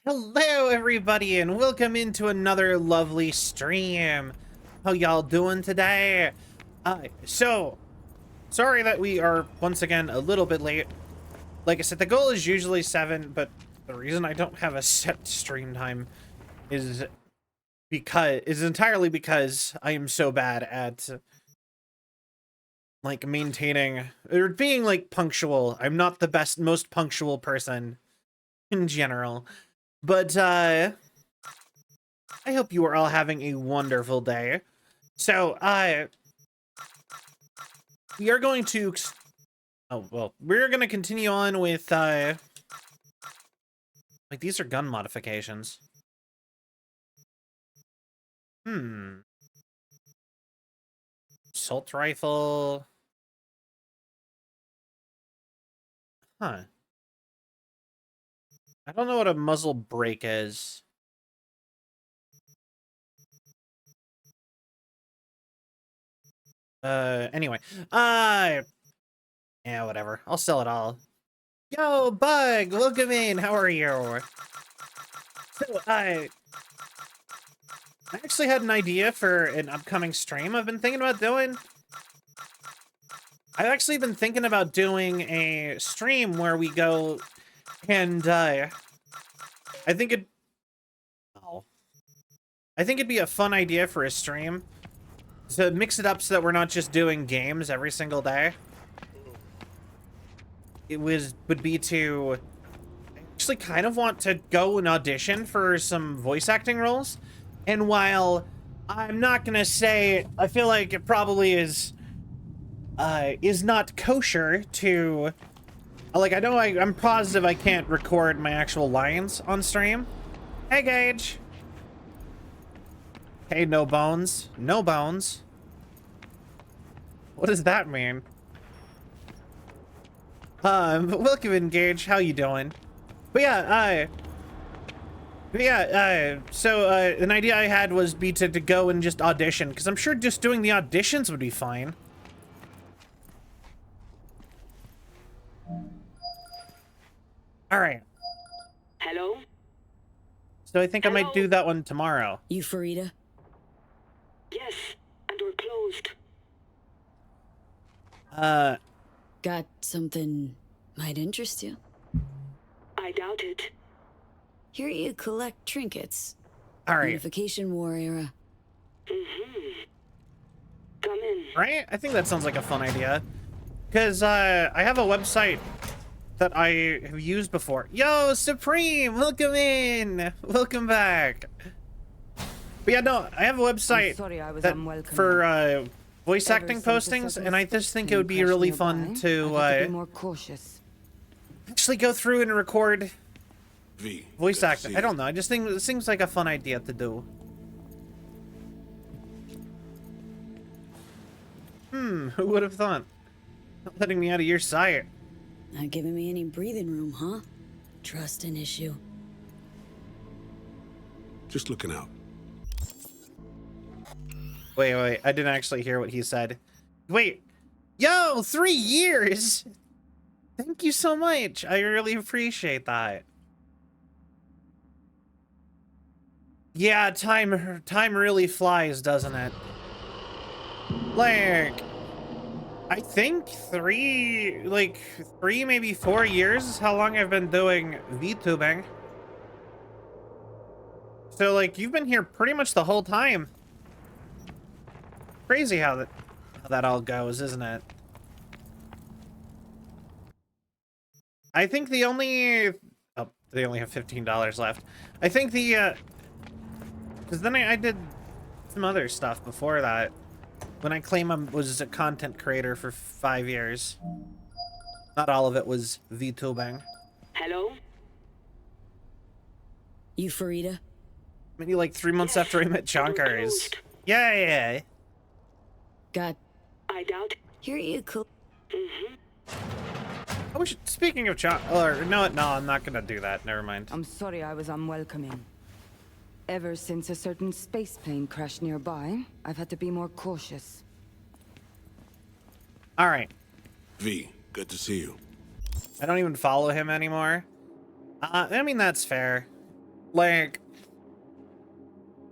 Hello everybody and welcome into another lovely stream. How y'all doing today? Sorry that we are once again a little bit late. Like I said, the goal is usually 7, but the reason I don't have a set stream time is entirely because I am so bad at like maintaining or being like punctual. I'm not the most punctual person in general. But I hope you are all having a wonderful day. So, we are going to we're going to continue on with like these are gun modifications. Assault rifle. Huh. I don't know what a muzzle brake is. Anyway. Yeah, whatever. I'll sell it all. Yo, Bug, welcome in. How are you? So, I actually had an idea for an upcoming stream I've been thinking about doing. I've actually been thinking about doing a stream where we go and, I think it'd be a fun idea for a stream to mix it up so that we're not just doing games every single day. It would be to actually kind of want to go and audition for some voice acting roles. And while I'm not gonna say, I feel like it probably is not kosher to, like, I know I'm positive I can't record my actual lines on stream. Hey, Gage. Hey, no bones. No bones. What does that mean? Welcome in, Gage. How you doing? But yeah, an idea I had was to go and just audition, because I'm sure just doing the auditions would be fine. All right. Hello? So I think I might do that one tomorrow. You Farida? Yes, and we're closed. Got something might interest you. I doubt it. Here you collect trinkets. All right. Unification War era. Come in. Right? I think that sounds like a fun idea. Because I have a website that I have used before. Yo, Supreme, welcome in. Welcome back. But yeah, no, I have a website for voice acting postings, and I just think it would be really fun to actually go through and record voice acting. I don't know. I just think it seems like a fun idea to do. Who would have thought? Not letting me out of your sight. Not giving me any breathing room, huh? Trust an issue. Just looking out. Wait, I didn't actually hear what he said. Wait, yo, 3 years! Thank you so much. I really appreciate that. Yeah, time really flies, doesn't it? Like, I think 3, maybe 4 years is how long I've been doing VTubing. So, like, you've been here pretty much the whole time. Crazy how that all goes, isn't it? I think they only have $15 left. I think because then I did some other stuff before that. When I claim I was a content creator for 5 years. Not all of it was VTubing. Hello? You Farida? Maybe like 3 months after I met Chonkers. Yeah. Got. I doubt. Here you Oh, speaking of no, I'm not gonna do that. Never mind. I'm sorry I was unwelcoming. Ever since a certain space plane crashed nearby, I've had to be more cautious. All right. V, good to see you. I don't even follow him anymore. I mean, that's fair. Like,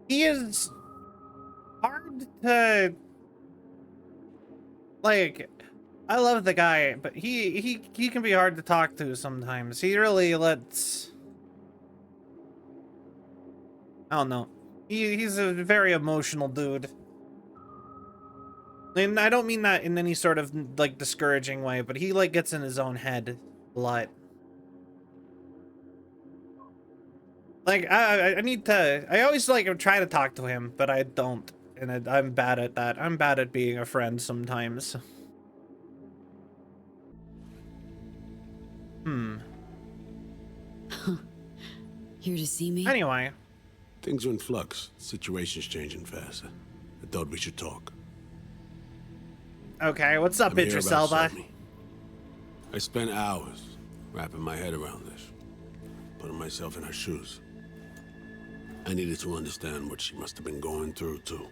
he is hard to, like, I love the guy, but he can be hard to talk to sometimes. He really lets, I don't know. He's a very emotional dude. And I don't mean that in any sort of, like, discouraging way, but he, like, gets in his own head a lot. Like, I need to, I always, like, try to talk to him, but I don't. And I'm bad at that. I'm bad at being a friend sometimes. Here to see me? Anyway. Things are in flux. Situation's changing fast. I thought we should talk. Okay, what's up, I'm here Idris about Elba? Somi. I spent hours wrapping my head around this, putting myself in her shoes. I needed to understand what she must have been going through, too.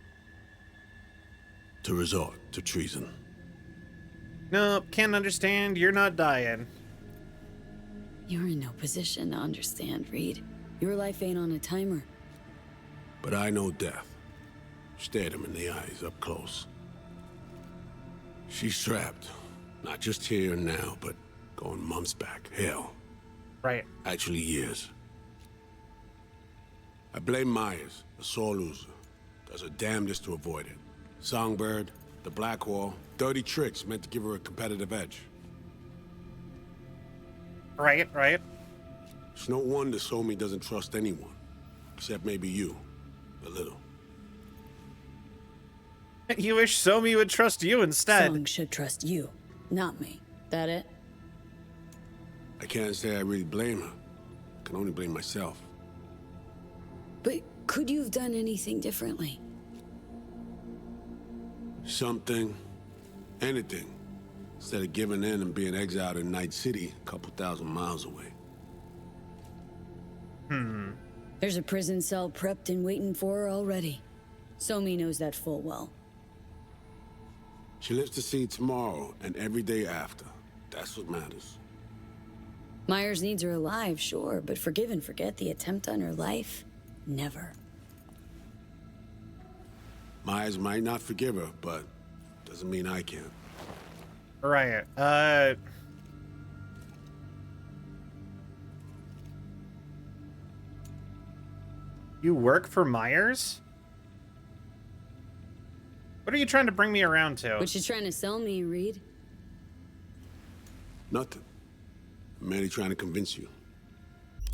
To resort to treason. Nope, can't understand. You're not dying. You're in no position to understand, Reed. Your life ain't on a timer. But I know death. Stared him in the eyes up close. She's trapped. Not just here and now, but going months back. Hell. Right. Actually, years. I blame Myers, a sore loser. Does her damnedest to avoid it. Songbird, the Blackwall, dirty tricks meant to give her a competitive edge. Right. It's no wonder Somi doesn't trust anyone. Except maybe you. A little. You wish Somi would trust you instead. Song should trust you, not me. That it? I can't say I really blame her. I can only blame myself. But could you have done anything differently? Something. Anything. Instead of giving in and being exiled in Night City, a couple thousand miles away. There's a prison cell prepped and waiting for her already. Somi knows that full well. She lives to see tomorrow and every day after. That's what matters. Myers needs her alive, sure, but forgive and forget the attempt on her life? Never. Myers might not forgive her, but doesn't mean I can't. Right. You work for Myers? What are you trying to bring me around to? What you trying to sell me, Reed? Nothing. I'm merely trying to convince you.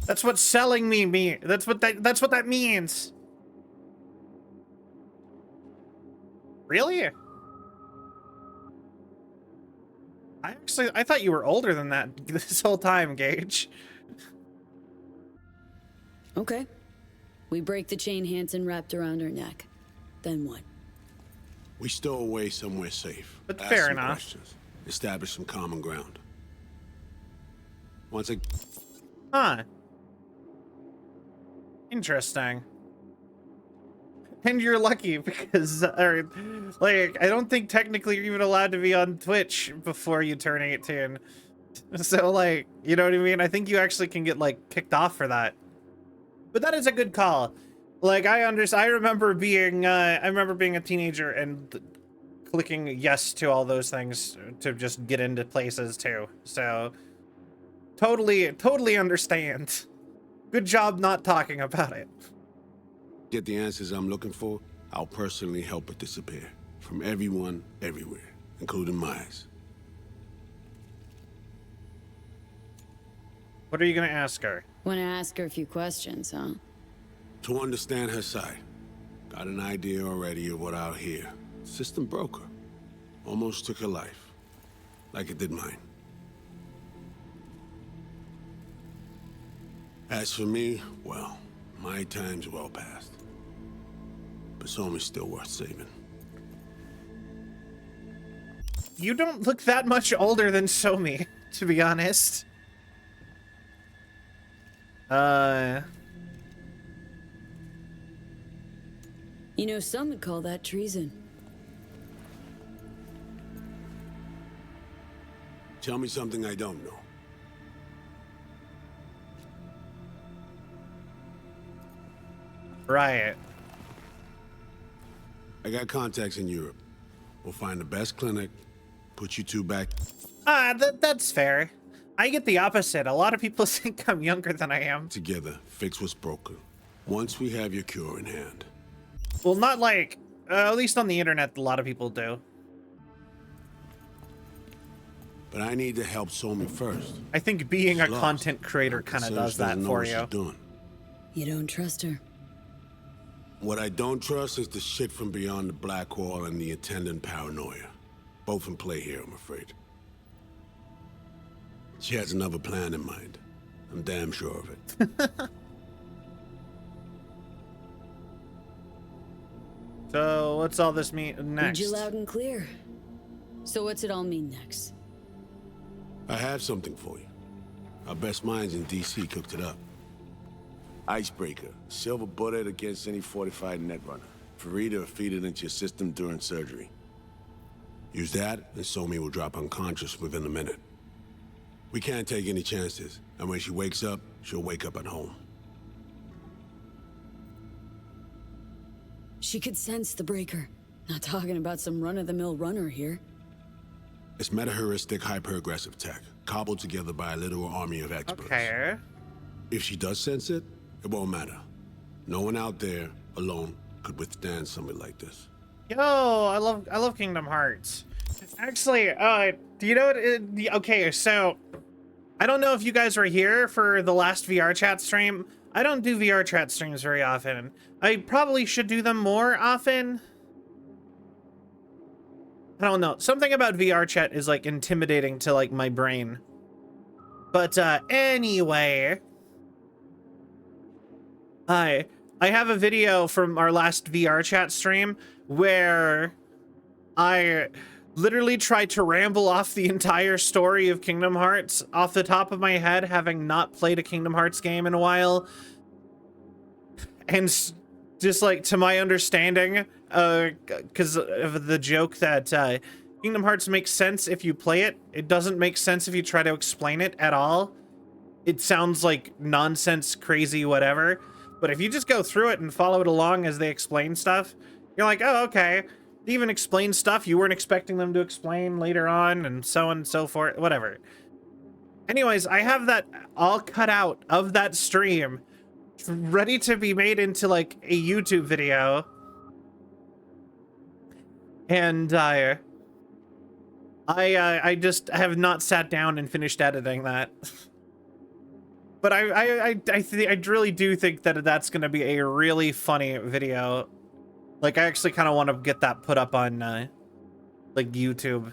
That's what selling me mean. That's what that means. Really? I thought you were older than that this whole time, Gage. Okay. We break the chain Hansen wrapped around her neck. Then what? We stow away somewhere safe. But Ask fair some enough. questions. Establish some common ground. Once I... Huh. Interesting. And you're lucky because, like, I don't think technically you're even allowed to be on Twitch before you turn 18. So, like, you know what I mean? I think you actually can get, like, kicked off for that. But that is a good call. Like, I remember being a teenager and clicking yes to all those things to just get into places too. So, totally understand. Good job not talking about it. get the answers I'm looking for, I'll personally help it disappear. From everyone, everywhere, including Myers. What are you gonna ask her? Want to ask her a few questions, huh? To understand her side. Got an idea already of what I'll hear. System broke her. Almost took her life. Like it did mine. As for me, well, my time's well past. But Somi's still worth saving. You don't look that much older than Somi, to be honest. You know, some would call that treason. Tell me something I don't know. Right. I got contacts in Europe. We'll find the best clinic, put you two back. That's fair. I get the opposite. A lot of people think I'm younger than I am. Together, fix what's broken. Once we have your cure in hand. Well, not like, at least on the internet, a lot of people do. But I need to help Somi first. I think being a Lost. content creator kind of does that for you. Doing. You don't trust her? What I don't trust is the shit from beyond the black wall and the attendant paranoia. Both in play here, I'm afraid. She has another plan in mind. I'm damn sure of it. So what's all this mean next? Read you loud and clear. So what's it all mean next? I have something for you. Our best minds in DC cooked it up. Icebreaker. Silver bullet against any fortified netrunner. Free to feed it into your system during surgery. Use that, and Somi will drop unconscious within a minute. We can't take any chances, and when she wakes up, she'll wake up at home. She could sense the breaker. Not talking about some run-of-the-mill runner here. It's meta-heuristic hyper-aggressive tech, cobbled together by a literal army of experts. Okay. If she does sense it, it won't matter. No one out there, alone, could withstand something like this. Yo, I love Kingdom Hearts. Actually, do you know what? Okay, so I don't know if you guys were here for the last VR chat stream. I don't do VR chat streams very often. I probably should do them more often. I don't know. Something about VR chat is like intimidating to like my brain. But anyway, I have a video from our last VR chat stream where I literally tried to ramble off the entire story of Kingdom Hearts off the top of my head, having not played a Kingdom Hearts game in a while. And just like, to my understanding, because of the joke that Kingdom Hearts makes sense if you play it, it doesn't make sense if you try to explain it at all. It sounds like nonsense, crazy, whatever. But if you just go through it and follow it along as they explain stuff, you're like, oh, okay. They even explain stuff you weren't expecting them to explain later on, and so on and so forth, whatever. Anyways, I have that all cut out of that stream, ready to be made into like a YouTube video. And I just have not sat down and finished editing that. But I really do think that that's going to be a really funny video. Like, I actually kind of want to get that put up on like YouTube.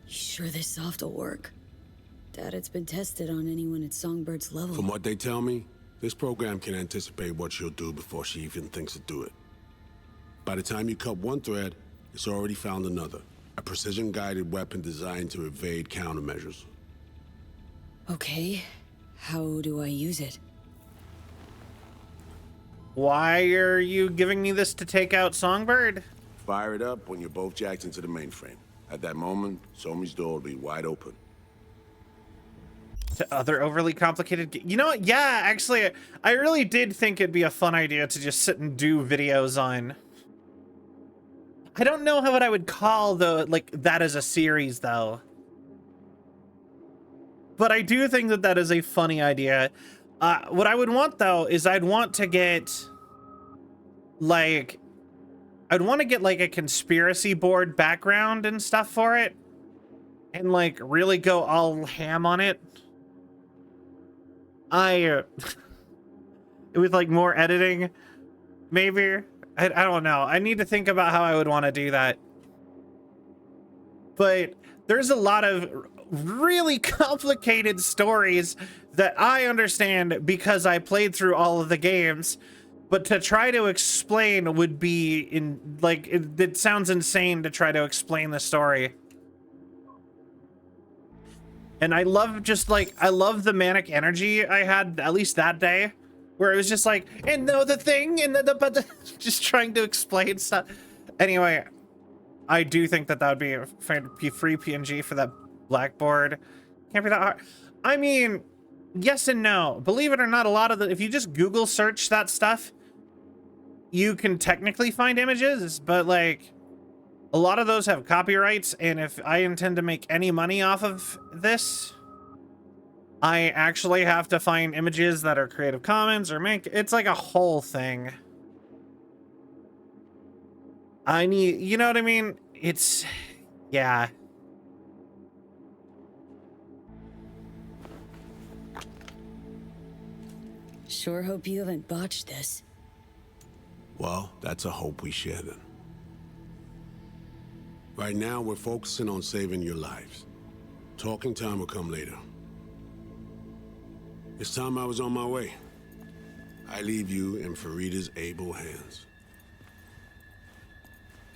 You sure this soft will work? Doubt it's been tested on anyone at Songbird's level. From what they tell me, this program can anticipate what she'll do before she even thinks to do it. By the time you cut one thread, it's already found another. A precision-guided weapon designed to evade countermeasures. Okay, how do I use it? Why are you giving me this to take out Songbird? Fire it up when you're both jacked into the mainframe. At that moment, Somi's door will be wide open. To other overly complicated... You know what? Yeah, actually, I really did think it'd be a fun idea to just sit and do videos on... I don't know what I would call that as a series, though. But I do think that that is a funny idea. What I would want, though, is I'd want to get, like... I'd want to get, like, a conspiracy board background and stuff for it. And, like, really go all ham on it. With, like, more editing, maybe. I don't know. I need to think about how I would want to do that. But there's a lot of really complicated stories that I understand because I played through all of the games. But to try to explain would be it sounds insane to try to explain the story. And I love I love the manic energy I had, at least that day, where it was just like, and no, the thing, and but just trying to explain stuff. Anyway, I do think that would be a free PNG for that blackboard. Can't be that hard. I mean, yes and no. Believe it or not, a lot of the, if you just Google search that stuff, you can technically find images, but like a lot of those have copyrights, and if I intend to make any money off of this, I actually have to find images that are Creative Commons or make, it's like a whole thing. I need, you know what I mean? It's, yeah. Sure hope you haven't botched this. Well, that's a hope we share then. Right now, we're focusing on saving your lives. Talking time will come later. It's time I was on my way. I leave you in Farida's able hands.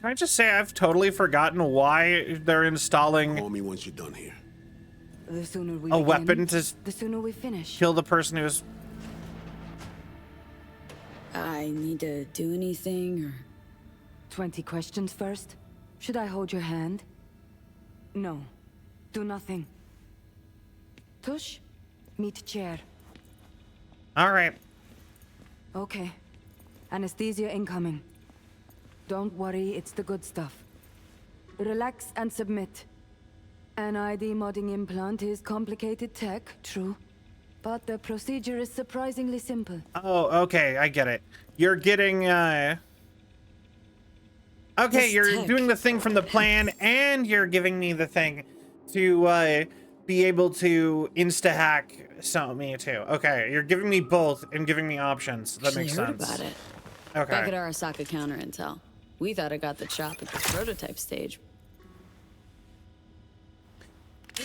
Can I just say I've totally forgotten why they're installing Call me once you're done here. The sooner we a begin, weapon to the sooner we finish. kill the person who's... I need to do anything, or... 20 questions first. Should I hold your hand? No. Do nothing. Tush, meet chair. All right. Okay. Anesthesia incoming. Don't worry, it's the good stuff. Relax and submit. An ID modding implant is complicated tech, true. But the procedure is surprisingly simple. Oh, okay, I get it. You're getting, okay, This you're tech. doing the thing from the plan, and you're giving me the thing to, be able to insta-hack me too. Okay, you're giving me both and giving me options. That Actually makes heard sense. about it. Okay. Back at Arasaka counter intel. We thought I got the chop at the prototype stage.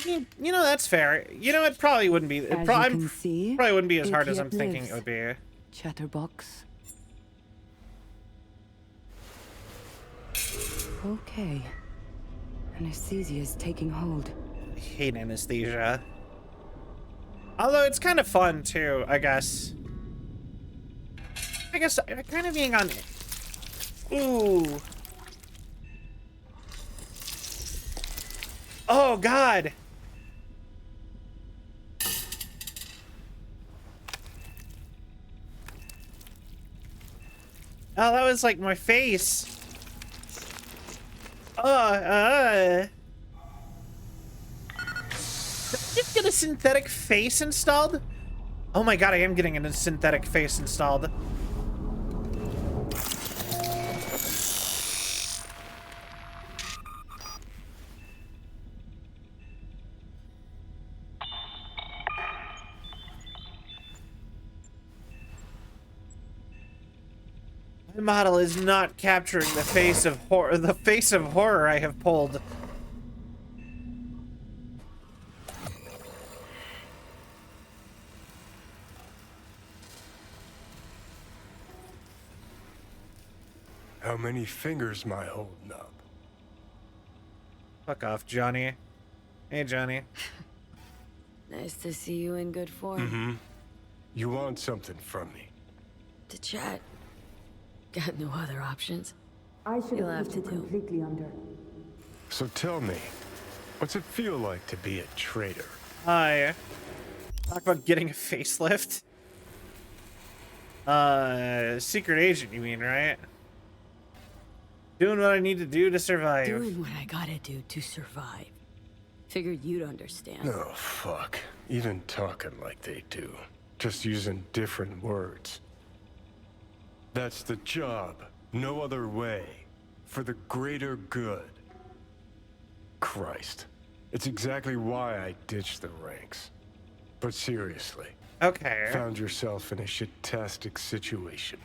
You know, that's fair. You know, it probably wouldn't be. As you probably can see, wouldn't be as it hard as yet I'm thinking lives. it would be. Chatterbox. Okay. Anesthesia is taking hold. I hate anesthesia. Although it's kind of fun too, I guess. I guess kind of being on. Ooh. Oh God. Oh, that was like my face. Just get a synthetic face installed? Oh my God, I am getting a synthetic face installed. My model is not capturing the face of horror. The face of horror I have pulled. How many fingers am I holding up? Fuck off, Johnny. Hey, Johnny. Nice to see you in good form. You want something from me? To chat. Got no other options. I should You'll have to do. completely under. So tell me, what's it feel like to be a traitor? Hi. Talk about getting a facelift. Secret agent, you mean, right? Doing what I need to do to survive. Doing what I gotta do to survive. Figured you'd understand. Oh, fuck. Even talking like they do. Just using different words. That's the job. No other way. For the greater good. Christ. It's exactly why I ditched the ranks. But seriously, Okay. found yourself in a shit-tastic situation.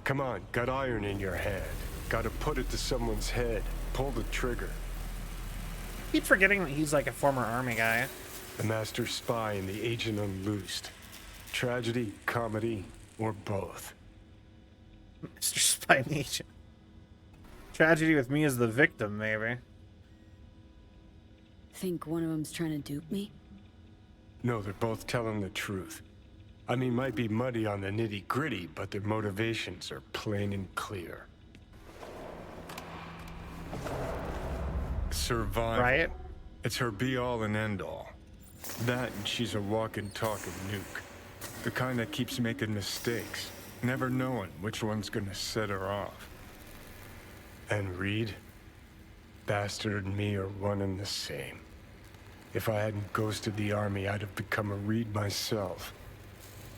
Come on, got iron in your hand. Gotta put it to someone's head. Pull the trigger. Keep forgetting that he's like a former army guy. The master spy and the agent unloosed. Tragedy, comedy, or both. Mr. Spy Nation. Tragedy with me as the victim, maybe. Think one of them's trying to dupe me? No, they're both telling the truth. I mean, might be muddy on the nitty-gritty, but their motivations are plain and clear. Survival. Right? It's her be-all and end-all. That and she's a walking, talking nuke. The kind that keeps making mistakes, never knowing which one's gonna set her off. And Reed? Bastard and me are one and the same. If I hadn't ghosted the army, I'd have become a Reed myself.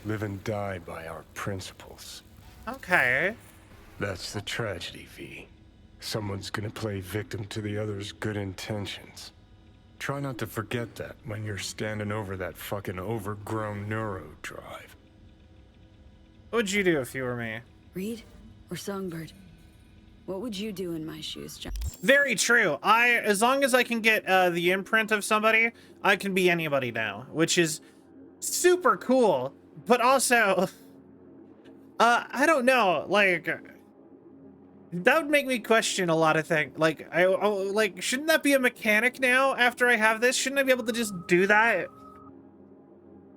Live and die by our principles. Okay. That's the tragedy, V. Someone's gonna play victim to the other's good intentions. Try not to forget that when you're standing over that fucking overgrown neuro drive. What would you do if you were me? Reed or Songbird? What would you do in my shoes, John? Very true. As long as I can get the imprint of somebody, I can be anybody now, which is super cool. But also, I don't know, like, that would make me question a lot of things. Like, like, shouldn't that be a mechanic now after I have this? Shouldn't I be able to just do that?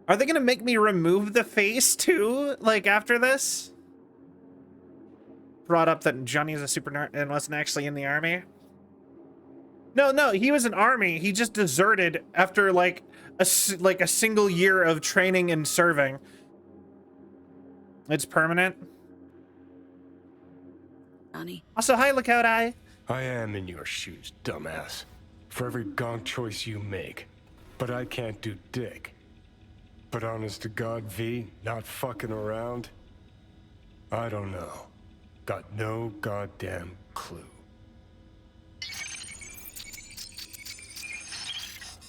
Are they gonna make me remove the face too, like, after this? Brought up that Johnny is a super nerd and wasn't actually in the army. No, he was in army. He just deserted after like a single year of training and serving. It's permanent. Johnny. Also, hi, Lookout Eye. I am in your shoes, dumbass. For every gong choice you make. But I can't do dick. But honest to God, V, not fucking around? I don't know. Got no goddamn clue.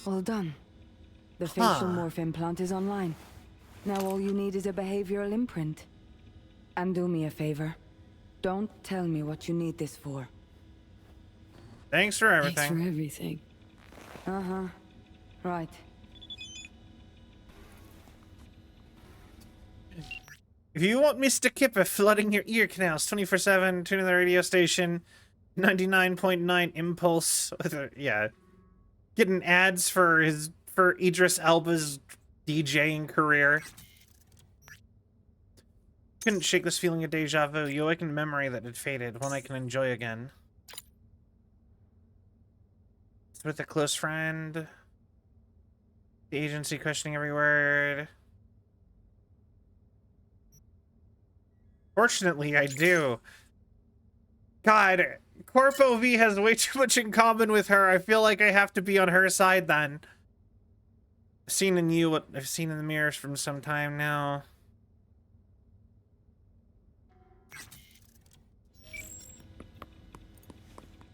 All done. The facial morph implant is online. Now all you need is a behavioral imprint. And do me a favor. Don't tell me what you need this for. Thanks for everything. Thanks for everything. Uh-huh. Right. If you want Mr. Kipper flooding your ear canals 24/7, tune in the radio station 99.9 Impulse. Yeah. Getting ads for Idris Elba's DJing career. Couldn't shake this feeling of deja vu. You awakened a memory that had faded, one I can enjoy again. It's with a close friend. The agency questioning every word. Fortunately, I do. God, Corpo V has way too much in common with her. I feel like I have to be on her side then. I've seen in you what I've seen in the mirrors from some time now.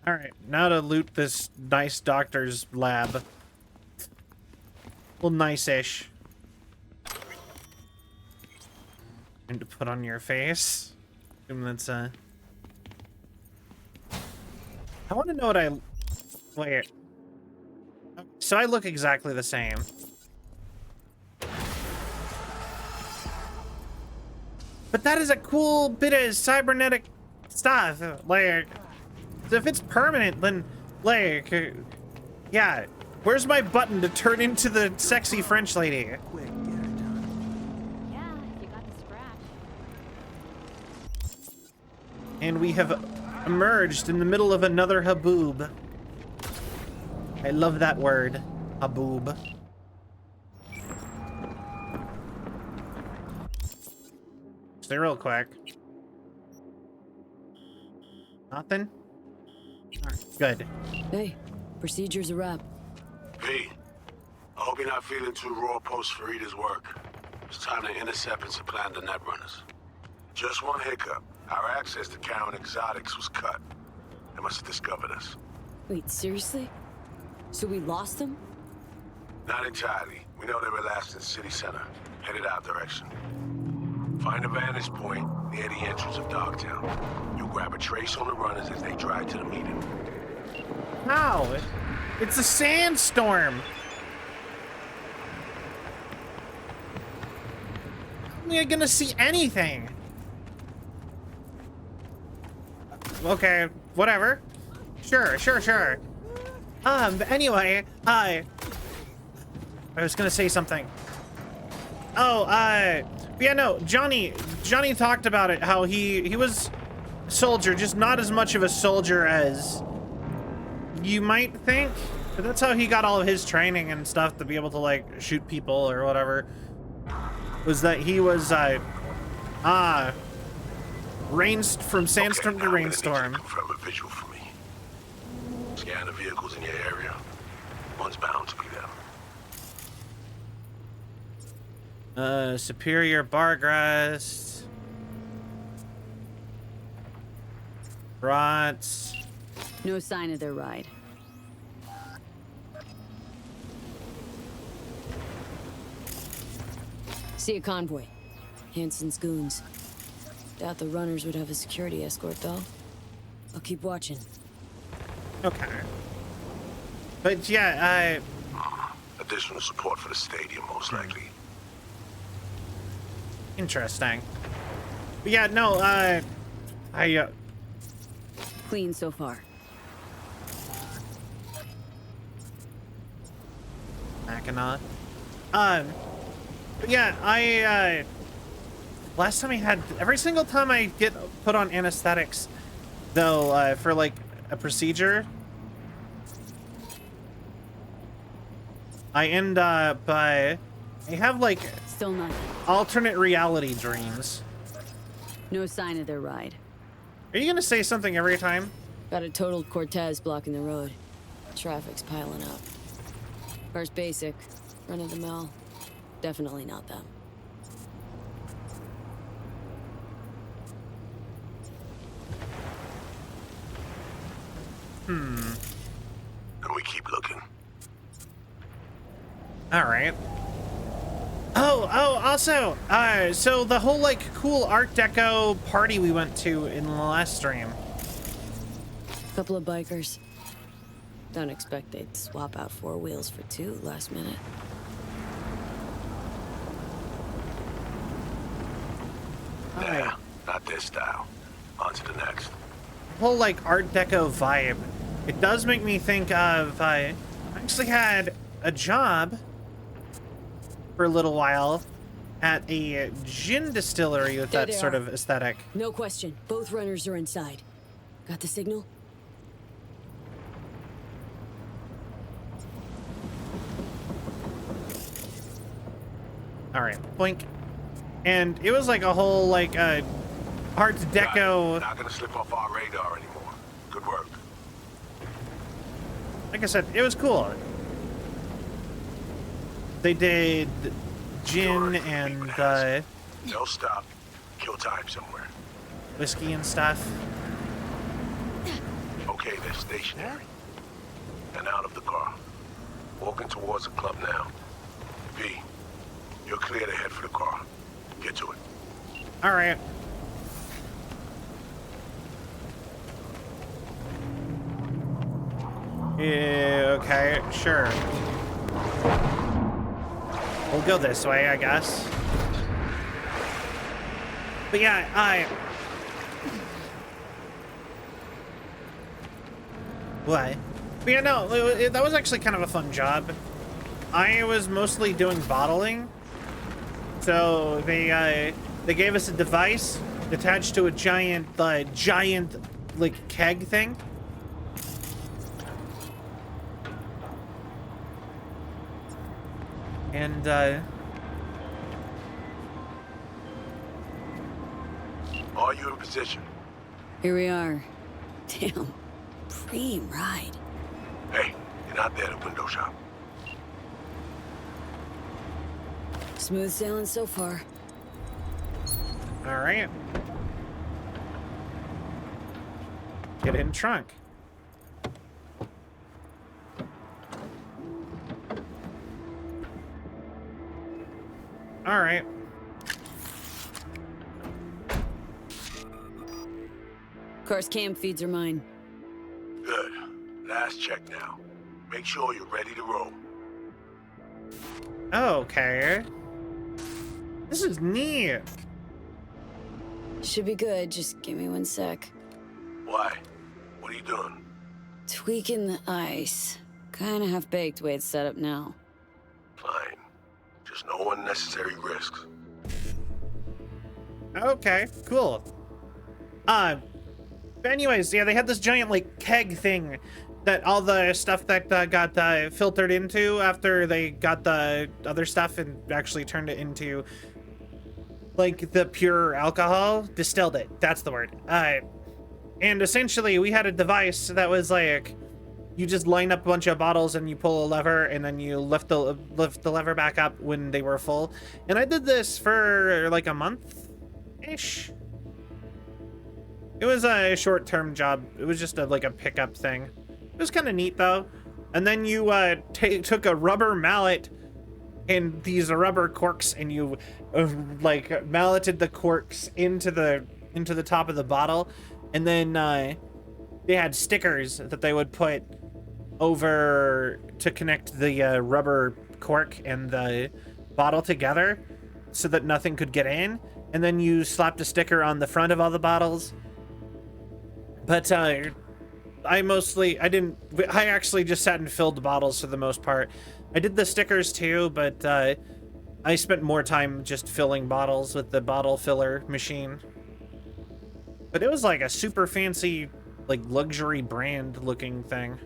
Alright, now to loot this nice doctor's lab. Well, nice-ish. And to put on your face. Assume that's I want to know what I... Wait. So I look exactly the same. But that is a cool bit of cybernetic stuff. Like, if it's permanent, then, like, yeah. Where's my button to turn into the sexy French lady? Quick, get her done. Yeah, you got the scratch. And we have emerged in the middle of another haboob. I love that word, haboob. Stay real quick. Nothing? Alright, good. Hey, procedure's a wrap. V, I hope you're not feeling too raw post Farida's work. It's time to intercept and supplant the netrunners. Just one hiccup. Our access to Karen Exotics was cut. They must have discovered us. Wait, seriously? So we lost them? Not entirely. We know they were last in city center, headed our direction. Find a vantage point near the entrance of Dogtown. You'll grab a trace on the runners as they drive to the meeting. How? It's a sandstorm. How am I gonna see anything? Okay, whatever. Sure. But anyway, I was gonna say something. Oh, yeah, no, Johnny talked about it, how he was a soldier, just not as much of a soldier as you might think, but that's how he got all of his training and stuff to be able to like shoot people or whatever. Was that he was ranged from sandstorm to rainstorm. Confirm a visual for me. Scan the vehicles in your area. One's bound to be them. Superior Bargrust. Rots. No sign of their ride. See a convoy. Hansen's goons. Doubt the runners would have a security escort, though. I'll keep watching. Okay. But yeah, Additional support for the stadium, most likely. interesting. But yeah, no, Clean so far. Mackinac. But yeah, last time I had, every single time I get put on anesthetics, though, for like a procedure, I end up, I have like Still nothing. alternate reality dreams. No sign of their ride. Are you gonna say something every time? Got a totaled Cortez blocking the road. Traffic's piling up. First basic, run of the mill. Definitely not them. And we keep looking. All right. Oh, also, so the whole like cool Art Deco party we went to in the last stream. Couple of bikers. Don't expect they'd swap out 4 wheels for 2 last minute. Nah, not this style. On to the next. Whole like Art Deco vibe. It does make me think of, I actually had a job for a little while at a gin distillery with There that they sort are. of aesthetic. No question. Both runners are inside. Got the signal? All right, blink. And it was like a whole like Art Deco. Not gonna slip off our radar anymore. Good work. Like I said, it was cool. They did gin and No stop. Kill time somewhere. whiskey and stuff. Okay, they're stationary. And out of the car. Walking towards the club now. V, you're clear to head for the car. Get to it. All right. Yeah, okay, sure. We'll go this way, I guess. But yeah, what? But yeah, no, that was actually kind of a fun job. I was mostly doing bottling. So they gave us a device attached to a giant like keg thing. And Are you in position? Here we are. Damn. Preem ride. Hey, you're not there at the window shop. Smooth sailing so far. all right. Get in trunk. All right. Car's cam feeds are mine. Good. Last check now. Make sure you're ready to roll. Okay. This is neat. Should be good, just give me 1 sec. Why? What are you doing? Tweaking the ice. Kinda half-baked way it's set up now. Fine. Just no unnecessary risks. Okay, cool. But anyways, yeah, they had this giant like keg thing that all the stuff that got filtered into after they got the other stuff and actually turned it into like the pure alcohol, distilled it. That's the word. And essentially we had a device that was like, you just line up a bunch of bottles and you pull a lever and then you lift the lever back up when they were full. And I did this for like a month-ish. It was a short-term job. It was just like a pickup thing. It was kind of neat though. And then you took a rubber mallet and these rubber corks and you like malleted the corks into the top of the bottle. And then they had stickers that they would put over to connect the rubber cork and the bottle together so that nothing could get in. And then you slapped a sticker on the front of all the bottles. But I actually just sat and filled the bottles for the most part. I did the stickers too, but I spent more time just filling bottles with the bottle filler machine. But it was like a super fancy, like luxury brand looking thing.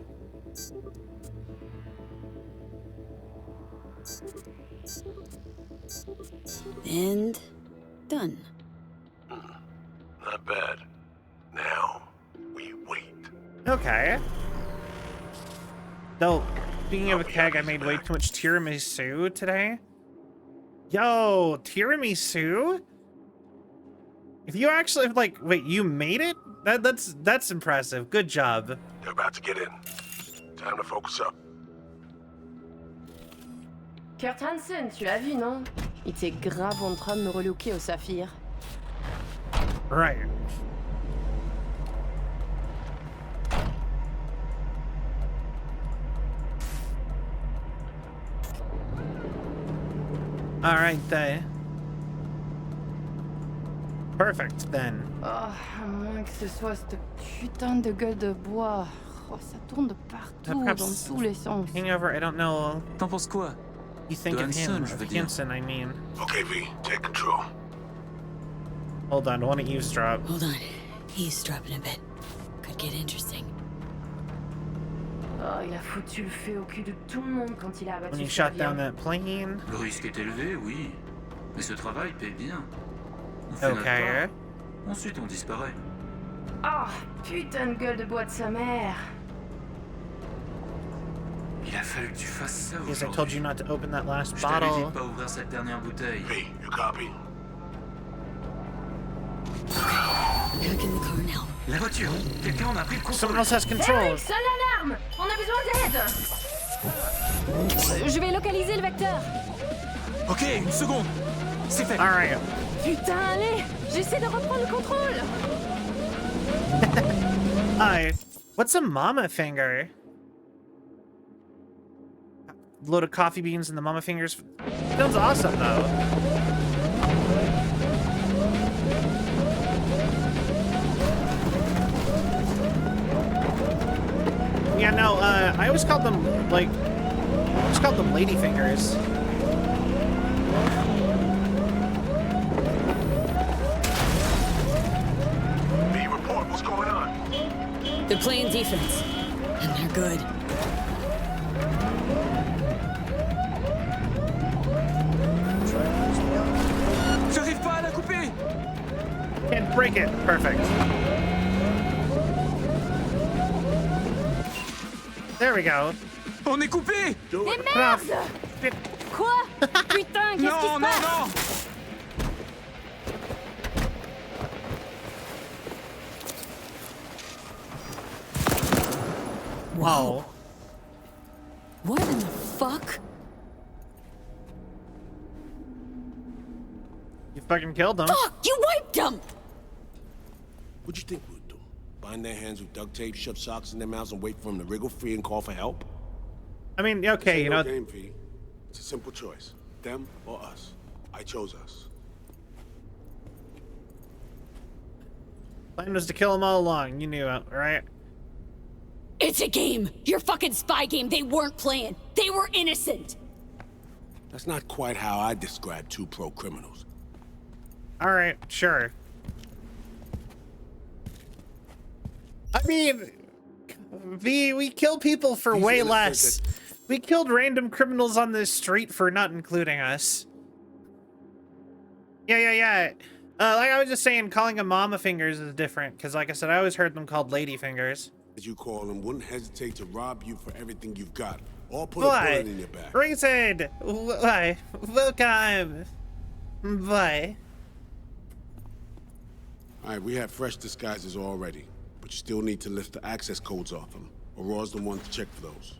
And done. Not bad. Now, we wait. Okay. Though, speaking of a keg, I made way too much tiramisu today. Yo, tiramisu? If you actually, like, wait, you made it? That's impressive. Good job. They're about to get in. Time to focus up. Kurt Hansen, tu l'as vu, non? Il était grave en train de me relooker au saphir. Right. All right, perfect then. Oh, à moins que ce soit cette putain de gueule de bois. Oh, ça tourne de partout, dans tous les sens. Hangover, I don't know. T'en penses quoi? You think De of him, Hansen, je veux dire. Hansen, I mean. Okay, V, take control. Hold on, I want to eavesdrop. Hold on. Eavesdropping a bit. Could get interesting. Oh, il a foutu le feu au cul de tout le monde quand il a abattu When you ce shot navire. down that plane. Le risque est élevé, oui. Mais ce travail paie bien. On fait notre Okay. part. Ensuite, on disparaît. Ah, putain de gueule de bois de sa mère. Il a fallu que tu fasses ça Yes, I told aujourd'hui. you not to open that last Je t'avais dit bottle. de pas ouvrir cette dernière bouteille. V, you copy? Back in the car now. La voiture. Quelqu'un en a pris le Someone contrôle. else has control. Eric, sonne l'alarme. On a besoin d'aide. Je vais localiser le vecteur. Ok, une seconde. C'est fait. All right. Putain, allez, j'essaie de reprendre le contrôle. Hi. What's a mama finger? Load of coffee beans and the mama fingers. Sounds awesome though. Yeah, no, I always called them like, I always called them lady fingers. V, report, what's going on? They're playing defense. And they're good. J'arrive pas à la couper. Can't break it. Perfect. There we go. On est coupé. Et Ah, merde! shit. Quoi? Putain, qu'est-ce qui Non, se non, passe? non. Whoa. What in the fuck? You fucking killed them. Fuck! You wiped them! What'd you think we'd do? Bind their hands with duct tape, shove socks in their mouths, and wait for them to wriggle free and call for help? I mean, okay, you No know, game, V. It's a simple choice. Them or us. I chose us. plan was to kill them all along. You knew it, right? It's a game! Your fucking spy game! They weren't playing! They were innocent! That's not quite how I describe two pro-criminals. All right, sure. I mean, We kill people for These way innocent less. We killed random criminals on the street for not including us. Yeah. Like I was just saying, calling them mama fingers is different, because like I said, I always heard them called lady fingers. As you call them, wouldn't hesitate to rob you for everything you've got. Or put a Why? bullet in your back. Reason! Why? Welcome! Why? Alright, we have fresh disguises already. But you still need to lift the access codes off them. Aurora's the one to check for those.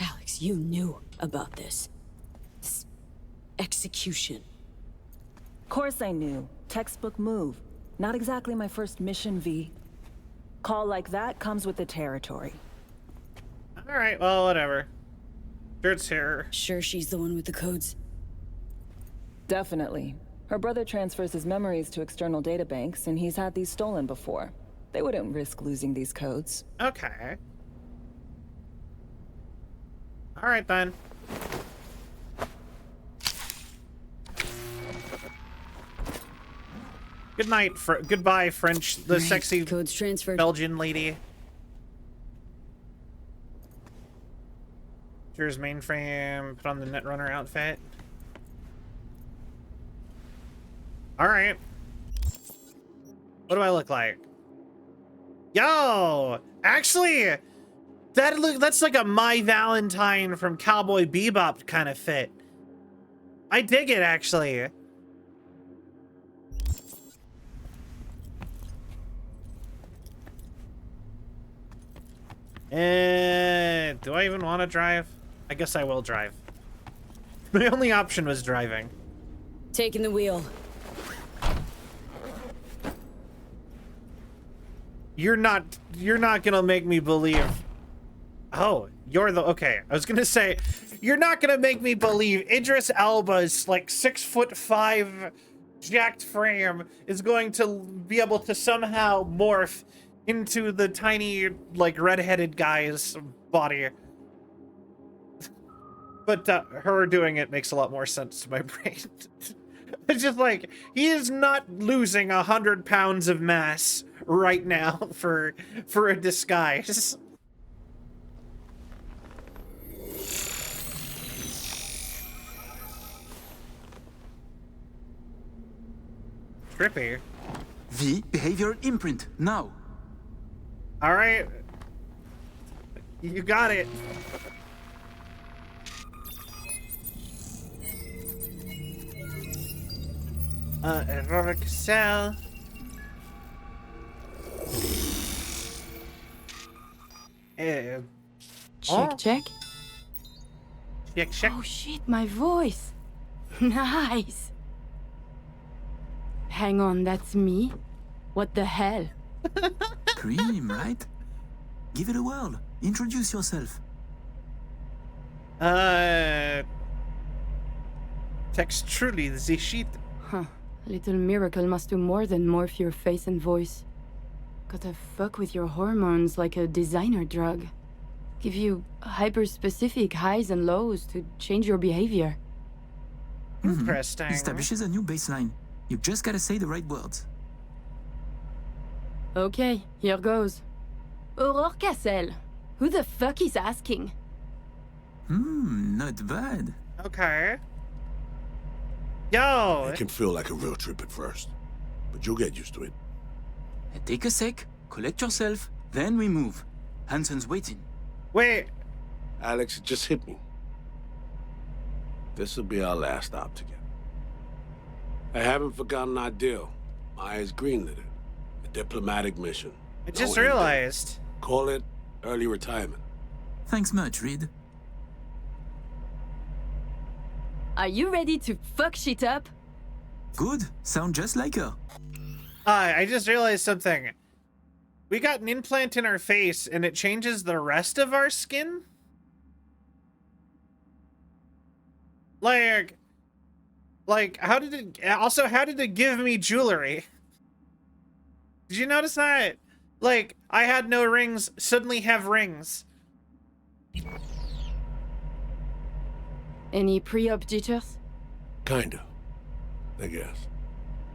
Alex, you knew about this. This execution. Course I knew. Textbook move. Not exactly my first mission, V. Call like that comes with the territory. Alright, well, whatever. Dirt's here. Sure she's the one with the codes? Definitely. Her brother transfers his memories to external databanks, and he's had these stolen before. They wouldn't risk losing these codes. Okay. Alright then. Good night, goodbye, French, the Right, sexy codes transferred. Belgian lady. Here's mainframe, put on the Netrunner outfit. Alright. What do I look like? Yo! Actually, that's like a My Valentine from Cowboy Bebop kind of fit. I dig it, actually. Do I even want to drive? I guess I will drive. My only option was driving. Taking the wheel. You're not gonna make me believe. Oh, okay. I was gonna say, you're not gonna make me believe Idris Elba's like 6'5" jacked frame is going to be able to somehow morph into the tiny, like, redheaded guy's body. But her doing it makes a lot more sense to my brain. It's just like, he is not losing 100 pounds of mass right now for a disguise. Trippy. V, behavior imprint, now. All right. You got it. Aerobic cell. Check, check. Check. Oh shit, my voice. Nice. Hang on, that's me? What the hell? Cream, right? Give it a whirl. Introduce yourself. Text truly the shit. Huh. Little miracle must do more than morph your face and voice. Gotta fuck with your hormones like a designer drug. Give you hyper-specific highs and lows to change your behavior. Interesting. Establishes a new baseline. You just gotta say the right words. Okay, here goes. Aurore Cassel. Who the fuck is asking? Not bad. Okay. Yo! It can feel like a real trip at first, but you'll get used to it. Take a sec, collect yourself, then we move. Hansen's waiting. Wait. Alex, it just hit me. This'll be our last stop together. I haven't forgotten our deal. Maya's greenlit it. A diplomatic mission. I just No end date. realized. Call it early retirement. Thanks much, Reed. Are you ready to fuck shit up? Good. Sound just like her. I just realized something. We got an implant in our face and it changes the rest of our skin? Like, how did it give me jewelry? Did you notice that? Like, I had no rings, suddenly have rings. Any pre-op jitters? Kinda. I guess.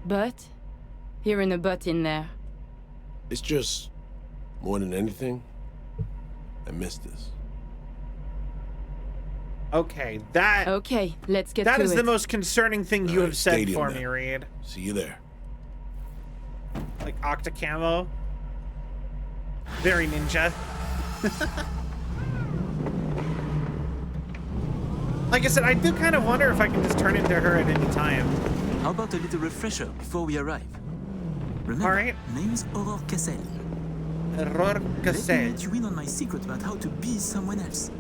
But? Hearing a but in there. It's just, more than anything, I miss this. Okay, that... Okay, let's get to it. That is the most concerning thing you have said stadium for then. me, Reed. See you there. Like Octacamo. Very ninja. Like I said, I do kind of wonder if I can just turn into her at any time. How about a little refresher before we arrive? Remember, Alright. name's Aurore Cassel. Aurore Let me Cassel. let you in on my secret about how to be someone else.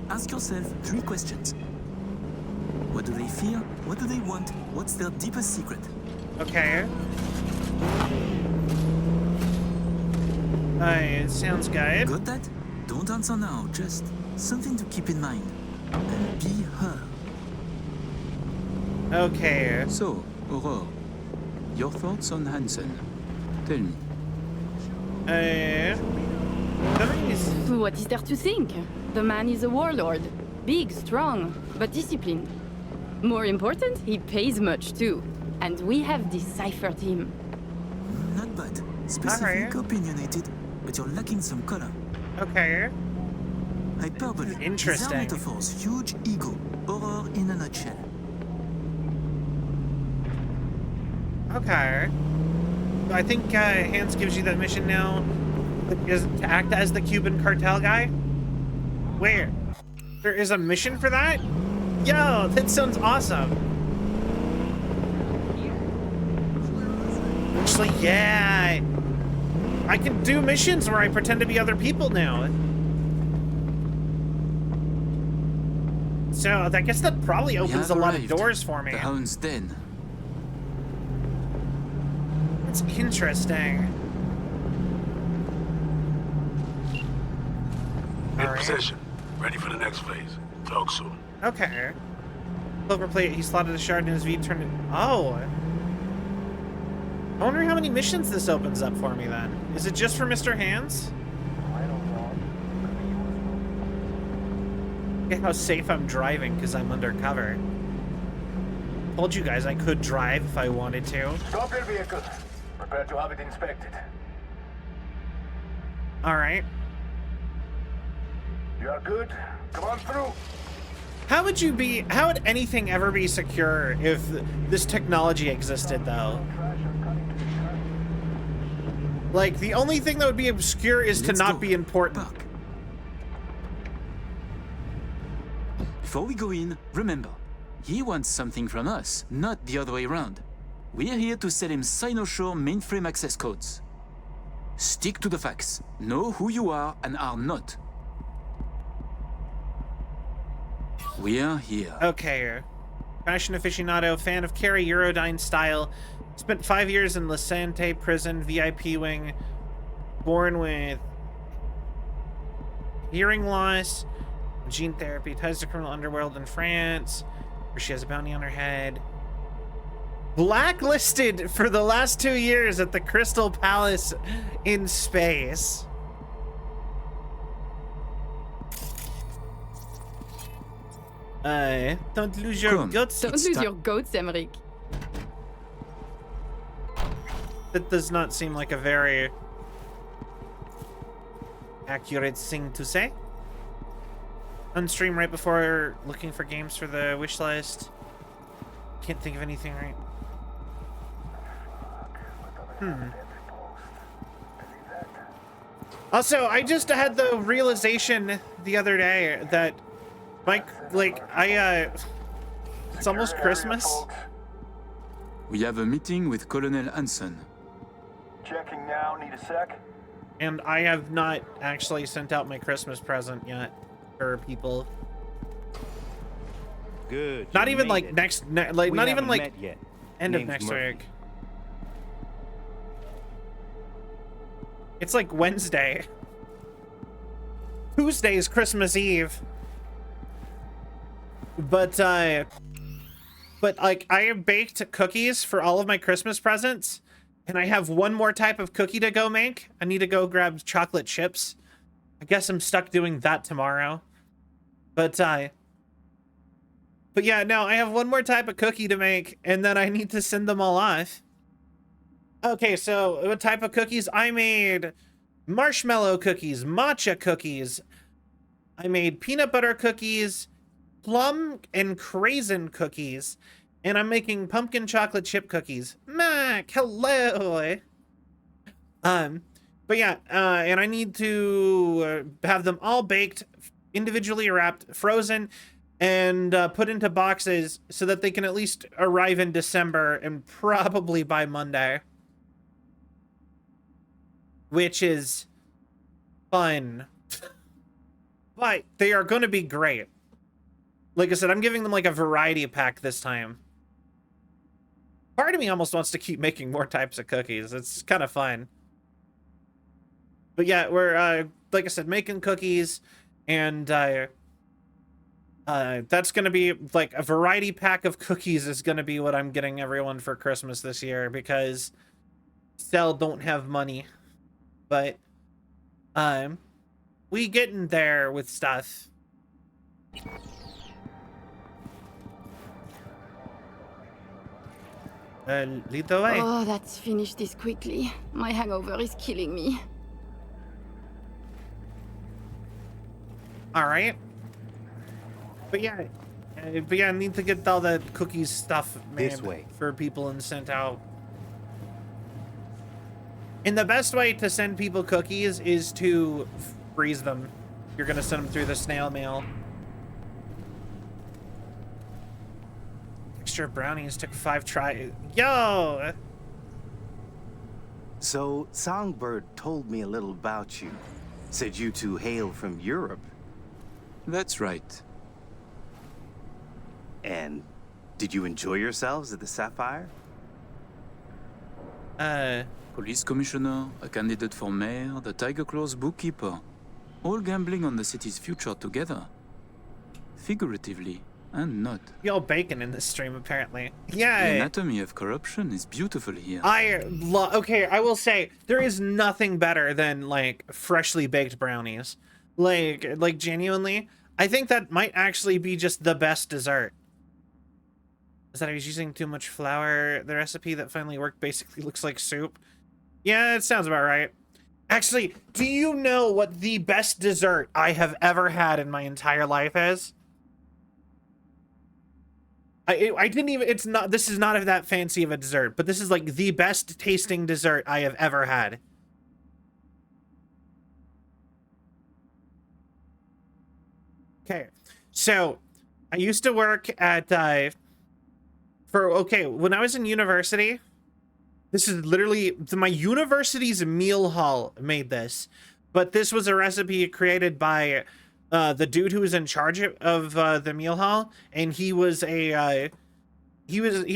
Ask yourself 3 questions. What do they fear? What do they want? What's their deepest secret? Okay. It sounds good. Got that? Don't answer now, just something to keep in mind. And be her. Okay. So, Aurore, your thoughts on Hansen? Tell me. What is there to think? The man is a warlord. Big, strong, but disciplined. More important, he pays much too. And we have deciphered him. Not bad. Specific, opinionated, but you're lacking some color. Okay. Hyperbole. Interesting. Bizarre metaphors, huge ego. Aurore in a nutshell. Okay. I think Hans gives you that mission now. Is to act as the Cuban cartel guy? Where? There is a mission for that? Yo, that sounds awesome. Actually, yeah. I can do missions where I pretend to be other people now. So I guess that probably opens a lot of doors for me. The Hound's Den. It's interesting. In position. Ready for the next phase. Talk soon. Okay. Clover plate, he slotted a shard in his V, turned it. Oh. I wonder how many missions this opens up for me then. Is it just for Mr. Hands? Look at how safe I'm driving because I'm undercover. Told you guys I could drive if I wanted to. Stop your vehicle. Prepare to have it inspected. Alright. You are good. Come on through. How would anything ever be secure if this technology existed though? Like, the only thing that would be obscure is to not be important. Before we go in, remember, he wants something from us, not the other way around. We're here to sell him Cynoshore mainframe access codes. Stick to the facts. Know who you are and are not. We're here. Okay. Fashion aficionado, fan of Carrie Eurodyne style. Spent 5 years in Lasante prison, VIP wing. Born with hearing loss, gene therapy, ties to criminal underworld in France, where she has a bounty on her head. Blacklisted for the last 2 years at the Crystal Palace in space. Don't lose your guts. Don't lose your goats, Emmerich. That does not seem like a very accurate thing to say. On stream right before looking for games for the wish list. Can't think of anything right. Also, I just had the realization the other day that it's almost Christmas. We have a meeting with Colonel Hansen. Checking now. Need a sec? And I have not actually sent out my Christmas present yet for people. Good. Not even like not even like yet. end of Name's next Murphy. week. It's like Wednesday. Tuesday is Christmas Eve. But like I baked cookies for all of my Christmas presents, and I have one more type of cookie to go make. I need to go grab chocolate chips. I guess I'm stuck doing that tomorrow. But But yeah, no, I have one more type of cookie to make, and then I need to send them all off. Okay, so what type of cookies? I made marshmallow cookies, matcha cookies. I made peanut butter cookies, plum and craisin cookies, and I'm making pumpkin chocolate chip cookies. Mac, hello. But yeah, and I need to have them all baked, individually wrapped, frozen, and put into boxes so that they can at least arrive in December and probably by Monday. Which is fun. But they are going to be great. Like I said, I'm giving them like a variety pack this time. Part of me almost wants to keep making more types of cookies. It's kind of fun. But yeah, we're, like I said, making cookies, and that's going to be, like, a variety pack of cookies is going to be what I'm getting everyone for Christmas this year, because Cell don't have money. But, we getting there with stuff. Lead the way. Oh, let's finish this quickly. My hangover is killing me. All right. But yeah, I need to get all the cookies stuff made This way. for people and sent out. And the best way to send people cookies is to freeze them. You're gonna send them through the snail mail. Extra brownies took 5 tries. Yo! So, Songbird told me a little about you. Said you two hail from Europe. That's right. And did you enjoy yourselves at the Sapphire? Police commissioner, a candidate for mayor, the Tiger Claw's bookkeeper. All gambling on the city's future together. Figuratively, and not. Y'all bacon in this stream, apparently. The Yeah. anatomy of corruption is beautiful here. Okay, I will say, there is nothing better than, like, freshly baked brownies. Like genuinely, I think that might actually be just the best dessert. Is that I was using too much flour? The recipe that finally worked basically looks like soup. Yeah, it sounds about right. Actually, do you know what the best dessert I have ever had in my entire life is? I didn't even, this is not that fancy of a dessert, but this is like the best tasting dessert I have ever had. Okay, so I used to work at, when I was in university, this is literally, my university's meal hall made this, but this was a recipe created by the dude who was in charge of the meal hall, and he was he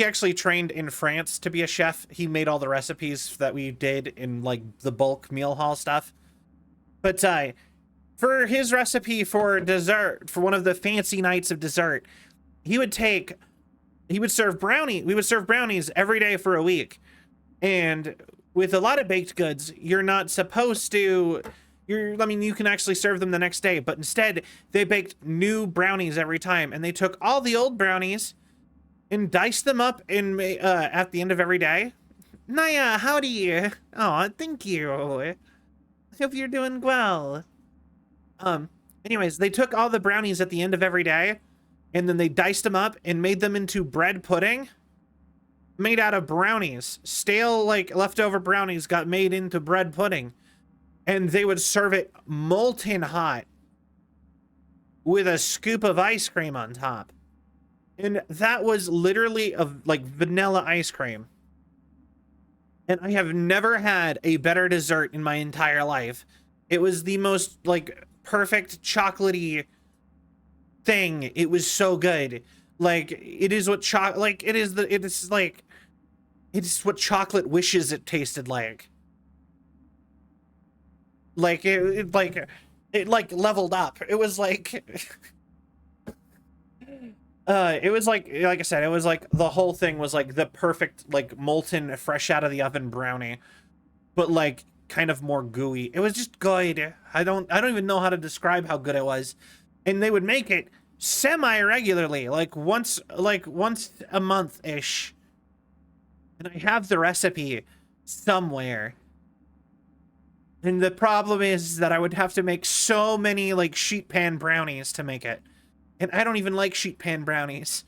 actually trained in France to be a chef. He made all the recipes that we did in like the bulk meal hall stuff. But for his recipe for dessert, for one of the fancy nights of dessert, we would serve brownies every day for a week. And with a lot of baked goods, you're not supposed to, you can actually serve them the next day, but instead they baked new brownies every time, and they took all the old brownies and diced them up in at the end of every day. Naya, howdy. Oh, thank you. I hope you're doing well. Anyways, they took all the brownies at the end of every day, and then they diced them up and made them into bread pudding made out of brownies. Stale, like, leftover brownies got made into bread pudding. And they would serve it molten hot with a scoop of ice cream on top. And that was literally like vanilla ice cream. And I have never had a better dessert in my entire life. It was the most, like, perfect chocolatey thing. It was so good. Like, it is what it is what chocolate wishes it tasted like. Like, it leveled up. It was like, it was like I said, it was like the whole thing was like the perfect, like, molten, fresh out of the oven brownie, but like kind of more gooey. It was just good. I don't even know how to describe how good it was. And they would make it semi-regularly, like once a month-ish. And I have the recipe somewhere. And the problem is that I would have to make so many like sheet pan brownies to make it. And I don't even like sheet pan brownies.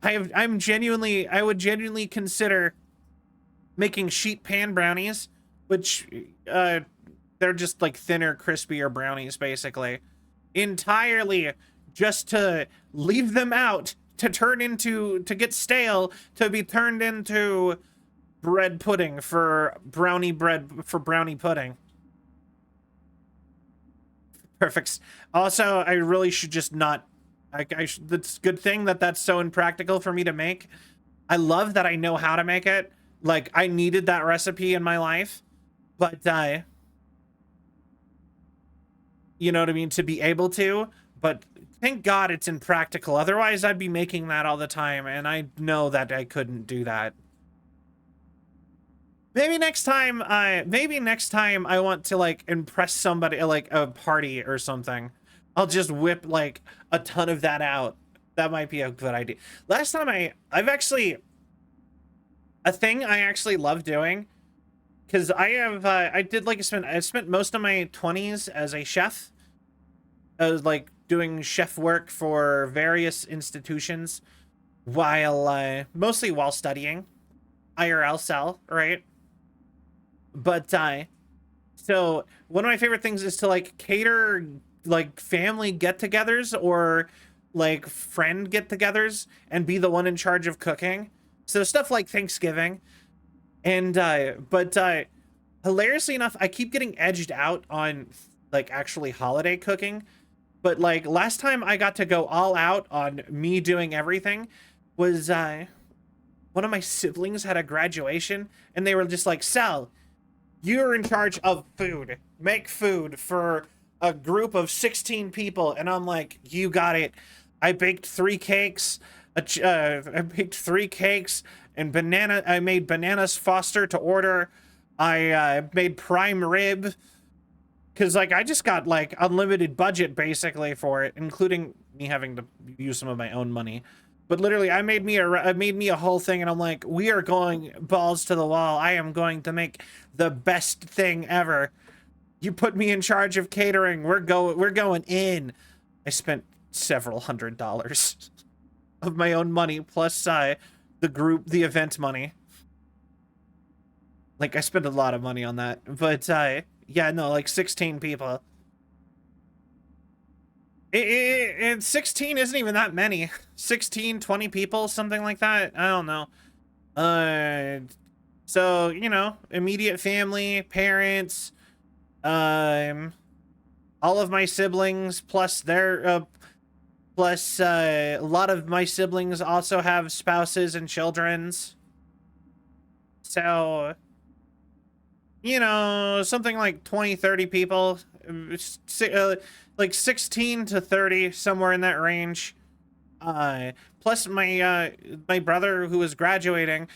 I would genuinely consider making sheet pan brownies, which they're just like thinner, crispier brownies basically. Entirely just to leave them out to get stale, to be turned into bread pudding for brownie pudding. Perfect. Also, I really should just not. It's a good thing that that's so impractical for me to make. I love that I know how to make it. Like, I needed that recipe in my life, but you know what I mean, to be able to. But thank God it's impractical. Otherwise, I'd be making that all the time, and I know that I couldn't do that. Maybe next time I want to like impress somebody, like a party or something. I'll just whip like a ton of that out. That might be a good idea. Last time I've actually, a thing I actually love doing, because I spent most of my 20s as a chef. I was like doing chef work for various institutions while mostly while studying IRL cell, right? But so one of my favorite things is to like cater like family get-togethers or like friend get-togethers and be the one in charge of cooking. So stuff like Thanksgiving. And but hilariously enough, I keep getting edged out on like actually holiday cooking. But like last time I got to go all out on me doing everything was one of my siblings had a graduation and they were just like, Sal, you're in charge of food. Make food for a group of 16 people. And I'm like, you got it. I baked 3 cakes. I baked 3 cakes and I made bananas Foster to order. I made prime rib. Cause like I just got like unlimited budget basically for it, including me having to use some of my own money. But literally, I made me a whole thing, and I'm like, we are going balls to the wall. I am going to make the best thing ever. You put me in charge of catering. We're going in. I spent several $100s of my own money plus the event money. Like I spent a lot of money on that, but yeah, no, like 16 people. And 16 isn't even that many. 16, 20 people, something like that. I don't know. So, you know, immediate family, parents, all of my siblings, plus a lot of my siblings also have spouses and children's. So, you know, something like 20, 30 people, like 16 to 30, somewhere in that range. Plus my brother who was graduating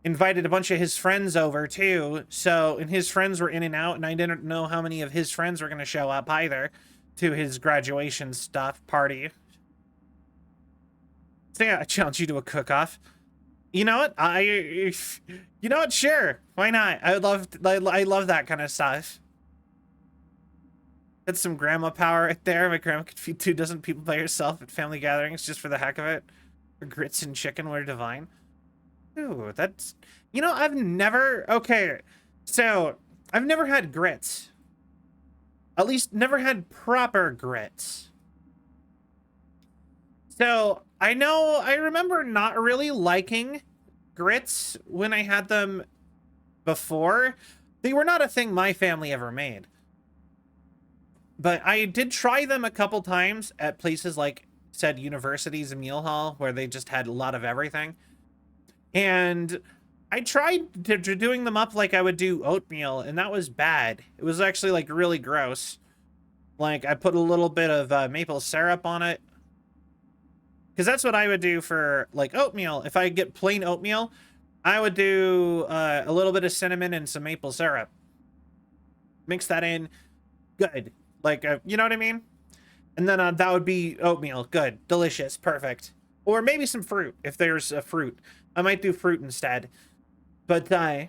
invited a bunch of his friends over too. So, and his friends were in and out, and I didn't know how many of his friends were going to show up either to his graduation party. So yeah, I challenge you to a cook-off. You know what? You know what? Sure. Why not? I love that kind of stuff. That's some grandma power right there. My grandma could feed 2 dozen people by herself at family gatherings just for the heck of it. Her grits and chicken were divine. Ooh, that's... You know, okay, so, I've never had grits. At least, never had proper grits. So, I remember not really liking grits when I had them before. They were not a thing my family ever made. But I did try them a couple times at places like said universities and meal hall where they just had a lot of everything. And I tried doing them up like I would do oatmeal, and that was bad. It was actually like really gross. Like I put a little bit of maple syrup on it. Because that's what I would do for like oatmeal. If I get plain oatmeal, I would do a little bit of cinnamon and some maple syrup. Mix that in. Good. Like, you know what I mean? And then that would be oatmeal. Good. Delicious. Perfect. Or maybe some fruit, if there's a fruit. I might do fruit instead. But yeah,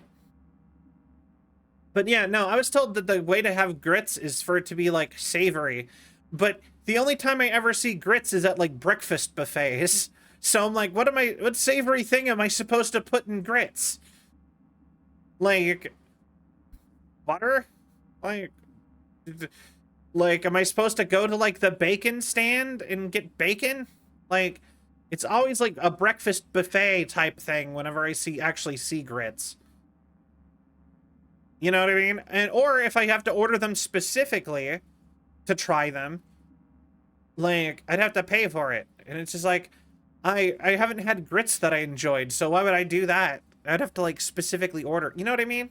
no, I was told that the way to have grits is for it to be, like, savory. But the only time I ever see grits is at, like, breakfast buffets. So I'm like, what savory thing am I supposed to put in grits? Like, butter? Like, am I supposed to go to, like, the bacon stand and get bacon? Like, it's always, like, a breakfast buffet type thing whenever I actually see grits. You know what I mean? Or if I have to order them specifically to try them, like, I'd have to pay for it. And it's just like, I haven't had grits that I enjoyed, so why would I do that? I'd have to, like, specifically order. You know what I mean?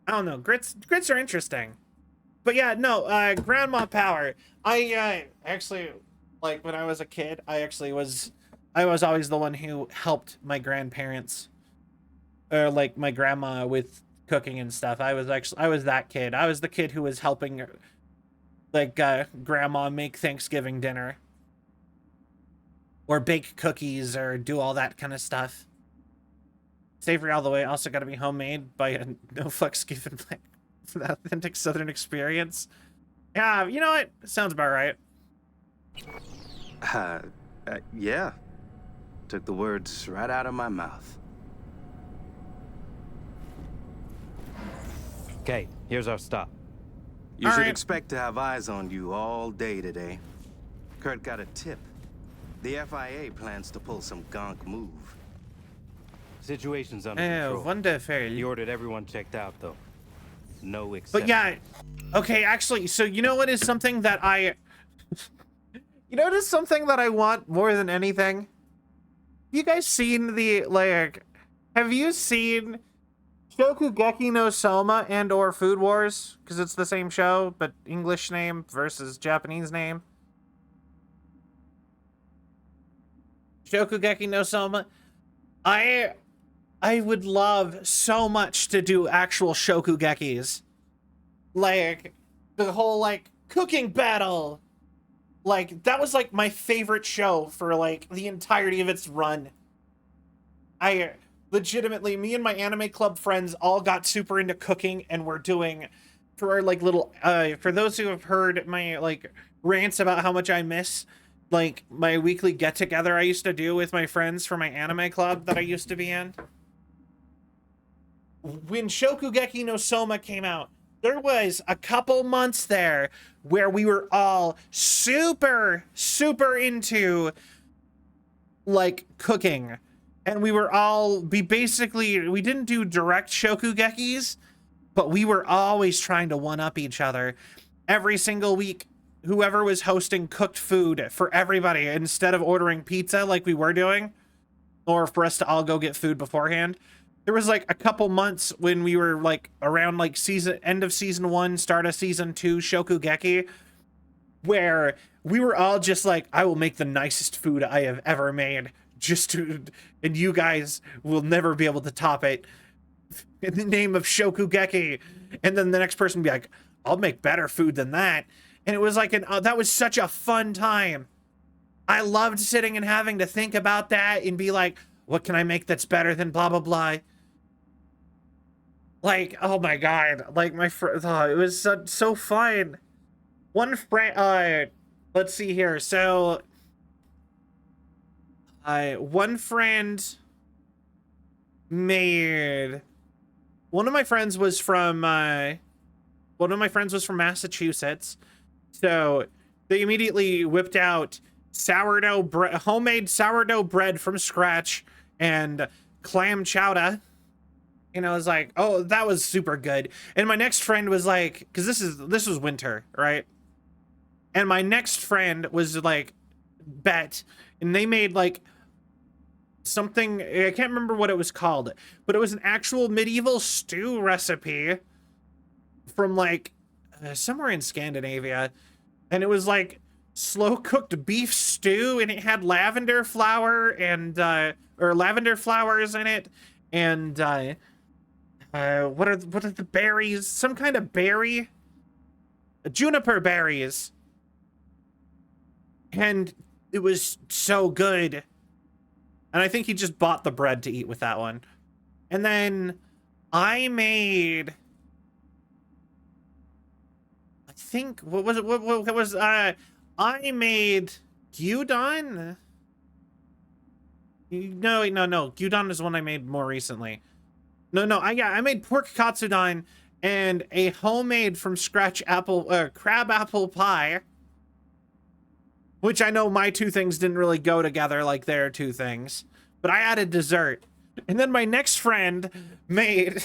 I don't know. Grits are interesting. But yeah, no, grandma power. I actually, like, when I was a kid, I was always the one who helped my grandparents, or like my grandma, with cooking and stuff. I was that kid. I was the kid who was helping, like, grandma make Thanksgiving dinner, or bake cookies, or do all that kind of stuff. Savory all the way. Also got to be homemade by a no fucks given, like, the authentic Southern experience. Yeah, you know what? Sounds about right. Yeah. Took the words right out of my mouth. Okay, here's our stop. You should expect to have eyes on you all day today. Kurt got a tip. The FIA plans to pull some gonk move. Situation's under control. Wonderful. He ordered everyone checked out, though. No exception. But yeah, okay, actually, so you know what is something that I... you know what is something that I want more than anything? You guys seen the, like... Have you seen Shokugeki no Soma and or Food Wars? Because it's the same show, but English name versus Japanese name. Shokugeki no Soma. I would love so much to do actual Shokugekis. Like, the whole, like, cooking battle. Like, that was, like, my favorite show for, like, the entirety of its run. I legitimately, me and my anime club friends all got super into cooking, and we're doing, for our, like, little, for those who have heard my, like, rants about how much I miss, like, my weekly get-together I used to do with my friends for my anime club that I used to be in. When Shokugeki no Soma came out, there was a couple months there where we were all super into, like, cooking. And we didn't do direct Shokugekis, but we were always trying to one-up each other. Every single week, whoever was hosting cooked food for everybody instead of ordering pizza like we were doing, or for us to all go get food beforehand. There was, like, a couple months when we were, like, around, like, end of season 1, start of season 2 Shokugeki, where we were all just like, I will make the nicest food I have ever made, and you guys will never be able to top it in the name of Shokugeki. And then the next person would be like, I'll make better food than that. And it was like, that was such a fun time. I loved sitting and having to think about that and be like, what can I make that's better than blah, blah, blah. Like, oh my God, like it was so fun. One friend, let's see here. So, one of my friends was from Massachusetts. So they immediately whipped out homemade sourdough bread from scratch and clam chowder. And I was like, oh, that was super good. And my next friend was like, because this was winter, right? And my next friend was like, bet. And they made like something, I can't remember what it was called, but it was an actual medieval stew recipe from like somewhere in Scandinavia. And it was like slow cooked beef stew, and it had lavender flower and, or lavender flowers in it. And, what are the berries? Some kind of berry. juniper berries. And it was so good. And I think he just bought the bread to eat with that one. And then I made, I think, what was it? What was, I made gyudon? No, gyudon is one I made more recently. No, I made pork katsudon and a homemade from scratch crab apple pie. Which I know my two things didn't really go together like their two things. But I added dessert. And then my next friend made...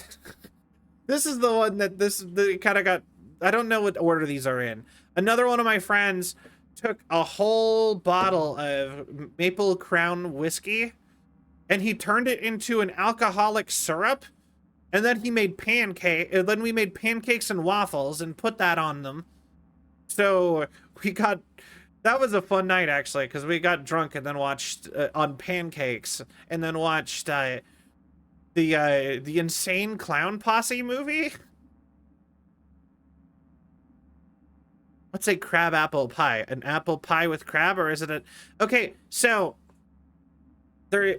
This is the one that kind of got... I don't know what order these are in. Another one of my friends took a whole bottle of Maple Crown whiskey. And he turned it into an alcoholic syrup. And then he made then we made pancakes and waffles and put that on them. So we got... That was a fun night, actually, because we got drunk and then watched on pancakes and then watched the Insane Clown Posse movie. What's a crab apple pie? An apple pie with crab, or is it a... Okay, so there,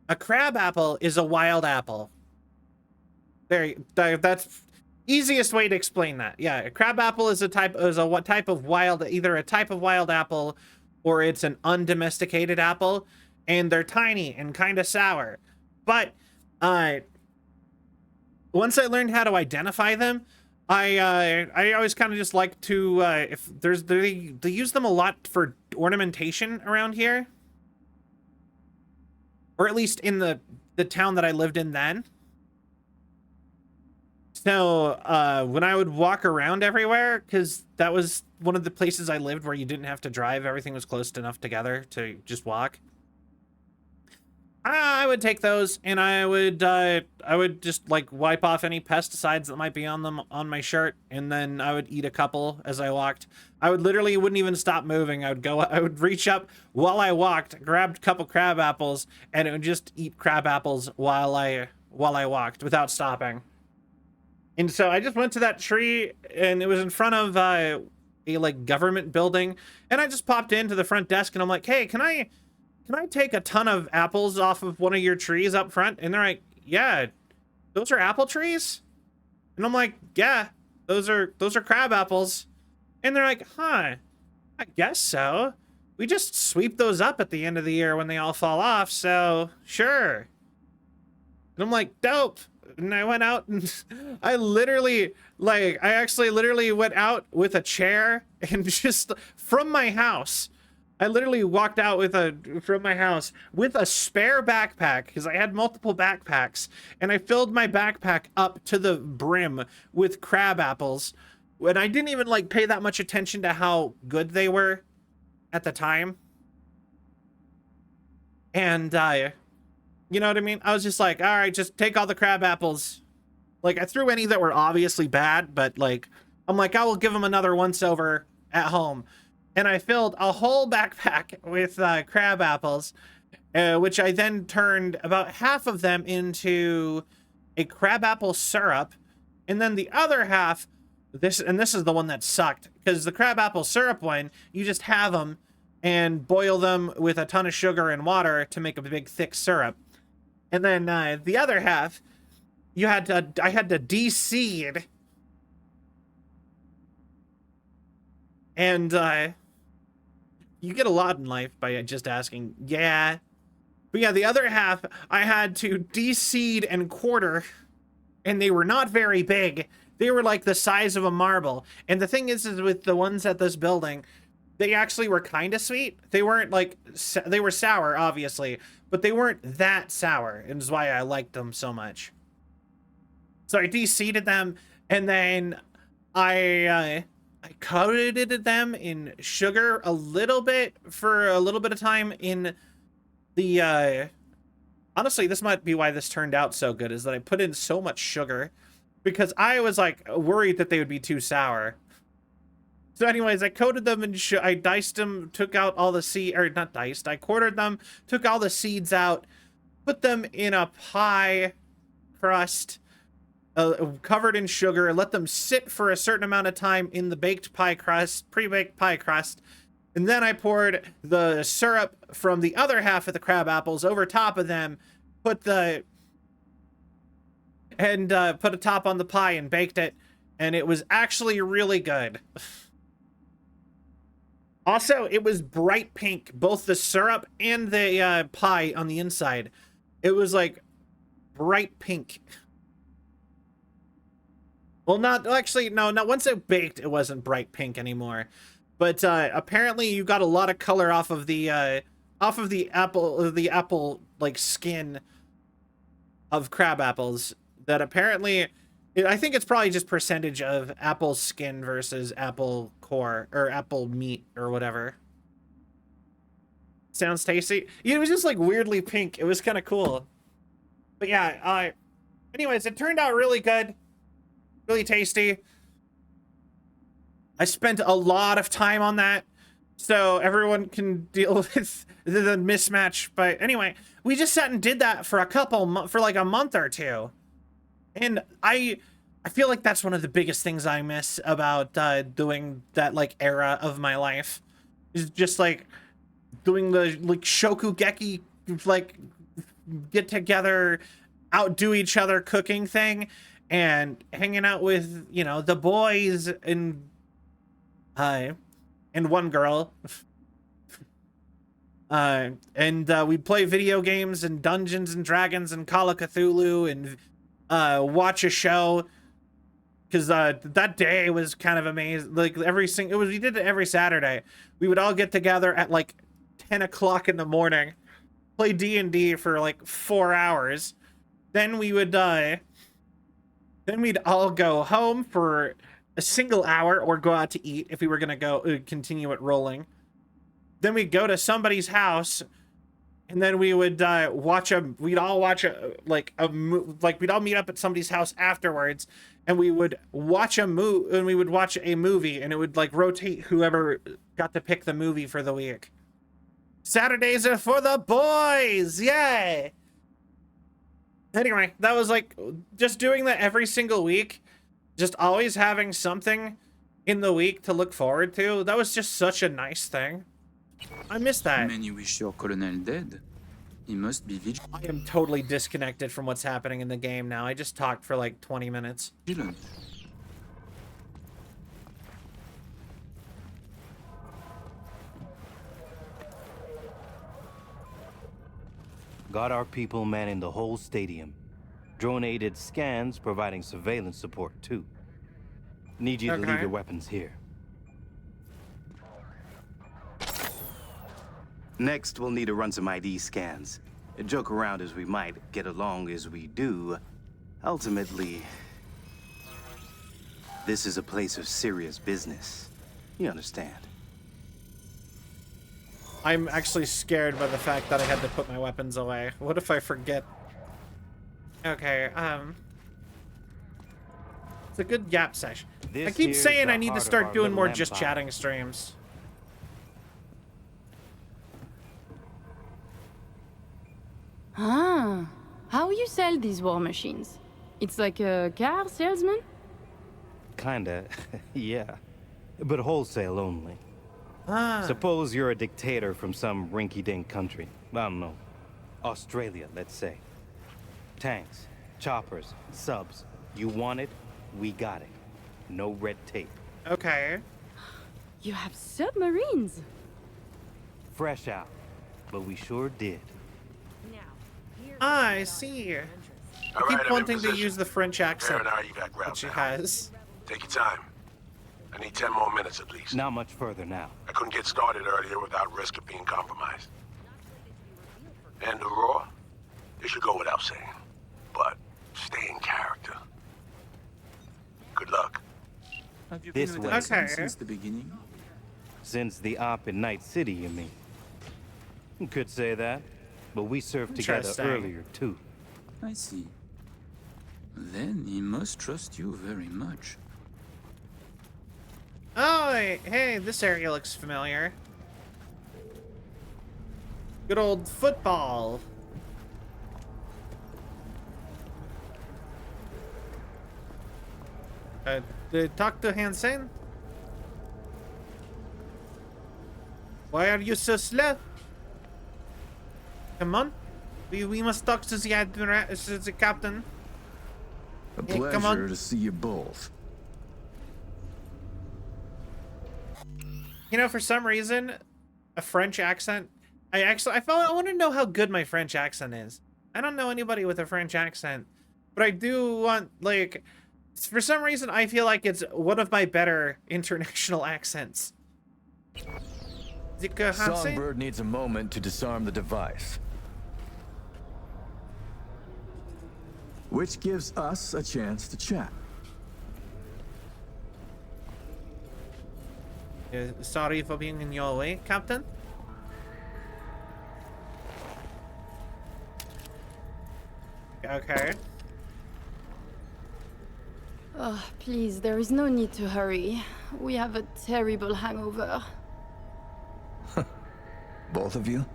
a crab apple is a wild apple. That's easiest way to explain that. Yeah, a crab apple is what type of wild, either a type of wild apple or it's an undomesticated apple, and they're tiny and kind of sour. But once I learned how to identify them, I always kind of just like to if they use them a lot for ornamentation around here, or at least in the town that I lived in then. So when I would walk around everywhere, because that was one of the places I lived where you didn't have to drive, everything was close enough together to just walk. I would take those and I would just like wipe off any pesticides that might be on them on my shirt, and then I would eat a couple as I walked. I would literally wouldn't even stop moving. I would reach up while I walked, grabbed a couple crab apples, and it would just eat crab apples while I walked without stopping. And so I just went to that tree, and it was in front of a like government building, and I just popped into the front desk and I'm like, hey, can I take a ton of apples off of one of your trees up front? And they're like, yeah, those are apple trees? And I'm like, yeah, those are crab apples. And they're like, huh, I guess so. We just sweep those up at the end of the year when they all fall off, so sure. And I'm like, dope. And I went out and I actually literally went out with a chair and just from my house. I literally walked out from my house with a spare backpack, because I had multiple backpacks, and I filled my backpack up to the brim with crab apples. And I didn't even like pay that much attention to how good they were at the time. And you know what I mean? I was just like, all right, just take all the crab apples. Like, I threw any that were obviously bad, but like, I'm like, I will give them another once over at home. And I filled a whole backpack with crab apples, which I then turned about half of them into a crab apple syrup. And then the other half, this is the one that sucked, because the crab apple syrup one, you just have them and boil them with a ton of sugar and water to make a big thick syrup. And then the other half, I had to de-seed. And you get a lot in life by just asking, yeah. But yeah, the other half, I had to de-seed and quarter, and they were not very big. They were like the size of a marble. And the thing is with the ones at this building, they actually were kind of sweet. They weren't like, they were sour, obviously, but they weren't that sour, and is why I liked them so much. So I de-seeded them, and then I coated them in sugar a little bit for a little bit of time in the, honestly, this might be why this turned out so good, is that I put in so much sugar because I was like worried that they would be too sour. So anyways, I coated them and I diced them, took out all the seed, or not diced, I quartered them, took all the seeds out, put them in a pie crust, covered in sugar, let them sit for a certain amount of time in the baked pie crust, pre-baked pie crust, and then I poured the syrup from the other half of the crab apples over top of them, put a top on the pie and baked it, and it was actually really good. Also, it was bright pink, both the syrup and the pie on the inside. It was like bright pink. Well, not actually, no, once it baked, it wasn't bright pink anymore. But apparently you got a lot of color off of the apple like skin of crab apples that apparently, I think it's probably just percentage of apple skin versus apple core or apple meat or whatever. Sounds tasty. It was just like weirdly pink. It was kind of cool. But yeah, anyways, it turned out really good. Really tasty. I spent a lot of time on that so everyone can deal with the mismatch. But anyway, we just sat and did that for like a month or two. And I feel like that's one of the biggest things I miss about doing that like era of my life. Is just like doing the like Shokugeki like get together, outdo each other cooking thing, and hanging out with, you know, the boys and one girl. We'd play video games and Dungeons and Dragons and Call of Cthulhu and watch a show. Because that day was kind of amazing. Like we did it every Saturday. We would all get together at like 10 o'clock in the morning, play D&D for like 4 hours. Then we would then we'd all go home for a single hour or go out to eat if we were gonna go continue it rolling. Then we'd go to somebody's house, and then we would we'd all meet up at somebody's house afterwards, and we would watch a movie, and it would like rotate whoever got to pick the movie for the week. Saturdays are for the boys, yay! Anyway, that was like just doing that every single week, just always having something in the week to look forward to. That was just such a nice thing. I miss that. Many wish your colonel dead. He must be vigilant. I am totally disconnected from what's happening in the game now. I just talked for like 20 minutes. Got our people manning the whole stadium. Drone-aided scans providing surveillance support, too. Need you to leave your weapons here. Next, we'll need to run some ID scans. Joke around as we might, get along as we do. Ultimately, this is a place of serious business. You understand? I'm actually scared by the fact that I had to put my weapons away. What if I forget? Okay, it's a good yap session. I keep saying I need to start doing more just chatting streams. Ah, how you sell these war machines? It's like a car salesman? Kinda, yeah. But wholesale only. Ah. Suppose you're a dictator from some rinky-dink country. I don't know. Australia, let's say. Tanks, choppers, subs. You want it, we got it. No red tape. Okay. You have submarines. Fresh out, but we sure did. Ah, I see. I keep wanting to use the French accent that she has. Take your time. I need 10 more minutes at least. Not much further now. I couldn't get started earlier without risk of being compromised. And the raw? It should go without saying. But stay in character. Good luck. Have you This been with way. Elsa since the beginning? Since the op in Night City, you mean? You could say that, but we served together Interesting. earlier, too. I see. Then he must trust you very much. Oh, hey, this area looks familiar. Good old football. Talk to Hansen. Why are you so slow? Come on. We must talk to the admiral, to the captain. A Hey, come on. pleasure to see you both. You know, for some reason, a French accent. I want to know how good my French accent is. I don't know anybody with a French accent, but I do want, like, for some reason, I feel like it's one of my better international accents. Songbird needs a moment to disarm the device. Which gives us a chance to chat. Sorry for being in your way, Captain. Okay. Oh, please, there is no need to hurry. We have a terrible hangover. Both of you?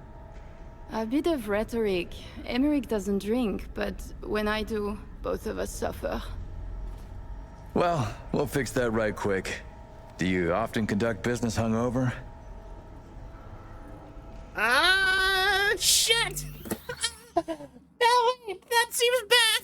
A bit of rhetoric. Emmerich doesn't drink, but when I do, both of us suffer. Well, we'll fix that right quick. Do you often conduct business hungover? Ah, shit! No, wait, that seems bad.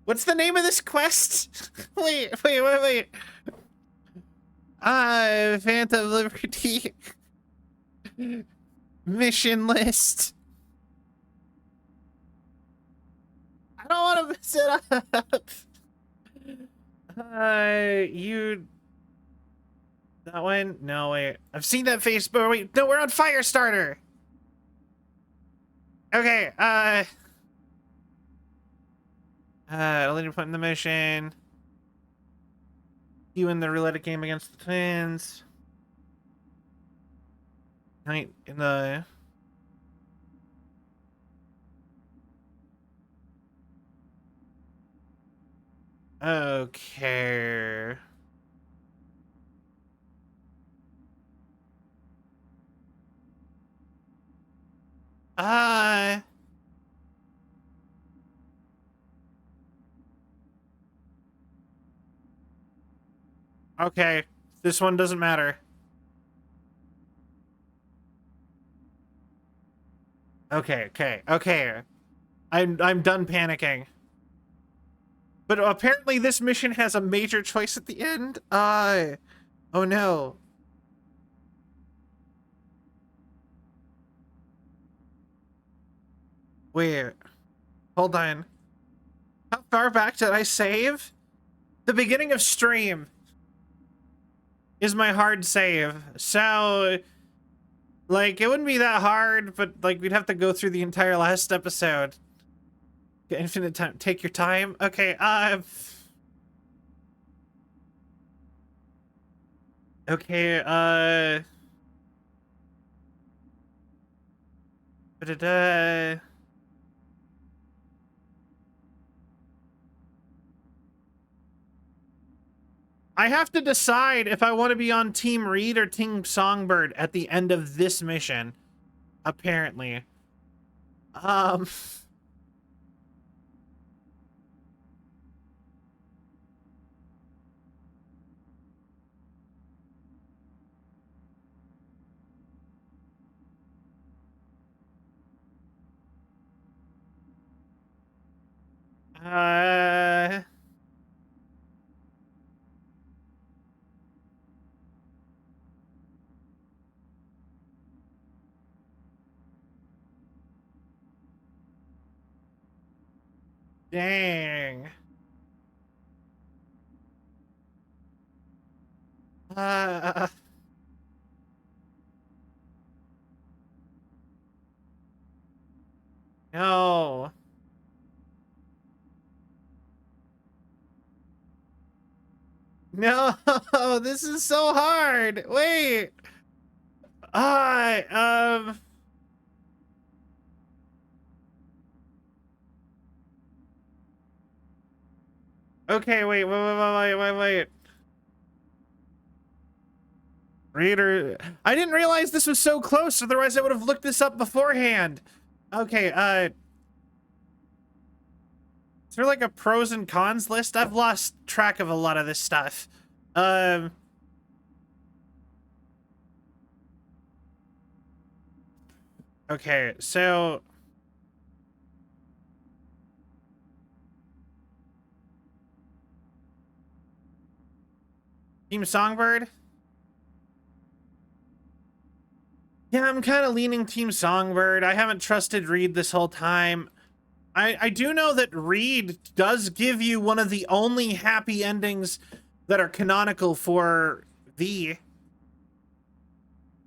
What's the name of this quest? Wait. Phantom Liberty. Mission list. I don't want to mess it up. You... That one? No, wait. I've seen that face, but wait. No, we're on Firestarter. Okay, later point in the mission. You in the roulette game against the twins. Night in the... Okay. Okay. This one doesn't matter. Okay. I'm done panicking. But apparently this mission has a major choice at the end. Oh no. Wait. Hold on. How far back did I save? The beginning of stream is my hard save. So, like, it wouldn't be that hard, but, like, we'd have to go through the entire last episode. Infinite time. Take your time. Okay, okay, I have to decide if I want to be on Team Reed or Team Songbird at the end of this mission, apparently. Dang. No. No, this is so hard. Wait. Okay, wait. Reader, I didn't realize this was so close, otherwise I would have looked this up beforehand. Okay, is there like a pros and cons list? I've lost track of a lot of this stuff. Okay, so Team Songbird? Yeah, I'm kind of leaning Team Songbird. I haven't trusted Reed this whole time. I do know that Reed does give you one of the only happy endings that are canonical for V.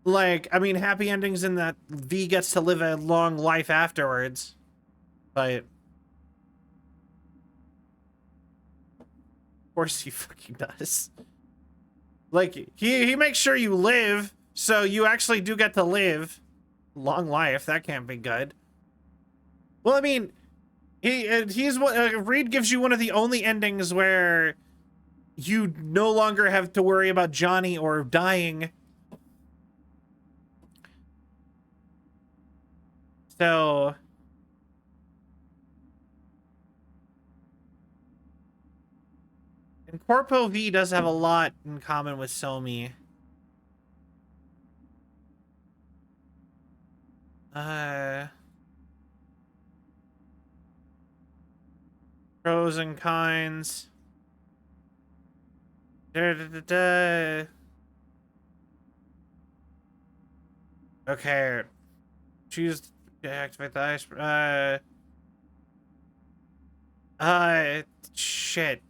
Like, I mean, happy endings in that V gets to live a long life afterwards. But of course he fucking does. Like, he makes sure you live, so you actually do get to live. Long life, that can't be good. Well, I mean, Reed gives you one of the only endings where you no longer have to worry about Johnny or dying. So and Corpo V does have a lot in common with Somi. Pros and cons. Okay. Choose to activate the ice. Shit.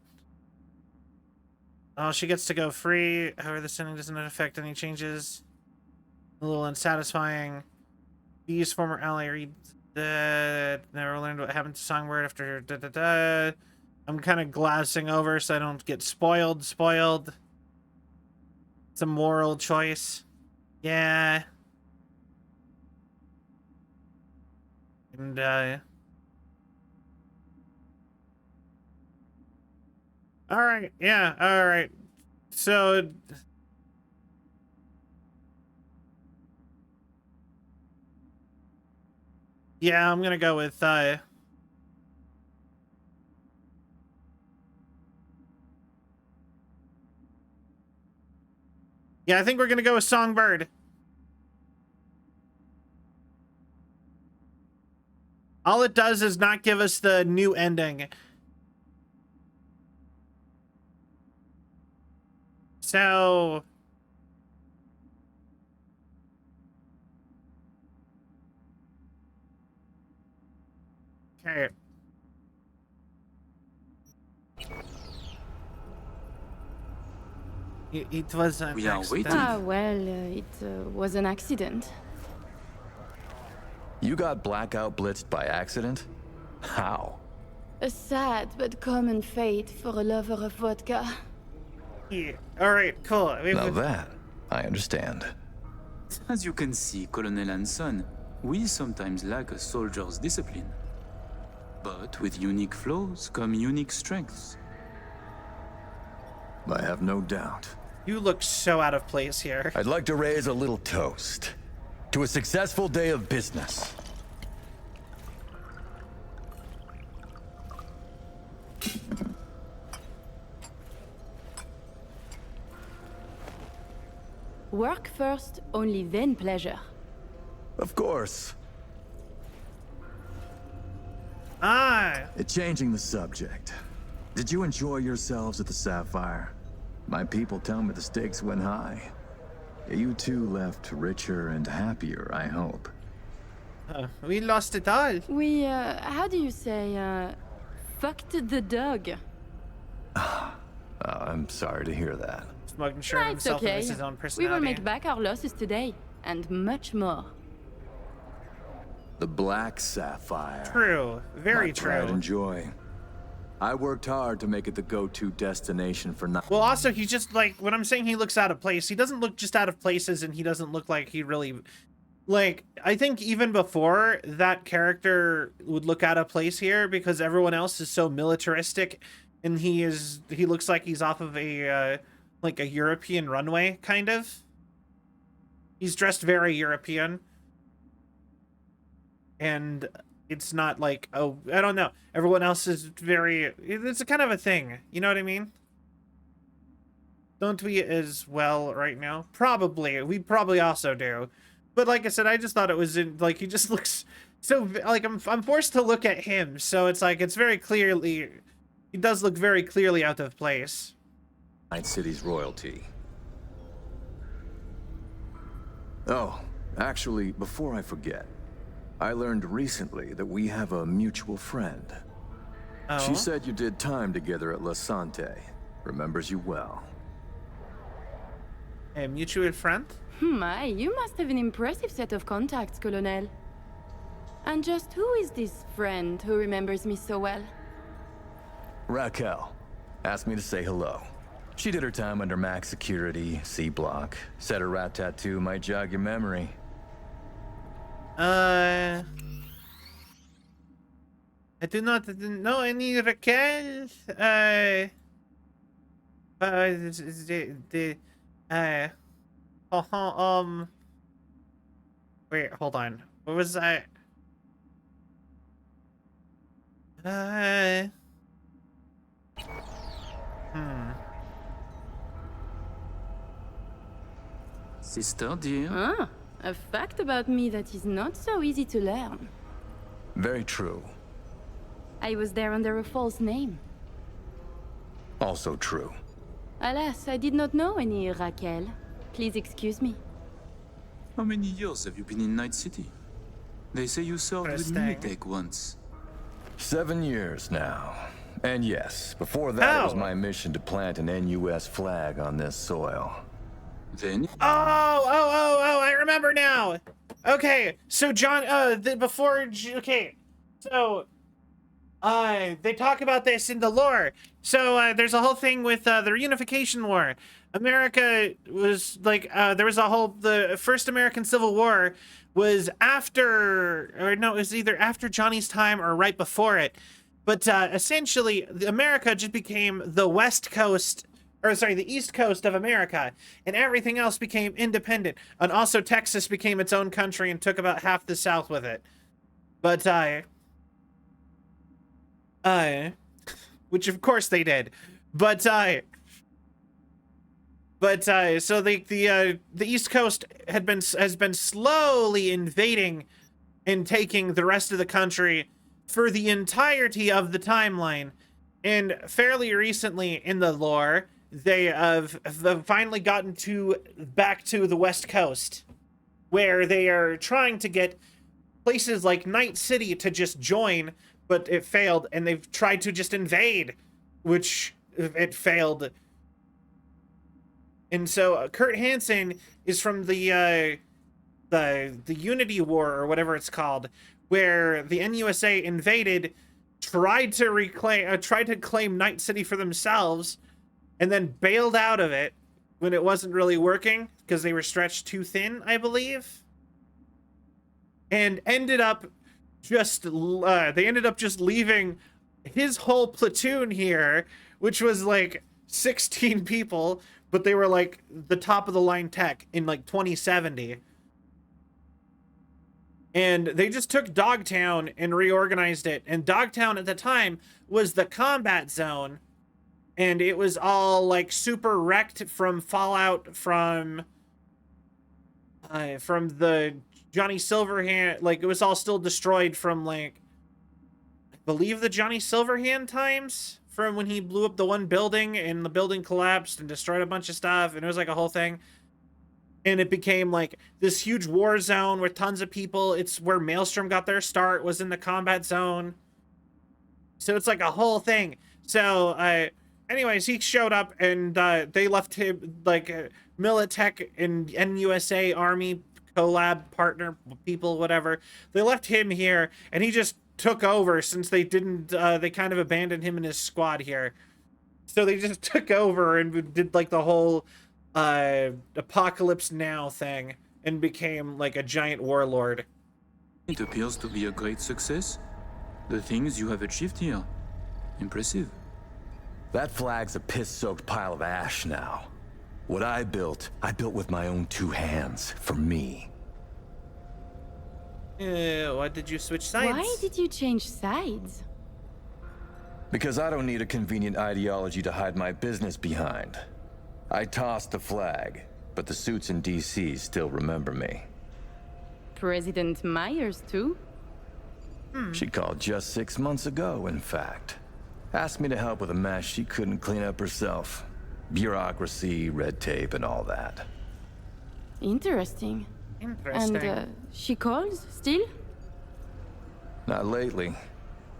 Oh, she gets to go free. However, the sending doesn't affect any changes. A little unsatisfying. V's former ally Reed never learned what happened to Songbird after I'm kind of glancing over so I don't get spoiled. It's a moral choice. Yeah. And all right. Yeah. All right. So yeah, I'm gonna go with yeah, I think we're gonna go with Songbird. All it does is not give us the new ending. So okay. It was an We are accident. waiting. Ah, well, it was an accident. You got blackout blitzed by accident? How? A sad but common fate for a lover of vodka. Yeah. All right, cool. Now that, I understand. As you can see, Colonel Hanson, we sometimes lack a soldier's discipline. But with unique flaws come unique strengths. I have no doubt. You look so out of place here. I'd like to raise a little toast to a successful day of business. Work first, only then pleasure. Of course. Changing the subject. Did you enjoy yourselves at the Sapphire? My people tell me the stakes went high. You two left richer and happier, I hope. We lost it all. We, how do you say, fucked the dog? I'm sorry to hear that. Smuggling sure of It's himself okay. and his own We personality. will make back our losses today, and much more. The Black Sapphire. True. Very My true. pride and joy. I worked hard to make it the go-to destination for Well, also, he just, like, when I'm saying he looks out of place, he doesn't look just out of places, and he doesn't look like he really... Like, I think even before, that character would look out of place here, because everyone else is so militaristic, and he looks like he's off of a, like, a European runway, kind of. He's dressed very European. And it's not like, oh, I don't know. Everyone else is very, it's a kind of a thing. You know what I mean? Don't we as well right now? Probably. We probably also do. But like I said, I just thought it was like, he just looks so, like, I'm forced to look at him. So it's like, it's very clearly, he does look very clearly out of place. Night City's royalty. Oh, actually, before I forget, I learned recently that we have a mutual friend. Oh? She said you did time together at La Sante. Remembers you well. A mutual friend? My, you must have an impressive set of contacts, Colonel. And just who is this friend who remembers me so well? Raquel asked me to say hello. She did her time under max security, C block. Said her rat tattoo might jog your memory. I do not know any Raquel. Wait, hold on. What was that? Sister, dear. Ah, a fact about me that is not so easy to learn. Very true. I was there under a false name. Also true. Alas, I did not know any Raquel. Please excuse me. How many years have you been in Night City? They say you served with Militech once. 7 years now. And yes, before that it was my mission to plant an NUS flag on this soil. Then? I remember now. Okay, so John, okay, so, they talk about this in the lore. So, there's a whole thing with, the Reunification War. America was, like, there was the first American Civil War was after, or no, it was either after Johnny's time or right before it. But, essentially, America just became the West Coast, or sorry, the East Coast of America, and everything else became independent. And also Texas became its own country and took about half the South with it. But, which of course they did. But, so the East Coast has been slowly invading and taking the rest of the country for the entirety of the timeline. And fairly recently in the lore, they have finally gotten back to the West Coast, where they are trying to get places like Night City to just join, but it failed, and they've tried to just invade, which it failed. And so Kurt Hansen is from the Unity War, or whatever it's called, where the NUSA invaded, tried to claim Night City for themselves, and then bailed out of it when it wasn't really working because they were stretched too thin, I believe. And ended up just leaving his whole platoon here, which was like 16 people, but they were like the top of the line tech in like 2070. And they just took Dogtown and reorganized it. And Dogtown at the time was the combat zone. And it was all like super wrecked from fallout from the Johnny Silverhand. Like, it was all still destroyed from, like, I believe the Johnny Silverhand times, from when he blew up the one building and the building collapsed and destroyed a bunch of stuff. And it was like a whole thing. And it became like this huge war zone with tons of people. It's where Maelstrom got their start, was in the combat zone. So it's like a whole thing. So, anyways, he showed up and they left him, like, Militech and NUSA Army collab partner people, whatever. They left him here and he just took over since they didn't, they kind of abandoned him and his squad here. So they just took over and did like the whole Apocalypse Now thing and became like a giant warlord. It appears to be a great success. The things you have achieved here. Impressive. That flag's a piss-soaked pile of ash now. What I built with my own 2 hands, for me. Why did you switch sides? Why did you change sides? Because I don't need a convenient ideology to hide my business behind. I tossed the flag, but the suits in DC still remember me. President Myers, too? She called just 6 months ago, in fact. Asked me to help with a mess she couldn't clean up herself. Bureaucracy, red tape, and all that. Interesting. Interesting. And she calls still? Not lately.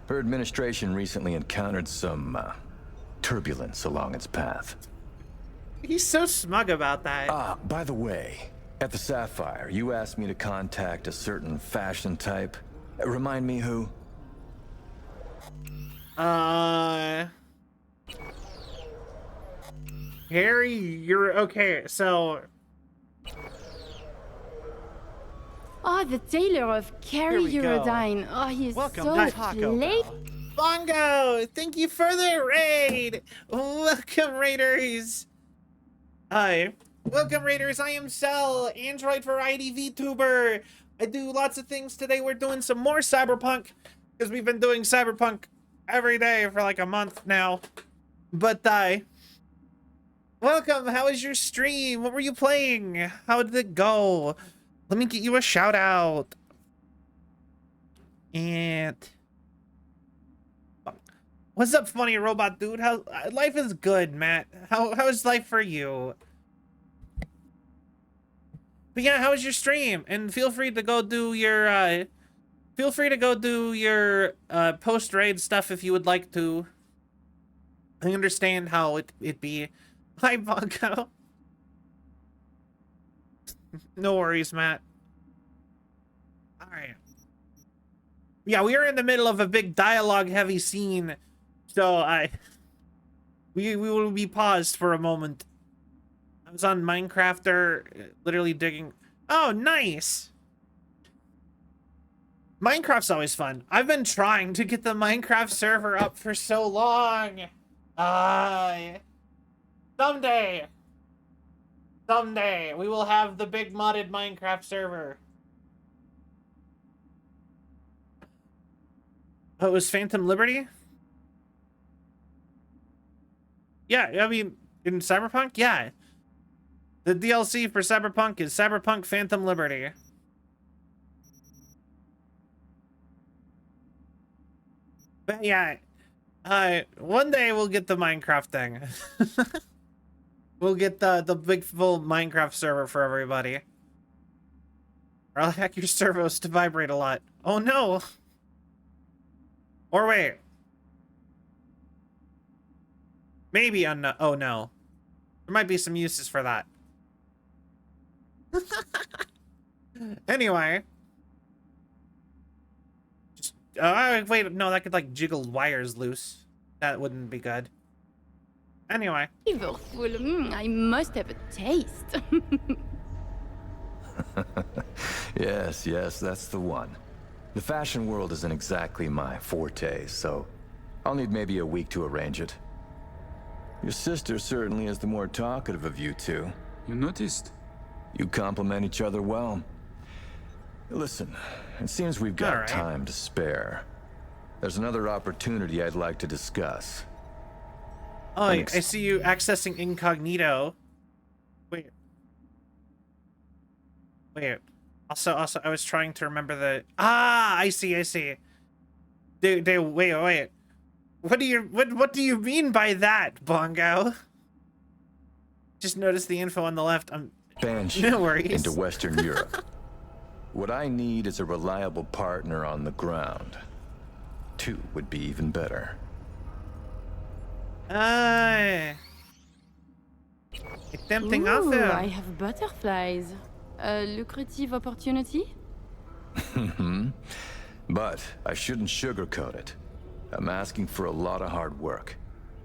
Her administration recently encountered some turbulence along its path. He's so smug about that. Ah, by the way, at the Sapphire, you asked me to contact a certain fashion type. Remind me who? Harry, you're okay. So, Oh, the tailor of Carrie Here we go. Eurodyne. Oh, he is welcome so to Taco late. Bell. Bongo, thank you for the raid. Welcome, Raiders. Hi. Welcome, Raiders. I am Cell, Android Variety VTuber. I do lots of things today. We're doing some more Cyberpunk because we've been doing Cyberpunk every day for like a month now. But welcome. How was your stream? What were you playing? How did it go? Let me get you a shout out. And what's up, funny robot dude? How life is good, Matt. How is life for you? But yeah, how was your stream? And feel free to go do your post raid stuff if you would like to. I understand how it be. Hi, Bongo. No worries, Matt. All right. Yeah, we are in the middle of a big dialogue-heavy scene, so we will be paused for a moment. I was on Minecrafter, literally digging. Oh, nice. Minecraft's always fun. I've been trying to get the Minecraft server up for so long. Someday we will have the big modded Minecraft server. Oh, it was Phantom Liberty? Yeah, I mean, in Cyberpunk? Yeah. The DLC for Cyberpunk is Cyberpunk Phantom Liberty. But yeah, one day we'll get the Minecraft thing. We'll get the big full Minecraft server for everybody. Or I'll hack your servos to vibrate a lot. Oh no! Or wait. Maybe oh no. There might be some uses for that. Anyway. Just, wait, no, that could like jiggle wires loose. That wouldn't be good. Anyway. I must have a taste. Yes, that's the one. The fashion world isn't exactly my forte, so I'll need maybe a week to arrange it. Your sister certainly is the more talkative of you two. You noticed? You complement each other well. Listen, it seems we've got All right. time to spare. There's another opportunity I'd like to discuss. Oh, I see you accessing incognito. Wait. Also, I was trying to remember the. Ah, I see. Wait. What do you mean by that, Bongo? Just notice the info on the left. Banshee No worries. into Western Europe. What I need is a reliable partner on the ground. 2 would be even better. A tempting Ooh, offer. I have butterflies. A lucrative opportunity? But I shouldn't sugarcoat it. I'm asking for a lot of hard work.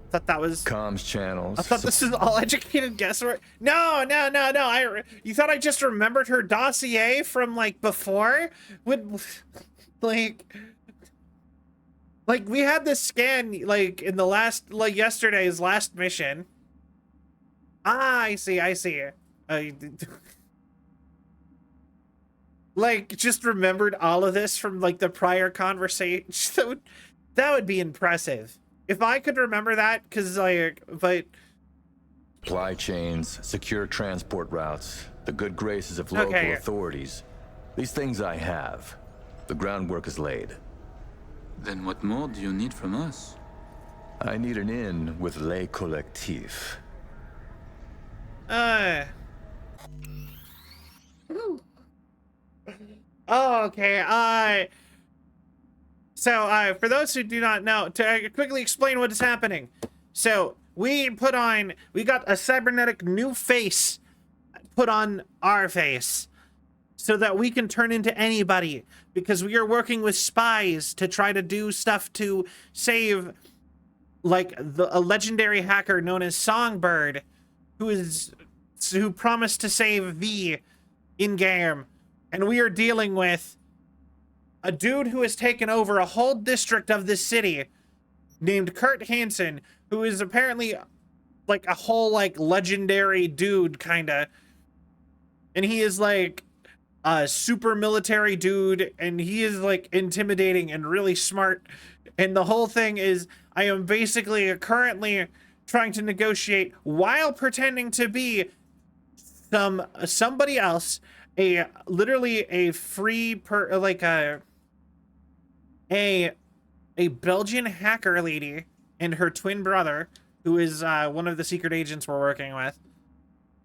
I thought that was comms channels. I thought this was all educated guesswork. No. You thought I just remembered her dossier from like before? Like we had this scan like in the last yesterday's last mission. Ah, I see, I see. Like, just remembered all of this from, like, the prior conversation. That would be impressive. If I could remember that, because, like, but... Supply chains, secure transport routes, the good graces of local authorities. These things I have. The groundwork is laid. Then what more do you need from us? I need an in with Les Collectifs. Oh, okay. So, for those who do not know, to quickly explain what is happening. So, we got a cybernetic new face put on our face so that we can turn into anybody, because we are working with spies to try to do stuff to save, like, a legendary hacker known as Songbird, who promised to save V in-game. And we are dealing with a dude who has taken over a whole district of this city named Kurt Hansen, who is apparently like a whole like legendary dude kinda. And he is like a super military dude, and he is like intimidating and really smart. And the whole thing is I am basically currently trying to negotiate while pretending to be somebody else, literally a free a Belgian hacker lady and her twin brother, who is one of the secret agents we're working with.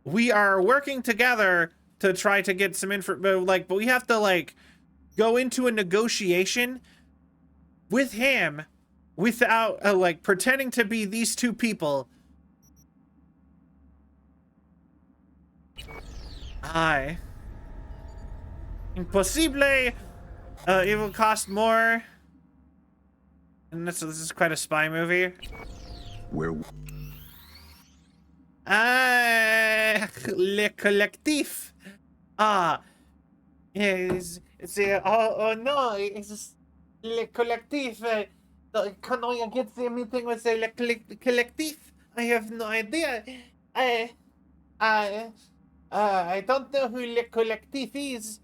We are working together to try to get some info, but we have to like go into a negotiation with him without like pretending to be these two people. Aye. Impossible. It will cost more. And this is quite a spy movie. Where? Le Collectif. Yes. Oh no, it's Le Collectif. Can I get the meeting with the Le Collectif? I have no idea. I don't know who Le Collectif is.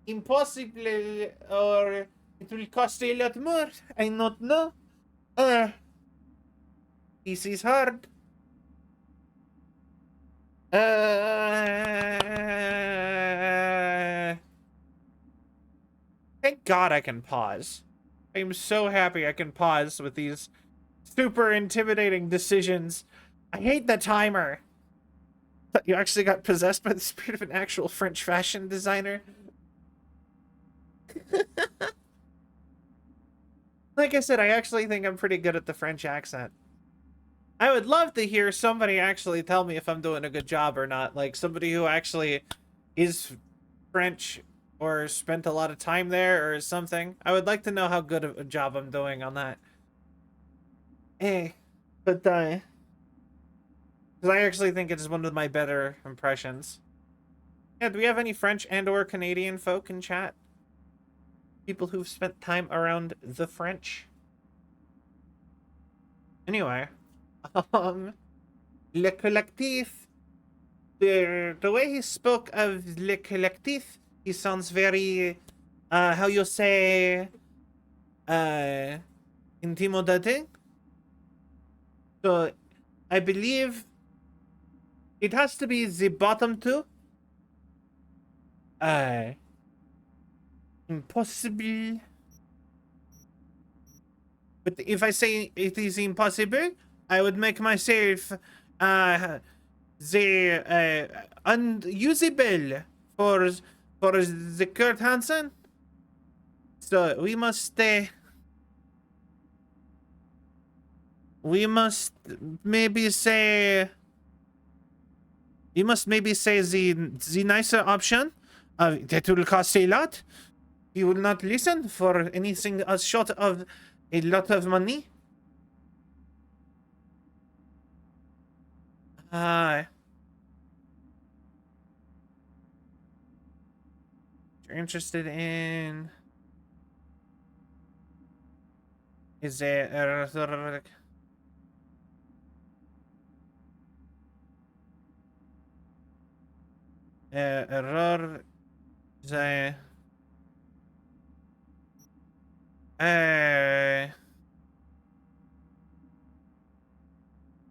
Impossible, or it will cost a lot more. I don't know. This is hard. Thank God I can pause. I'm so happy I can pause with these super intimidating decisions. I hate the timer. But you actually got possessed by the spirit of an actual French fashion designer. Like I said, I actually think I'm pretty good at the French accent. I would love to hear somebody actually tell me if I'm doing a good job or not. Like somebody who actually is French or spent a lot of time there or something. I would like to know how good of a job I'm doing on that. But because I actually think it is one of my better impressions. Yeah, do we have any French and or Canadian folk in chat? People who've spent time around the French? Anyway. Le Collectif. The way he spoke of Le Collectif, he sounds very, how you say, intimidating. So, I believe it has to be the bottom two. Impossible. But if I say it is impossible, I would make myself unusable for the Kurt Hansen. So we must maybe say the nicer option. That will cost a lot. You will not listen for anything as short of a lot of money. You're interested in is it Error. Say.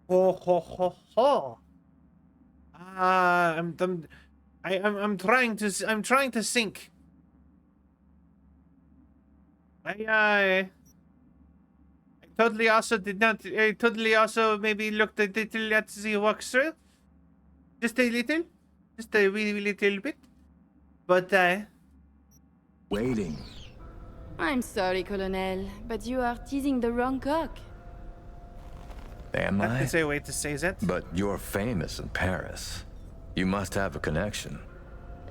Ho ho ho ho. I'm trying to sync. I totally also did not. I totally also maybe looked a little at the walkthrough. Just a little, just a wee little bit. But Waiting. I'm sorry, Colonel, but you are teasing the wrong cock. Am I? That's a way to say that. But you're famous in Paris. You must have a connection.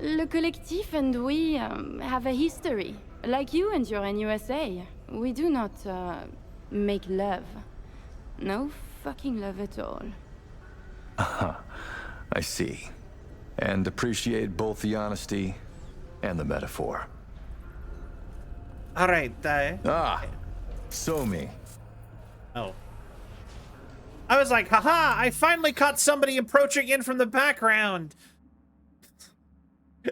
Le collectif and we have a history. Like you and your NUSA. We do not make love. No fucking love at all. I see. And appreciate both the honesty and the metaphor. All right. So me. Oh. I was like, haha, I finally caught somebody approaching in from the background.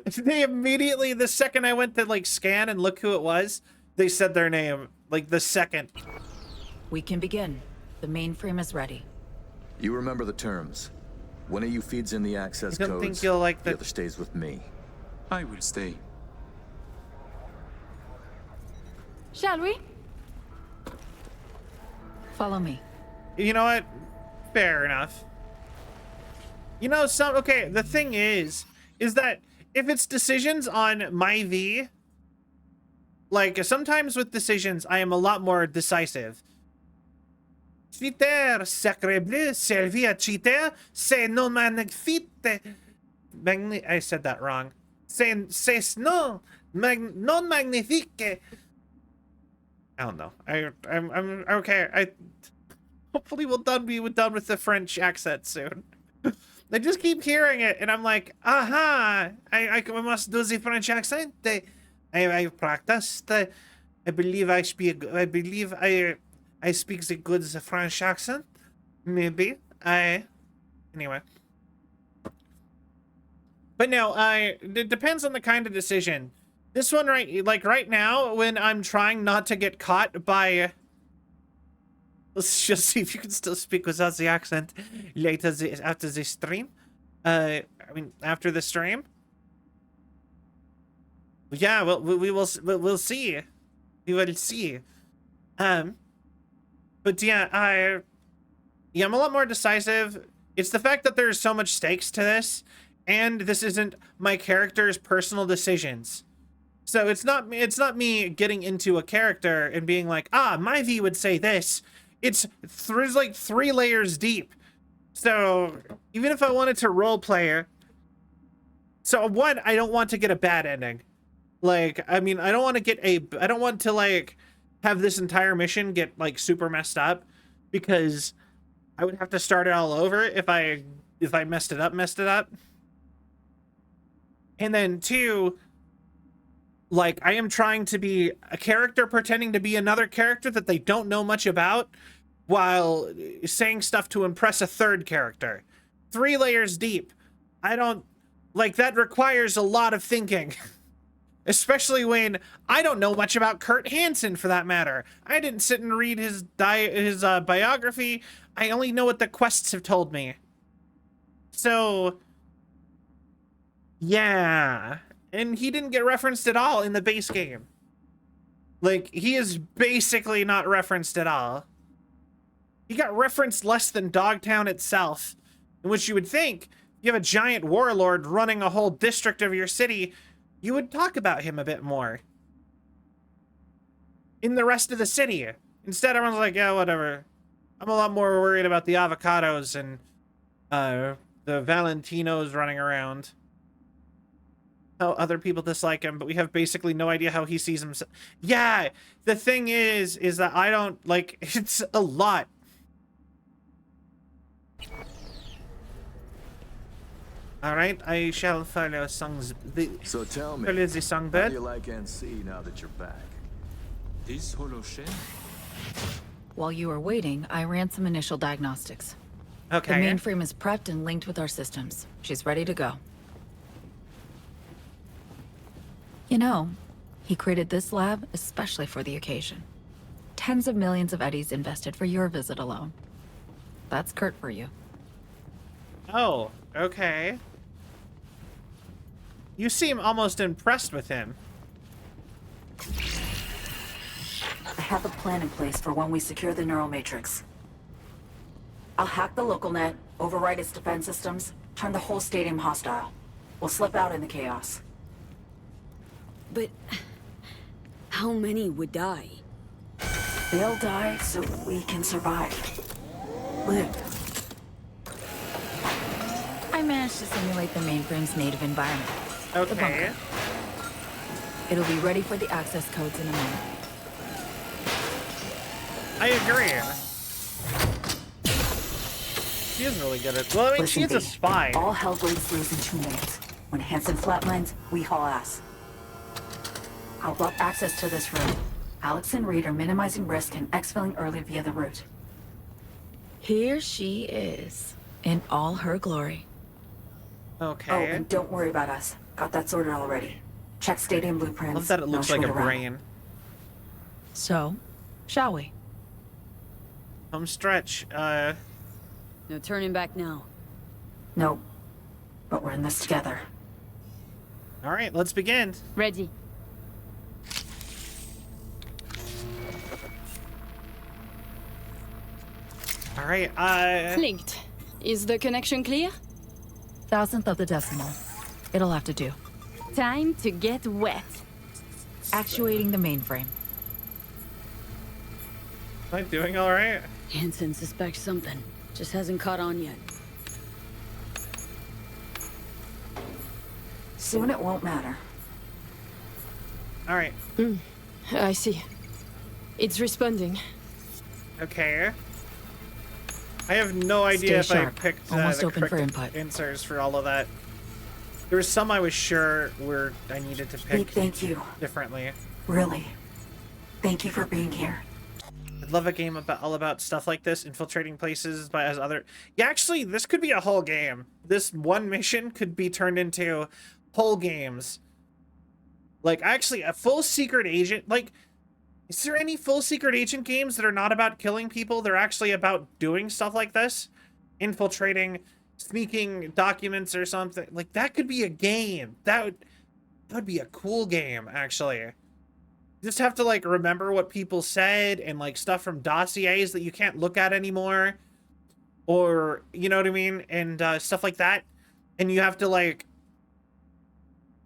They immediately, the second I went to like scan and look who it was, they said their name. Like the second. We can begin. The mainframe is ready. You remember the terms. One of you feeds in the access I don't codes, think you'll like the other stays with me. I will stay. Shall we? Follow me. You know what? Fair enough. You know, okay, the thing is that if it's decisions on my V, like sometimes with decisions, I am a lot more decisive. Cheater, sacre bleu, servir cheater, c'est non magnifique. I said that wrong. C'est non magnifique. I don't know. I'm okay. Hopefully we'll be done with the French accent soon. I just keep hearing it, and I'm like, aha! I must do the French accent. I practiced. I believe I speak. I believe I speak the good French accent. Maybe anyway. But no, it depends on the kind of decision. This one right now, when I'm trying not to get caught by. Let's just see if you can still speak without the accent later after the stream. I mean, after the stream. Yeah, well, we'll see. We will see. But yeah, I'm a lot more decisive. It's the fact that there's so much stakes to this, and this isn't my character's personal decisions. So it's not me getting into a character and being like, my V would say this. It's like 3 layers deep. So even if I wanted to roleplay, so one, I don't want to get a bad ending. Like, I mean, I don't want to like have this entire mission get like super messed up, because I would have to start it all over if I messed it up. And then 2, like, I am trying to be a character pretending to be another character that they don't know much about, while saying stuff to impress a third character. 3 layers deep. I don't, like, that requires a lot of thinking. Especially when I don't know much about Kurt Hansen, for that matter. I didn't sit and read his biography. I only know what the quests have told me. So, yeah. And he didn't get referenced at all in the base game. Like, he is basically not referenced at all. He got referenced less than Dogtown itself, in which you would think, you have a giant warlord running a whole district of your city, you would talk about him a bit more. In the rest of the city. Instead, everyone's like, yeah, whatever. I'm a lot more worried about the avocados and the Valentinos running around. How other people dislike him, but we have basically no idea how he sees himself. Yeah, the thing is that I don't, like, it's a lot. All right, I shall follow songs. So tell me, follow the songbird. How do you like NC now that you're back? This holo shell? While you were waiting, I ran some initial diagnostics. Okay. The mainframe is prepped and linked with our systems. She's ready to go. You know, he created this lab especially for the occasion. Tens of millions of eddies invested for your visit alone. That's Kurt for you. Oh, okay. You seem almost impressed with him. I have a plan in place for when we secure the neural matrix. I'll hack the local net, override its defense systems, turn the whole stadium hostile. We'll slip out in the chaos. But how many would die? They'll die so we can survive. Live. I managed to simulate the mainframe's native environment. The Okay. bunker. It'll be ready for the access codes in a moment. I agree. She is really good at. Well, I mean, Listen, she's a B, spy. All hell breaks loose in 2 minutes. When Hansen flatlines, we haul ass. I'll block access to this room. Alex and Reed are minimizing risk and exfilling early via the route. Here she is, in all her glory. Okay. Oh, and don't worry about us. Got that sorted already. Check stadium blueprints. Love that it looks no like a shoot around. brain. So, shall we? Home stretch. No turning back now. Nope. But we're in this together. All right, let's begin. Ready. All right. Linked. Is the connection clear? Thousandth of the decimal. It'll have to do. Time to get wet. Actuating the mainframe. Am I doing all right? Hansen suspects something. Just hasn't caught on yet. Soon it won't matter. All right. I see. It's responding. Okay. I have no idea Stay if sharp. I picked Almost the open for correct input. answers for all of that. There was some I was sure were I needed to Big pick thank you. differently. Really. Thank you for being here. I'd love a game about all about stuff like this, infiltrating places by as other. Yeah, actually, this could be a whole game. This one mission could be turned into whole games. Like, actually, a full secret agent. Like, is there any full secret agent games that are not about killing people? They're actually about doing stuff like this, infiltrating, sneaking documents or something. Like, that could be a game. That would be a cool game, actually. You just have to, like, remember what people said and, like, stuff from dossiers that you can't look at anymore. Or, you know what I mean? And stuff like that. And you have to, like,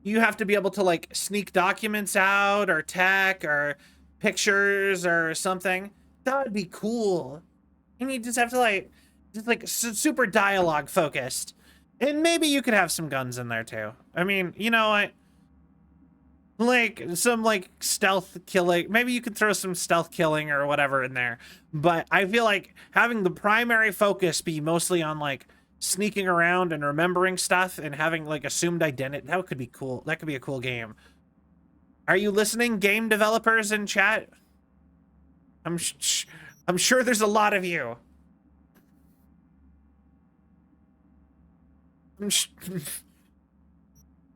you have to be able to, like, sneak documents out or tech or pictures or something. That would be cool. And you just have to, like, super dialogue focused. And maybe you could have some guns in there, too. I mean, you know what? Like, some, like, stealth killing. Maybe you could throw some stealth killing or whatever in there. But I feel like having the primary focus be mostly on, like, sneaking around and remembering stuff and having, like, assumed identity. That could be cool. That could be a cool game. Are you listening, game developers in chat? I'm sure there's a lot of you.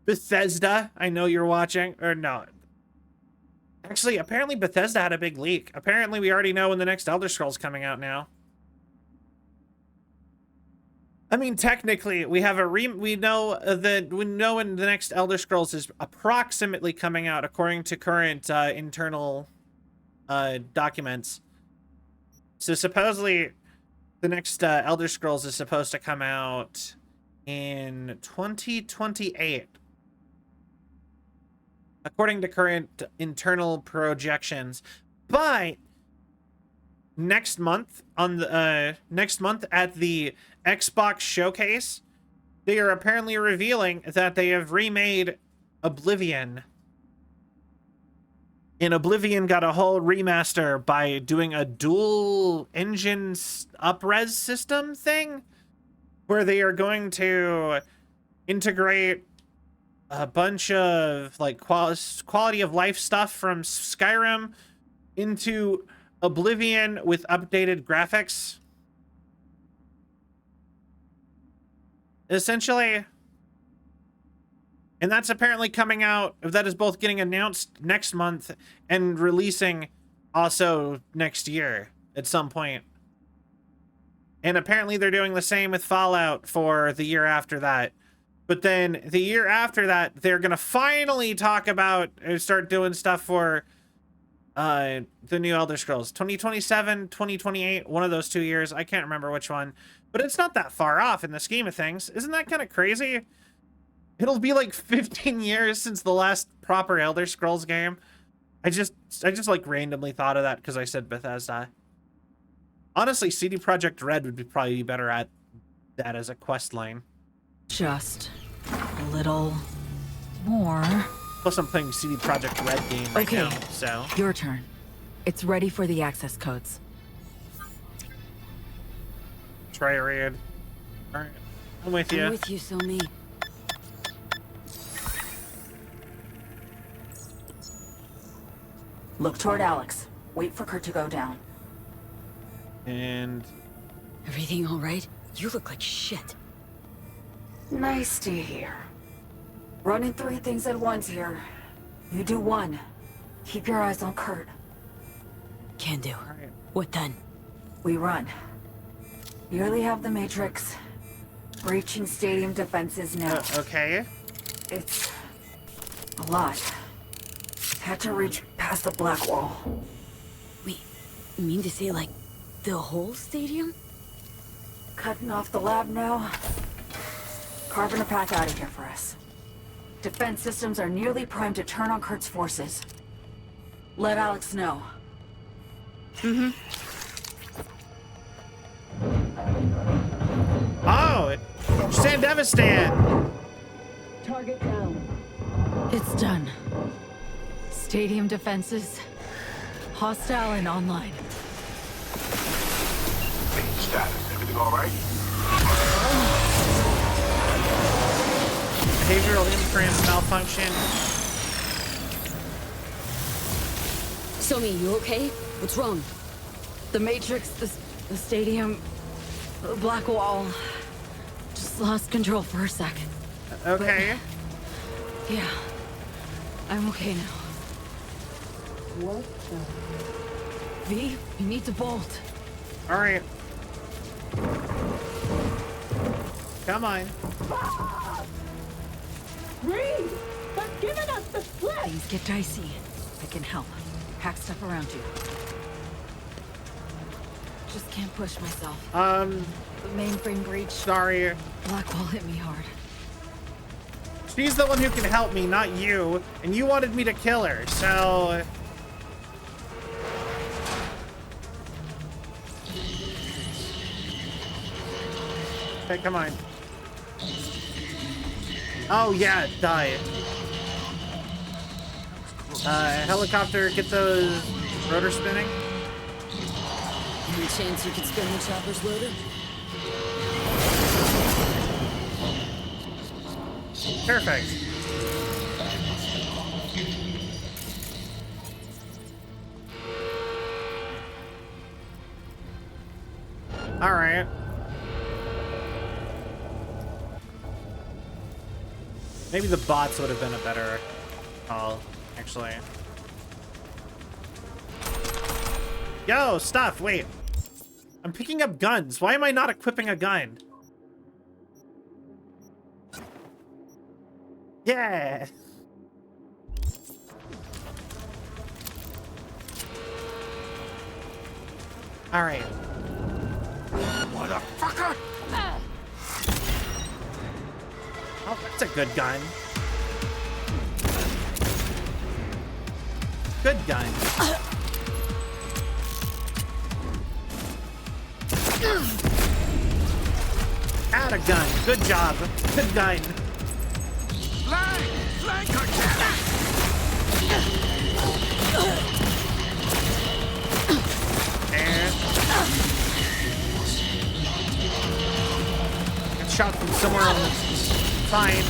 Bethesda, I know you're watching. Or no. Actually, apparently Bethesda had a big leak. Apparently we already know when the next Elder Scrolls coming out now. I mean, technically, we have we know when the next Elder Scrolls is approximately coming out according to current internal documents. So supposedly the next Elder Scrolls is supposed to come out in 2028. According to current internal projections. But next month on the next month at the Xbox showcase, they are apparently revealing that they have remade Oblivion. And Oblivion got a whole remaster by doing a dual engine up-res system thing where they are going to integrate a bunch of like quality of life stuff from Skyrim into Oblivion with updated graphics. Essentially, And that's apparently coming out. That is both getting announced next month and releasing also next year at some point. And apparently they're doing the same with Fallout for the year after that. But then the year after that, they're going to finally talk about or start doing stuff for the new Elder Scrolls. 2027, 2028, one of those 2 years. I can't remember which one. But it's not that far off in the scheme of things. Isn't that kind of crazy? It'll be like 15 years since the last proper Elder Scrolls game. I just like randomly thought of that because I said Bethesda. Honestly, CD Projekt Red would be probably better at that as a quest line. Just a little more. Plus, I'm playing CD Projekt Red game right now, so. Your turn. It's ready for the access codes. Try a raid. All right, I'm with you. I'm with you, Somi. Look toward Alex. Wait for Kurt to go down. And... Everything all right? You look like shit. Nice to hear. Running 3 things at once here. You do one. Keep your eyes on Kurt. Can do. What then? We run. Nearly have the Matrix. Breaching stadium defenses now. Okay. It's a lot. Had to reach past the black wall. Wait, you mean to say, like, the whole stadium? Cutting off the lab now. Carving a path out of here for us. Defense systems are nearly primed to turn on Kurt's forces. Let Alex know. Mm-hmm. Oh! Sandevistan! Target down. It's done. Stadium defenses, hostile and online. Status, everything all right? Behavioral imprint malfunction. Somi, you okay? What's wrong? The Matrix, the stadium, the black wall. Just lost control for a second. Okay. But, yeah, I'm okay now. What the? V, you need to bolt. All right. Come on. Reed! They're giving us the slip! Things get dicey. I can help. Hack stuff around you. Just can't push myself. The mainframe breach. Sorry. Blackwall hit me hard. She's the one who can help me, not you. And you wanted me to kill her, so... Okay, come on. Oh, yeah, die. Helicopter, get those rotors spinning. Any chance you could spin the chopper's loader? Perfect. All right. Maybe the bots would have been a better call, actually. Yo, stuff, wait. I'm picking up guns. Why am I not equipping a gun? Yeah. All right. Motherfucker! Oh, that's a good gun. Good gun. Add a gun. Good job. Good gun. And get shot from somewhere else. Fine.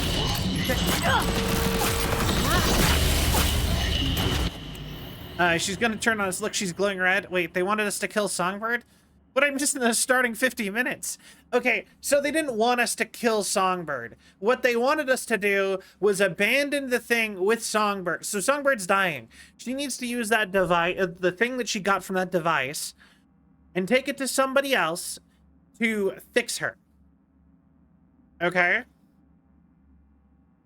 She's gonna turn on us. Look, she's glowing red. Wait, they wanted us to kill Songbird? but I'm just in the starting 50 minutes. Okay, so they didn't want us to kill Songbird. What they wanted us to do was abandon the thing with Songbird. So Songbird's dying. She needs to use that device, the thing that she got from that device, and take it to somebody else to fix her. Okay?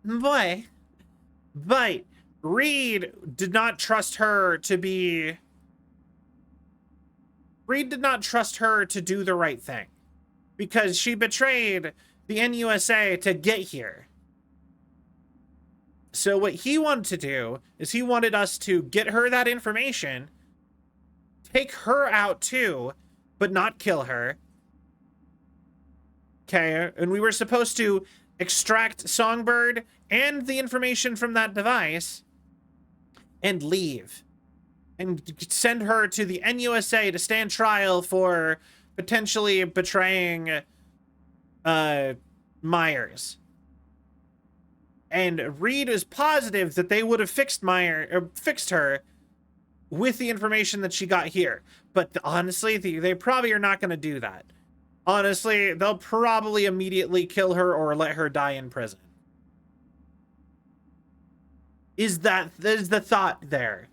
But Reed did not trust her to be... Reed did not trust her to do the right thing. Because she betrayed the NUSA to get here. So what he wanted to do is he wanted us to get her that information, take her out too, but not kill her. Okay, and we were supposed to extract Songbird and the information from that device and leave. And send her to the NUSA to stand trial for potentially betraying Myers. And Reed is positive that they would have fixed her with the information that she got here. But honestly, they probably are not going to do that. Honestly, they'll probably immediately kill her or let her die in prison. Is the thought there?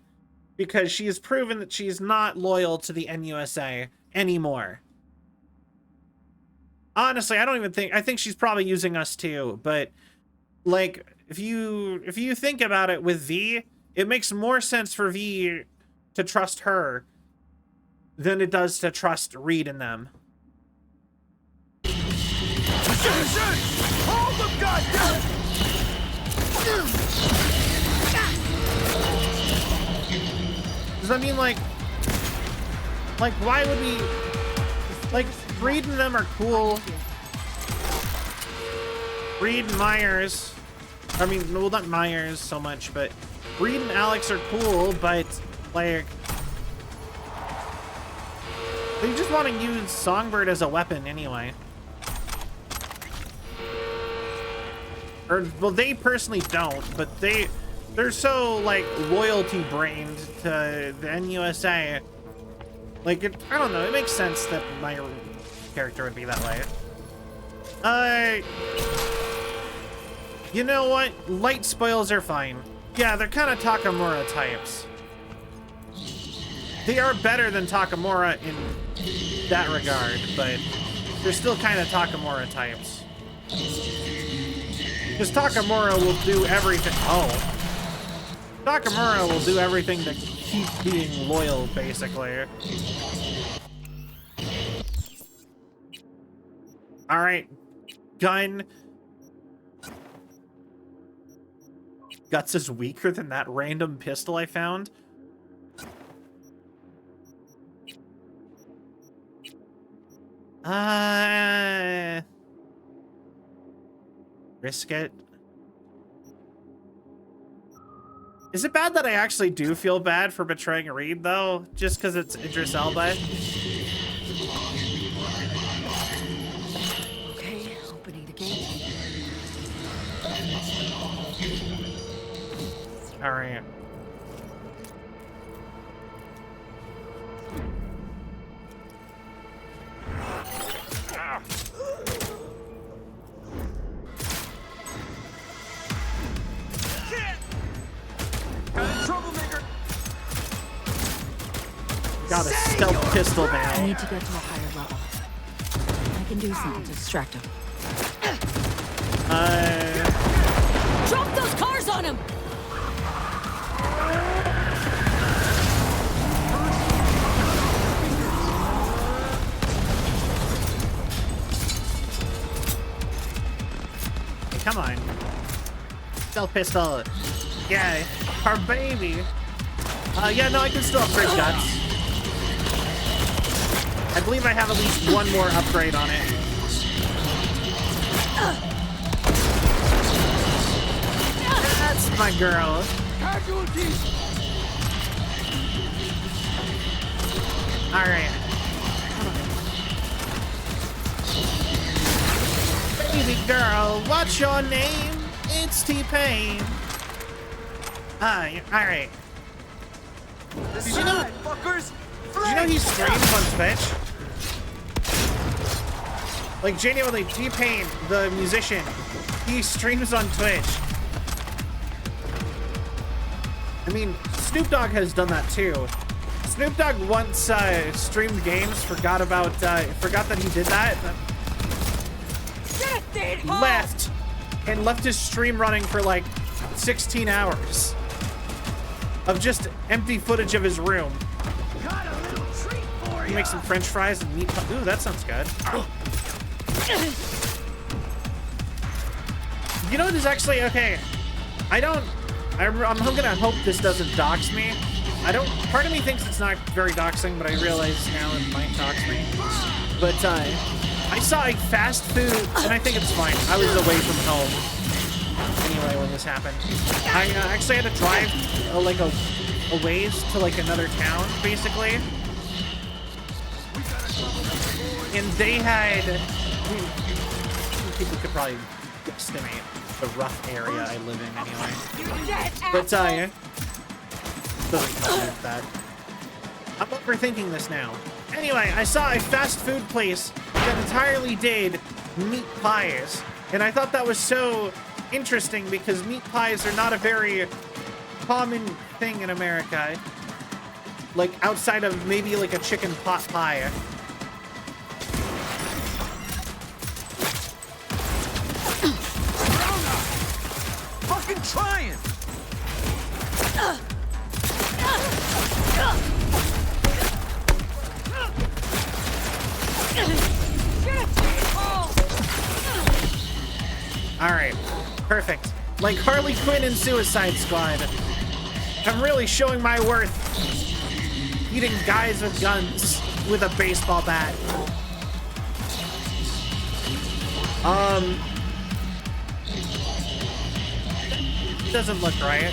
Because she has proven that she's not loyal to the NUSA anymore. Honestly, I think she's probably using us too, but like if you think about it with V, it makes more sense for V to trust her than it does to trust Reed and them. Hold the goddamn! Does that mean like why would we, like, Reed and them are cool. Reed and Myers, I mean, well, not Myers so much, but Reed and Alex are cool, but like they just want to use Songbird as a weapon anyway. Or, well, they personally don't, but they're so, like, loyalty-brained to the NUSA. Like, I don't know, it makes sense that my character would be that way. You know what? Light spoils are fine. Yeah, they're kind of Takamura types. They are better than Takamura in that regard, but they're still kind of Takamura types. Because Takamura will do everything. Oh. Takamura will do everything to keep being loyal, basically. Alright. Gun. Guts is weaker than that random pistol I found. Risk it. Is it bad that I actually do feel bad for betraying Reed, though? Just because it's Idris Elba? Okay, opening the gate. Alright. Troublemaker! Got a stealth pistol I now. need to get to a higher level. I can do something to distract him. Drop those cars on him! Hey, come on. Stealth pistol. Yeah, our baby. Yeah, no, I can still upgrade Guts. I believe I have at least one more upgrade on it. That's my girl. Casualties! Alright. Baby girl, what's your name? It's T-Pain. Alright. Did you know he streams on Twitch? Like, genuinely, T-Pain, the musician, he streams on Twitch. I mean, Snoop Dogg has done that too. Snoop Dogg once streamed games, forgot that he did that. Left his stream running for like 16 hours of just empty footage of his room. Got a little treat for He makes some French fries and meat pie. Ooh, that sounds good. You know what is actually okay? I'm gonna hope this doesn't dox me. Part of me thinks it's not very doxing, but I realize now it might dox me. But I saw a fast food, and I think it's fine. I was away from home anyway when this happened. I actually had to drive like a ways to like another town, basically. And they had, people could probably estimate the rough area I live in anyway. But doesn't come with that. I'm overthinking this now. Anyway, I saw a fast food place that entirely did meat pies. And I thought that was so interesting because meat pies are not a very common thing in America. Like outside of maybe like a chicken pot pie. Fucking trying! Alright, perfect. Like Harley Quinn in Suicide Squad. I'm really showing my worth. Beating guys with guns with a baseball bat. Doesn't look right.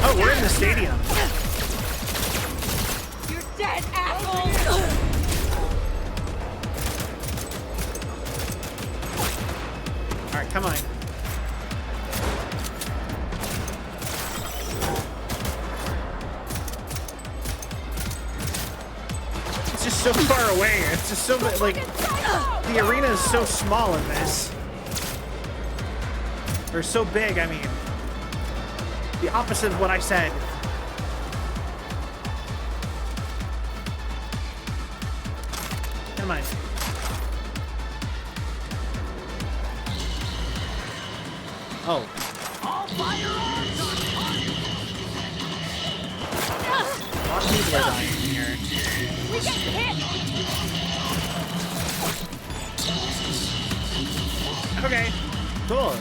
Oh, we're in the stadium. You're dead, asshole! Alright, come on. It's just so far away. It's just so, like, the arena is so small in this. Or so big, I mean. The opposite of what I said. Come on. Oh. All firearms on target! A lot of people are dying here. We get hit! Okay. Cool.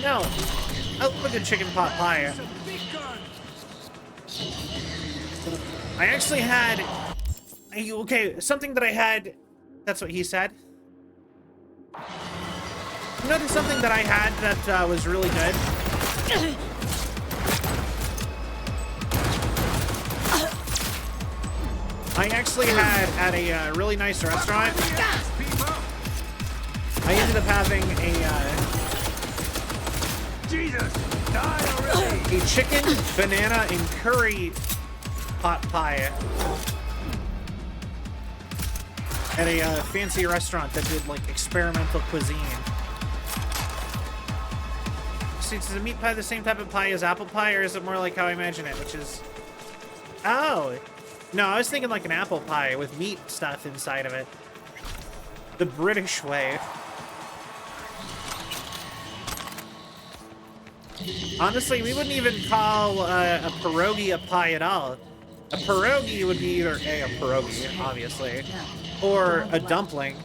No. I love a good chicken pot pie. I actually had... Okay, something that I had... That's what he said. You know, something that I had that was really good? I actually had at a really nice restaurant. I ended up having Jesus, die already! a chicken, banana, and curry pot pie at a fancy restaurant that did like experimental cuisine. See, is a meat pie the same type of pie as apple pie, or is it more like how I imagine it, which is... Oh! No, I was thinking like an apple pie with meat stuff inside of it. The British way. Honestly, we wouldn't even call a pierogi a pie at all. A pierogi would be either a pierogi, obviously, or a dumpling.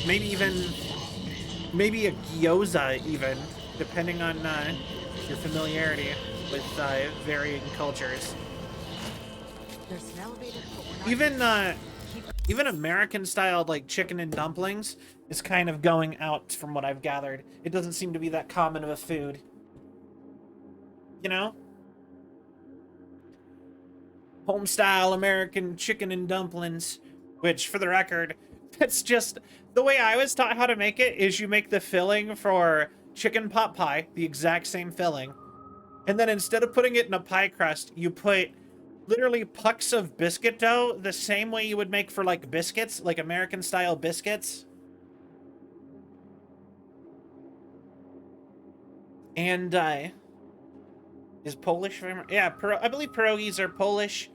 Maybe a gyoza, even, depending on your familiarity with varying cultures. Even American-styled like chicken and dumplings is kind of going out from what I've gathered. It doesn't seem to be that common of a food. You know? Home-style American chicken and dumplings, which, for the record, It's just the way I was taught how to make it is you make the filling for chicken pot pie, the exact same filling. And then instead of putting it in a pie crust, you put literally pucks of biscuit dough the same way you would make for like biscuits, like American style biscuits. And is Polish? Yeah, I believe pierogies are Polish.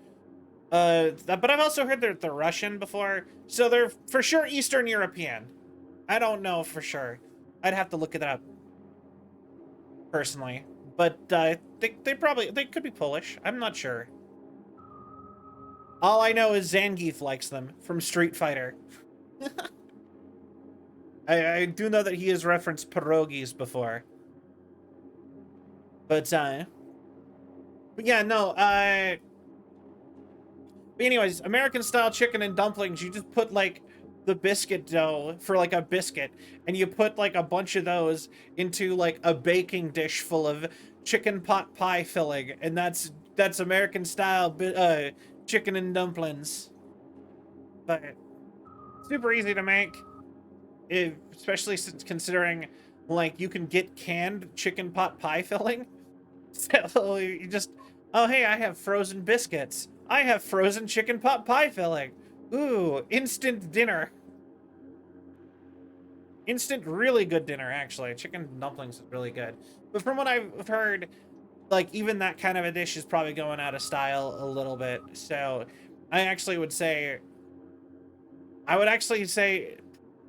But I've also heard they're Russian before, so they're for sure Eastern European. I don't know for sure. I'd have to look it up personally, but they could be Polish. I'm not sure. All I know is Zangief likes them from Street Fighter. I do know that he has referenced pierogies before. But yeah, no, but anyways, American style chicken and dumplings, you just put like the biscuit dough for like a biscuit, and you put like a bunch of those into like a baking dish full of chicken pot pie filling, and that's American style chicken and dumplings. But super easy to make, especially since considering like you can get canned chicken pot pie filling. So you just, oh hey, I have frozen biscuits. I have frozen chicken pot pie filling. Ooh, instant dinner. Instant really good dinner, actually. Chicken dumplings is really good. But from what I've heard, like even that kind of a dish is probably going out of style a little bit. So I would actually say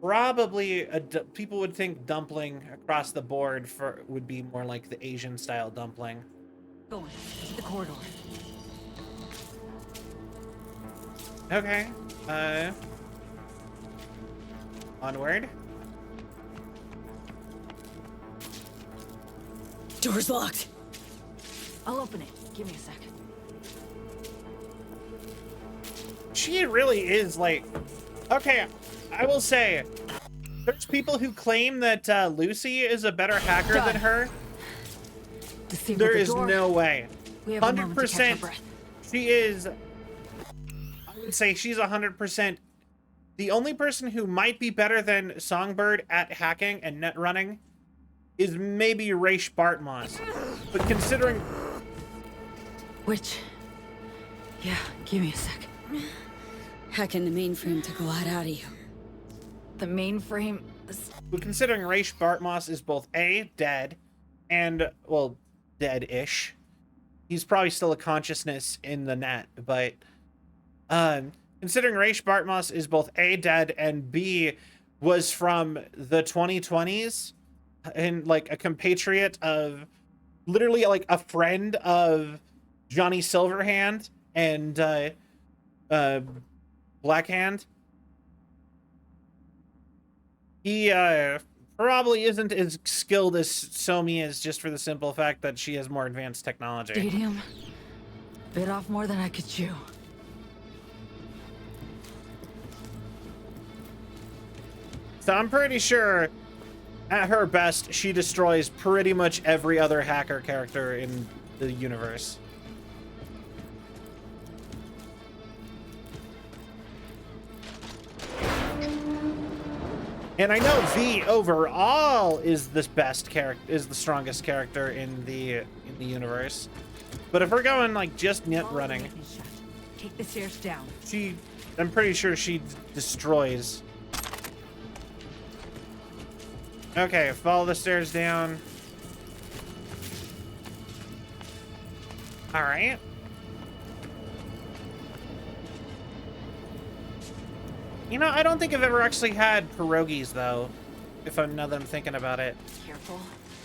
probably people would think dumpling across the board would be more like the Asian style dumpling. Going to the corridor. Okay. Onward. Door's locked. I'll open it. Give me a second. She really is like, okay, I will say, there's people who claim that Lucy is a better hacker than her. There is no way. 100%. She is. I would say she's 100%. The only person who might be better than Songbird at hacking and net running is maybe Raish Bartmoss. But considering... Yeah, give me a sec. Hacking the mainframe took a lot out of you. The mainframe... But considering Raish Bartmoss is both A, dead, and, well, dead-ish. He's probably still a consciousness in the net, but... considering Raish Bartmoss is both A, dead, and B, was from the 2020s, and, like, a compatriot of... Literally, like, a friend of Johnny Silverhand and, Blackhand. He, probably isn't as skilled as Somi is, just for the simple fact that she has more advanced technology. Stadium bit off more than I could chew. So I'm pretty sure, at her best, she destroys pretty much every other hacker character in the universe. And I know V overall is the best character, is the strongest character in the universe. But if we're going like just net running, Take the stairs down. I'm pretty sure she destroys. Okay, follow the stairs down. All right. You know, I don't think I've ever actually had pierogies, though, now that I'm thinking about it. Careful.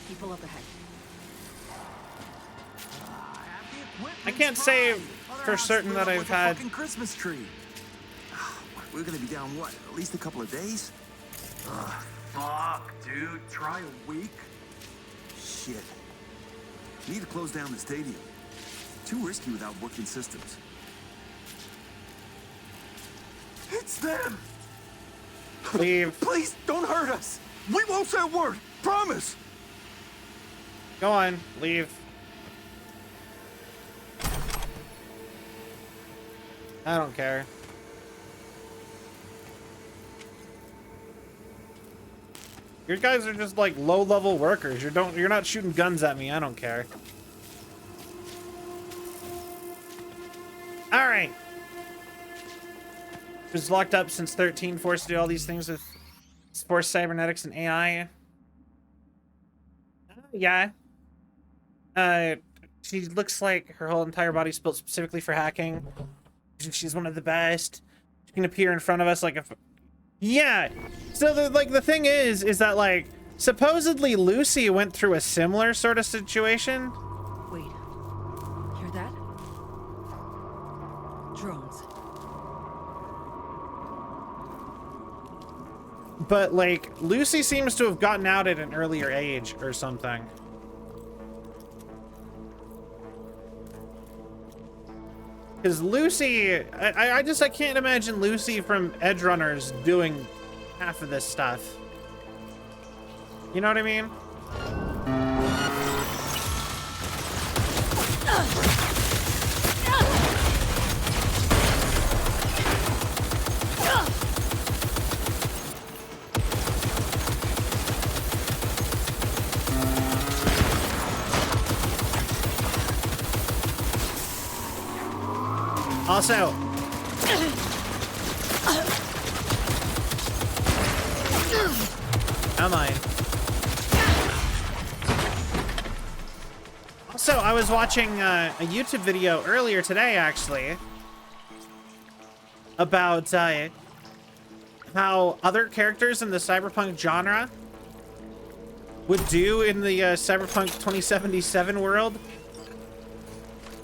People up ahead. I can't say for certain that I've had... Fucking Christmas tree. We're gonna be down, what, at least a couple of days? Fuck, dude. Try a week? Shit. Need to close down the stadium. Too risky without working systems. It's them! Leave. Please, don't hurt us! We won't say a word! Promise! Go on, leave. I don't care. You guys are just like low-level workers. You're not shooting guns at me. I don't care. All right. Was locked up since 13, forced to do all these things with forced cybernetics and AI. Yeah. She looks like her whole entire body's built specifically for hacking. She's one of the best. She can appear in front of us like a... Yeah. So the thing is that like supposedly Lucy went through a similar sort of situation. Wait. Hear that? Drones. But like Lucy seems to have gotten out at an earlier age or something. Because Lucy, I can't imagine Lucy from Edge Runners doing half of this stuff. You know what I mean? Also, come on. Also, I was watching a YouTube video earlier today, actually, about how other characters in the cyberpunk genre would do in the cyberpunk 2077 world.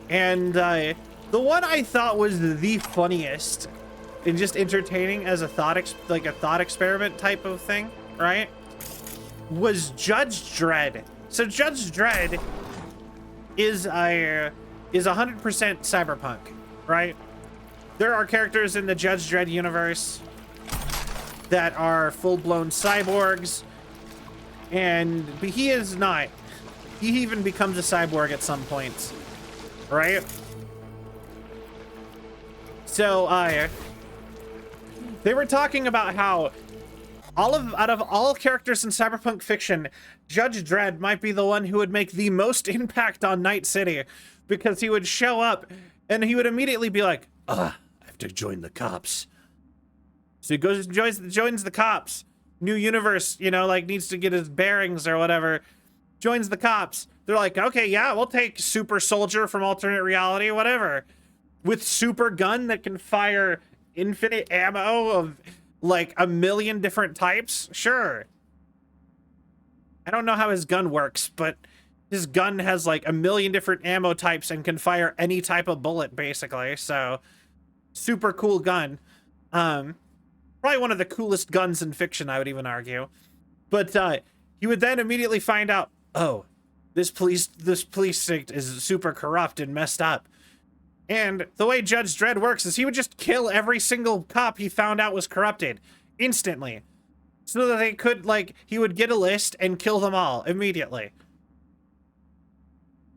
And the one I thought was the funniest and just entertaining as a thought experiment type of thing, right? Was Judge Dredd. So Judge Dredd is 100% cyberpunk, right? There are characters in the Judge Dredd universe that are full-blown cyborgs, but he is not. He even becomes a cyborg at some points, right? So, they were talking about how out of all characters in cyberpunk fiction, Judge Dredd might be the one who would make the most impact on Night City, because he would show up and he would immediately be like, I have to join the cops. So he goes and joins the cops. New universe, you know, like needs to get his bearings or whatever. Joins the cops. They're like, okay, yeah, we'll take super soldier from alternate reality, whatever. With super gun that can fire infinite ammo of like 1 million different types? Sure. I don't know how his gun works, but his gun has like 1 million different ammo types and can fire any type of bullet, basically. So, super cool gun. Probably one of the coolest guns in fiction, I would even argue. But he would then immediately find out, oh, this police state is super corrupt and messed up. And the way Judge Dredd works is he would just kill every single cop he found out was corrupted instantly. So that they could, like, he would get a list and kill them all immediately.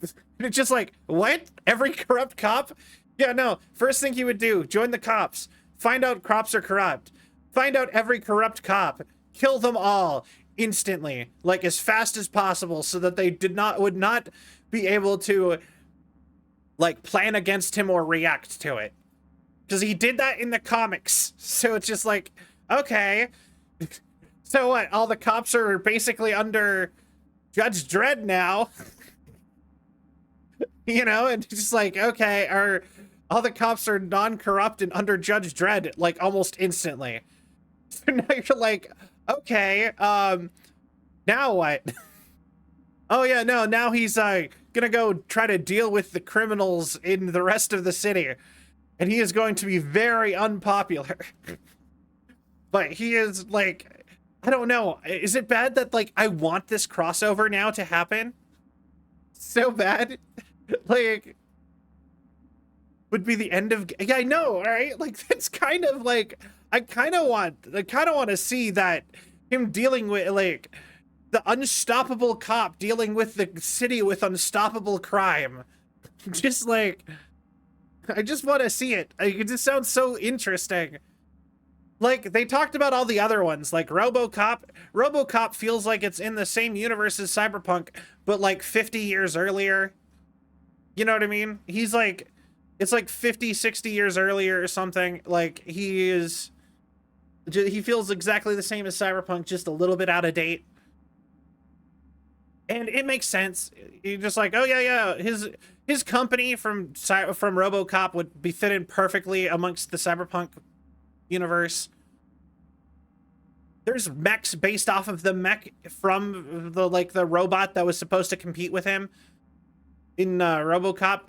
It's just like, what? Every corrupt cop? Yeah, no. First thing he would do, join the cops. Find out cops are corrupt. Find out every corrupt cop. Kill them all instantly. Like, as fast as possible so that they would not be able to like plan against him or react to it, because he did that in the comics. So it's just like, okay, so what, all the cops are basically under Judge Dredd now? You know, and it's just like, okay, all the cops are non-corrupt and under Judge Dredd like almost instantly. So now you're like, okay, now what? Oh yeah, no, now he's gonna go try to deal with the criminals in the rest of the city, and he is going to be very unpopular. But he is like, I don't know, is it bad that like I want this crossover now to happen so bad? Like, would be the end of, yeah, I know, right? Like, that's kind of like, I kind of want to see that, him dealing with like the unstoppable cop dealing with the city with unstoppable crime. Just like, I just want to see it. It just sounds so interesting. Like, they talked about all the other ones, like RoboCop. RoboCop feels like it's in the same universe as Cyberpunk, but like 50 years earlier. You know what I mean? He's like, it's like 50, 60 years earlier or something. Like, he feels exactly the same as Cyberpunk, just a little bit out of date. And it makes sense. You're just like, oh yeah, his company from RoboCop would be fitted perfectly amongst the Cyberpunk universe. There's mechs based off of the mech from the robot that was supposed to compete with him in RoboCop.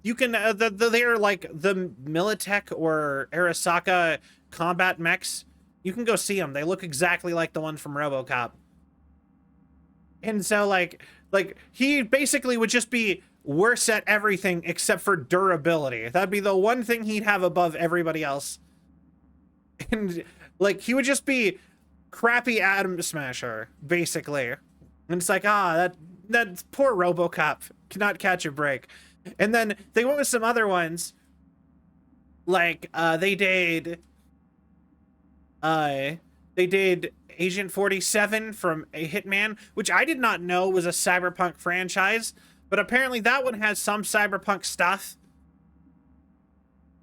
You can they're like the Militech or Arasaka combat mechs. You can go see them. They look exactly like the one from RoboCop. And so like he basically would just be worse at everything except for durability. That'd be the one thing he'd have above everybody else. And like he would just be crappy Atom Smasher, basically. And it's like, that poor RoboCop cannot catch a break. And then they went with some other ones. Like they did Agent 47 from a Hitman, which I did not know was a Cyberpunk franchise, but apparently that one has some Cyberpunk stuff.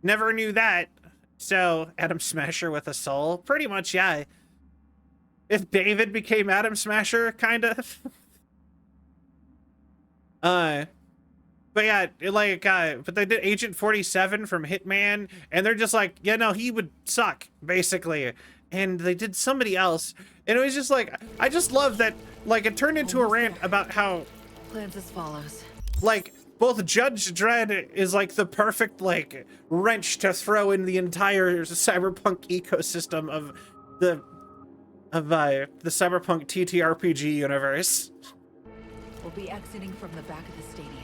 Never knew that. So, Atom Smasher with a soul. Pretty much, yeah. If David became Atom Smasher, kind of. But yeah, but they did Agent 47 from Hitman, and they're just like, yeah, no, he would suck, basically. And they did somebody else, and it was just like, I just love that, like, it turned into a rant about how... Plans as follows. Like, both Judge Dredd is, like, the perfect, like, wrench to throw in the entire Cyberpunk ecosystem of the Cyberpunk TTRPG universe. We'll be exiting from the back of the stadium.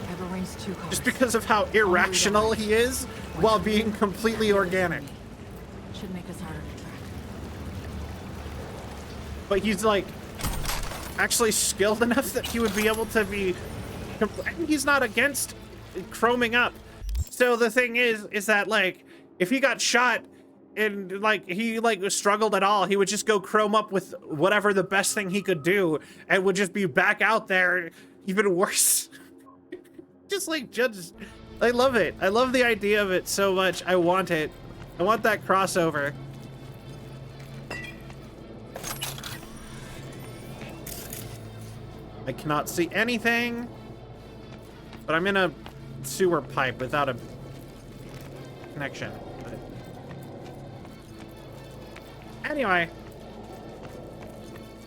I've arranged 2 cars. Just because of how irrational he is, while being completely organic. Should make us harder to track. But he's like actually skilled enough that he would be able to be. He's not against chroming up. So the thing is that like if he got shot and like he like struggled at all, he would just go chrome up with whatever the best thing he could do and would just be back out there even worse. Just like Judge. I love it. I love the idea of it so much. I want it. I want that crossover. I cannot see anything, but I'm in a sewer pipe without a connection. But anyway,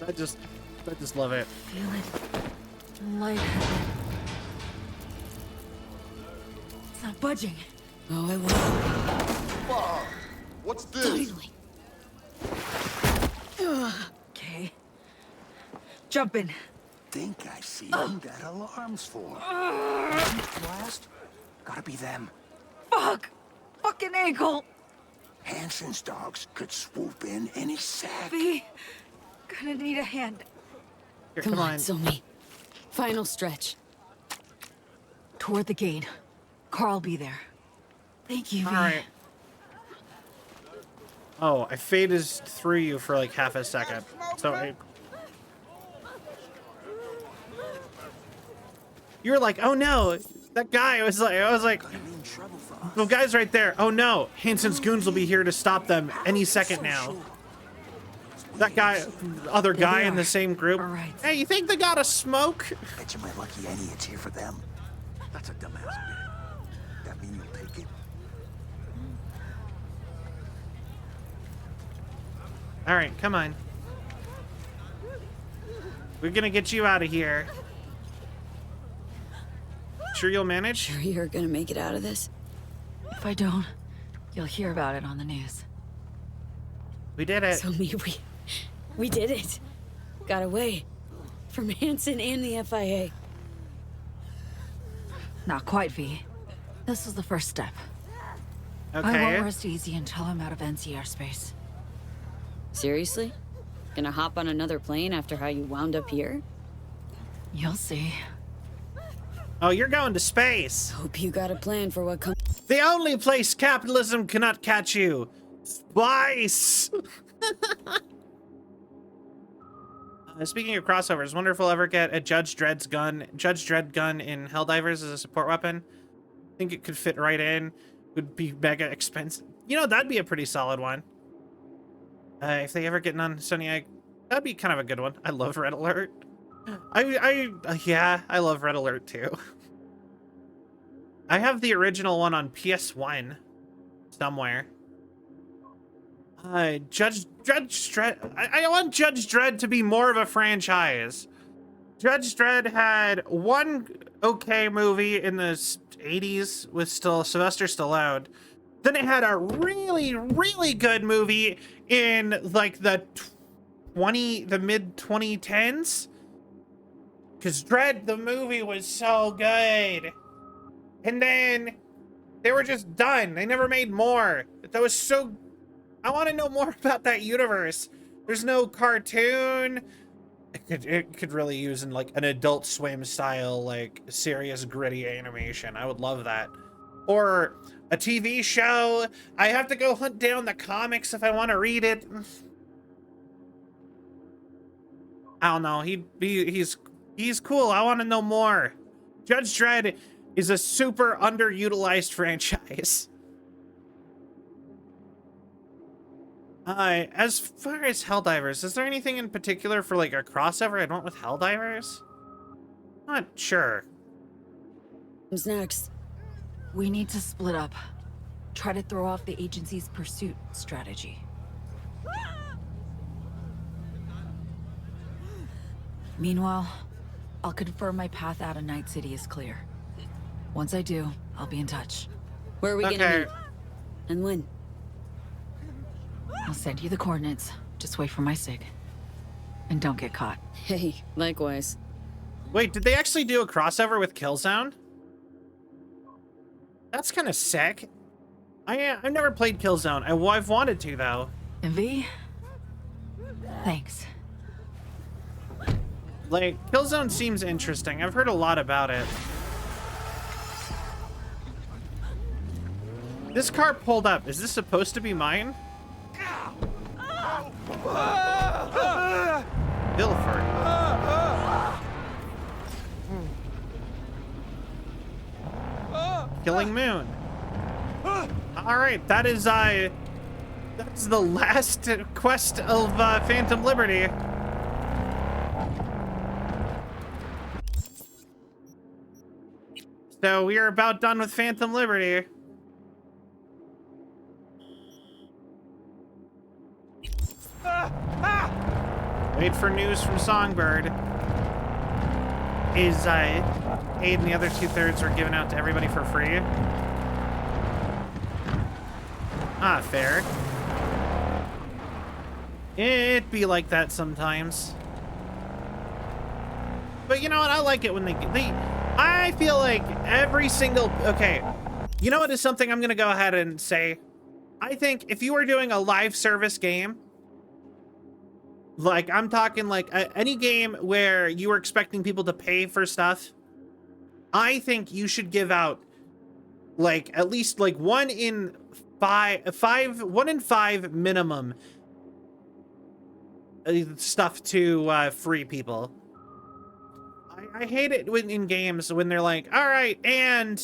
I just love it. Feel it. Lightheaded. It's not budging. Oh, it will. Fuck! What's this? Okay. Jump in. Think I see them got alarms for. Blast? Gotta be them. Fuck! Fucking ankle! Hansen's dogs could swoop in any sec. V, gonna need a hand. Here, Come on, Somi. Final stretch. Toward the gate. Carl'll be there. Thank you, V. All right. Oh, I faded through you for like half a second. So you were like, oh no, that guy was like, I was like, the guy's right there. Oh no, Hansen's goons will be here to stop them any second now. That guy, other guy in the same group. Right. Hey, you think they got a smoke? Bet you my lucky Eddie it's here for them. That's a dumbass bit. That mean you'll take it? All right, come on. We're gonna get you out of here. Sure you'll manage? Sure you're gonna make it out of this? If I don't, you'll hear about it on the news. We did it. So we did it. Got away from Hansen and the FIA. Not quite, V. This was the first step. Okay. I won't rest easy until I'm out of NCR space. Seriously? Gonna hop on another plane after how you wound up here? You'll see. Oh, you're going to space. Hope you got a plan for what comes. The only place capitalism cannot catch you. Twice! Speaking of crossovers, wonder if we'll ever get a Judge Dredd gun in Helldivers as a support weapon. I think it could fit right in. Would be mega expensive. You know, that'd be a pretty solid one. If they ever get none, Sony, that'd be kind of a good one. I love Red Alert. Yeah, I love Red Alert too. I have the original one on PS1 somewhere. Judge Dredd. I want Judge Dredd to be more of a franchise. Judge Dredd had one okay movie in the 80s with Sylvester Stallone. Then it had a really, really good movie in like the mid 2010s. Because Dredd, the movie, was so good. And then they were just done. They never made more. That was so... I want to know more about that universe. There's no cartoon. It could really use in like an Adult Swim style, like serious gritty animation. I would love that. Or a TV show. I have to go hunt down the comics if I want to read it. I don't know. He's cool. I want to know more. Judge Dredd is a super underutilized franchise. As far as Helldivers, is there anything in particular for like a crossover I'd want with Helldivers? Not sure. Who's next? We need to split up. Try to throw off the agency's pursuit strategy. Meanwhile, I'll confirm my path out of Night City is clear. Once I do, I'll be in touch. Where are we gonna meet? And when? I'll send you the coordinates. Just wait for my sig. And don't get caught. Hey, likewise. Wait, did they actually do a crossover with Killzone? That's kind of sick. I've never played Killzone. I've wanted to, though. And V? Thanks. Like, Killzone seems interesting. I've heard a lot about it. This car pulled up. Is this supposed to be mine? Bilford. Killing Moon. Alright, that's the last quest of Phantom Liberty. So we are about done with Phantom Liberty. Wait for news from Songbird. Is aid and the other 2/3 are given out to everybody for free? Ah, fair. It be like that sometimes. But you know what? I like it when they I feel like every single... Okay. You know what is something I'm going to go ahead and say? I think if you were doing a live service game, like I'm talking like any game where you were expecting people to pay for stuff, I think you should give out like at least like 1 in 5 minimum stuff to free people. I hate it when in games when they're like, all right, and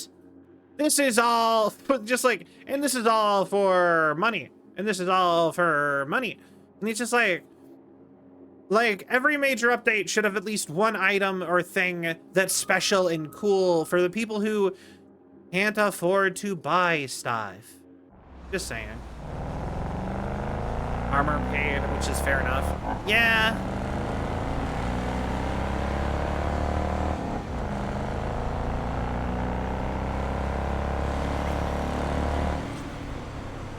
this is all just like, and this is all for money, and this is all for money, and it's just like every major update should have at least one item or thing that's special and cool for the people who can't afford to buy stuff. Just saying. Armor paid, which is fair enough. Yeah.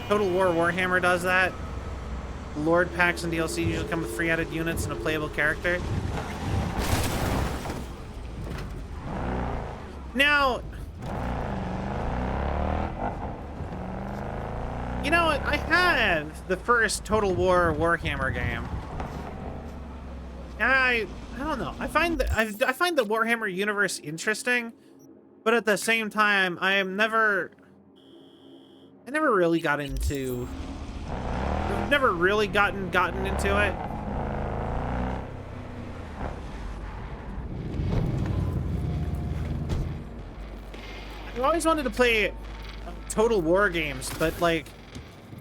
Total War Warhammer does that. Lord packs and DLC usually come with free added units and a playable character. Now, you know what? I have the first Total War Warhammer game. I don't know. I find the Warhammer universe interesting, but at the same time, I never really got into I've never really gotten into it. I've always wanted to play Total War games, but like,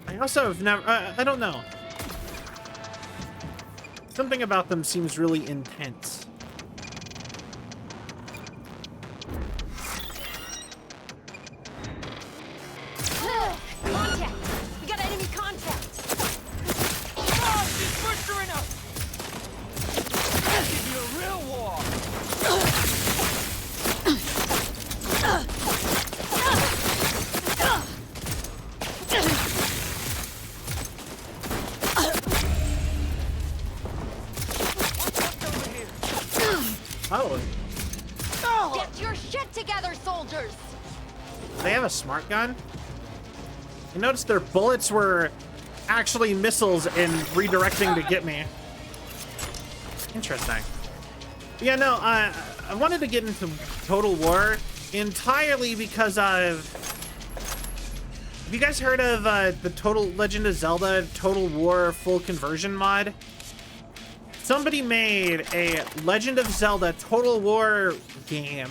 I also have never, I don't know. Something about them seems really intense. Contact! We got enemy contact! Oh, she's pushed her enough! This could be a real war! Oh. Get your shit together, soldiers! They have a smart gun? I noticed their bullets were actually missiles and redirecting to get me. Interesting. Yeah, no, I wanted to get into Total War entirely because of... Have you guys heard of the Total Legend of Zelda Total War full conversion mod? Somebody made a Legend of Zelda Total War game,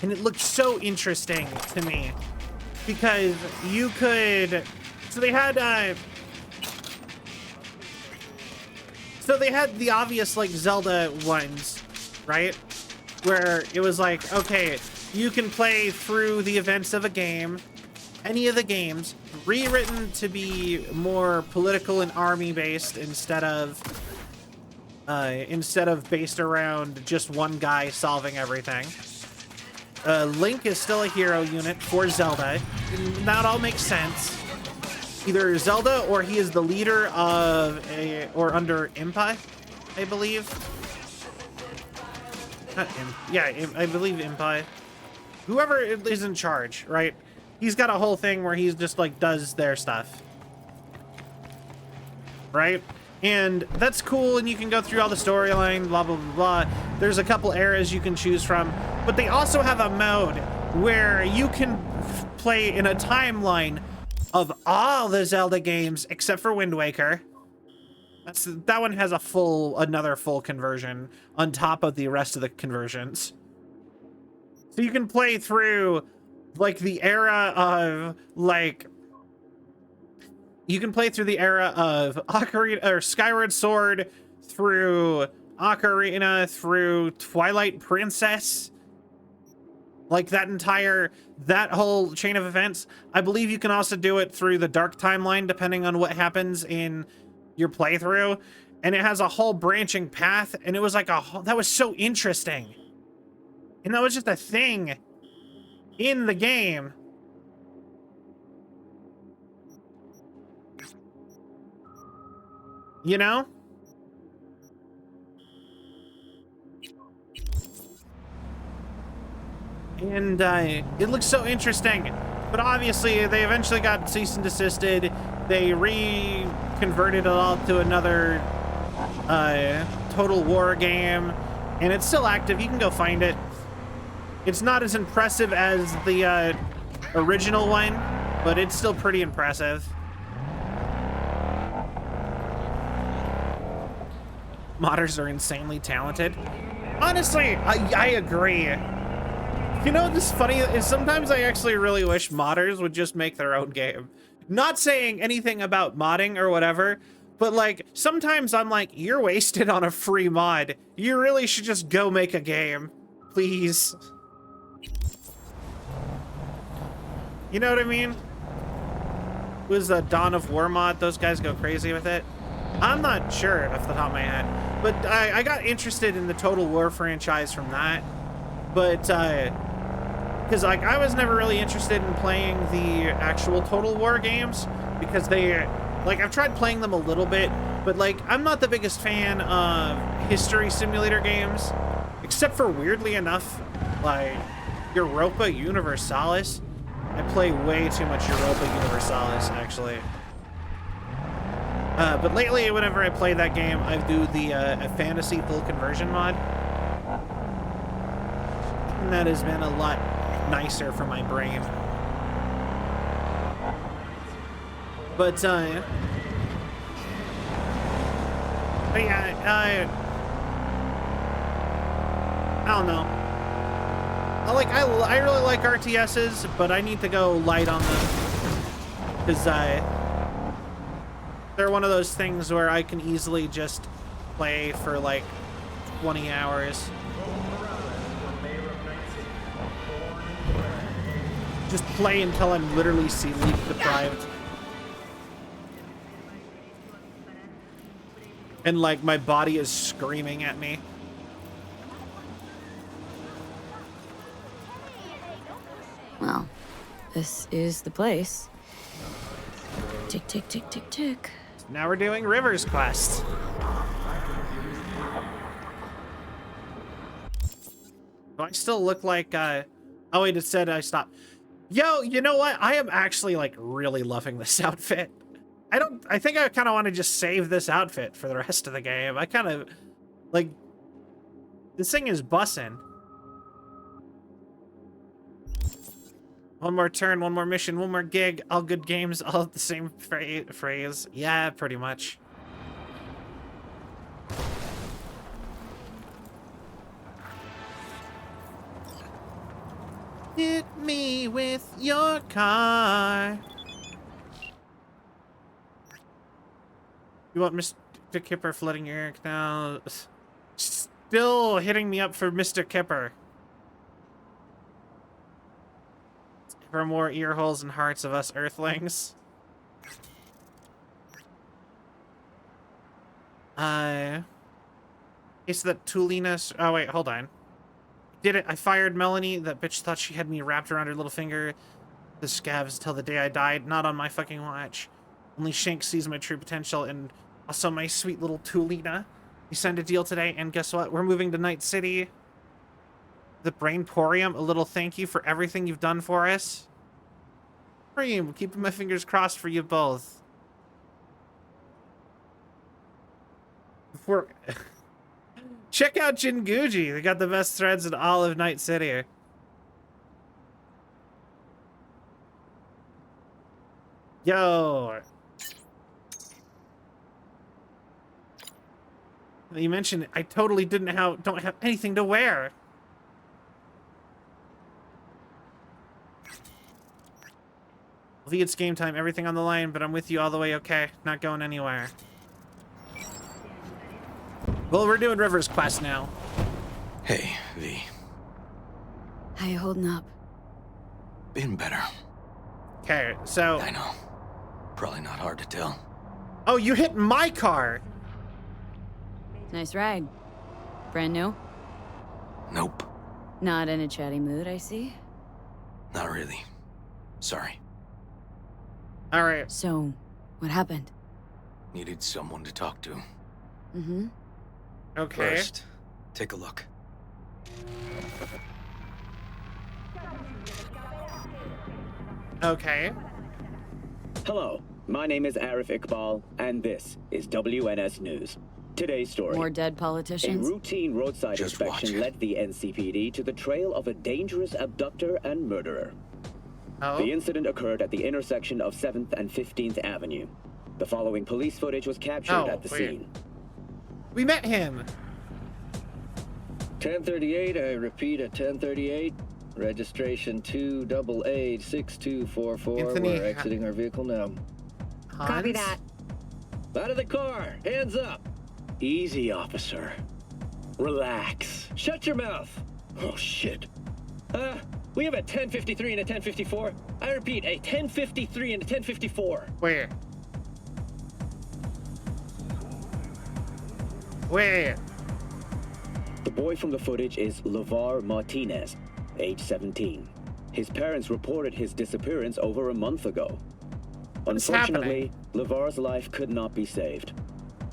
and it looked so interesting to me because you could, so they had the obvious like Zelda ones, right? Where it was like, okay, you can play through the events of a game, any of the games, rewritten to be more political and army based instead of based around just one guy solving everything. Link is still a hero unit for Zelda. That all makes sense. Either Zelda or he is the leader of or under Impa, I believe. Not yeah, I believe Impa. Whoever is in charge, right? He's got a whole thing where he's just like does their stuff. Right? And that's cool, and you can go through all the storyline, blah, blah, blah, blah. There's a couple eras you can choose from, but they also have a mode where you can play in a timeline of all the Zelda games except for Wind Waker. That one has another full conversion on top of the rest of the conversions. So you can play through, like, the era of, like... You can play through the era of Ocarina or Skyward Sword, through Ocarina, through Twilight Princess. Like that whole chain of events. I believe you can also do it through the Dark Timeline, depending on what happens in your playthrough. And it has a whole branching path, and it was like that was so interesting. And that was just a thing in the game. You know? And it looks so interesting. But obviously, they eventually got cease and desisted. They reconverted it all to another Total War game. And it's still active. You can go find it. It's not as impressive as the original one, but it's still pretty impressive. Modders are insanely talented. Honestly, I agree. You know what's funny is sometimes I actually really wish modders would just make their own game. Not saying anything about modding or whatever, but like sometimes I'm like, you're wasted on a free mod. You really should just go make a game, please. You know what I mean? It was the Dawn of War mod. Those guys go crazy with it. I'm not sure off the top of my head, but I got interested in the Total War franchise from that. But because like I was never really interested in playing the actual Total War games because they like I've tried playing them a little bit, but like I'm not the biggest fan of history simulator games, except for weirdly enough like Europa Universalis. I play way too much Europa Universalis actually. But lately, whenever I play that game, I do the a fantasy full conversion mod. And that has been a lot nicer for my brain. But yeah, I don't know. I really like RTSs, but I need to go light on them because they're one of those things where I can easily just play for like 20 hours. Just play until I'm literally sleep deprived. And like my body is screaming at me. Well, this is the place. Tick, tick, tick, tick, tick. Now we're doing River's Quest. Do I still look like, oh wait, it said I stopped. Yo, you know what? I am actually like really loving this outfit. I think I kind of want to just save this outfit for the rest of the game. I kind of, like, this thing is bussin'. One more turn, one more mission, one more gig, all good games, all the same phrase. Yeah, pretty much. Hit me with your car. You want Mr. Kipper flooding your ear now? Still hitting me up for Mr. Kipper. For more ear holes and hearts of us earthlings. Is that Tulina? Oh wait, hold on. Did it? I fired Melanie. That bitch thought she had me wrapped around her little finger. The scavs till the day I died. Not on my fucking watch. Only Shank sees my true potential, and also my sweet little Tulina. We signed a deal today, and guess what? We're moving to Night City. The Brainporium, a little thank you for everything you've done for us. Cream, keeping my fingers crossed for you both. Check out Jinguji. They got the best threads in all of Night City. Yo. You mentioned I totally don't have anything to wear. V, it's game time. Everything on the line, but I'm with you all the way. Okay, not going anywhere. Well, we're doing River's Quest now. Hey, V. How you holding up? Been better. Okay, so... I know. Probably not hard to tell. Oh, you hit my car! Nice ride. Brand new? Nope. Not in a chatty mood, I see. Not really. Sorry. Alright. So, what happened? Needed someone to talk to. Mm-hmm. Okay. First, take a look. Okay. Hello, my name is Arif Iqbal, and this is WNS News. Today's story. More dead politicians? A routine roadside inspection led the NCPD to the trail of a dangerous abductor and murderer. Oh. The incident occurred at the intersection of 7th and 15th Avenue. The following police footage was captured at the scene. We met him. 1038, I repeat at 1038. Registration 2886244. Anthony, We're exiting our vehicle now. Hans? Copy that. Out of the car. Hands up. Easy, officer. Relax. Shut your mouth. Oh, shit. We have a 1053 and a 1054. I repeat, a 1053 and a 1054. Where? Where? The boy from the footage is LeVar Martinez, age 17. His parents reported his disappearance over a month ago. Unfortunately, LeVar's life could not be saved.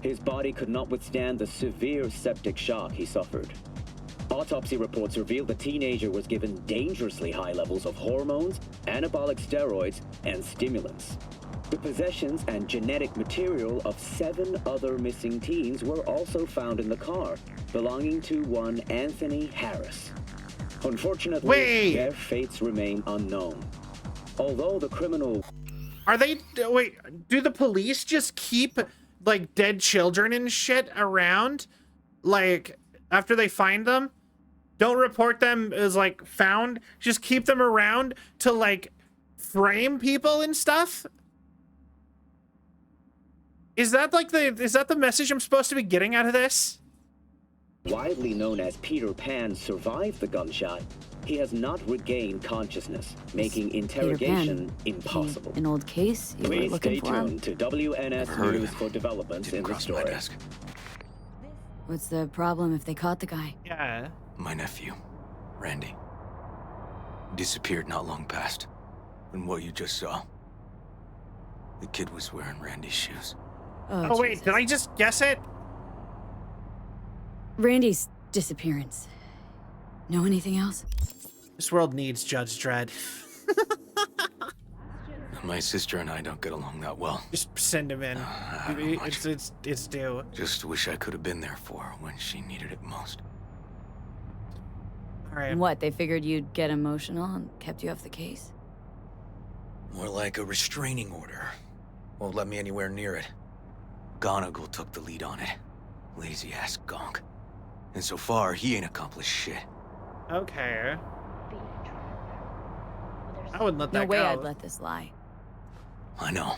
His body could not withstand the severe septic shock he suffered. Autopsy reports reveal the teenager was given dangerously high levels of hormones, anabolic steroids, and stimulants. The possessions and genetic material of 7 other missing teens were also found in the car, belonging to one Anthony Harris. Unfortunately, their fates remain unknown. Although the criminal... Are they... Wait, do the police just keep like dead children and shit around, like after they find them. Don't report them as like found. Just keep them around to like frame people and stuff. Is that like the message I'm supposed to be getting out of this? Widely known as Peter Pan survived the gunshot, he has not regained consciousness, making interrogation impossible. An old case? You were Please looking stay for him? tuned to WNS News for developments in the story. What's the problem if they caught the guy? Yeah. My nephew, Randy, disappeared not long past. And what you just saw, the kid was wearing Randy's shoes. Oh wait, did I just guess it? Randy's disappearance. Know anything else? This world needs Judge Dredd. My sister and I don't get along that well. Just send him in. It's due. Just wish I could have been there for her when she needed it most. All right. And what, they figured you'd get emotional and kept you off the case? More like a restraining order. Won't let me anywhere near it. Gonigal took the lead on it. Lazy-ass gonk. And so far, he ain't accomplished shit. Okay. I wouldn't let that No way go. I'd let this lie. I know.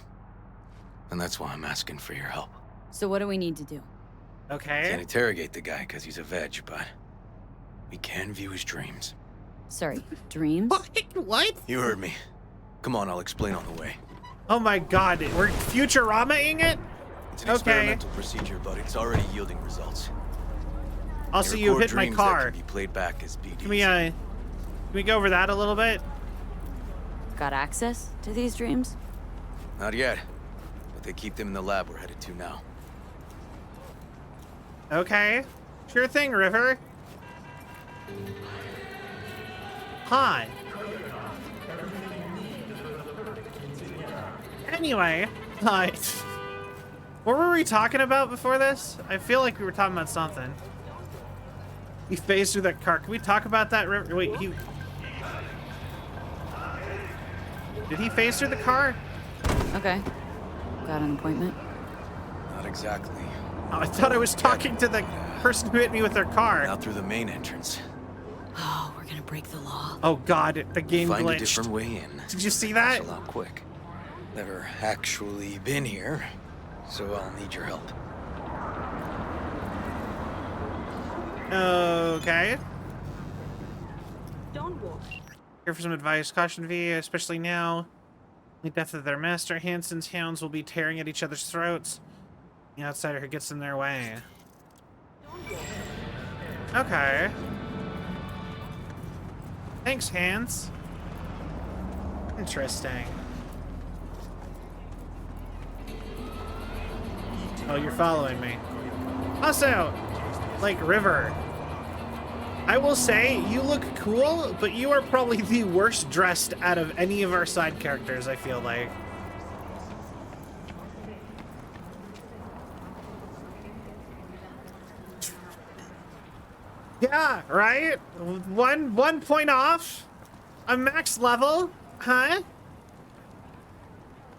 And that's why I'm asking for your help. So what do we need to do? Okay. Can't interrogate the guy because he's a veg, but we can view his dreams. Sorry, dreams? What? You heard me. Come on, I'll explain on the way. Oh my god, we're Futurama-ing it? It's an experimental procedure, but it's already yielding results. Also, They you record hit my dreams car. That can be played back as BDs. Can we go over that a little bit? Got access to these dreams? Not yet, but they keep them in the lab we're headed to now. Okay. Sure thing, River. Hi. Anyway, what were we talking about before this? I feel like we were talking about something. He phased through that car. Can we talk about that? Wait, did he phase through the car? Okay. Got an appointment? Not exactly. Oh, I thought I was talking to the person who hit me with their car. Out through the main entrance. Oh, we're gonna break the law. Oh god, the game Find glitched. a different way in. Did you see that? It's a lot quick. Never actually been here, so I'll need your help. Okay. Don't walk. Here for some advice. Caution V, especially now. The death of their master, Hansen's hounds will be tearing at each other's throats. The outsider who gets in their way. Okay. Thanks, Hans. Interesting. Oh, you're following me. Also, like, River, I will say, you look cool, but you are probably the worst dressed out of any of our side characters, I feel like. Yeah, right? One point off? A max level? Huh?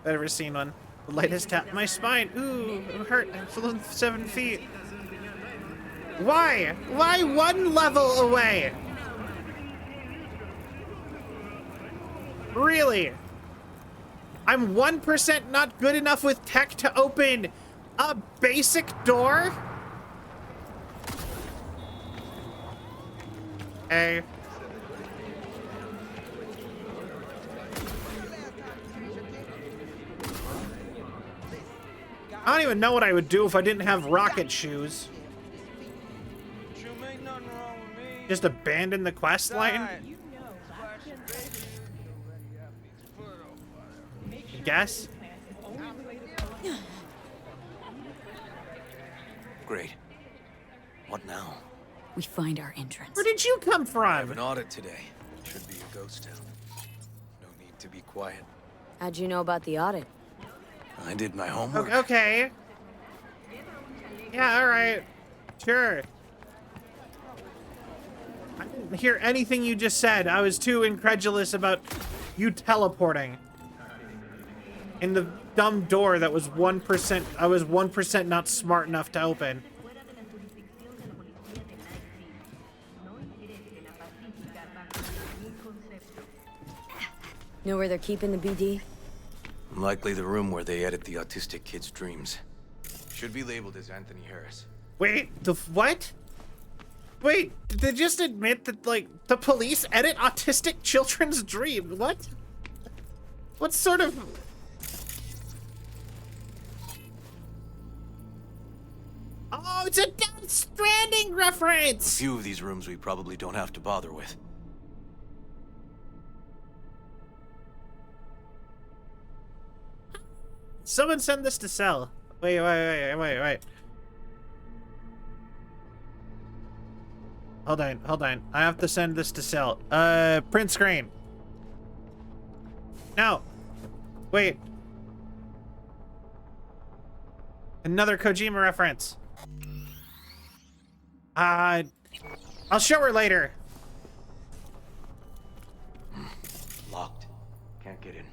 I've ever seen one. The light has tapped my spine. Ooh, I'm hurt. I've flown 7 feet. Why? Why one level away? Really? I'm 1% not good enough with tech to open a basic door? Hey. I don't even know what I would do if I didn't have rocket shoes. Just abandon the quest line? Guess? Great. What now? We find our entrance. Where did you come I have from? an audit today. Should be a ghost town. No need to be quiet. How'd you know about the audit? I did my homework. Okay. Yeah, alright. Sure. I didn't hear anything you just said. I was too incredulous about you teleporting. in the dumb door that was 1%. I was 1% not smart enough to open. Know where they're keeping the BD? Likely the room where they edit the autistic kid's dreams. Should be labeled as Anthony Harris. Wait, the what? Wait, did they just admit that, like, the police edit autistic children's dreams? What? What sort of... Oh, it's a Death Stranding reference! A few of these rooms we probably don't have to bother with. Someone send this to Cell. Wait. Hold on. I have to send this to Cell. Print screen. No. Wait. Another Kojima reference. I'll show her later. Locked. Can't get in.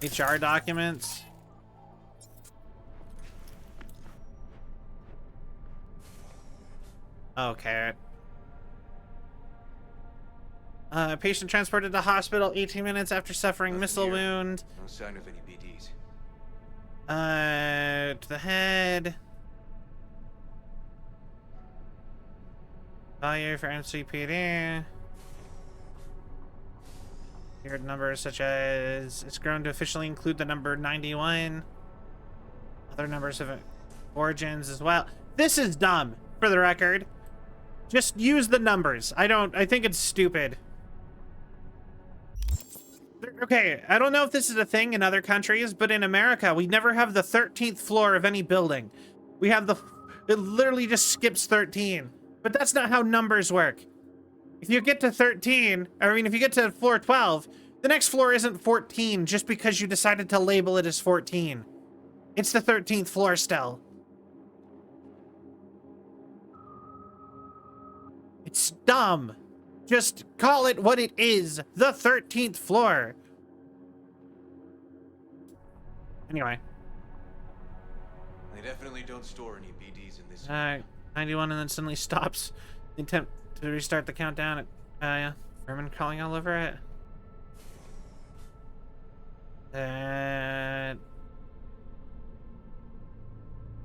HR documents. Okay. Patient transported to hospital 18 minutes after suffering missile wound. No sign of any BDs. To the head. Value for MCPD. Weird numbers such as it's grown to officially include the number 91. Other numbers of origins as well. This is dumb, for the record. Just use the numbers. I think it's stupid. Okay, I don't know if this is a thing in other countries, but in America, we never have the 13th floor of any building. We have it literally just skips 13. But that's not how numbers work. If you get to 13, if you get to floor 12, the next floor isn't 14 just because you decided to label it as 14. It's the 13th floor still. It's dumb. Just call it what it is, the 13th floor. Anyway. They definitely don't store any BDs in this. 91 and then suddenly stops. The attempt to restart the countdown. Yeah. Vermin crawling all over it.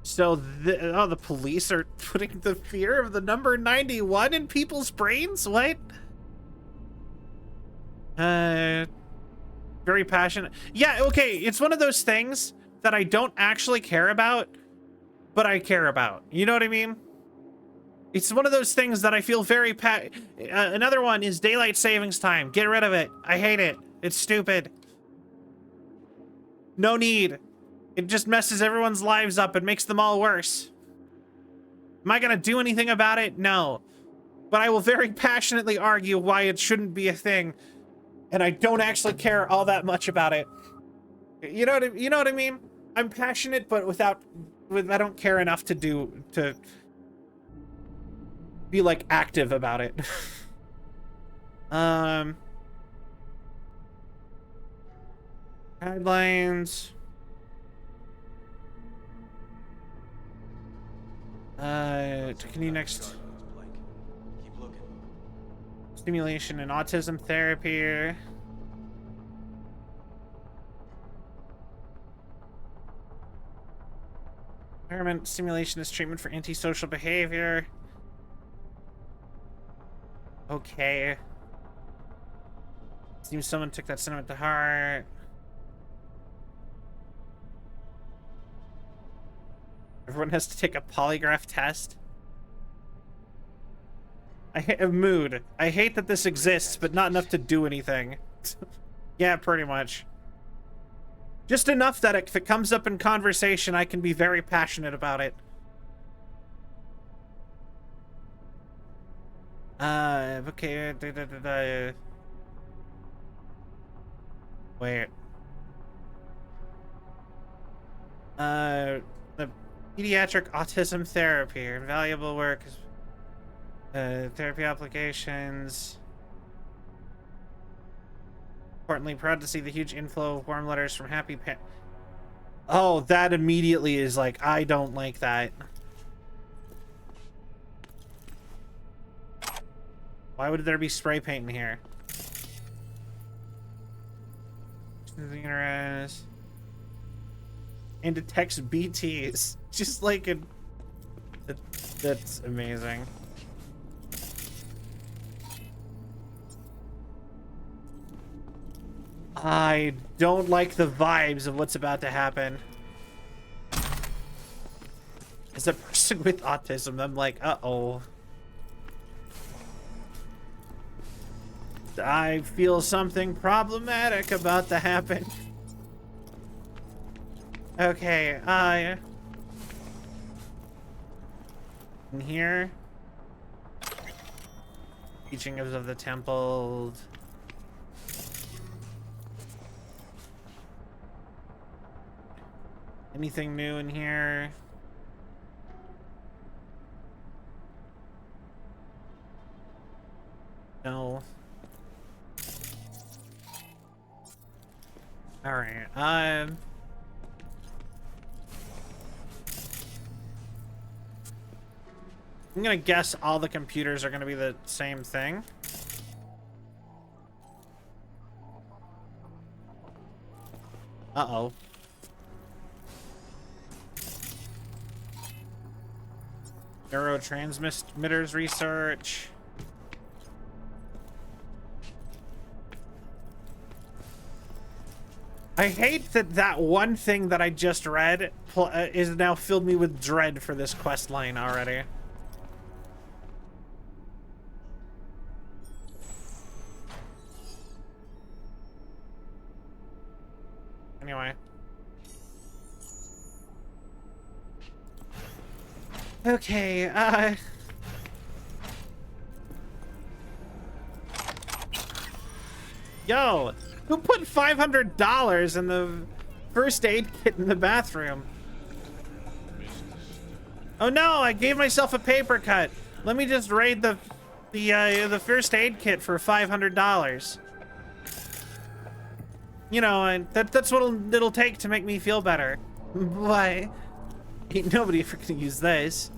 So the police are putting the fear of the number 91 in people's brains? What? Very passionate. Yeah, okay, it's one of those things that I don't actually care about, but I care about. You know what I mean? It's one of those things that I feel very another one is daylight savings time. Get rid of it. I hate it. It's stupid. No need. It just messes everyone's lives up and makes them all worse. Am I gonna do anything about it? No. But I will very passionately argue why it shouldn't be a thing. And I don't actually care all that much about it. You know what I mean? I'm passionate, but I don't care enough to be like active about it. Guidelines. Continue next. Stimulation and autism therapy. Environment stimulation is treatment for antisocial behavior. Okay. Seems someone took that sentiment to heart. Everyone has to take a polygraph test. I hate a mood. I hate that this exists, but not enough to do anything. Yeah, pretty much. Just enough that if it comes up in conversation, I can be very passionate about it. Okay. Wait. The pediatric autism therapy. Invaluable work. Therapy applications. Importantly, proud to see the huge inflow of warm letters from happy Oh, that immediately is like, I don't like that. Why would there be spray paint in here? And detects BTs. Just like a... That's amazing. I don't like the vibes of what's about to happen. As a person with autism, I'm like, uh-oh. I feel something problematic about to happen. Okay, in here. Teachings of the temple. Anything new in here? No. All right. I'm gonna guess all the computers are gonna be the same thing. Uh-oh. Neurotransmitters research. I hate that that one thing that I just read is now filled me with dread for this quest line already. Anyway. Okay, Yo! Who put $500 in the first aid kit in the bathroom? Oh no, I gave myself a paper cut. Let me just raid the first aid kit for $500. You know, and that's what it'll take to make me feel better. Why? Ain't nobody ever gonna use this.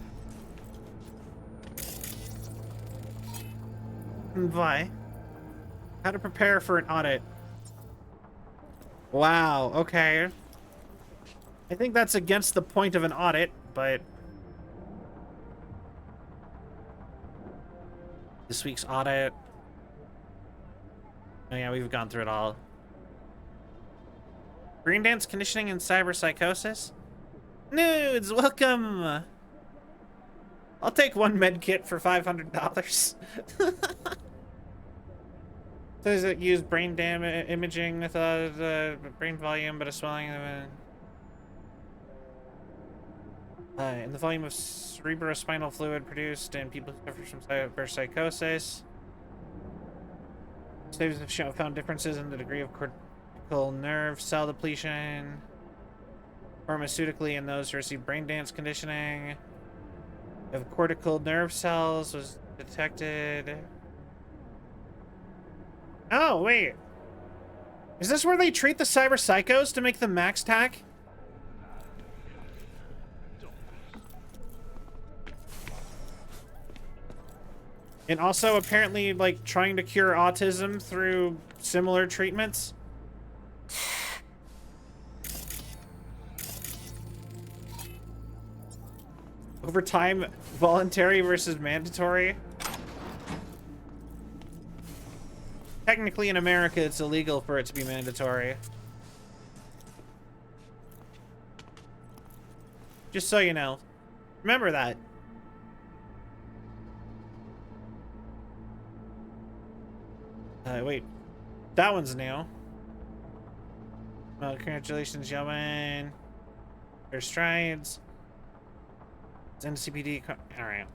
Why? How to prepare for an audit. Wow, okay. I think that's against the point of an audit, but... This week's audit... Oh yeah, we've gone through it all. Brain dance, conditioning, and cyberpsychosis? Nudes, welcome! I'll take one med kit for $500. Does it use brain imaging with the brain volume, but a swelling of in the volume of cerebrospinal fluid produced in people who suffer from cyberpsychosis. Studies have found differences in the degree of cortical nerve cell depletion pharmaceutically in those who receive brain dance conditioning. If cortical nerve cells was detected. Oh, wait. Is this where they treat the cyber psychos to make them max tack? And also apparently like trying to cure autism through similar treatments? Over time, voluntary versus mandatory? Technically, in America, it's illegal for it to be mandatory. Just so you know. Remember that. Wait. That one's new. Well, congratulations, Yeoman. There's strides. It's NCPD. Alright.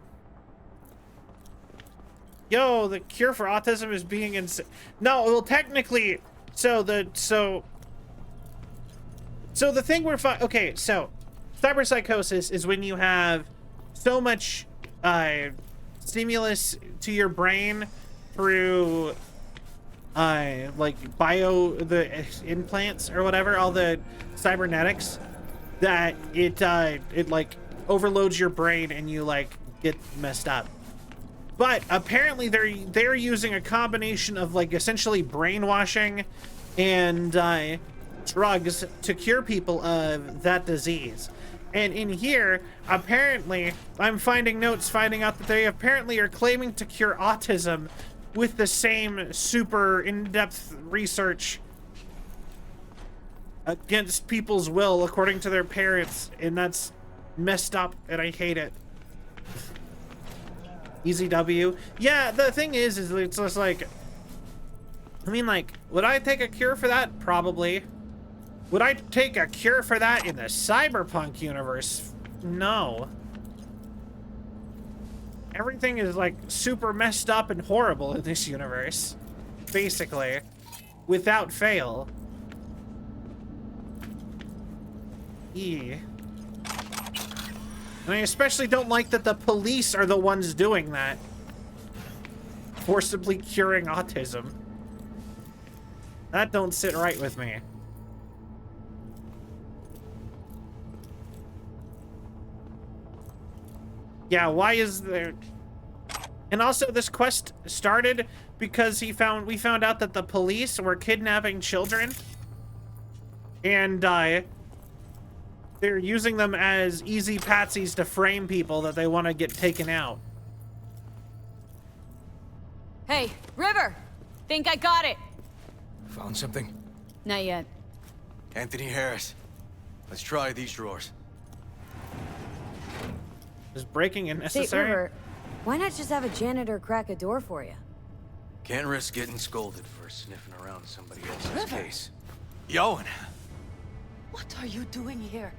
Yo, the cure for autism is being insane. No, well, technically, so the thing we're okay, so cyberpsychosis is when you have so much stimulus to your brain through like the implants or whatever, all the cybernetics, that it like overloads your brain and you like get messed up. But apparently they're using a combination of like essentially brainwashing and drugs to cure people of that disease. And in here, apparently, I'm finding notes finding out that they apparently are claiming to cure autism with the same super in-depth research against people's will, according to their parents, and that's messed up, and I hate it. Easy W. Yeah, the thing is it's just like, I mean, like, would I take a cure for that? Probably. Would I take a cure for that in the cyberpunk universe? No. Everything is like super messed up and horrible in this universe, basically, without fail. And I especially don't like that the police are the ones doing that, forcibly curing autism. That don't sit right with me. Yeah, why is there... And also, this quest started because we found out that the police were kidnapping children. And, they're using them as easy patsies to frame people that they want to get taken out. Hey, River! Think I got it! Found something? Not yet. Anthony Harris. Let's try these drawers. Is breaking in Say, necessary? River, why not just have a janitor crack a door for you? Can't risk getting scolded for sniffing around somebody else's case. Yoan! What are you doing here?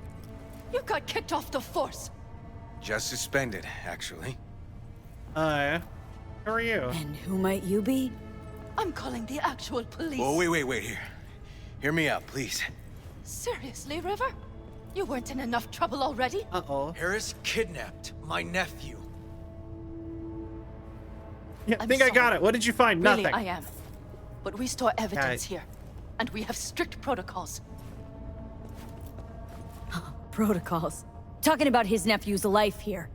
You got kicked off the force. Just suspended, actually. Who are you? And who might you be? I'm calling the actual police. Oh, wait here. Hear me out, please. Seriously, River? You weren't in enough trouble already? Uh-oh. Harris kidnapped my nephew. Yeah, I think I got it. What did you find? Really, Nothing. I am. But we store evidence here. And we have strict protocols. Protocols. Talking about his nephew's life here.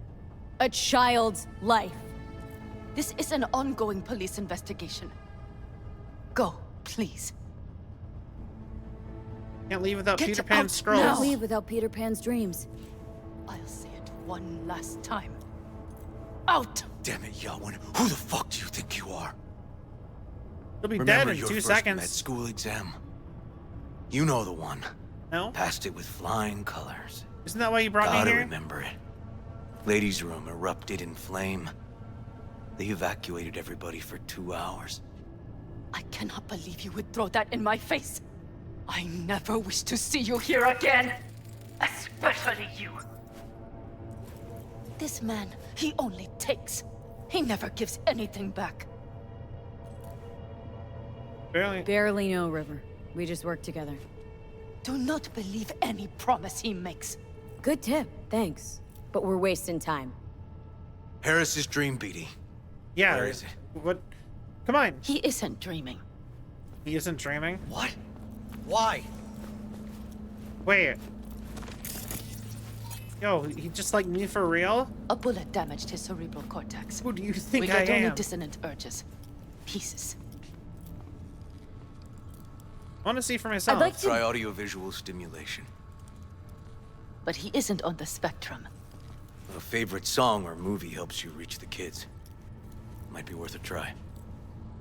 A child's life. This is an ongoing police investigation. Go, please. Can't leave without Get Peter Pan's out scrolls. now. Can't leave without Peter Pan's dreams. I'll say it one last time. Out! Damn it, Yoan. Who the fuck do you think you are? He'll be Remember dead in your 2 first seconds. med school exam? You know the one. No? Passed it with flying colors. Isn't that why you brought Gotta me here? remember it. Ladies' room erupted in flame. They evacuated everybody for 2 hours. I cannot believe you would throw that in my face. I never wish to see you here again. Especially you. This man, he only takes. He never gives anything back. Barely know, River. We just work together. Do not believe any promise he makes. Good tip, thanks. But we're wasting time. Harris's dream, BD. Yeah. Where is it? What? Come on. He isn't dreaming. He isn't dreaming? What? Why? Wait. Yo, he just like me for real? A bullet damaged his cerebral cortex. Who do you think we I get only am? dissonant urges. Pieces. I want to see for myself. I'd like to... Try audiovisual stimulation. But he isn't on the spectrum. A favorite song or movie helps you reach the kids. Might be worth a try.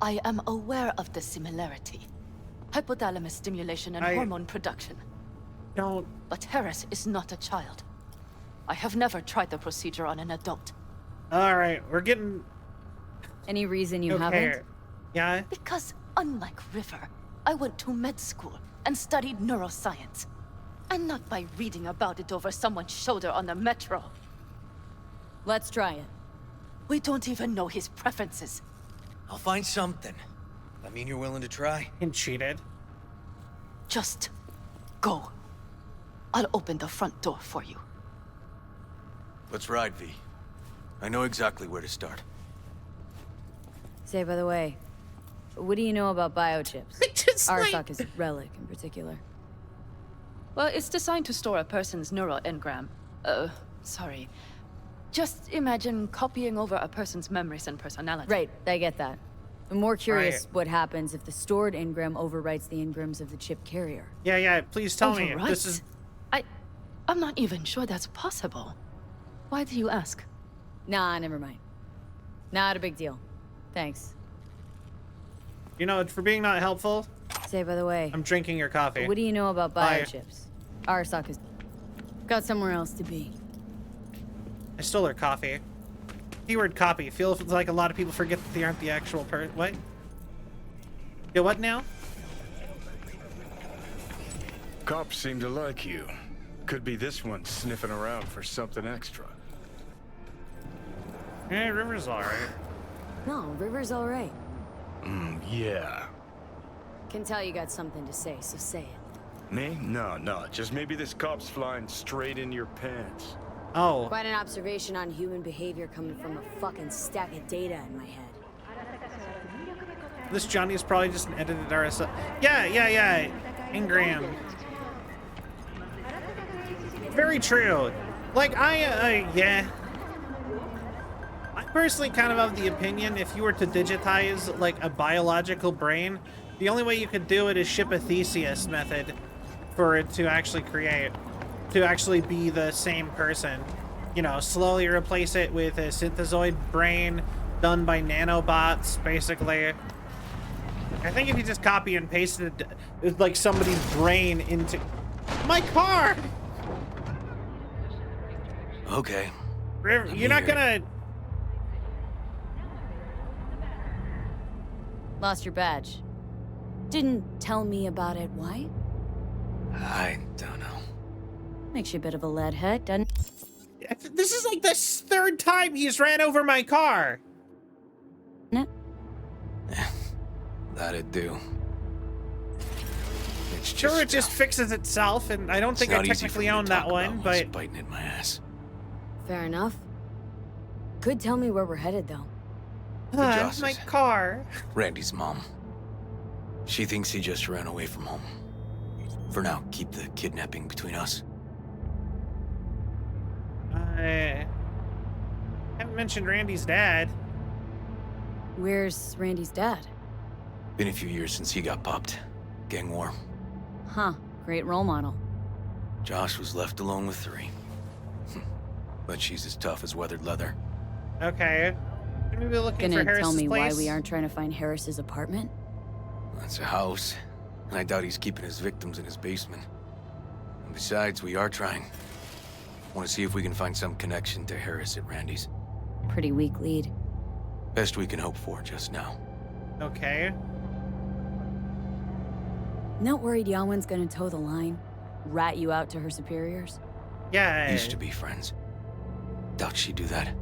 I am aware of the similarity. Hypothalamus stimulation and hormone production. Don't... But Harris is not a child. I have never tried the procedure on an adult. Alright, we're getting... Any reason you okay. haven't? Yeah? Because unlike River, I went to med school and studied neuroscience. And not by reading about it over someone's shoulder on the metro. Let's try it. We don't even know his preferences. I'll find something. I mean you're willing to try? And cheated. Just go. I'll open the front door for you. Let's ride, V. I know exactly where to start. Say, by the way, what do you know about biochips? Arasaka's relic in particular. Well, it's designed to store a person's neural engram. Sorry. Just imagine copying over a person's memories and personality. Right, I get that. I'm more curious what happens if the stored engram overwrites the engrams of the chip carrier. Yeah, please tell me. This is... I'm not even sure that's possible. Why do you ask? Nah, never mind. Not a big deal. Thanks. You know, for being not helpful... Say, by the way... I'm drinking your coffee. What do you know about biochips? Arasaka's got somewhere else to be. I stole her coffee. Keyword copy. Feels like a lot of people forget that they aren't the actual person. What? Yeah, what now? Cops seem to like you. Could be this one sniffing around for something extra. Yeah, River's alright. No, River's alright. Yeah. Can tell you got something to say, so say it. Me? No. Just maybe this cop's flying straight into your pants. Oh. Quite an observation on human behavior coming from a fucking stack of data in my head. This Johnny is probably just an edited RSL. Yeah. Engram. Very true. Like, yeah. I'm personally kind of the opinion if you were to digitize, like, a biological brain, the only way you could do it is ship a Theseus method for it to actually to actually be the same person. You know, slowly replace it with a synthezoid brain done by nanobots, basically. I think if you just copy and pasted it, like somebody's brain into my car. Okay. You're not gonna... Lost your badge. Didn't tell me about it. Why? I don't know. Makes you a bit of a lead head, doesn't... This is like the third time he's ran over my car. No. That'd do. It's Sure, it just fixes itself, and I don't think I technically own that one, but... biting in my ass. Fair enough. Could tell me where we're headed, though. My car. Randy's mom. She thinks he just ran away from home. For now, keep the kidnapping between us. I haven't mentioned Randy's dad. Where's Randy's dad? Been a few years since he got popped. Gang war. Huh. Great role model. Josh was left alone with 3. But she's as tough as weathered leather. Okay. Maybe looking for Harris's tell me place. why we aren't trying to find Harris's apartment? That's a house. And I doubt he's keeping his victims in his basement. And besides, we are trying. Want to see if we can find some connection to Harris at Randy's. Pretty weak lead. Best we can hope for just now. Okay. Not worried Yawen's gonna toe the line? Rat you out to her superiors? Yeah. Used to be friends. Doubt she'd do that.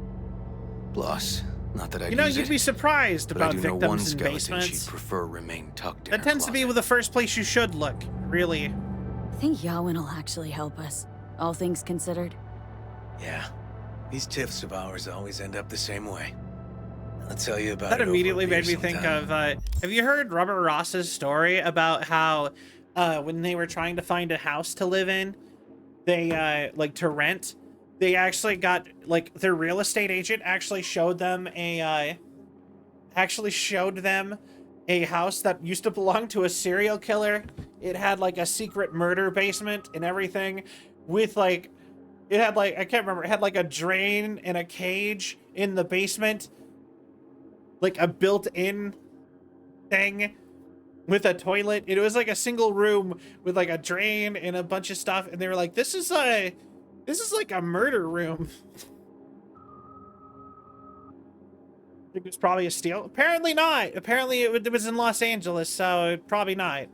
Plus, not that I'd You know, use you'd it, be surprised but about I do know one victims in skeleton basements. she'd prefer remain tucked in That her tends to be closet. the first place you should look, really. I think Yawen will actually help us, all things considered. Yeah. These tiffs of ours always end up the same way. I'll tell you about That it immediately over a made me beer think sometime. of, have you heard Robert Ross's story about how, when they were trying to find a house to live in, they, like, to rent, they actually got, like, their real estate agent actually showed them a house that used to belong to a serial killer. It had, like, a secret murder basement and everything with, like, it had, like, I can't remember, it had, like, a drain and a cage in the basement. Like a built-in thing with a toilet. It was like a single room with like a drain and a bunch of stuff. And they were like, this is like a murder room. I think it was probably a steal. Apparently not. Apparently it was in Los Angeles, so probably not.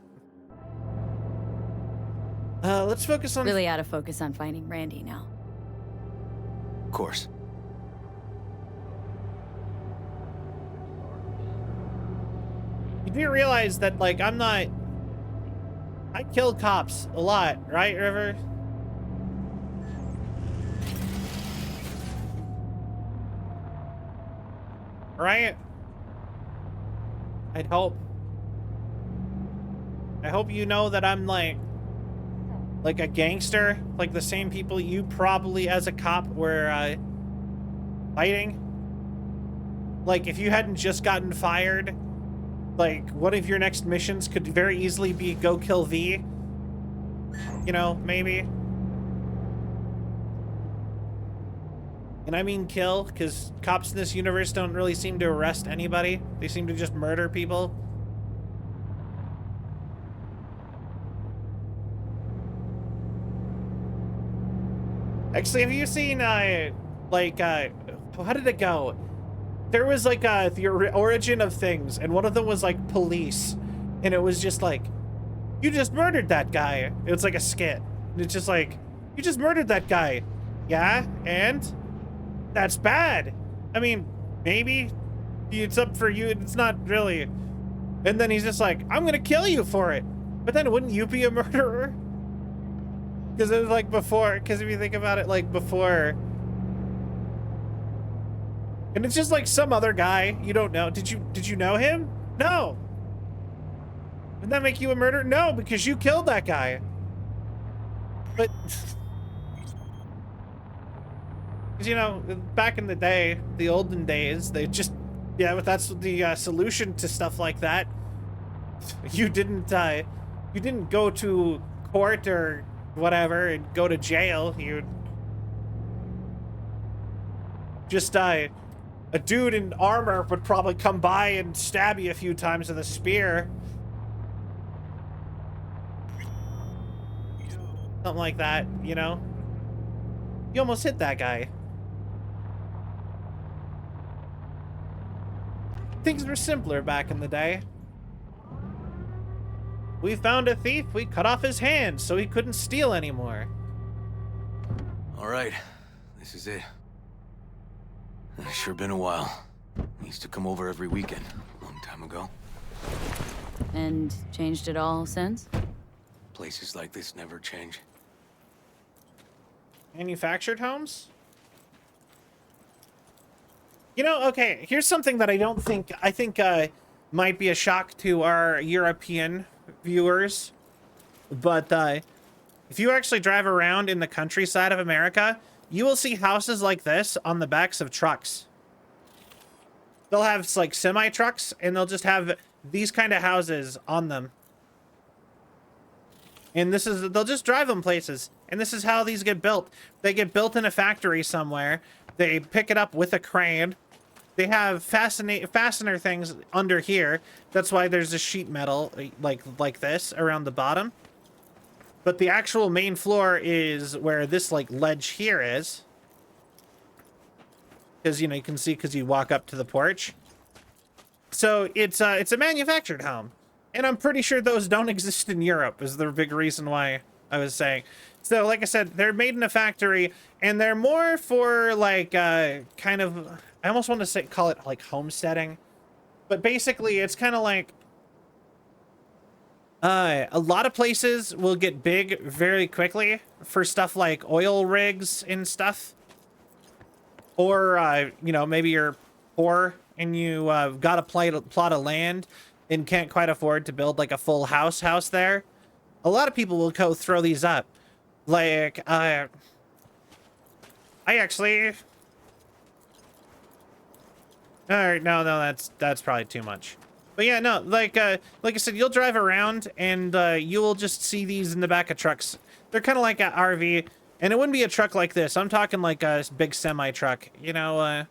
Let's focus on... Really out of focus on finding Randy now. Of course. You do realize that, like, I kill cops a lot, right, River? Right? I'd hope. I hope you know that I'm like a gangster, like the same people you probably as a cop were fighting. Like if you hadn't just gotten fired, like one of your next missions could very easily be go kill V. You know, maybe. And I mean kill, because cops in this universe don't really seem to arrest anybody. They seem to just murder people. Actually, have you seen, how did it go? There was, like, the origin of things, and one of them was, like, police. And it was just like, you just murdered that guy. It was like a skit. And it's just like, you just murdered that guy. Yeah, and? That's bad. I mean, maybe it's up for you. It's not really. And then he's just like, I'm gonna kill you for it. But then wouldn't you be a murderer? Because it was like before, because if you think about it, like before. And it's just like some other guy you don't know. Did you know him? No. Would that make you a murderer? No, because you killed that guy. But, you know, back in the day, the olden days, they just, yeah, but that's the solution to stuff like that. You didn't go to court or whatever and go to jail. You just a dude in armor would probably come by and stab you a few times with a spear. Something like that, you know? You almost hit that guy. Things were simpler back in the day. We found a thief, we cut off his hands so he couldn't steal anymore. All right, this is it. It's sure been a while. I used to come over every weekend, a long time ago. And changed it all since? Places like this never change. Manufactured homes? You know, okay, here's something that I think might be a shock to our European viewers. But if you actually drive around in the countryside of America, you will see houses like this on the backs of trucks. They'll have like semi-trucks and they'll just have these kind of houses on them. And they'll just drive them places. And this is how these get built. They get built in a factory somewhere. They pick it up with a crane. They have fastener things under here. That's why there's a sheet metal like this around the bottom. But the actual main floor is where this like ledge here is. Because, you know, you can see because you walk up to the porch. So it's a manufactured home. And I'm pretty sure those don't exist in Europe is the big reason why I was saying. So, like I said, they're made in a factory, and they're more for, like, kind of, I almost want to call it, like, homesteading. But basically, it's kind of like, a lot of places will get big very quickly for stuff like oil rigs and stuff. Or, you know, maybe you're poor and you got a plot of land and can't quite afford to build like a full house there. A lot of people will go throw these up. Like, I actually... Alright, no, that's probably too much. But yeah, no, like I said, you'll drive around and you'll just see these in the back of trucks. They're kind of like an RV, and it wouldn't be a truck like this. I'm talking like a big semi-truck, you know,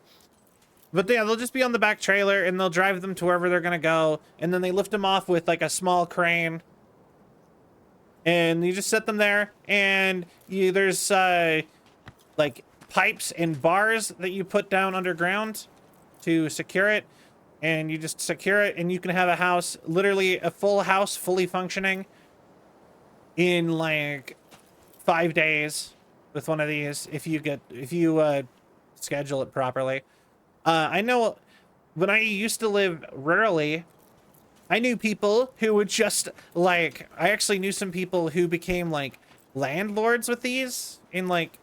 but yeah, they'll just be on the back trailer and they'll drive them to wherever they're gonna go, and then they lift them off with like a small crane. And you just set them there, and there's like pipes and bars that you put down underground to secure it, and you just secure it, and you can have a house, literally a full house, fully functioning in like 5 days with one of these if you schedule it properly. I know when I used to live rurally, I knew people who would just like, I actually knew some people who became like landlords with these and like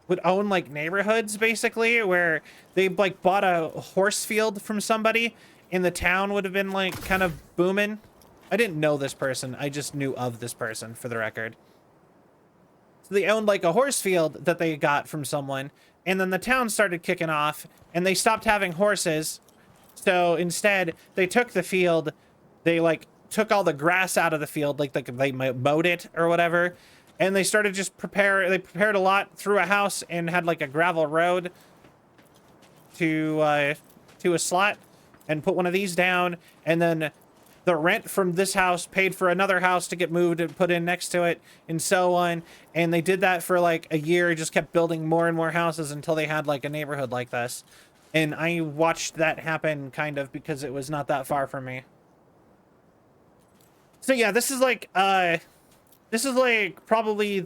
would own like neighborhoods basically, where they like bought a horse field from somebody and the town would have been like kind of booming. I didn't know this person. I just knew of this person, for the record. So they owned like a horse field that they got from someone, and then the town started kicking off, and they stopped having horses. So instead, they took the field, they like took all the grass out of the field, like they mowed it or whatever, and they started just they prepared a lot through a house and had like a gravel road to a slot, and put one of these down, and then the rent from this house paid for another house to get moved and put in next to it, and so on. And they did that for like a year, just kept building more and more houses until they had like a neighborhood like this. And I watched that happen kind of because it was not that far from me. So yeah, this is like probably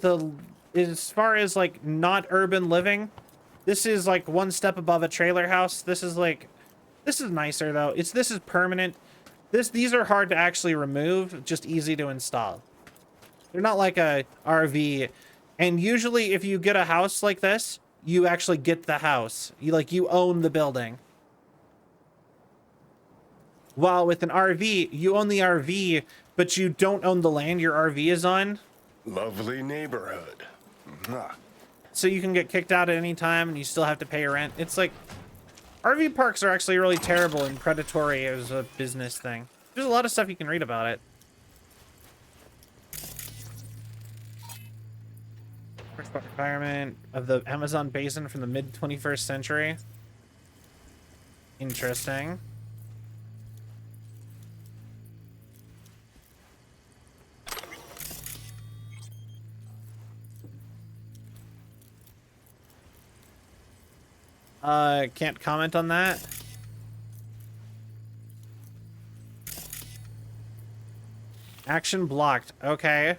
as far as like not urban living, this is like one step above a trailer house. This is nicer though. This is permanent. These are hard to actually remove, just easy to install. They're not like a RV. And usually if you get a house like this, you actually get the house. You own the building. While with an RV, you own the RV, but you don't own the land your RV is on. Lovely neighborhood. Mwah. So you can get kicked out at any time and you still have to pay your rent. It's like, RV parks are actually really terrible and predatory as a business thing. There's a lot of stuff you can read about it. First environment of the Amazon basin from the mid-21st century. Interesting. Can't comment on that. Action blocked. Okay.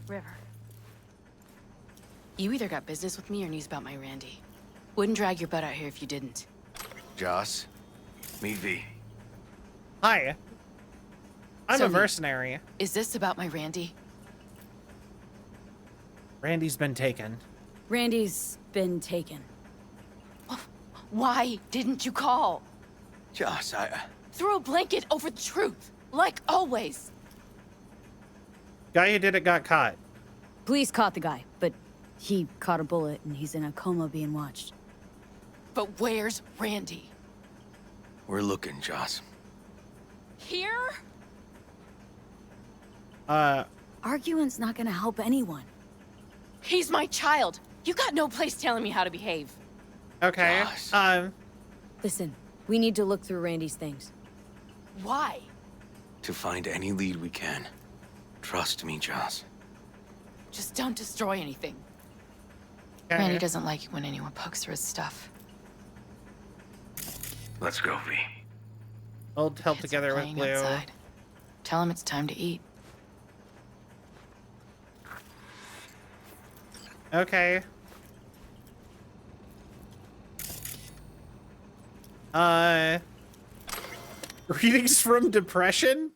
River. You either got business with me or news about my Randy. Wouldn't drag your butt out here if you didn't. Joss, meet V. Hi. I'm So a mercenary. Is this about my Randy? Randy's been taken. Randy's been taken. Why didn't you call? Joss, Throw a blanket over the truth, like always. Guy who did it got caught. Police caught the guy, but he caught a bullet and he's in a coma being watched. But where's Randy? We're looking, Joss. Here? Arguing's not gonna help anyone. He's my child. You got no place telling me how to behave. Okay. Listen, we need to look through Randy's things. Why? To find any lead we can. Trust me, Joss. Just don't destroy anything. Okay. Randy doesn't like it when anyone pokes through his stuff. Let's go, V. Hold help Kids together are with playing Blue. outside. Tell him it's time to eat. Okay. Readings from depression?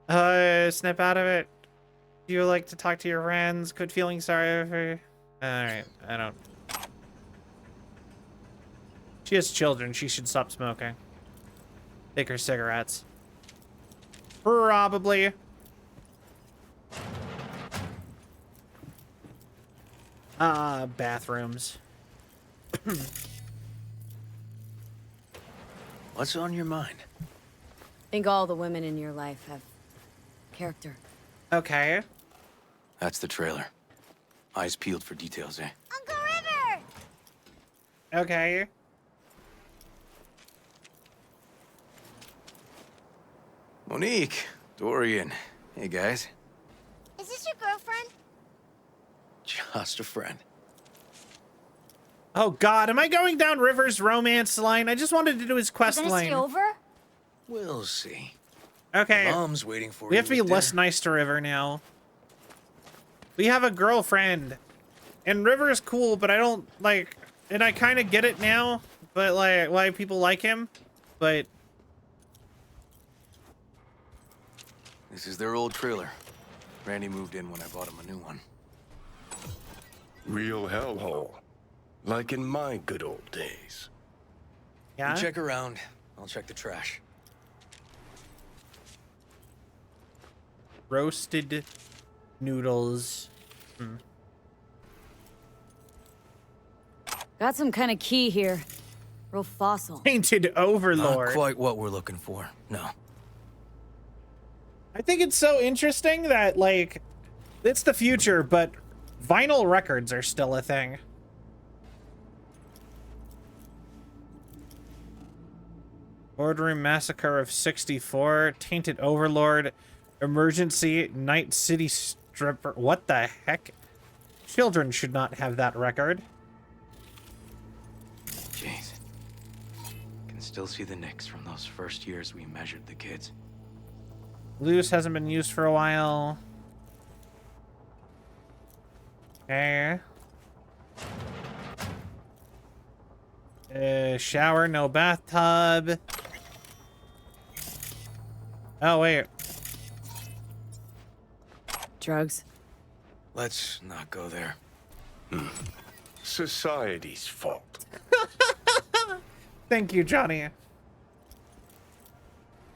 Snap out of it. Do you like to talk to your friends? Quit feeling sorry for... Alright, I don't... She has children. She should stop smoking. Take her cigarettes. Probably. Bathrooms. What's on your mind? I think all the women in your life have character. Okay. That's the trailer. Eyes peeled for details, eh? Uncle River! Okay. Monique, Dorian. Hey, guys. Is this your girlfriend? Just a friend. Oh God, am I going down River's romance line? I just wanted to do his quest Is line. it over? We'll see. Okay. Mom's waiting for you. We have to be with less dinner. nice to River now. We have a girlfriend. And River is cool, but I don't like, and I kind of get it now, but like why people like him, but. This is their old trailer. Randy moved in when I bought him a new one. Real hellhole. Like in my good old days. Yeah? You check around. I'll check the trash. Roasted noodles. Got some kind of key here. Real fossil. Painted Overlord. Not quite what we're looking for. No. I think it's so interesting that, like, it's the future, but vinyl records are still a thing. Boardroom Massacre of 64, Tainted Overlord, Emergency, Night City Stripper. What the heck? Children should not have that record. Jeez. Can still see the nicks from those first years we measured the kids. Loose hasn't been used for a while. Okay. Shower, no bathtub. Oh, wait. Drugs. Let's not go there. Society's fault. Thank you, Johnny.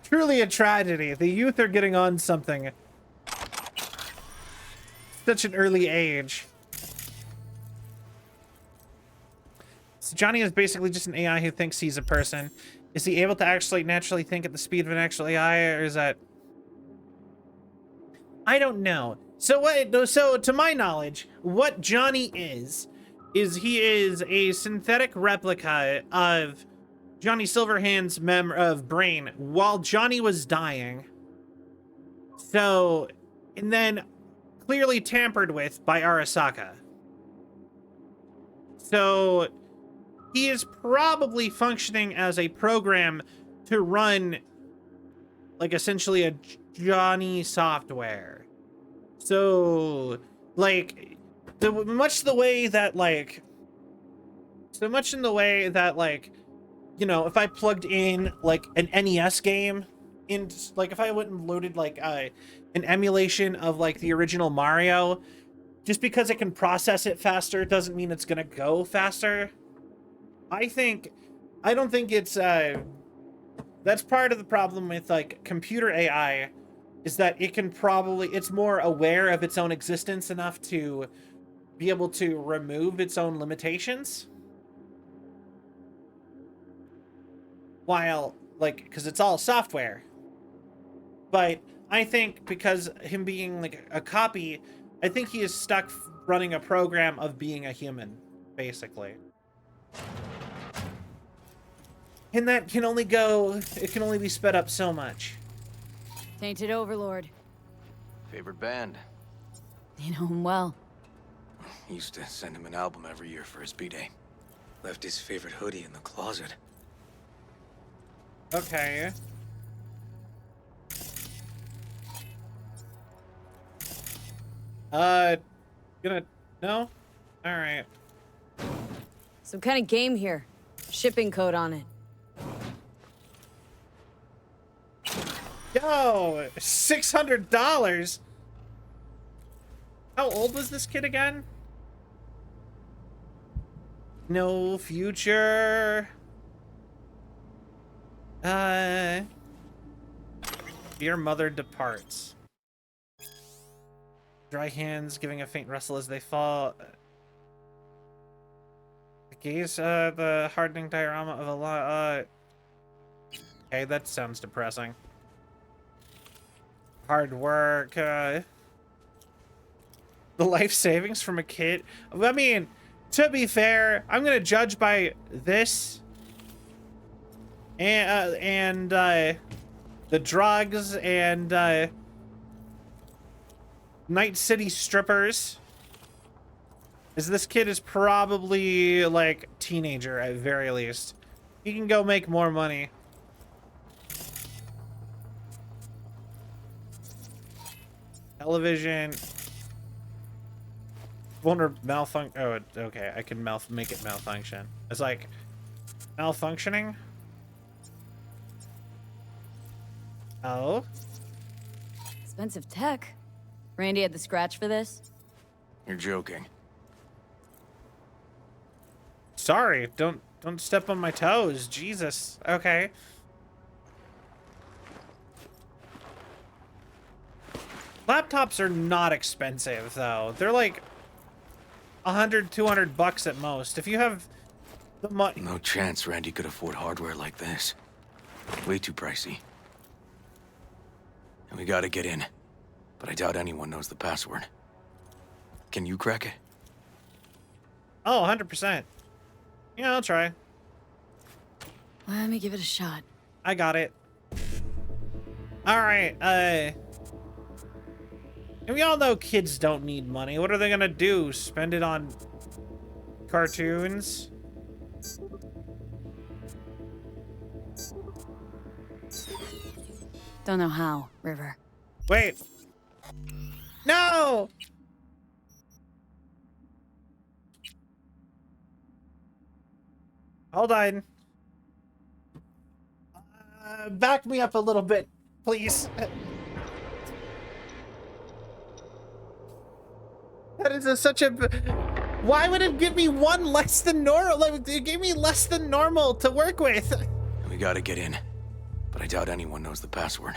Truly a tragedy. The youth are getting on something. Such an early age. So Johnny is basically just an AI who thinks he's a person. Is he able to actually naturally think at the speed of an actual AI, or is that... I don't know. So what? So to my knowledge, what Johnny is he is a synthetic replica of Johnny Silverhand's brain while Johnny was dying. So, and then clearly tampered with by Arasaka. So he is probably functioning as a program to run, like, essentially a Johnny software. So, like, much in the way that, you know, if I plugged in, like, an NES game, in, like, if I went and loaded, like, an emulation of, like, the original Mario, just because it can process it faster doesn't mean it's gonna go faster. I don't think it's, that's part of the problem with, like, computer AI, is that it's more aware of its own existence enough to be able to remove its own limitations. While, like, because it's all software. But I think because him being, like, a copy, I think he is stuck running a program of being a human, basically. And that can only be sped up so much. Tainted Overlord. Favorite band? You know him well. Used to send him an album every year for his B-Day. Left his favorite hoodie in the closet. Okay. No? Alright. Some kind of game here. Shipping code on it. Yo, $600. How old was this kid again? No future. Dear mother departs. Dry hands giving a faint rustle as they fall. Gaze, the hardening diorama of a lot. Okay, that sounds depressing. Hard work. The life savings from a kid. I mean, to be fair, I'm gonna judge by this and the drugs and Night City strippers. As this kid is probably, like, teenager at very least. He can go make more money. Television. Malfunction. Oh, okay. I can make it malfunction. It's like malfunctioning. Oh. Expensive tech. Randy had the scratch for this? You're joking. Sorry, don't step on my toes. Jesus. Okay. Laptops are not expensive though. They're like 100, 200 bucks at most. If you have the money. No chance Randy could afford hardware like this. Way too pricey. And we gotta get in. But I doubt anyone knows the password. Can you crack it? Oh, 100%. Yeah, I'll try. Let me give it a shot. I got it. Alright, and we all know kids don't need money. What are they gonna do? Spend it on cartoons? Don't know how, River. Wait. No! Hold on. Back me up a little bit, please. That is such a... Why would it give me one less than normal? Like, it gave me less than normal to work with. We gotta get in. But I doubt anyone knows the password.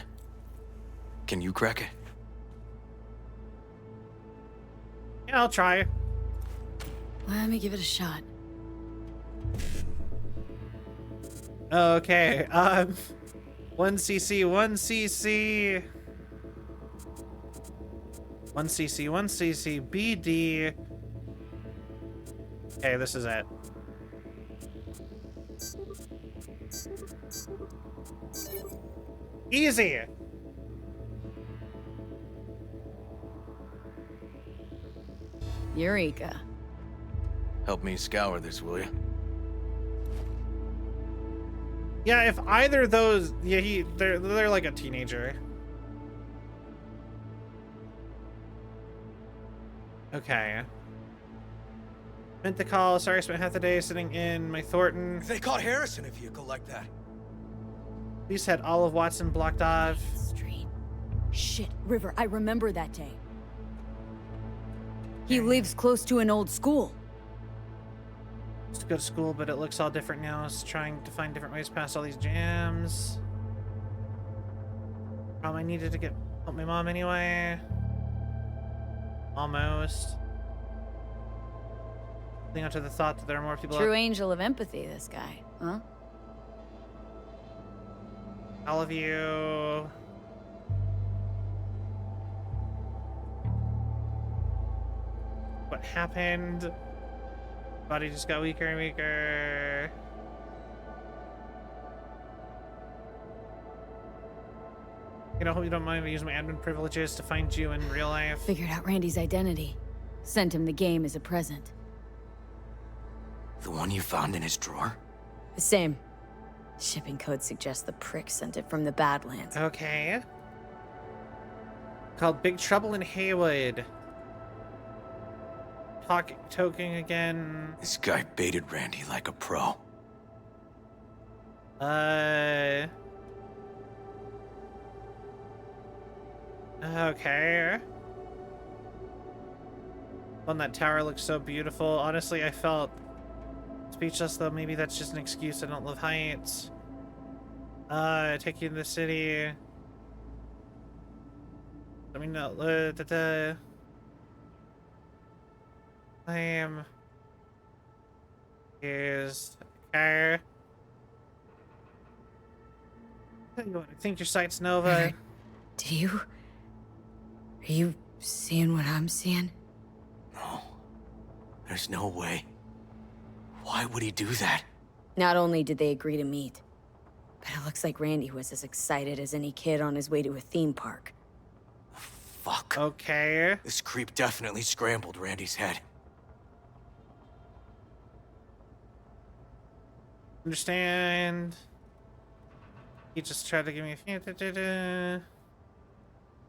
Can you crack it? Yeah, I'll try. Let me give it a shot. Okay, 1cc, 1cc. 1cc, 1cc, BD. Okay, this is it. Easy. Eureka. Help me scour this, will you? Yeah, if either of those, yeah, they're like a teenager. Okay. Meant to call. Sorry, I spent half the day sitting in my Thornton. If they caught Harris in a vehicle like that. Police had all of Watson blocked off. Street. Shit, River, I remember that day. He lives close to an old school. Used to go to school, but it looks all different now. It's trying to find different ways past all these jams. I needed to help my mom anyway. Almost. Holding on to the thought that there are more people True angel of empathy, this guy, huh? All of you. What happened? Body just got weaker and weaker. You know, I hope you don't mind me using my admin privileges to find you in real life. Figured out Randy's identity. Sent him the game as a present. The one you found in his drawer? The same. Shipping code suggests the prick sent it from the Badlands. Okay. Called Big Trouble in Haywood. Toking again. This guy baited Randy like a pro. Okay. On that tower looks so beautiful. Honestly, I felt speechless, though. Maybe that's just an excuse. I don't love heights. Take you to the city. Let me know. I am. Here's car. I think your sight's Nova. Do you? Are you seeing what I'm seeing? No. There's no way. Why would he do that? Not only did they agree to meet, but it looks like Randy was as excited as any kid on his way to a theme park. Fuck. Okay. This creep definitely scrambled Randy's head. Understand. He just tried to give me a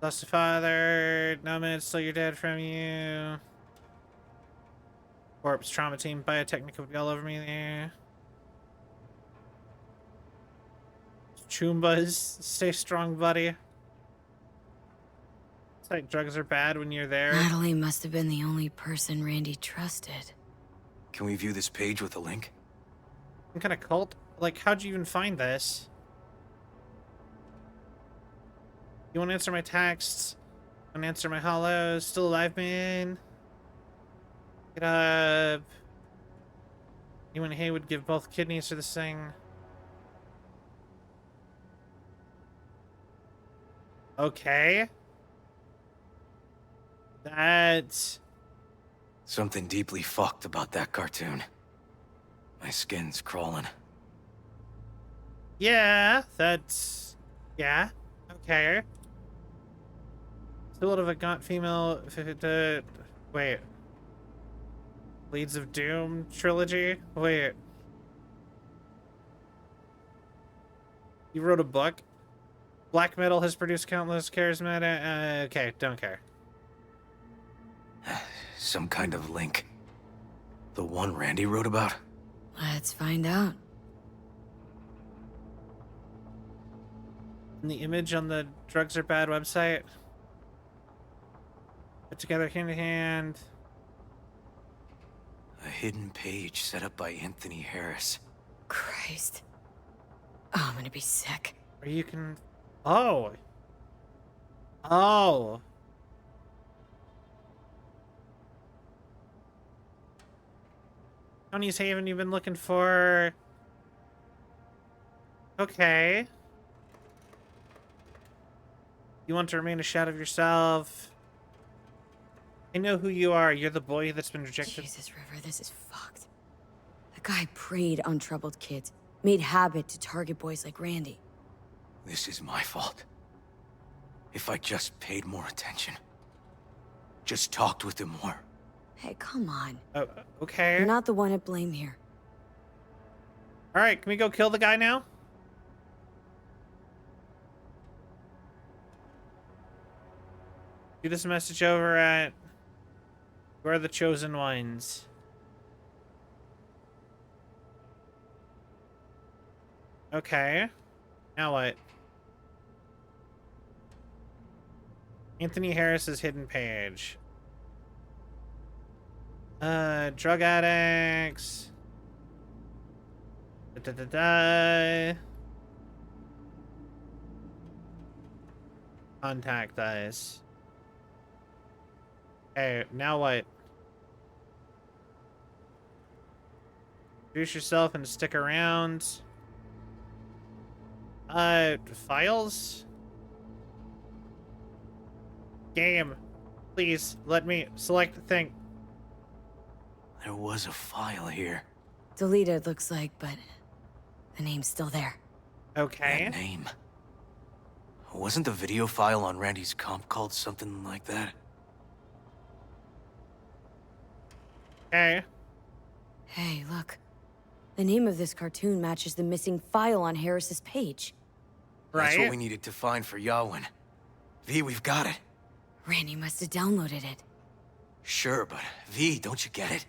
lost a father. No man stole your dad from you. Corpse trauma team biotechnica would be all over me there. Choombas, stay strong, buddy. It's like drugs are bad when you're there. Natalie must have been the only person Randy trusted. Can we view this page with a link? Some kind of cult? Like, how'd you even find this? You want to answer my texts? Want to answer my hollows? Still alive, man? Get up. You and Hay would give both kidneys for this thing. Okay. That's... Something deeply fucked about that cartoon. My skin's crawling. Yeah, that's... Yeah, okay. Still of a gaunt female... Wait. Leads of Doom trilogy? Wait. You wrote a book? Black metal has produced countless charismatic... okay, don't care. Some kind of link. The one Randy wrote about? Let's find out. And the image on the Drugs Are Bad website? Put together hand in hand. A hidden page set up by Anthony Harris. Christ. Oh, I'm gonna be sick. Or you can... Oh. Oh. Tony's Haven you've been looking for. Okay. You want to remain a shadow of yourself. I know who you are. You're the boy that's been rejected. Jesus, River, this is fucked. That guy preyed on troubled kids. Made habit to target boys like Randy. This is my fault. If I just paid more attention. Just talked with him more. Hey, come on. Okay. You're not the one at blame here. Alright, can we go kill the guy now? Do this message over at... Where are the chosen ones? Okay. Now what? Anthony Harris's hidden page. Drug addicts. Contact us. Okay, now what? Introduce yourself and stick around. Files? Game. Please, let me select the thing. There was a file here. Deleted, looks like, but the name's still there. Okay. That name. Wasn't the video file on Randy's comp called something like that? Okay. Hey, look. The name of this cartoon matches the missing file on Harris's page. That's what we needed to find for Yawin. V, we've got it. Randy must have downloaded it. Sure, but V, don't you get it?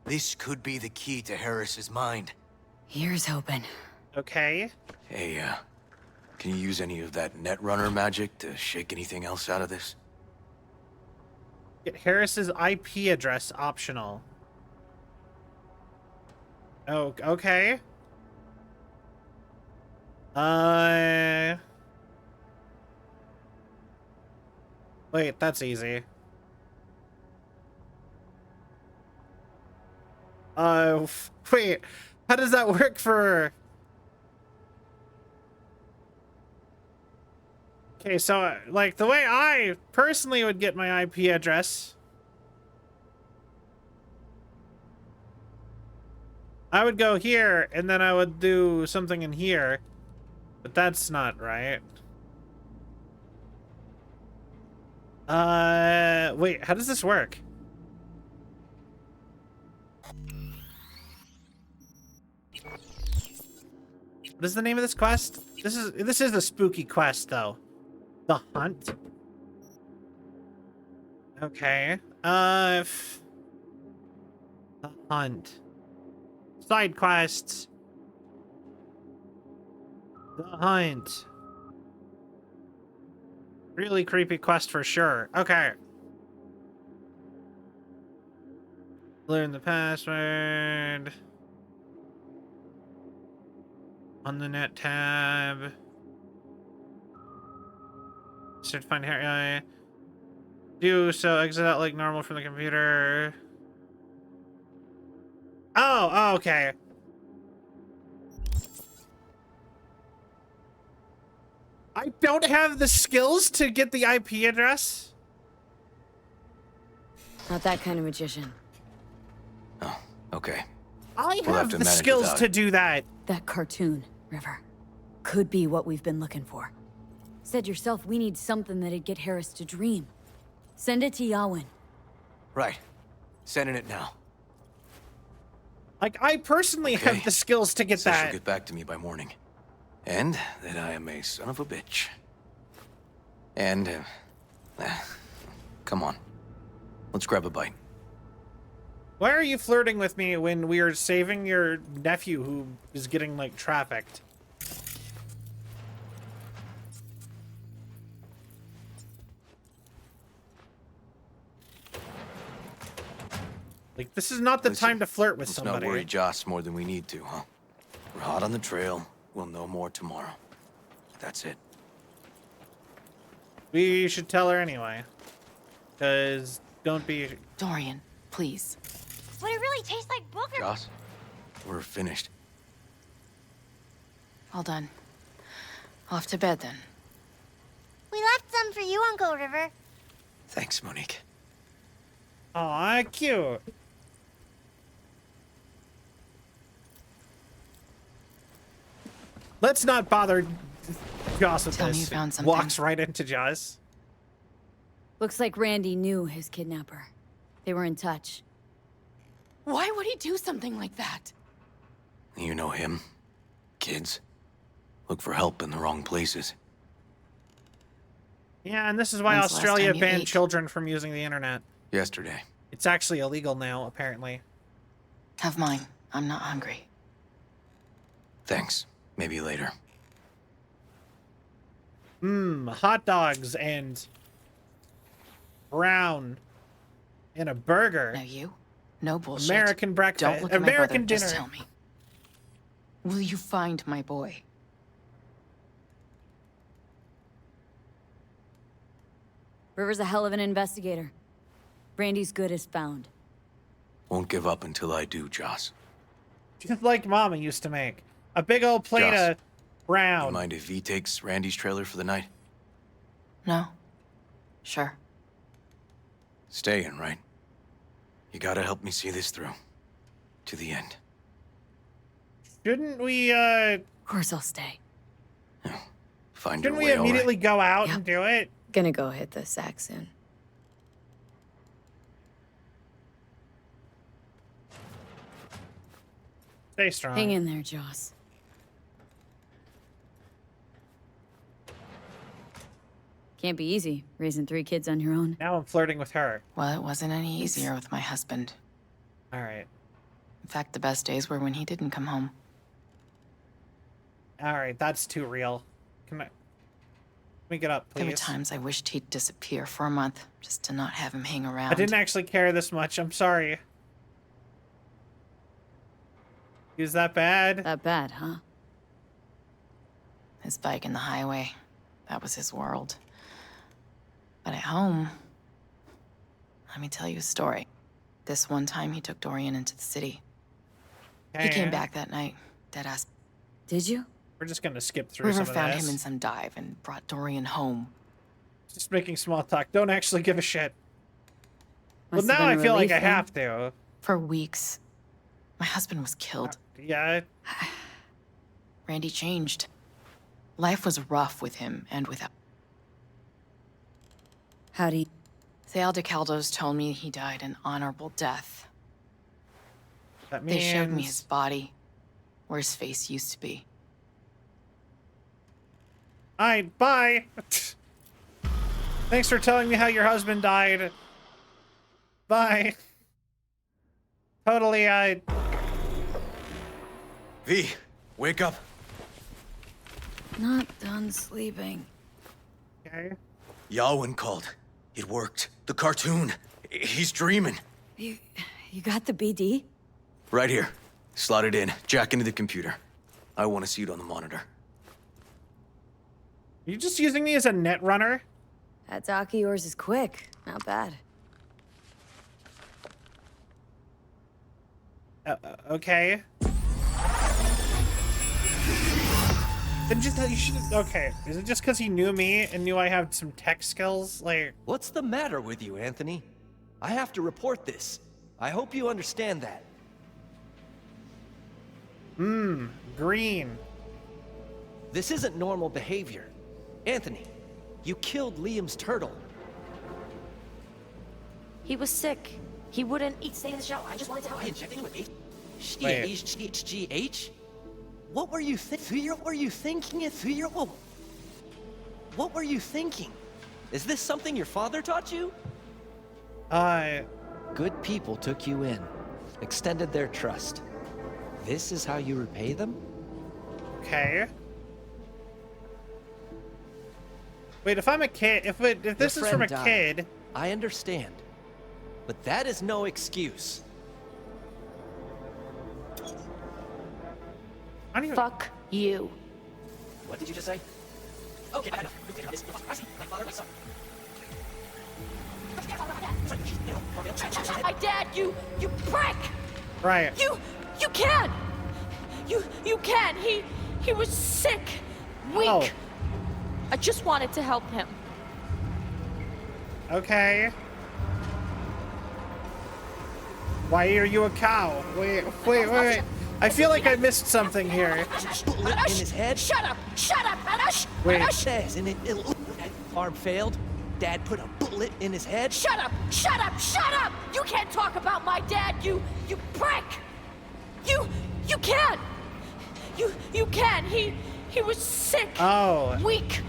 This could be the key to Harris's mind. Here's hoping. Okay. Hey, can you use any of that Netrunner magic to shake anything else out of this? Get Harris's IP address optional. Oh, okay. Wait, that's easy. Wait, how does that work for... Okay, so, like, the way I personally would get my IP address, I would go here, and then I would do something in here, but that's not right. Wait, how does this work? What is the name of this quest? This is a spooky quest, though. The Hunt? Okay. The Hunt. Side quests. The Hunt. Really creepy quest for sure. Okay. Learn the password. On the net tab. Search find Harry. Do so. Exit out like normal from the computer. Oh, okay. I don't have the skills to get the IP address. Not that kind of magician. Oh, okay. I We'll have to the manage skills without to it. do that. That cartoon, River, could be what we've been looking for. Said yourself we need something that'd get Harris to dream. Send it to Yawin. Right. Sending it now. Like, I personally Okay. have the skills to get Says she'll that. get back to me by morning. And that I am a son of a bitch. And, come on. Let's grab a bite. Why are you flirting with me when we are saving your nephew who is getting, like, trafficked? Like, this is not the Listen, time to flirt with let's somebody. not worry Joss more than we need to, huh? We're hot on the trail. We'll know more tomorrow. That's it. We should tell her anyway. Because don't be... Dorian, please. Would it really taste like booger? Joss, we're finished. All done. Off to bed then. We left some for you, Uncle River. Thanks, Monique. Aw, cute. Let's not bother Joss with Tell me this. you found something. Walks right into Joss. Looks like Randy knew his kidnapper. They were in touch. Why would he do something like that? You know him. Kids. Look for help in the wrong places. Yeah, and this is why When's the last Australia time you banned ate? children from using the internet. Yesterday. It's actually illegal now, apparently. Have mine. I'm not hungry. Thanks. Maybe later. Hot dogs and brown and a burger. Now you? No bullshit. American breakfast. Don't look at my American brother. dinner. Just tell me. Will you find my boy? River's a hell of an investigator. Randy's good as found. Won't give up until I do, Joss. Just like Mama used to make. A big old plate Joss, of brown. You mind if V takes Randy's trailer for the night? No. Sure. Staying, right? You gotta help me see this through. To the end. Shouldn't we, Of course I'll stay. Find your shouldn't way we all right. immediately go out and do it? Gonna go hit the sack soon. Stay strong. Hang in there, Joss. Can't be easy, raising 3 kids on your own. Now I'm flirting with her. Well, it wasn't any easier with my husband. All right. In fact, the best days were when he didn't come home. All right, that's too real. Can we get up, please? There were times I wished he'd disappear for a month, just to not have him hang around. I didn't actually care this much. I'm sorry. He was that bad? That bad, huh? His bike in the highway. That was his world. But at home, let me tell you a story. This one time he took Dorian into the city. He came back that night, deadass. Did you? We're just gonna skip through River some of found this. him in some dive and brought Dorian home. Just making small talk. Don't actually give a shit. Must well, have now I been a feel like I relief, then. have to. For weeks, my husband was killed. Yeah. Randy changed. Life was rough with him and without. How'd he? The Aldecaldos told me he died an honorable death. That They showed me means- his body, where his face used to be. Alright, bye. Thanks for telling me how your husband died. Bye. Totally, V, wake up. Not done sleeping. Okay. Yawin called. It worked. The cartoon. He's dreaming. You You got the BD? Right here. Slot it in. Jack into the computer. I want to see it on the monitor. Are you just using me as a net runner? That dock of yours is quick. Not bad. Okay. Then just you should. Okay, is it just because he knew me and knew I have some tech skills? Like, what's the matter with you, Anthony? I have to report this. I hope you understand that. Green. This isn't normal behavior. Anthony, you killed Liam's turtle. He was sick. He wouldn't eat, stay in the shower. I just wanted to help him. Injecting him with HGH? What were you thinking? What were you thinking? What were you thinking? Is this something your father taught you? Good people took you in, extended their trust. This is how you repay them? Okay. Wait, if I'm a kid, if this is from a kid, I understand, but that is no excuse. Fuck you. What did you just say? Okay, I know. My father, my son. My dad, you prick! Right. You can't! You can't! He was sick, weak. Oh. I just wanted to help him. Okay. Why are you a cow? Wait. I feel like I missed something here. Bullet in his head. Shut up, Anash! Wait. Says, and it arm failed. Dad put a bullet in his head. Shut up! You can't talk about my dad, you prick! You can't! You can't! He was sick. Oh. Weak.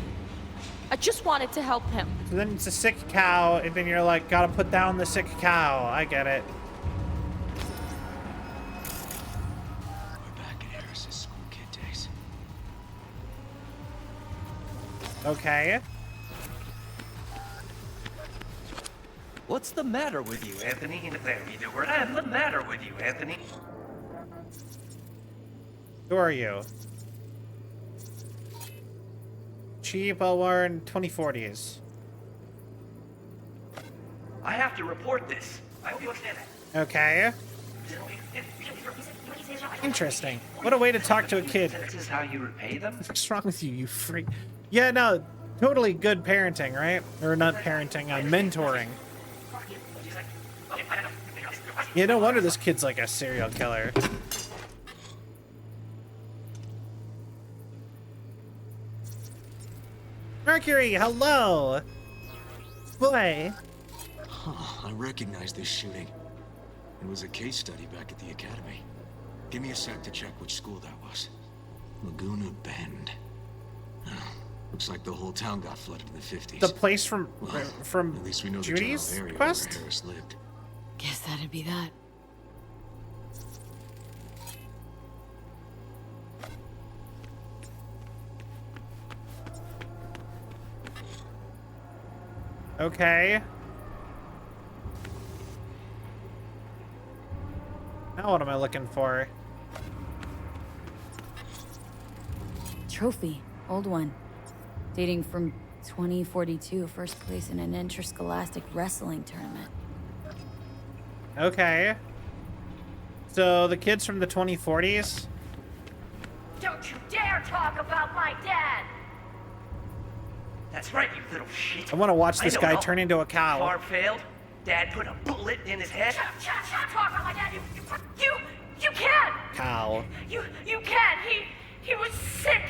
I just wanted to help him. So then it's a sick cow, and then you're like, gotta put down the sick cow. I get it. We're back in Harris's school kid days. Okay. What's the matter with you, Anthony? What's the matter with you, Anthony? Who are you? Cheap, well-worn, 2040s. I have to report this. I hope you understand that. Okay. Interesting. What a way to talk to a kid. This is how you repay them? What's wrong with you, you freak? Yeah, no, totally good parenting, right? Or not parenting, mentoring. Yeah, no wonder this kid's like a serial killer. Mercury, hello! Boy. Huh, I recognize this shooting. It was a case study back at the academy. Give me a sec to check which school that was. Laguna Bend. Looks like the whole town got flooded in the 50s. The place from at least we know Judy's the general area quest? where Harris lived. Guess that'd be that. Okay. Now what am I looking for? Trophy. Old one. Dating from 2042. First place in an interscholastic wrestling tournament. Okay. So the kids from the 2040s? Don't you dare talk about my dad! That's right, you little shit. I want to watch this I guy know. turn into a cow. Farm failed. Dad put a bullet in his head. Shut talk about my dad! You can't! Cow. You can't! He was sick,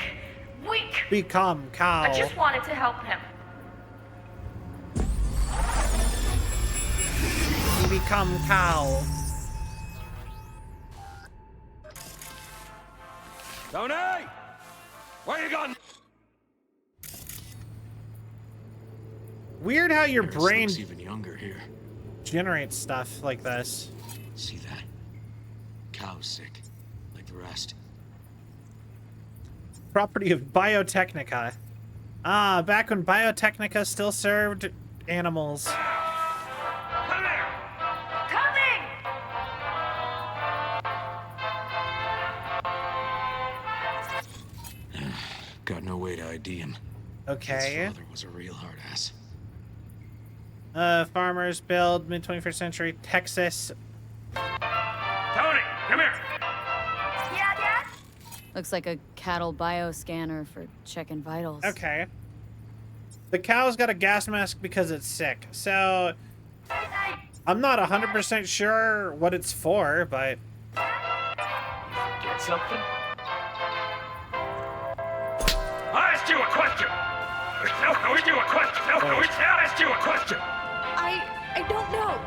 weak. Become cow. I just wanted to help him. You become cow. Tony! Where you going? Weird how your Harris brain looks even younger here. generates stuff like this. See that? Cow's sick, like the rest. Property of Biotechnica. Ah, back when Biotechnica still served animals. Coming! Got no way to ID him. Okay. His father was a real hard ass. Farmers build mid-21st century Texas. Tony, come here. Yeah, Dad? Looks like a cattle bioscanner for checking vitals. Okay. The cow's got a gas mask because it's sick. So I'm not 100% sure what it's for, but Get something? I asked you a question. No, I asked you a question. No, I asked you a question. I don't know.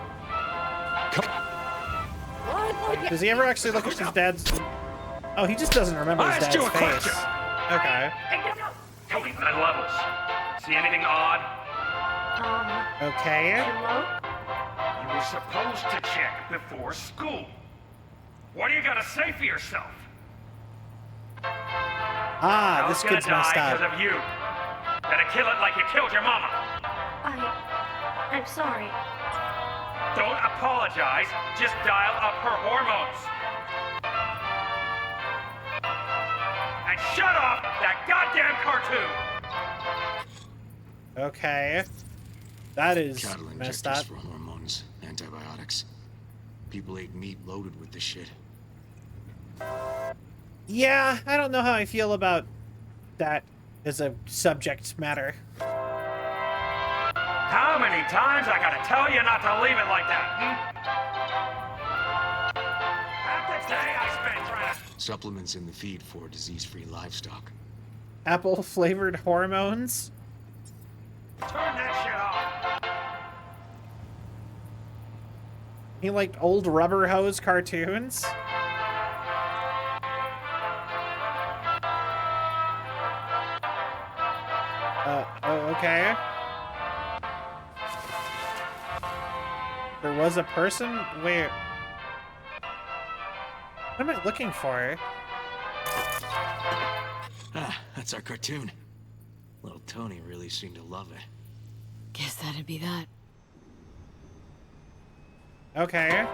What? does he ever actually look at his dad's? Oh, he just doesn't remember I his asked you dad's a face. question. Okay. I don't know. Tony, 9 levels. See anything odd? Okay. Hello? You were supposed to check before school. What do you gotta say for yourself? Ah, I this was kid's gonna messed die up. because of you. Gotta kill it like you killed your mama. I'm sorry. Don't apologize. Just dial up her hormones. And shut off that goddamn cartoon. Okay. That is Cattle messed injectors up. for hormones, antibiotics. People ate meat loaded with this shit. Yeah, I don't know how I feel about that as a subject matter. How many times I gotta tell you not to leave it like that, Half the day I spent trying to... Supplements in the feed for disease-free livestock. Apple flavored hormones? Turn that shit off. He liked old rubber hose cartoons? Oh, okay. There was a person? Where? What am I looking for? Ah, that's our cartoon. Little Tony really seemed to love it. Guess that'd be that. Okay.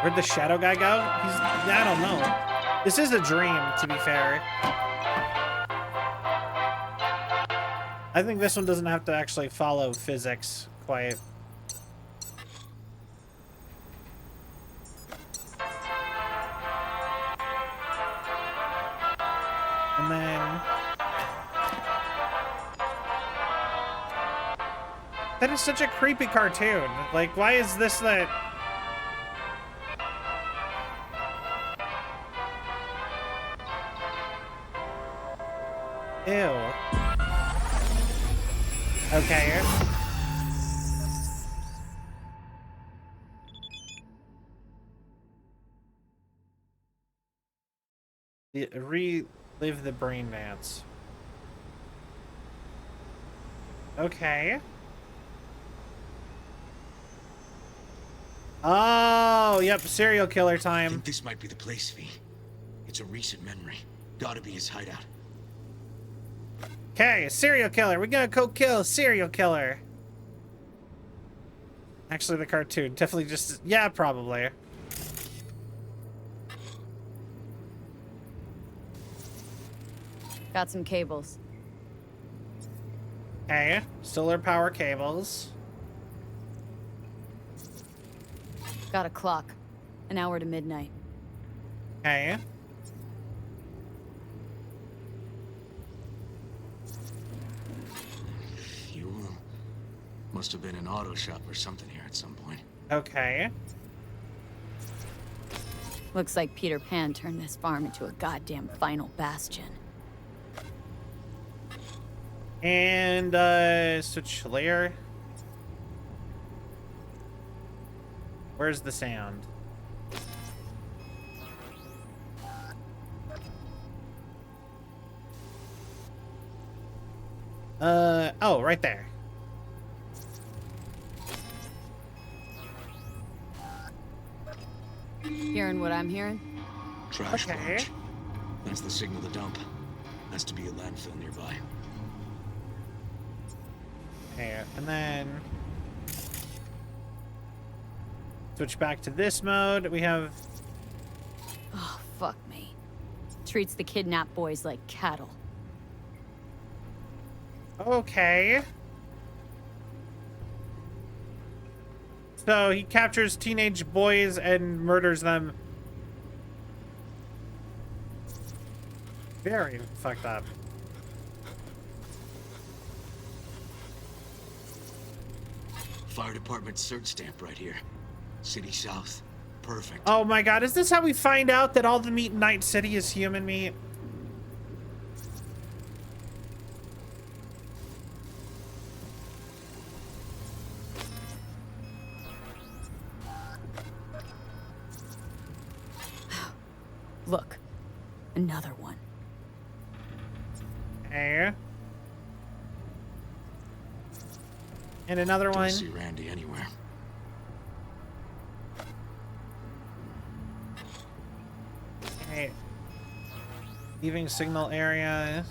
Where'd the shadow guy go? I don't know. This is a dream, to be fair. I think this one doesn't have to actually follow physics quite. And then... That is such a creepy cartoon. Like, why is this that... Ew. Okay. Relive the brain dance. Okay. Oh, yep, serial killer I time. think this might be the place, V. It's a recent memory. Gotta be his hideout. Okay, serial killer. We gotta go kill a serial killer. Actually, the cartoon. Definitely just... Yeah, probably. Got some cables. Okay, solar power cables. Got a clock. An hour to midnight. Okay. Fuel. Must have been an auto shop or something here at some point. Okay. Looks like Peter Pan turned this farm into a goddamn final bastion. And, switch layer. Where's the sound? Oh, right there. Hearing what I'm hearing? Trash barge. That's the signal to dump. Has to be a landfill nearby. Okay, and then switch back to this mode. We have... Oh, fuck me. Treats the kidnapped boys like cattle. Okay. So he captures teenage boys and murders them. Very fucked up. Fire department search stamp right here. City South. Perfect. Oh my god, is this how we find out that all the meat in Night City is human meat? Look, another one. Hey. And another Don't one. see Randy anywhere. Okay. Leaving signal area.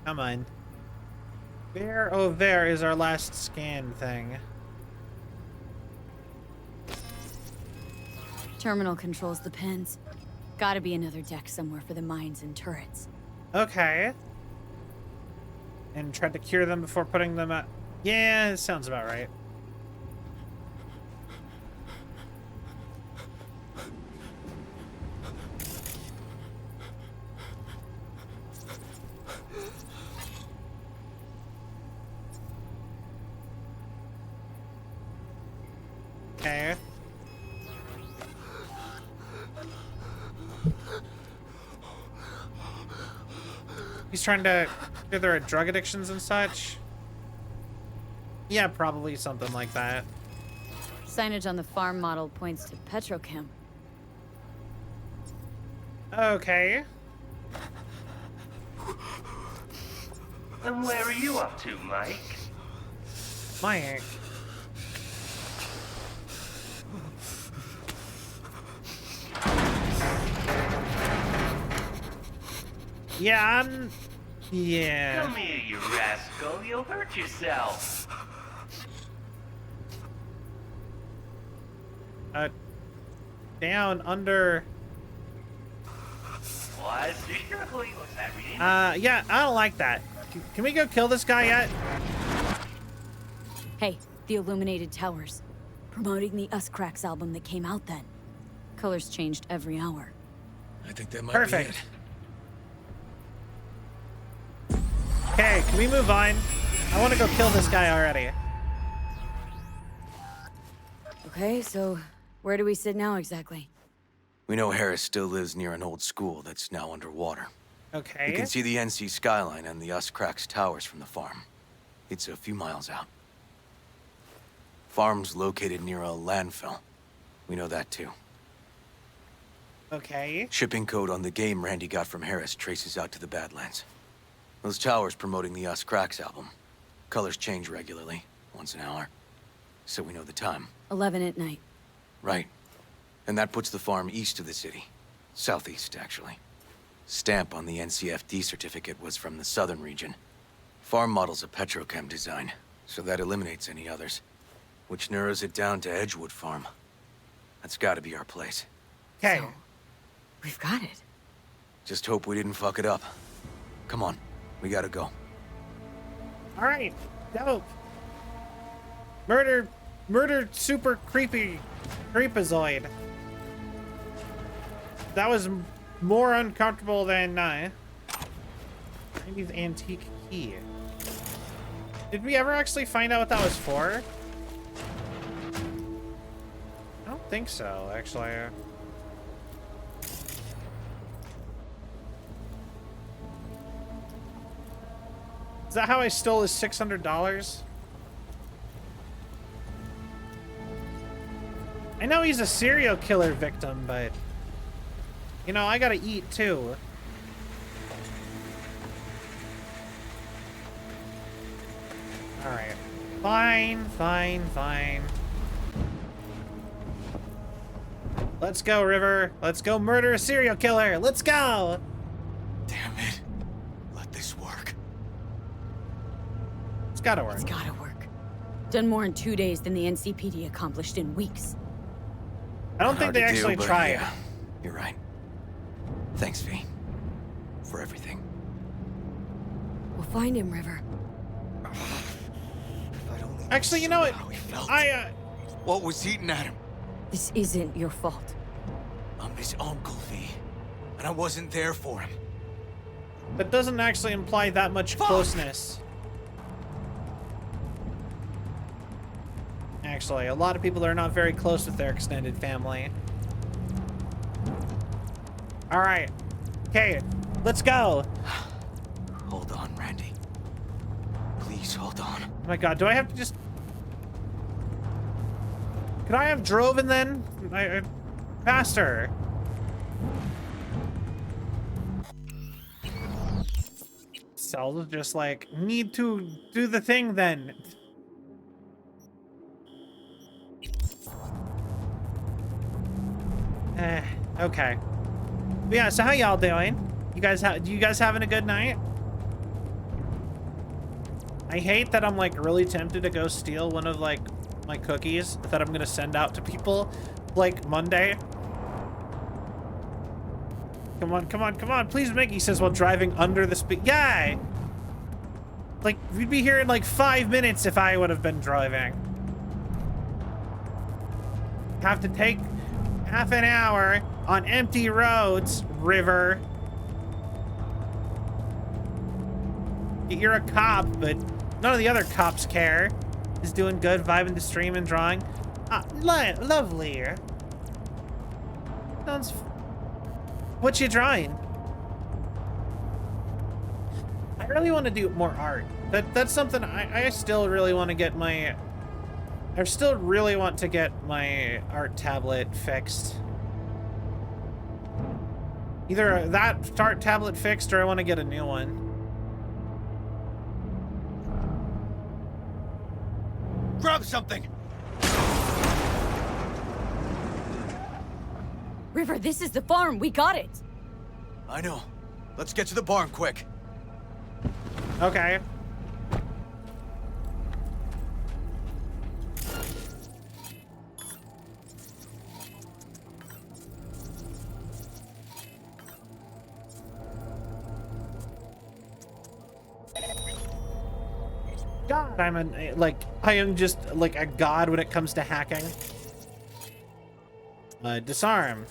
Come on. Where? Oh, there is our last scan thing. Terminal controls the pins. Gotta be another deck somewhere for the mines and turrets. Okay. And tried to cure them before putting them out. Yeah, it sounds about right. Okay. He's trying to cure their drug addictions and such. Yeah, probably something like that. Signage on the farm model points to Petrochem. Okay. And where are you up to, Mike? Mike. Yeah, yeah. Come here, you rascal. You'll hurt yourself. Down, under. What? Seriously? Was that reading? Yeah, I don't like that. Can we go kill this guy yet? Hey, the illuminated towers. Promoting the Us Cracks album that came out then. Colors changed every hour. I think that might Perfect. be it. Okay, can we move on? I want to go kill this guy already. Okay, so where do we sit now exactly? We know Harris still lives near an old school that's now underwater. Okay. You can see the NC skyline and the Us Cracks towers from the farm. It's a few miles out. Farm's located near a landfill. We know that too. Okay. Shipping code on the game Randy got from Harris traces out to the Badlands. Those towers promoting the Us Cracks album. Colors change regularly, once an hour. So we know the time. 11 at night. Right. And that puts the farm east of the city. Southeast, actually. Stamp on the NCFD certificate was from the southern region. Farm model's a Petrochem design, so that eliminates any others. Which narrows it down to Edgewood Farm. That's gotta be our place. Okay. So, we've got it. Just hope we didn't fuck it up. Come on, we gotta go. All right. Dope. Murder super creepy creepazoid. That was more uncomfortable than Randy's antique key. Did we ever actually find out what that was for? I don't think so, actually. Is that how I stole his $600? I know he's a serial killer victim, but you know, I gotta eat too. Alright. Fine. Let's go, River. Let's go murder a serial killer. Let's go! Damn it. Let this work. It's gotta work. It's gotta work. Done more in 2 days than the NCPD accomplished in weeks. I don't think they actually tried. Yeah, you're right. Thanks, V. For everything. We'll find him, River. Actually, you know what? What was eating at him? This isn't your fault. I'm his uncle, V. And I wasn't there for him. That doesn't actually imply that much closeness. Actually, a lot of people are not very close with their extended family. Alright. Okay, let's go. Hold on, Randy. Please hold on. Oh my god, do I have to just... Could I have driven then? Faster. Cells just like, need to do the thing then. Okay. But yeah, so how y'all doing? You guys having a good night? I hate that I'm like really tempted to go steal one of like my cookies that I'm gonna send out to people like Monday. Come on, come on, come on. Please make, he says while driving under the speed. Yeah! Like, we'd be here in like 5 minutes if I would have been driving. Have to take half an hour on empty roads, River. You're a cop, but none of the other cops care. Is doing good, vibing the stream and drawing. Ah, lovely. Sounds... What you drawing? I really want to do more art. That's something I still really want to get my... I still really want to get my art tablet fixed. Either that art tablet fixed or I want to get a new one. Grab something! River, this is the farm. We got it. I know. Let's get to the barn quick. Okay. God, I am just like a god when it comes to hacking. Disarm.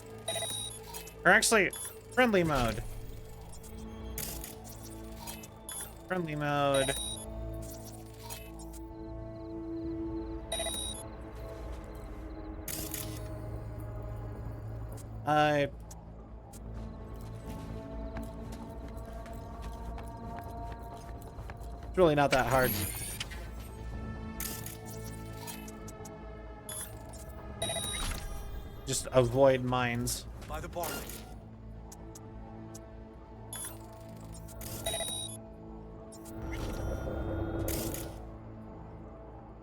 Or actually, friendly mode. Friendly mode. It's really not that hard. Just avoid mines. By the barn.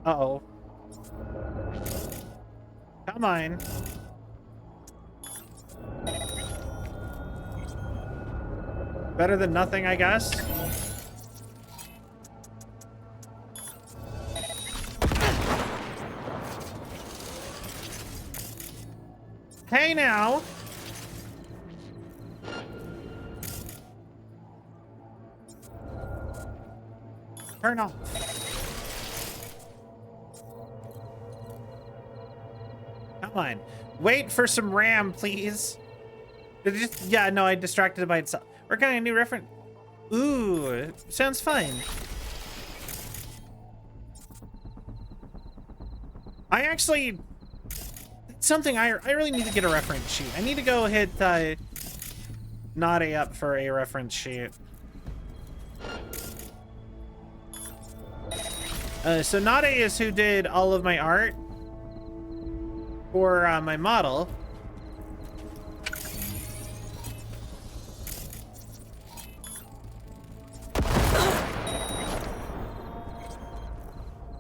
Uh-oh. Come on. Better than nothing, I guess. Hey now. Turn off. Come on. Wait for some RAM, please. Did it just, yeah, no, I distracted by itself. Working on a new reference. Ooh, sounds fun. I actually... Something I really need to get a reference sheet. I need to go hit Nade up for a reference sheet. So Nade is who did all of my art for my model.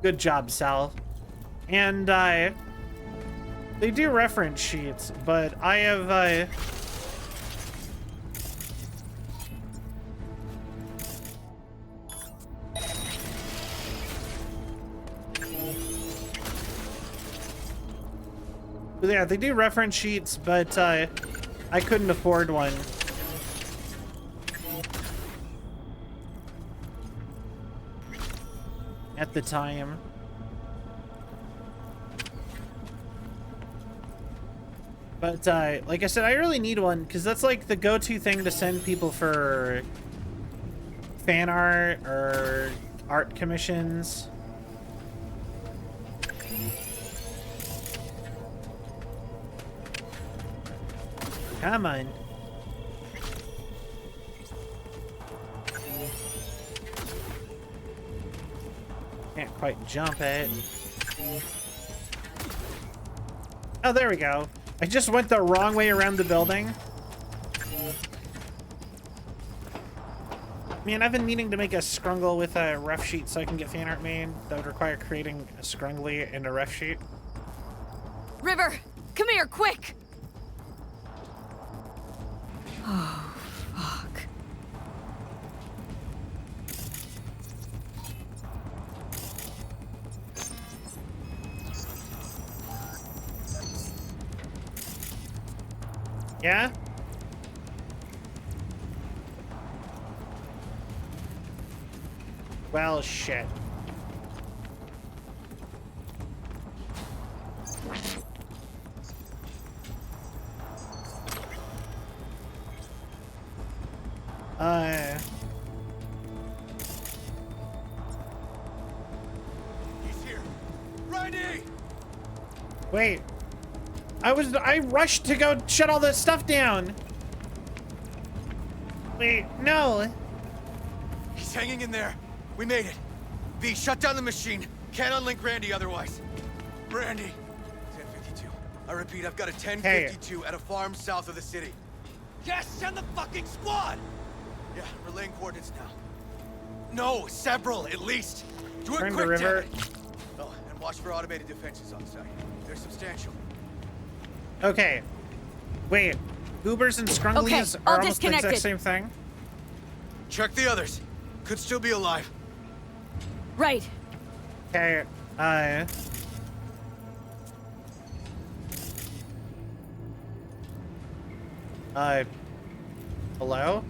Good job, Sal. And they do reference sheets, but I have Yeah, they do reference sheets, but I couldn't afford one. At the time. But like I said, I really need one because that's like the go-to thing to send people for fan art or art commissions. Come on. Can't quite jump it. Oh, there we go. I just went the wrong way around the building. Man, I've been meaning to make a scrungle with a ref sheet so I can get fan art made. That would require creating a scrungly and a ref sheet. River, come here, quick! Oh, fuck. Yeah? Well, shit. He's here. Riley! Wait. I rushed to go shut all this stuff down. Wait, no. He's hanging in there. We made it. V, shut down the machine. Can't unlink Randy otherwise. Randy. 1052. I repeat, I've got a 1052 at a farm south of the city. Yes, send the fucking squad! Yeah, relaying coordinates now. No, several, at least. Do it Turn quick, the river. damn it. Oh, and watch for automated defenses on site. They're substantial. Okay. Wait. Goobers and Scrunglies Okay, are all almost the exact disconnected. same thing? Check the others. Could still be alive. Right. Okay, hello?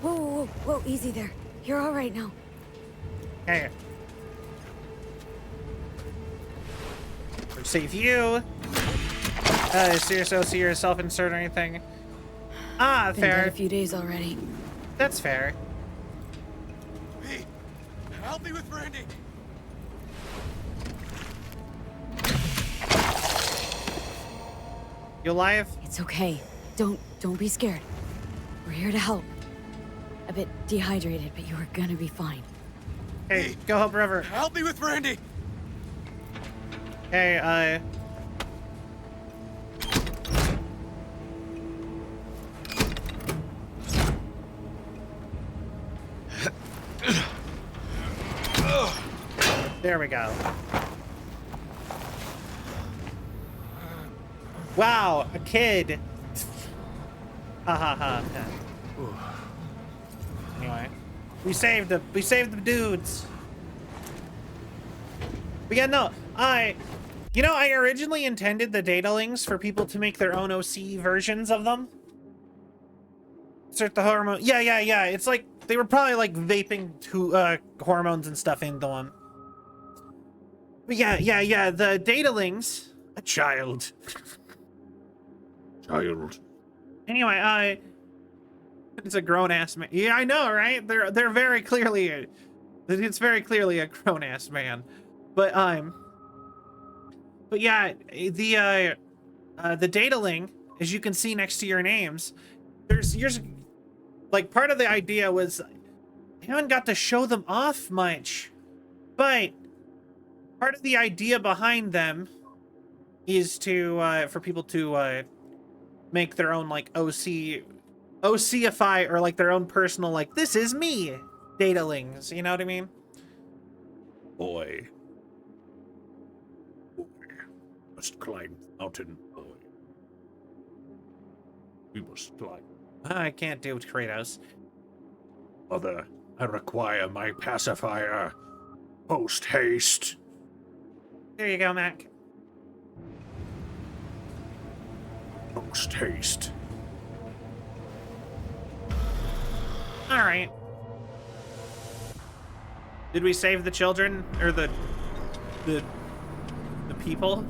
Whoa, whoa, whoa, easy there. You're all right now. Hey. Save you. See yourself insert or anything. Ah, Been dead fair. a few days already. That's fair. V, help me with Randy. You alive? It's okay. Don't be scared. We're here to help. A bit dehydrated, but you are gonna be fine. Hey, go help River. Help me with Randy. Hey, there we go. Wow, a kid. Ha ha ha. Anyway, we saved the dudes. But yeah, no, I originally intended the data links for people to make their own OC versions of them. Insert the hormone. Yeah. It's like they were probably like vaping hormones and stuff into them. But yeah. The data links. A child. Anyway, it's a grown ass man. Yeah, I know, right? They're very clearly. It's very clearly a grown ass man. But yeah, the data link, as you can see next to your names, there's like part of the idea was I haven't got to show them off much, but part of the idea behind them is to for people to make their own like OCify or like their own personal like this is me data links. You know what I mean? Boy. Must climb the mountain, boy. We must climb I can't do Kratos. Mother, I require my pacifier. Post haste. There you go, Mac. Post haste. All right. Did we save the children or the people?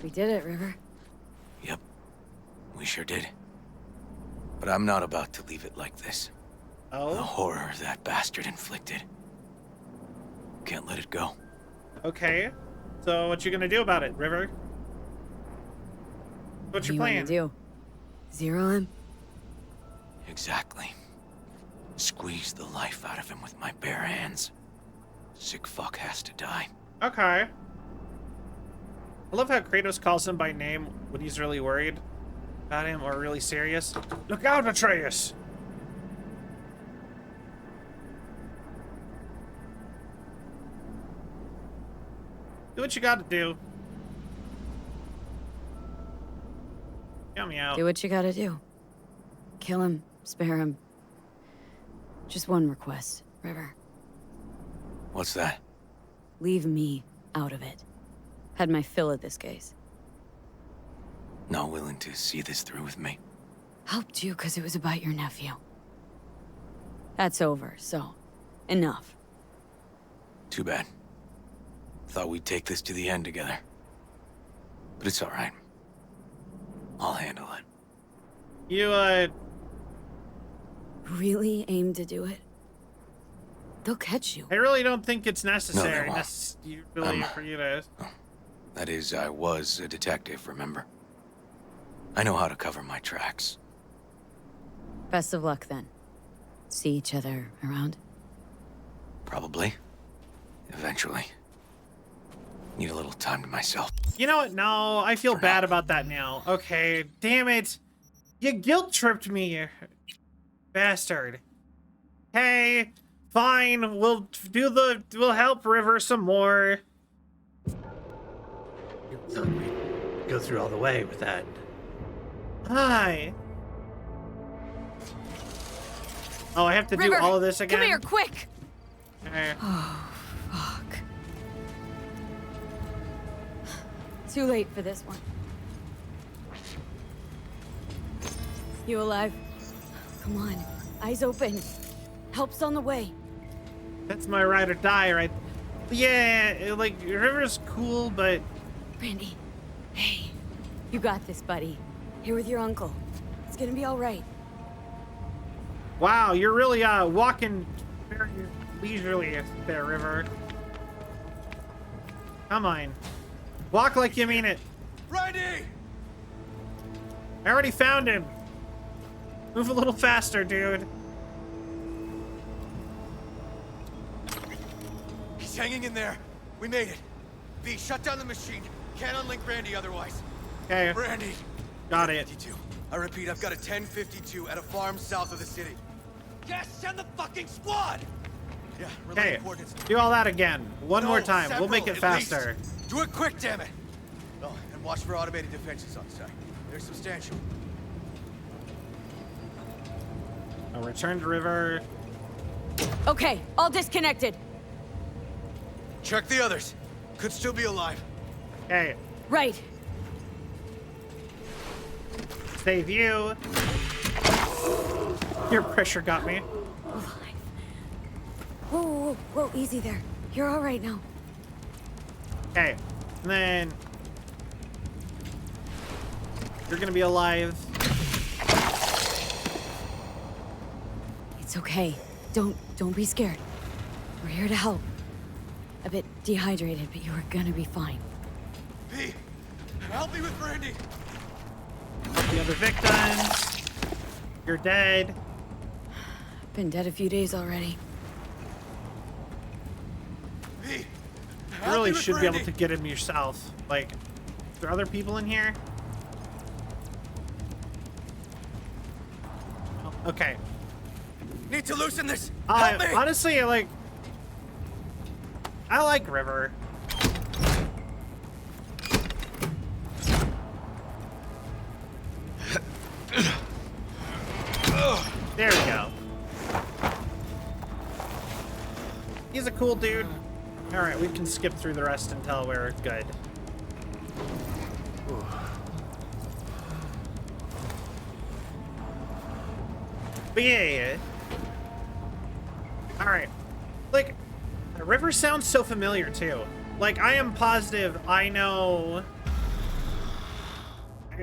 We did it, River. Yep, we sure did. But I'm not about to leave it like this. Oh? The horror that bastard inflicted. Can't let it go. Okay. So what you gonna do about it, River? What's your plan? What do you want to do? Zero him? Exactly. Squeeze the life out of him with my bare hands. Sick fuck has to die. Okay. I love how Kratos calls him by name when he's really worried about him or really serious. Look out, Atreus! Do what you gotta do. Count me out. Do what you gotta do. Kill him, spare him. Just one request, River. What's that? Leave me out of it. Had my fill of this case. Not willing to see this through with me? Helped you because it was about your nephew. That's over, so enough. Too bad. Thought we'd take this to the end together. But it's all right. I'll handle it. You, really aim to do it? They'll catch you. I really don't think it's necessary. No, they really for you to... That is, I was a detective, remember? I know how to cover my tracks. Best of luck, then. See each other around? Probably. Eventually. Need a little time to myself. You know what? No, I feel bad about that now. Okay, damn it. You guilt-tripped me, bastard. Hey, fine. We'll help River some more. Go through all the way with that. Hi. Oh, I have to River, do all of this again? Come here, quick! Okay. Oh, fuck. Too late for this one. You alive? Come on, eyes open. Help's on the way. That's my ride or die, right? Yeah, like, River's cool, but... Randy, hey. You got this, buddy. Here with your uncle. It's gonna be all right. Wow, you're really, walking very leisurely there, River. Come on. Walk like you mean it. Randy! I already found him. Move a little faster, dude. He's hanging in there. We made it. V, shut down the machine. Can't unlink Randy otherwise. Okay. Randy. Got it. 52. I repeat, I've got a 1052 at a farm south of the city. Yes, send the fucking squad! Yeah, relay Okay, coordinates. do all that again. One more time. We'll make it several, at faster. least. Do it quick, damn it! Oh, and watch for automated defenses on site. They're substantial. I'll return to River. Okay, all disconnected. Check the others. Could still be alive. Okay. Right. Save you. Your pressure got me. Whoa, whoa, whoa, whoa, easy there. You're all right now. Okay, and then you're gonna be alive. It's okay. Don't be scared. We're here to help. A bit dehydrated, but you are gonna be fine. V, help me with Randy. The other victims. You're dead. Been dead a few days already. V, You help really me with should be able Randy. to get him yourself. Like, is there other people in here? Oh, okay. Need to loosen this. Help me. Honestly, like, I like River. There we go. He's a cool dude. Alright, we can skip through the rest until we're good. But yeah. Alright. Like, River sounds so familiar too. Like, I am positive I know...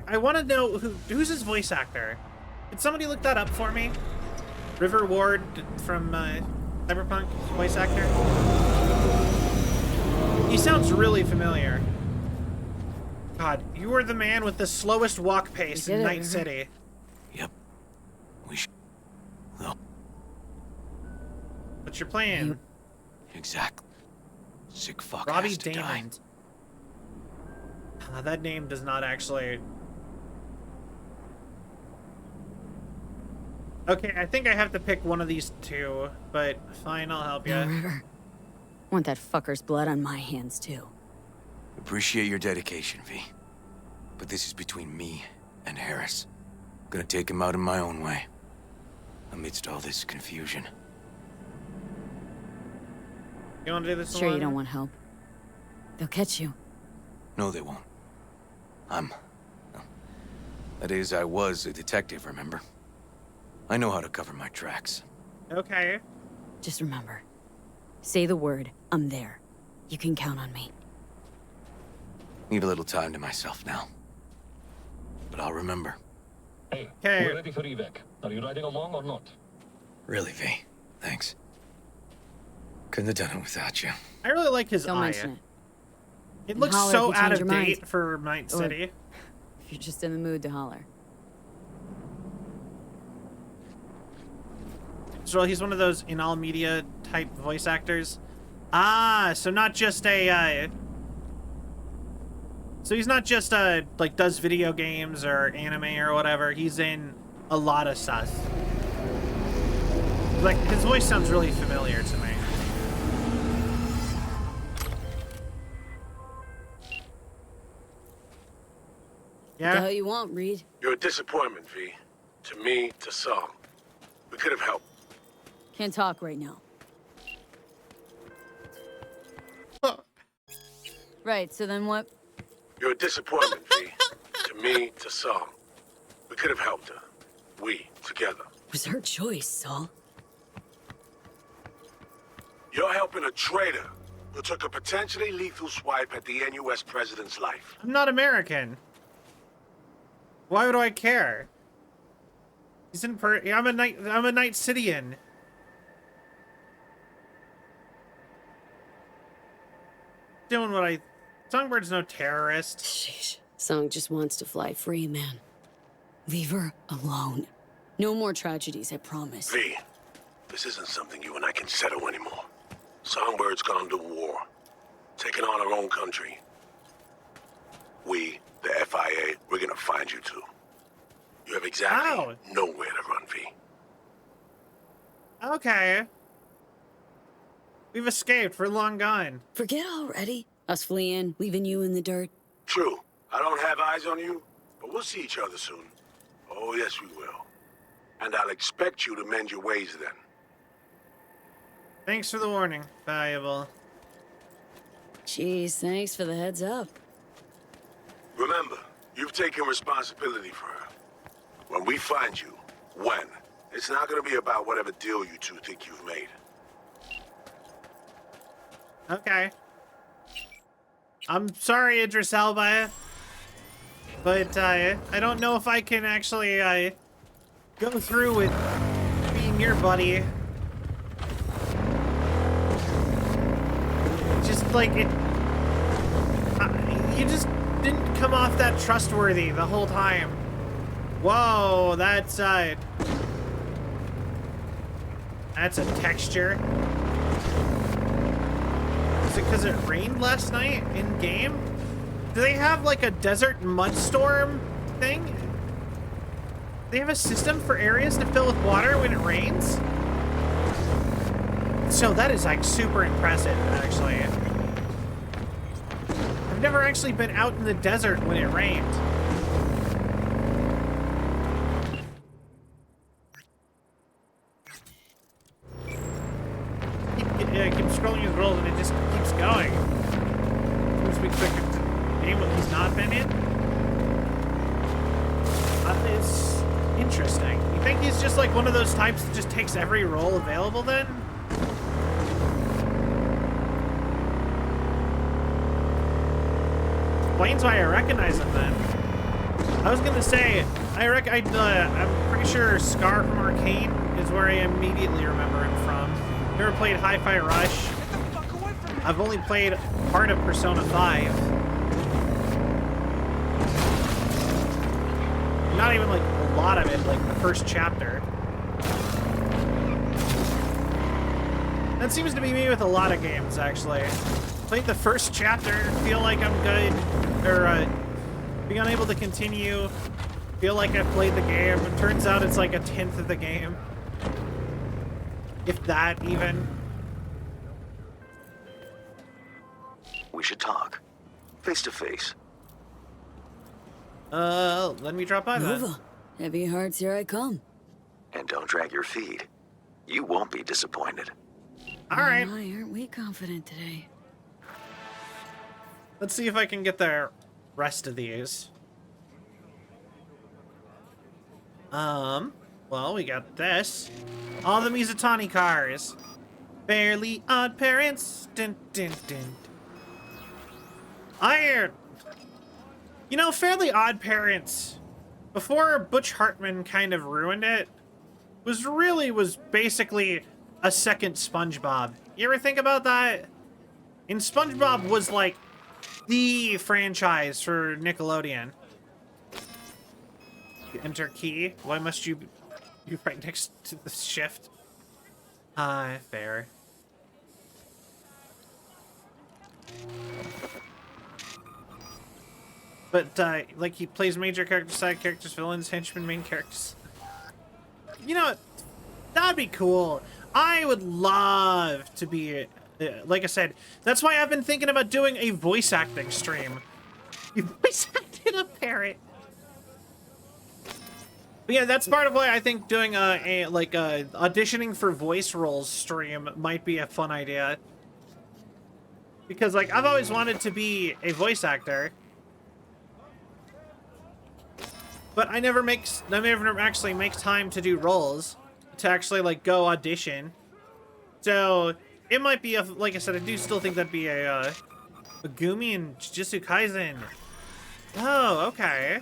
I want to know who's his voice actor. Did somebody look that up for me? River Ward from Cyberpunk, voice actor. He sounds really familiar. God, you were the man with the slowest walk pace in Night City. Yep. We should. No. What's your plan? Exactly. Sick fuck Robbie has to die. Damon. That name does not actually... Okay, I think I have to pick one of these two, but fine, I'll help you. No, River. Want that fucker's blood on my hands, too. Appreciate your dedication, V. But this is between me and Harris. Gonna take him out in my own way. Amidst all this confusion. You want to do this Sure alone? you don't want help. They'll catch you. No, they won't. That is, I was a detective, remember? I know how to cover my tracks. Okay. Just remember. Say the word, I'm there. You can count on me. Need a little time to myself now. But I'll remember. Hey, okay. We're ready for evac. Are you riding along or not? Really, V. Thanks. Couldn't have done it without you. I really like his Don't eye. mention it. It And looks holler so if you out change of your mind. date for Night Or City. If you're just in the mood to holler. So he's one of those in all media type voice actors. Ah, so not just a so he's not just like does video games or anime or whatever. He's in a lot of stuff. Like his voice sounds really familiar to me. What the hell you want, Reed? You're a disappointment, V. To me, to some. We could have helped. Can't talk right now. Right, so then what? You're a disappointment, V. To me, to some. We could have helped her. We, together. It was her choice, Saul. You're helping a traitor who took a potentially lethal swipe at the NUS president's life. I'm not American. Why would I care? He's in I'm a Night Cityan. Doing what I... Songbird's no terrorist. Sheesh. Song just wants to fly free, man. Leave her alone. No more tragedies, I promise. V, this isn't something you and I can settle anymore. Songbird's gone to war. Taking on our own country. We, the FIA, we're gonna find you two. You have exactly nowhere to run, V. Okay. We've escaped. We're long gone. Forget already. Us fleeing, leaving you in the dirt. True. I don't have eyes on you, but we'll see each other soon. Oh, yes, we will. And I'll expect you to mend your ways then. Thanks for the warning. Valuable. Jeez, thanks for the heads up. Remember, you've taken responsibility for her. When we find you, it's not gonna be about whatever deal you two think you've made. Okay. I'm sorry, Idris Elba. But, I don't know if I can actually, go through with being your buddy. Just, like, you just didn't come off that trustworthy the whole time. Whoa, that's a texture. Is it because it rained last night in game? Do they have like a desert mudstorm thing? Do they have a system for areas to fill with water when it rains? So that is like super impressive, actually. I've never actually been out in the desert when it rained. Keep scrolling his rolls and it just keeps going. Seems to be quicker to name what he's not been in. It's interesting. You think he's just like one of those types that just takes every role available then? Explains why I recognize him then. I was gonna say, I'm pretty sure Scar from Arcane is where I immediately remember him from. Never played Hi-Fi Rush. I've only played part of Persona 5. Not even like a lot of it, like the first chapter. That seems to be me with a lot of games, actually. Played the first chapter, feel like I'm good, or being unable to continue, feel like I've played the game. It turns out it's like a 10th of the game. If that, even. We should talk. Face to face. Let me drop by then. Nova, heavy hearts, here I come. And don't drag your feet. You won't be disappointed. All right. My, aren't we confident today? Let's see if I can get the rest of these. Well, we got this. All the Mizutani cars. Fairly Odd Parents. Dun, dun, dun. You know, Fairly Odd Parents, before Butch Hartman kind of ruined it, was basically a second SpongeBob. You ever think about that? And SpongeBob was like the franchise for Nickelodeon. Enter key. Why must you be right next to the shift? Fair. But, like, he plays major characters, side characters, villains, henchmen, main characters. You know, that'd be cool. I would love to be, like I said, that's why I've been thinking about doing a voice acting stream. You voice acted a parrot. But yeah, that's part of why I think doing auditioning for voice roles stream might be a fun idea. Because, like, I've always wanted to be a voice actor. But I never actually make time to do roles, to actually, like, go audition. So, it might be, like I said, I do still think that'd be a Megumi and Jujutsu Kaisen. Oh, okay.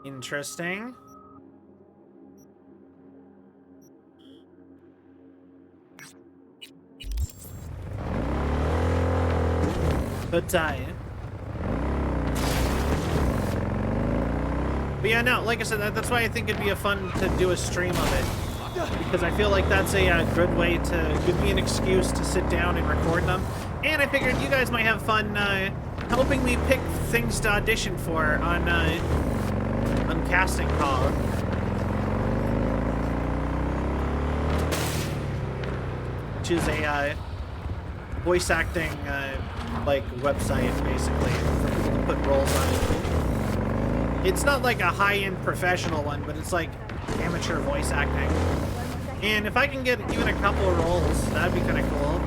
Interesting. But yeah, no, like I said, that's why I think it'd be fun to do a stream of it. Because I feel like that's a good way to give me an excuse to sit down and record them. And I figured you guys might have fun helping me pick things to audition for on casting call. Which is a voice acting like website basically for people to put roles on it. It's not like a high-end professional one, but it's like amateur voice acting. And if I can get even a couple of roles, that'd be kind of cool.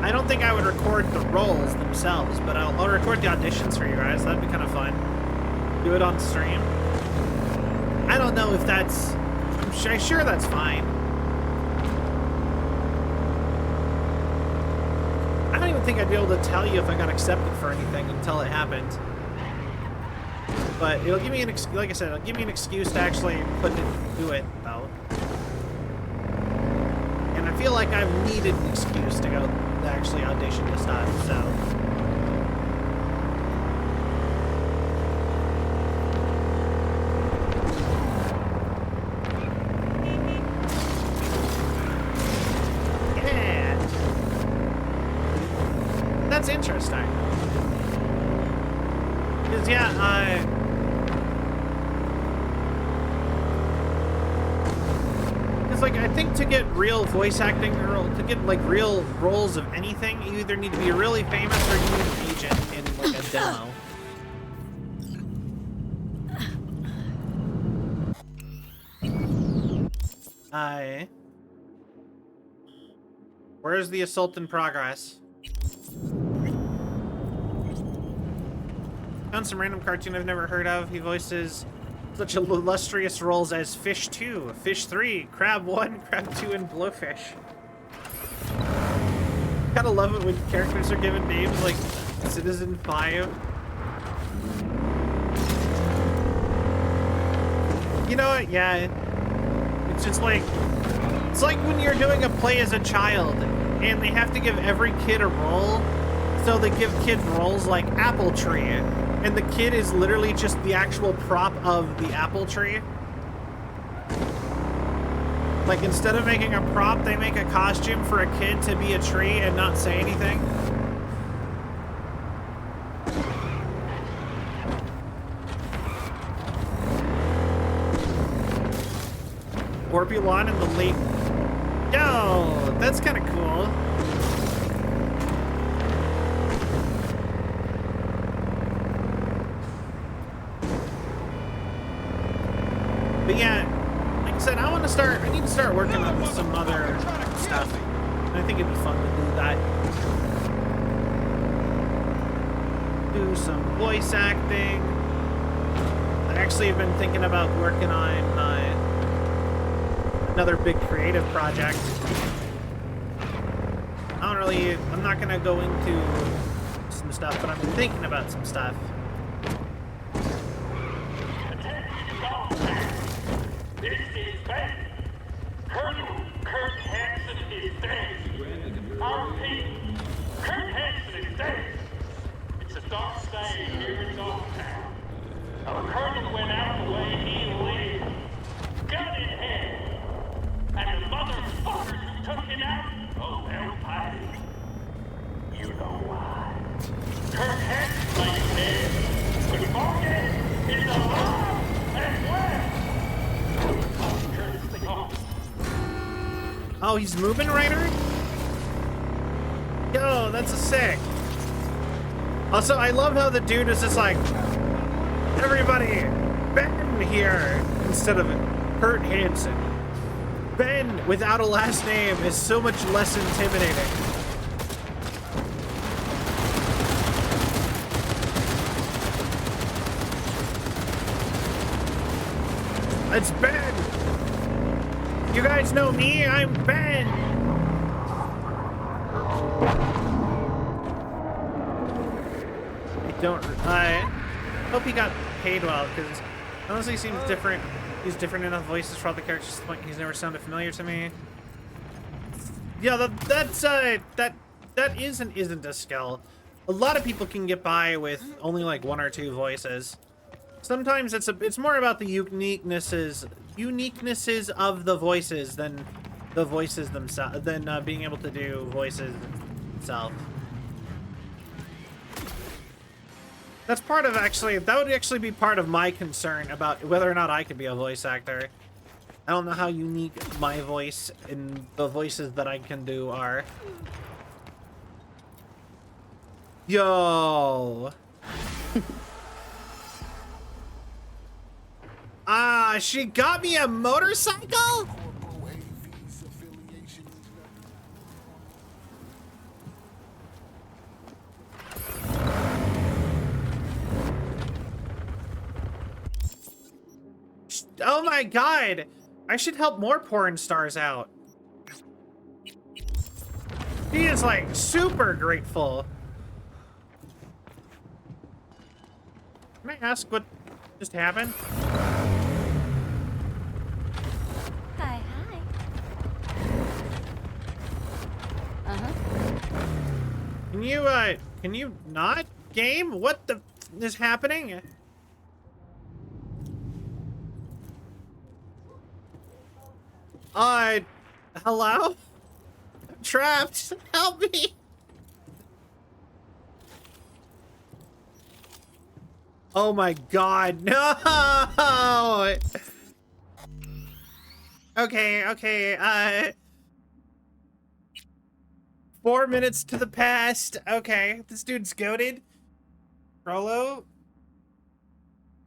I don't think I would record the roles themselves, but I'll record the auditions for you guys. That'd be kind of fun. Do it on stream. I don't know if that's... I'm sure that's fine. I don't even think I'd be able to tell you if I got accepted for anything until it happened. But it'll give me an like I said, it'll give me an excuse to actually do it, though. And I feel like I've needed an excuse to go to actually audition this time, so... Because, like, I think to get real voice acting, or to get, like, real roles of anything, you either need to be really famous or you need an agent in, like, a demo. Where's the assault in progress? Found some random cartoon I've never heard of. He voices such illustrious roles as Fish 2, Fish 3, Crab 1, Crab 2, and Blowfish. Kinda love it when characters are given names like Citizen 5. You know what? Yeah. It's just like... It's like when you're doing a play as a child, and they have to give every kid a role, so they give kids roles like Apple Tree, and the kid is literally just the actual prop of the apple tree. Like, instead of making a prop, they make a costume for a kid to be a tree and not say anything. Orpulon in the late... Yo, that's kind of cool. But yeah, like I said, I need to start working on some other stuff. And I think it'd be fun to do that. Do some voice acting. I actually have been thinking about working on another big creative project. I'm not gonna go into some stuff, but I've been thinking about some stuff. This is Ben. Colonel Kurt Hansen is dead. I repeat, Kurt Hansen is dead. It's a dark day here in Dogtown. Our colonel went out the way he lived, gun in hand. And the motherfuckers who took him out, oh, they'll pay. You know why. Kurt Hansen lays dead, but Morgan is alive and well. Oh, he's moving, Ryder? Yo, that's a sick. Also, I love how the dude is just like, everybody, Ben here, instead of Kurt Hansen. Ben without a last name is so much less intimidating. It's Ben! You guys know me, I'm Ben! I hope he got paid well, because honestly he seems different. He's different enough voices for all the characters to the point he's never sounded familiar to me. Yeah, that is and isn't a skill. A lot of people can get by with only like 1 or 2 voices. Sometimes it's more about the uniquenesses of the voices than the voices themselves, than being able to do voices itself. That's part of that would actually be part of my concern about whether or not I could be a voice actor. I don't know how unique my voice and the voices that I can do are. Yo. Ah, she got me a motorcycle? Oh my god! I should help more porn stars out. He is like super grateful. Can I ask what just happened? Hi. Uh-huh. Can you not? Game? What the is happening? Hello? I'm trapped. Help me. Oh my god, no! Okay. 4 minutes to the past. Okay, this dude's goated. Frollo.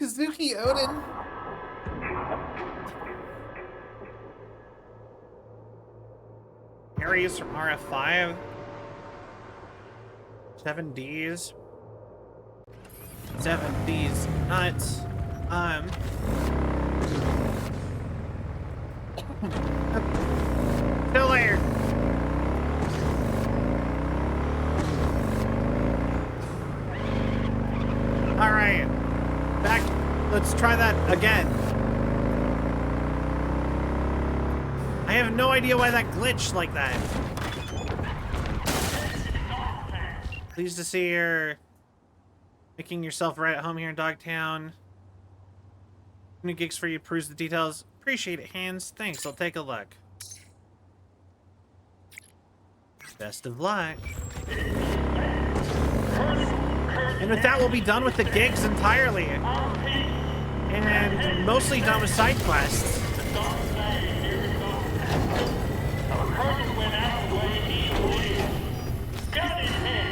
Kazuki Odin. Aries from RF5. 7Ds. 7Ds nuts. Still there. Alright. Back. Let's try that again. I have no idea why that glitched like that. Pleased to see you're making yourself right at home here in Dogtown. New gigs for you, peruse the details. Appreciate it, Hands. Thanks, I'll take a look. Best of luck. And with that, we'll be done with the gigs entirely. And mostly done with side quests.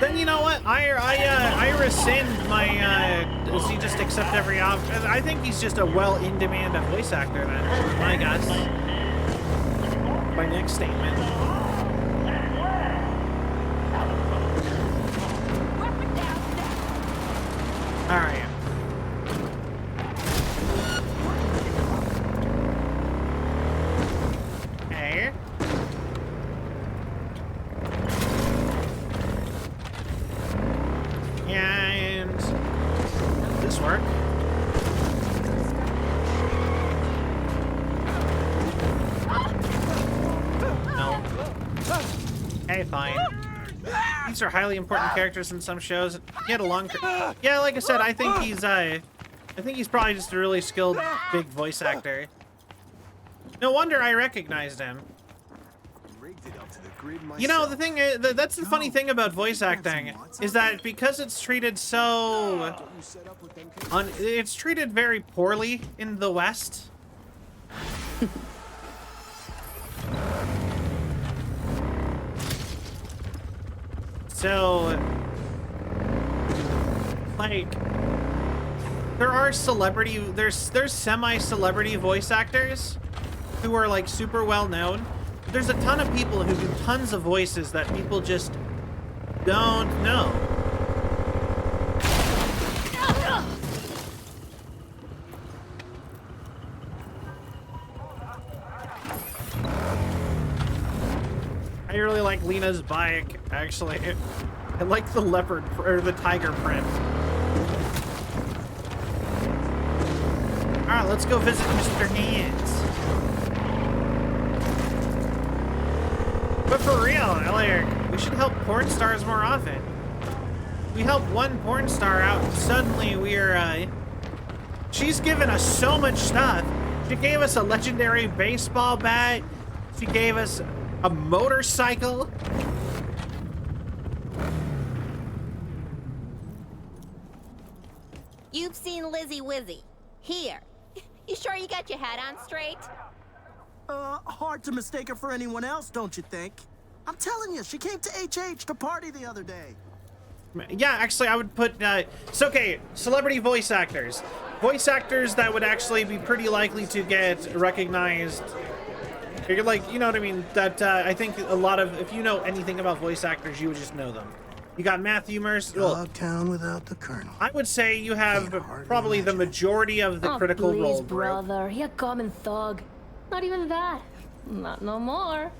Then you know what? I rescind my, does he just accept every option? I think he's just a well-in-demand voice actor then, my guess. My next statement. Alright. Okay. And does this work? No. Okay, fine. These are highly important characters in some shows. He had a long yeah, like I said, I think he's probably just a really skilled big voice actor. No wonder I recognized him. You know, the thing is, that's the funny thing about voice acting, is that because it's treated so... it's treated very poorly in the West. So... like... there's semi-celebrity voice actors who are, like, super well-known. There's a ton of people who do tons of voices that people just don't know. I really like Lena's bike, actually. I like the leopard, or the tiger print. Alright, let's go visit Mr. Hands. But for real, Alec, we should help porn stars more often. We help one porn star out, and suddenly we're, she's given us so much stuff. She gave us a legendary baseball bat. She gave us a motorcycle. You've seen Lizzie Wizzy. Here. You sure you got your hat on straight? Hard to mistake her for anyone else, don't you think? I'm telling you, she came to HH to party the other day. Yeah, actually, I would put, it's okay, celebrity voice actors. Voice actors that would actually be pretty likely to get recognized. Like, you know what I mean? That, I think a lot of, if you know anything about voice actors, you would just know them. You got Matthew Mercer. Dogtown without the Colonel. I would say you have probably the majority of the critical role group. Brother, you common thug. Not even that. Not no more.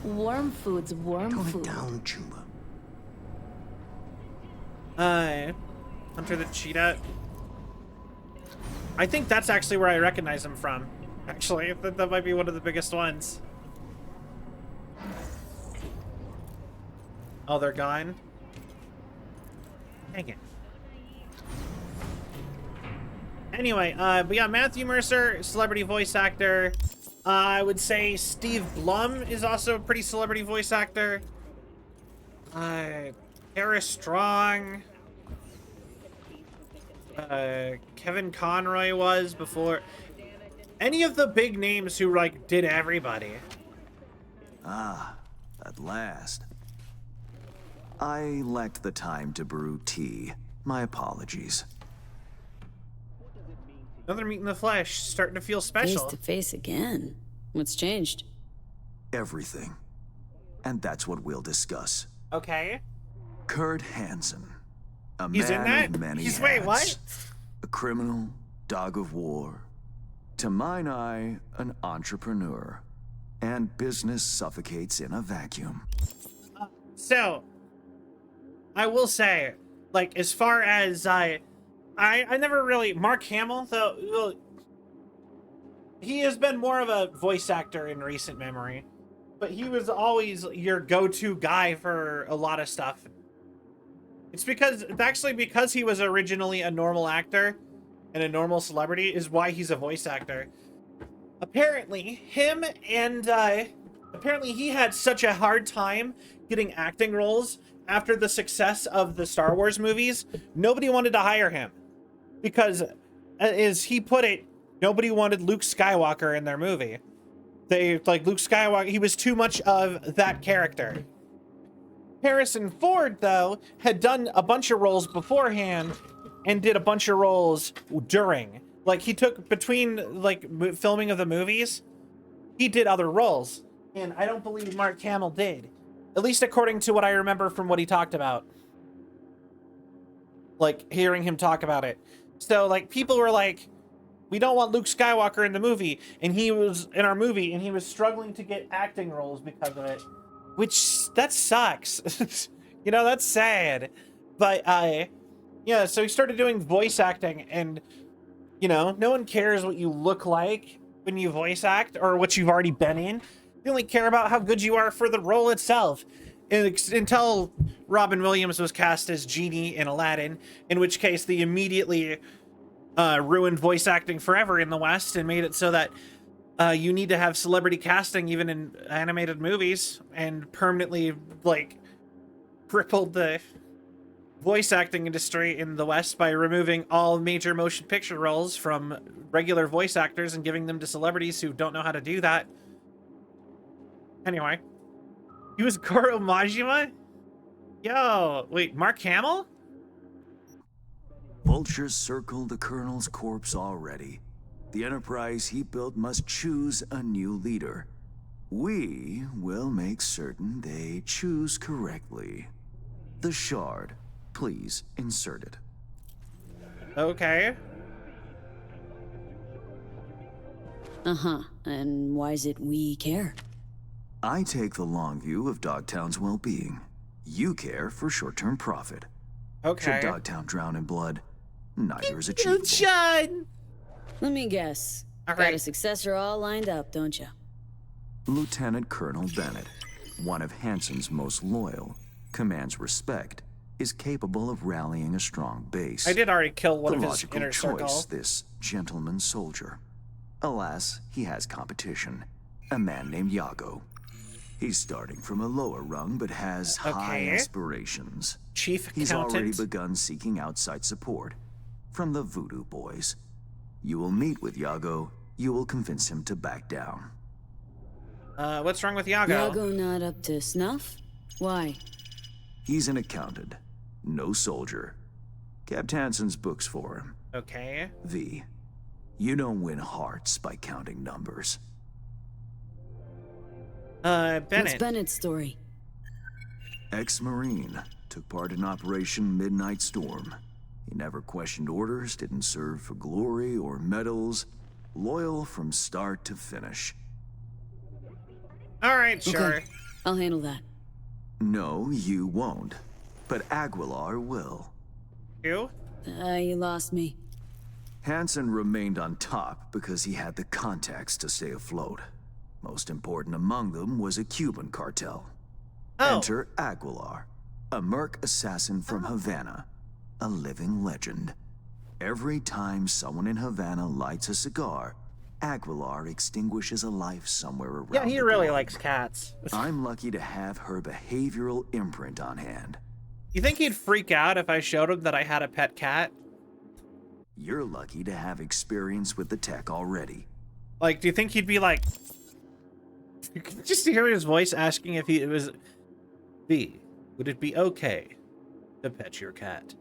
Worm food's worm food. Tone it down, Chumba. Hunter the Cheetah. I think that's actually where I recognize him from. Actually, that might be one of the biggest ones. Oh, they're gone? Dang it. Anyway, we got Matthew Mercer, celebrity voice actor. I would say Steve Blum is also a pretty celebrity voice actor. Tara Strong. Kevin Conroy was before. any of the big names who like did everybody. Ah, at last. I lacked the time to brew tea. My apologies. Another meet in the flesh, starting to feel special. Face to face again. What's changed? Everything. And that's what we'll discuss. Okay. Kurt Hansen. A He's in man that? of many He's hats. wait, what? A criminal, dog of war. To mine eye, an entrepreneur. And business suffocates in a vacuum. So, I will say, like, as far as I never really, Mark Hamill, though, well, he has been more of a voice actor in recent memory, but he was always your go-to guy for a lot of stuff. It's actually because he was originally a normal actor and a normal celebrity is why he's a voice actor. Apparently, apparently he had such a hard time getting acting roles after the success of the Star Wars movies. Nobody wanted to hire him because, as he put it, nobody wanted Luke Skywalker in their movie. Like Luke Skywalker, he was too much of that character. Harrison Ford, though, had done a bunch of roles beforehand and did a bunch of roles during. Like, he took between, like, filming of the movies, he did other roles. And I don't believe Mark Hamill did. At least according to what I remember from what he talked about. Like, hearing him talk about it. So, like, people were like, we don't want Luke Skywalker in the movie. And he was in our movie, and he was struggling to get acting roles because of it. Which, that sucks. You know, that's sad. But, yeah, so he started doing voice acting, and, you know, no one cares what you look like when you voice act or what you've already been in. They only care about how good you are for the role itself. Until Robin Williams was cast as Genie in Aladdin, in which case they immediately ruined voice acting forever in the West and made it so that you need to have celebrity casting even in animated movies, and permanently, like, crippled the voice acting industry in the West by removing all major motion picture roles from regular voice actors and giving them to celebrities who don't know how to do that. Anyway, he was Goro Majima? Yo, wait, Mark Hamill? Vultures circle the Colonel's corpse already. The enterprise he built must choose a new leader. We will make certain they choose correctly. The Shard. Please insert it. Okay. Uh-huh. And why is it we care? I take the long view of Dogtown's well-being. You care for short-term profit. Okay. Should Dogtown drown in blood, neither is achievable. Shun! Let me guess. All Got right. a successor all lined up, don't you? Lieutenant Colonel Bennett, one of Hansen's most loyal, commands respect, is capable of rallying a strong base. I did already kill one The of his logical inner choice, circle. this gentleman soldier. Alas, he has competition. A man named Yago. He's starting from a lower rung, but has high Okay. aspirations. Chief He's accountant. already begun seeking outside support from the Voodoo Boys. You will meet with Yago. You will convince him to back down. What's wrong with Yago? Yago not up to snuff? Why? He's an accountant, no soldier. Kept Hansen's books for him. Okay. V, you don't win hearts by counting numbers. Bennett. What's Bennett's story? Ex-Marine, took part in Operation Midnight Storm. He never questioned orders, didn't serve for glory or medals. Loyal from start to finish. All right, sure. Okay. I'll handle that. No, you won't. But Aguilar will. You? You lost me. Hansen remained on top because he had the contacts to stay afloat. Most important among them was a Cuban cartel. Oh. Enter Aguilar, a merc assassin from Havana, a living legend. Every time someone in Havana lights a cigar, Aguilar extinguishes a life somewhere around Yeah, he the really globe. likes cats. I'm lucky to have her behavioral imprint on hand. You think he'd freak out if I showed him that I had a pet cat? You're lucky to have experience with the tech already. Like, do you think he'd be like... You can just hear his voice asking if it was... V, would it be okay to pet your cat?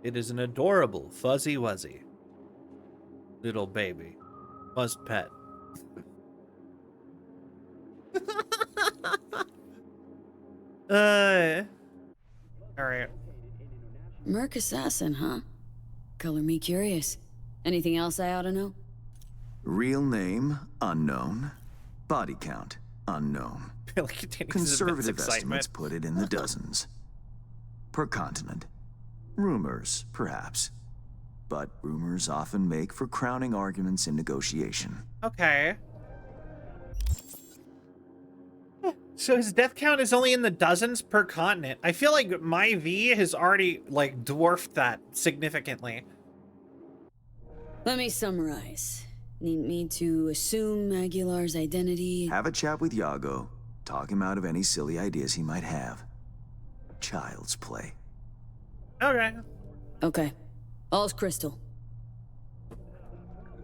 It is an adorable fuzzy wuzzy little baby. Must pet. Alright. Merc assassin, huh? Color me curious. Anything else I ought to know? Real name, unknown. Body count, unknown. Conservative estimates put it in the dozens. Per continent. Rumors, perhaps. But rumors often make for crowning arguments in negotiation. Okay. So his death count is only in the dozens per continent. I feel like my V has already, like, dwarfed that significantly. Let me summarize. Need me to assume Aguilar's identity? Have a chat with Iago. Talk him out of any silly ideas he might have. Child's play. Okay. Okay. All's crystal.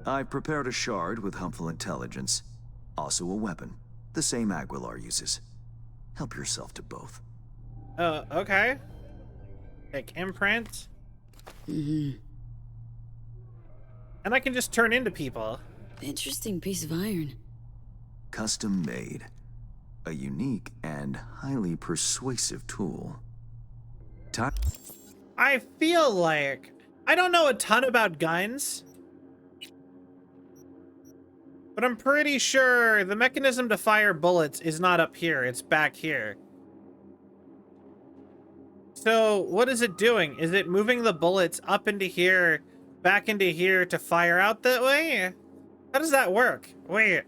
I've prepared a shard with helpful intelligence. Also a weapon. The same Aguilar uses. Help yourself to both. Okay. Take imprint. Mm-hmm. And I can just turn into people. Interesting piece of iron. Custom made. A unique and highly persuasive tool. I feel like... I don't know a ton about guns. But I'm pretty sure the mechanism to fire bullets is not up here. It's back here. So what is it doing? Is it moving the bullets up into here, back into here to fire out that way? How does that work? Wait.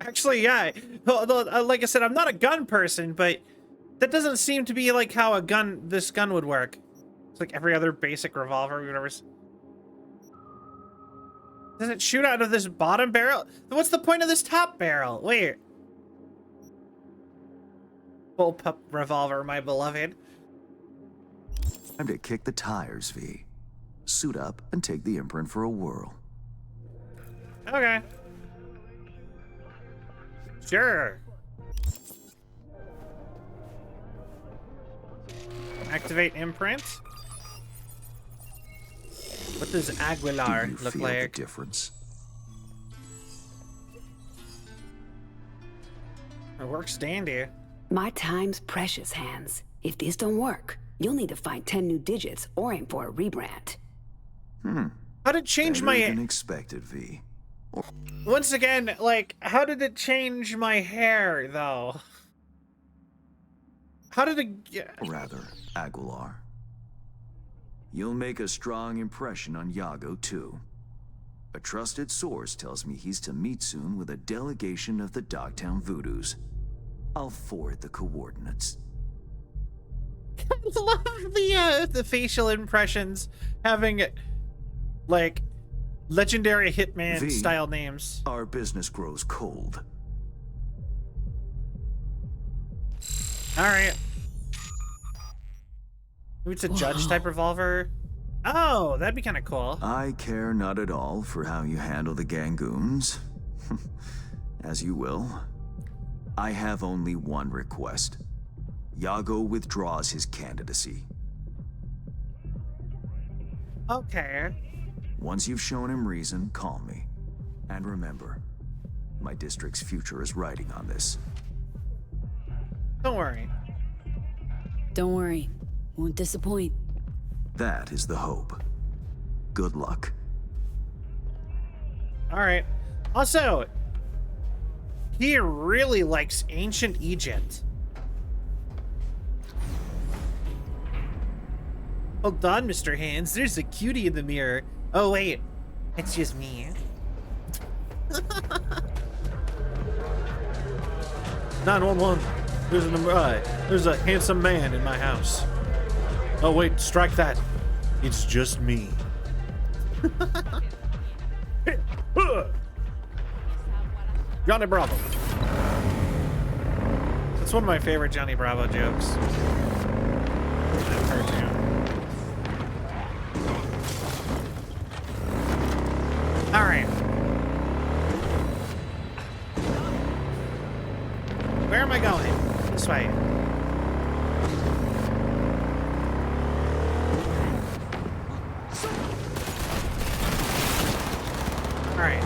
Actually, yeah. Like I said, I'm not a gun person, but that doesn't seem to be like how this gun would work. It's like every other basic revolver we've ever seen. Does it shoot out of this bottom barrel? What's the point of this top barrel? Wait. Bullpup revolver, my beloved. Time to kick the tires, V. Suit up and take the imprint for a whirl. Okay. Sure. Activate imprint. What does Aguilar look like? The difference? It works dandy. My time's precious, Hans. If this don't work, you'll need to find 10 new digits or aim for a rebrand. How did it change Better my... than expected, V. Once again, like, how did it change my hair, though? How did it... Rather, Aguilar. You'll make a strong impression on Iago, too. A trusted source tells me he's to meet soon with a delegation of the Dogtown Voodoos. I'll forward the coordinates. I love the facial impressions having, like, legendary Hitman style names. Our business grows cold. Alright. Maybe it's a judge type revolver. Oh, that'd be kind of cool. I care not at all for how you handle the Gangoons. As you will. I have only one request. Iago withdraws his candidacy. Okay. Once you've shown him reason, call me. And remember, my district's future is riding on this. Don't worry. Don't worry. Won't disappoint. That is the hope. Good luck. Alright. Also, he really likes ancient Egypt. Hold on, Mr. Hands. There's a cutie in the mirror. Oh, wait. It's just me. 911. There's a handsome man in my house. Oh, wait. Strike that. It's just me. Johnny Bravo. That's one of my favorite Johnny Bravo jokes. this way. Alright.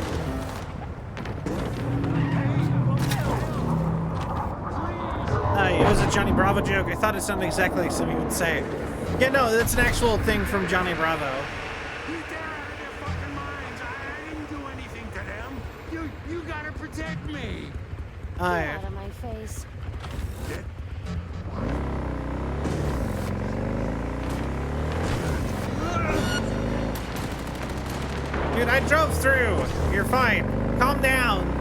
It was a Johnny Bravo joke. I thought it sounded exactly like something you would say. Yeah, no, that's an actual thing from Johnny Bravo. You gotta protect me. Get out of my face. Dude, I drove through. You're fine. Calm down.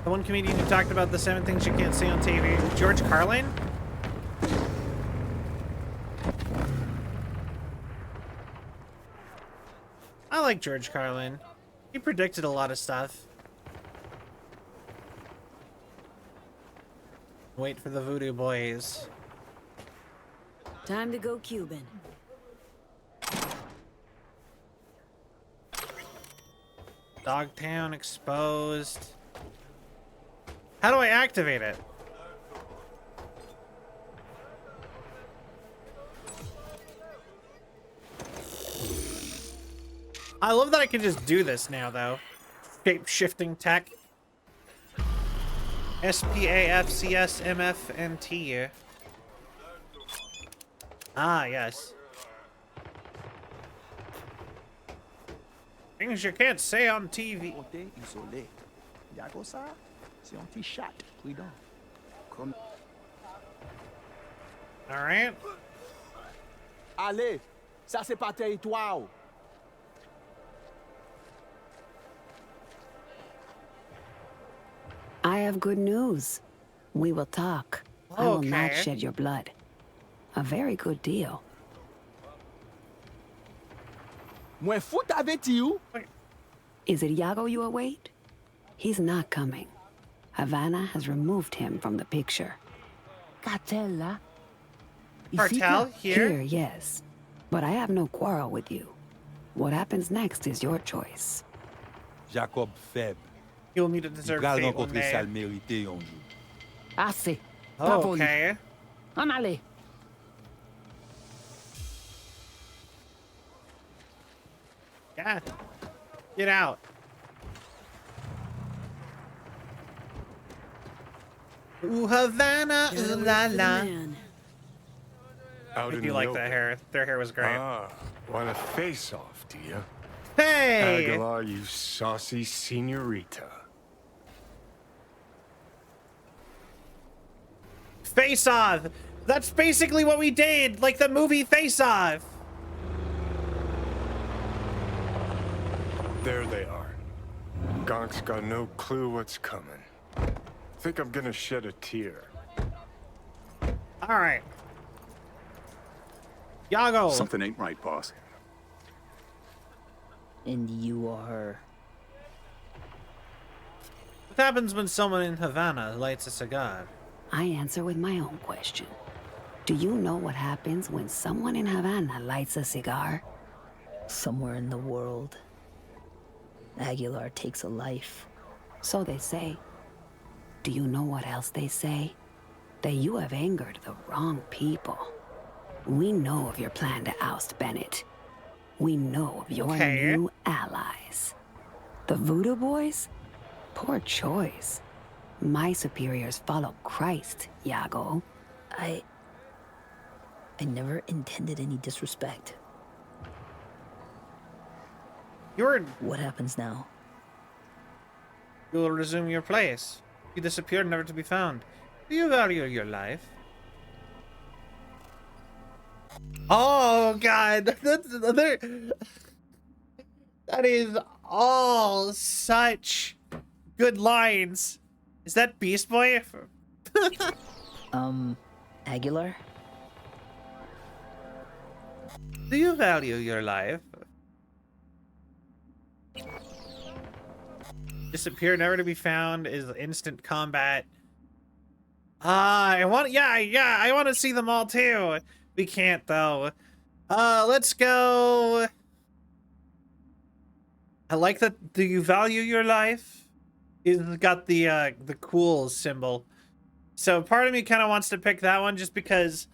The one comedian who talked about the 7 things you can't see on TV, George Carlin? I like George Carlin. He predicted a lot of stuff. Wait for the Voodoo Boys. Time to go Cuban. Dogtown exposed. How do I activate it? I love that I can just do this now, though. Shape-shifting tech. SPAFCSMFNT. Ah, yes. Things you can't say on TV. Alright. Allez, ça c'est pas territoire. I have good news. We will talk. I will not Okay. shed your blood. A very good deal. Mwen fout avec you. Is it Iago you await? He's not coming. Havana has removed him from the picture. Cartel, là. Cartel Here, yes. But I have no quarrel with you. What happens next is your choice. Jacob faible. You'll need to deserve Il va fate one rencontrer day. ça le mérité un jour. Assez. Pas poli. Okay. En allez. Yeah. Get out. Ooh, Havana, ooh la la. Out If in you the like open. that hair. Their hair was great. Ah, want a face-off, do you? Hey! Aguilar, you saucy senorita. Face Off! That's basically what we did! Like the movie Face Off! There they are. Gonk's got no clue what's coming. Think I'm gonna shed a tear. Alright. Iago! Something ain't right, boss. And you are... What happens when someone in Havana lights a cigar? I answer with my own question. Do you know what happens when someone in Havana lights a cigar? Somewhere in the world, Aguilar takes a life. So they say. Do you know what else they say? That you have angered the wrong people. We know of your plan to oust Bennett. We know of your new allies. The Voodoo Boys? Poor choice. My superiors follow Christ, Iago. I never intended any disrespect. What happens now? You will resume your place. You disappeared, never to be found. Do you value your life? Oh God, that is all such good lines. Is that Beast Boy? Aguilar? Do you value your life? Disappear, never to be found is instant combat. I want to see them all too. We can't though. Let's go. I like that. Do you value your life? He's got the cool symbol. So part of me kind of wants to pick that one just because,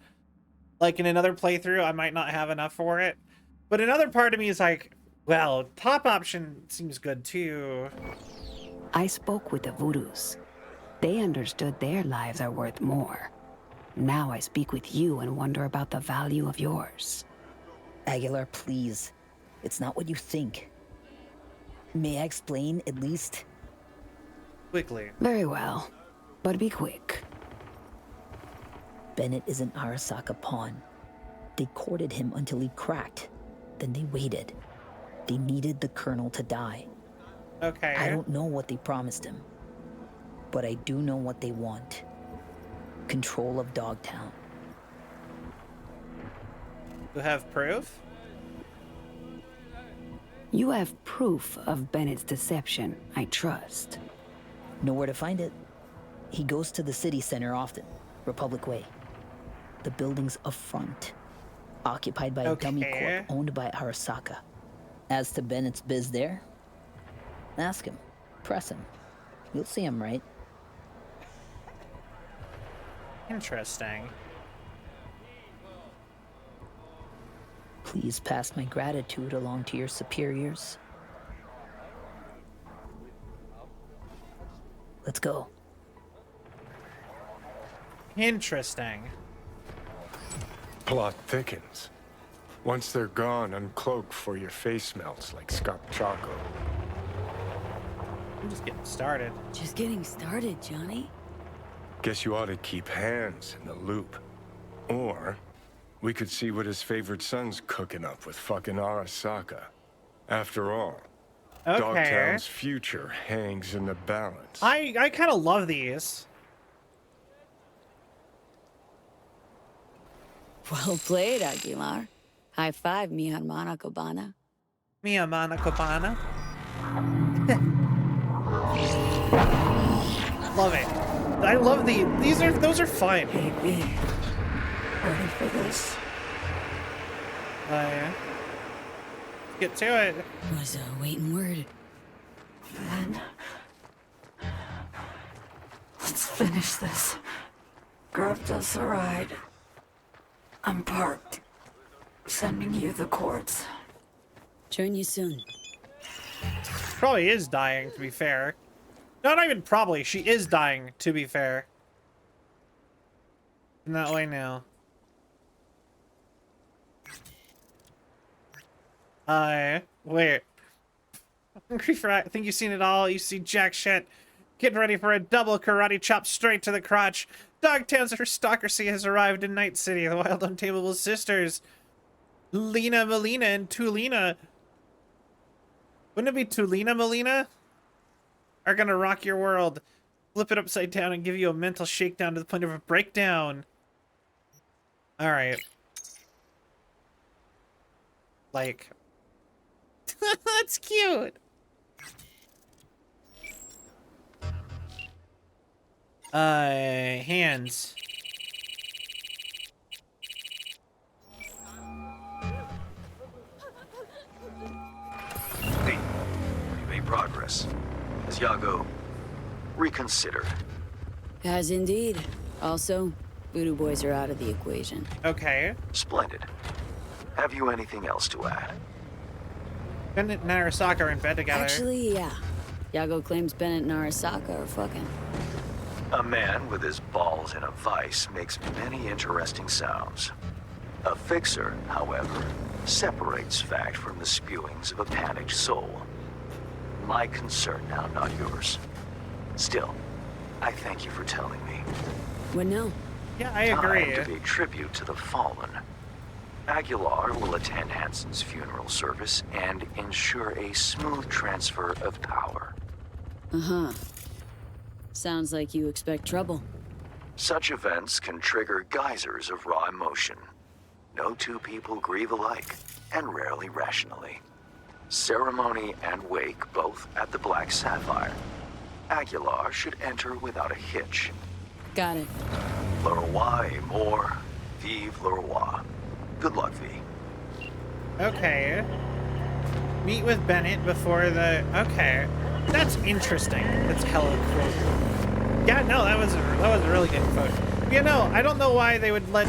like, in another playthrough, I might not have enough for it. But another part of me is like, well, top option seems good too. I spoke with the Voodoos. They understood their lives are worth more. Now I speak with you and wonder about the value of yours. Aguilar, please. It's not what you think. May I explain, at least? Quickly. Very well, but be quick. Bennett is an Arasaka pawn. They courted him until he cracked. Then they waited. They needed the Colonel to die. Okay. I don't know what they promised him, but I do know what they want. Control of Dogtown. You have proof? You have proof of Bennett's deception, I trust. Know where to find it. He goes to the city center often, Republic Way. The building's a front, occupied by a dummy corp owned by Arasaka. As to Bennett's biz there, ask him, press him. You'll see him right. Interesting. Please pass my gratitude along to your superiors. Let's go. Interesting. Plot thickens. Once they're gone, uncloak for your face melts like Scott Choco. I'm just getting started. Just getting started, Johnny. Guess you ought to keep hands in the loop. Or we could see what his favorite son's cooking up with fucking Arasaka. After all, Dogtown's future hangs in the balance. I kind of love these. Well played, Aguilar. High five, mi hermana Cubana. Mi hermana Cubana. Love it. I love those are fun. Hey, B. Ready for this? Yeah. Get to it. Was a waiting word. Then let's finish this. Grabbed us a ride. I'm parked. Sending you the cords. Join you soon. Probably is dying, to be fair. No, not even probably. She is dying, to be fair. In that way now. Wait. Hungry for I think you've seen it all. You see jack shit. Get ready for a double karate chop straight to the crotch. Dogtown's aristocracy has arrived in Night City. The wild, untamable sisters, Lena, Melina, and Tulina. Wouldn't it be Tulina, Melina? Are gonna rock your world. Flip it upside down and give you a mental shakedown to the point of a breakdown. Alright. Like. That's cute. Hands. Hey, we made progress. Has Yago reconsidered? Has indeed. Also, Voodoo Boys are out of the equation. Okay. Splendid. Have you anything else to add? Bennett and Arasaka are in bed together. Actually, yeah. Yago claims Bennett and Arasaka are fucking. A man with his balls in a vice makes many interesting sounds. A fixer, however, separates fact from the spewings of a panicked soul. My concern now, not yours. Still, I thank you for telling me. What now? Yeah, I agree. Time to pay tribute to the fallen. Aguilar will attend Hansen's funeral service and ensure a smooth transfer of power. Uh-huh. Sounds like you expect trouble. Such events can trigger geysers of raw emotion. No two people grieve alike, and rarely rationally. Ceremony and wake both at the Black Sapphire. Aguilar should enter without a hitch. Got it. Le roi est mort, vive le roi. Good luck, V. Okay. Meet with Bennett before the... Okay. That's interesting. That's hella cool. Yeah, no, that was a really good quote. You know, I don't know why they would let,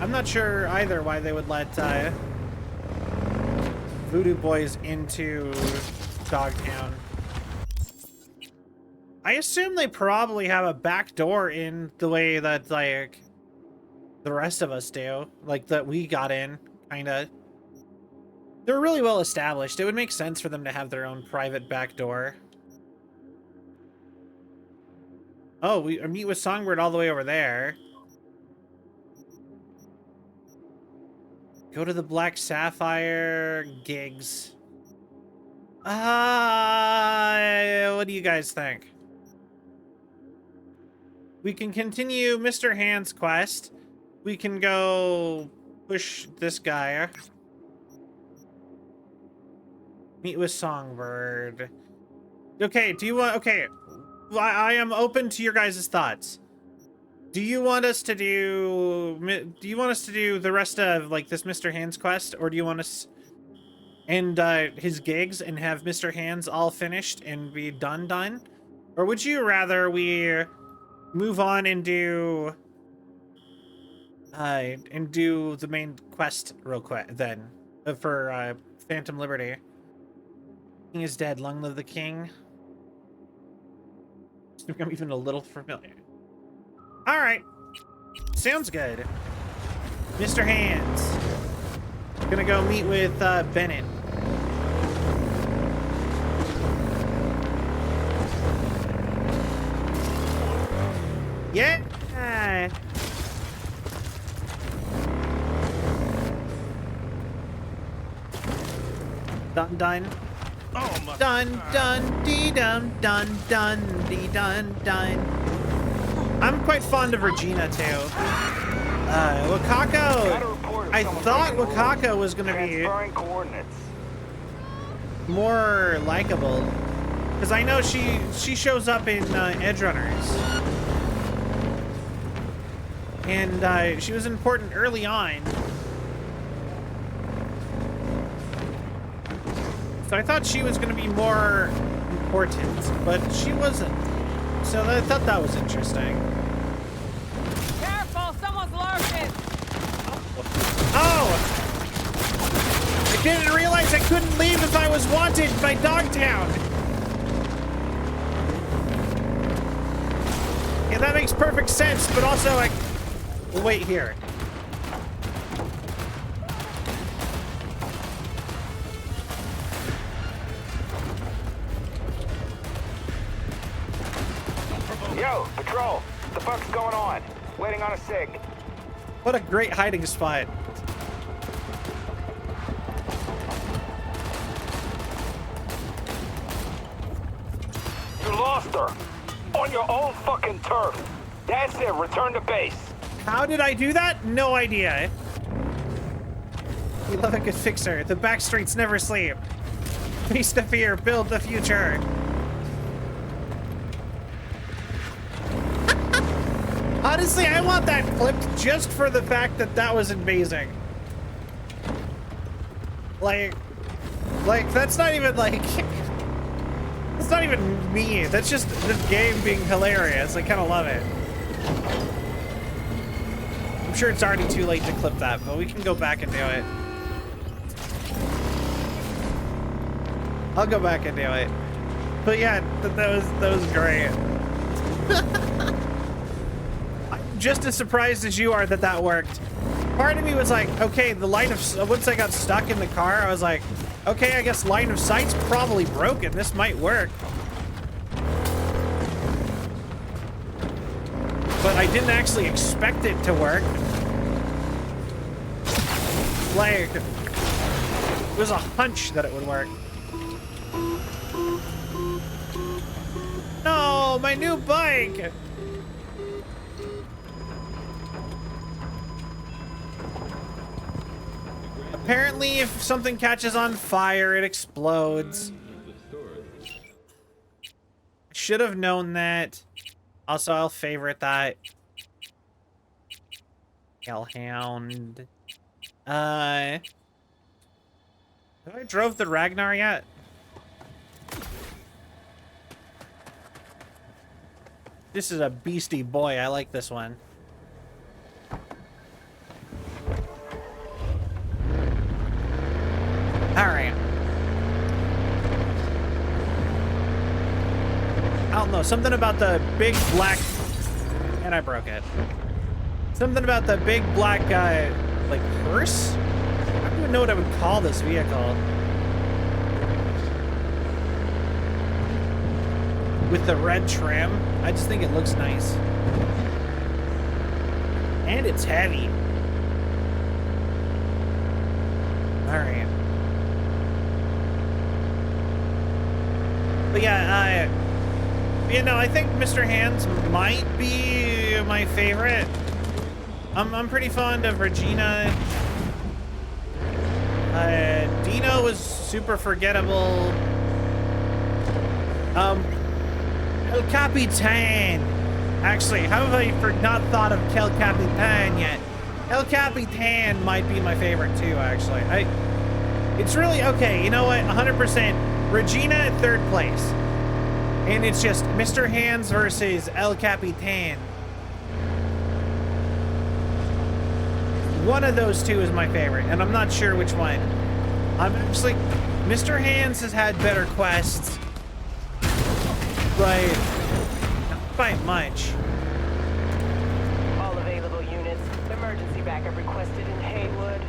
I'm not sure either why they would let, Voodoo Boys into Dogtown. I assume they probably have a back door in the way that, like, the rest of us do. Like, that we got in, kinda. They're really well established. It would make sense for them to have their own private back door. Oh, we meet with Songbird all the way over there. Go to the Black Sapphire gigs. What do you guys think? We can continue Mr. Hand's quest. We can go push this guy. Meet with Songbird. Okay, do you want... Okay, I am open to your guys' thoughts. Do you want us to do... Do you want us to do the rest of, like, this Mr. Hand's quest? Or do you want us... And, his gigs and have Mr. Hands all finished and be done? Or would you rather we move on and do the main quest real quick then for Phantom Liberty? King is dead. Long live the king. It's become even a little familiar. All right, sounds good. Mr. Hands, gonna go meet with Bennett. Yeah. Done. Oh my. Dun dee dun dee dun. I'm quite fond of Regina too. Wakako. I thought Wakako was gonna be more likable, because I know she shows up in Edge Runners. And she was important early on. So I thought she was going to be more important, but she wasn't. So I thought that was interesting. Careful, someone's lurking. Oh! I didn't realize I couldn't leave if I was wanted by Dogtown. Yeah, that makes perfect sense, but also like... We'll wait here. Yo, patrol. What the fuck's going on? Waiting on a sig. What a great hiding spot. You lost her. On your own fucking turf. That's it. Return to base. How did I do that? No idea. We love a good fixer. The back streets never sleep. Face the fear, build the future. Honestly, I want that clipped just for the fact that that was amazing. Like that's not even like... That's not even me. That's just the game being hilarious. I kind of love it. I'm sure it's already too late to clip that, but we can go back and do it. I'll go back and do it. But yeah, that was great. I'm just as surprised as you are that that worked. Part of me was like, okay, the line of... Once I got stuck in the car, I was like, okay, I guess line of sight's probably broken. This might work. But I didn't actually expect it to work. Like, it was a hunch that it would work. No, my new bike! Apparently, if something catches on fire, it explodes. I should have known that. Also, I'll favorite that. Hellhound. Have I drove the Ragnar yet? This is a beastie boy. I like this one. Alright. I don't know. Something about the big black... And I broke it. Something about the big black, like, hearse? I don't even know what I would call this vehicle. With the red trim. I just think it looks nice. And it's heavy. Alright. But yeah, you know, I think Mr. Hands might be my favorite. I'm pretty fond of Regina. Dino was super forgettable. El Capitan. Actually, how have I not thought of El Capitan yet? El Capitan might be my favorite too, actually. It's really, okay, you know what? 100%. Regina at third place. And it's just Mr. Hands versus El Capitan. One of those two is my favorite, and I'm not sure which one. I'm actually... Mr. Hands has had better quests. But not by much. All available units. Emergency backup requested in Haywood.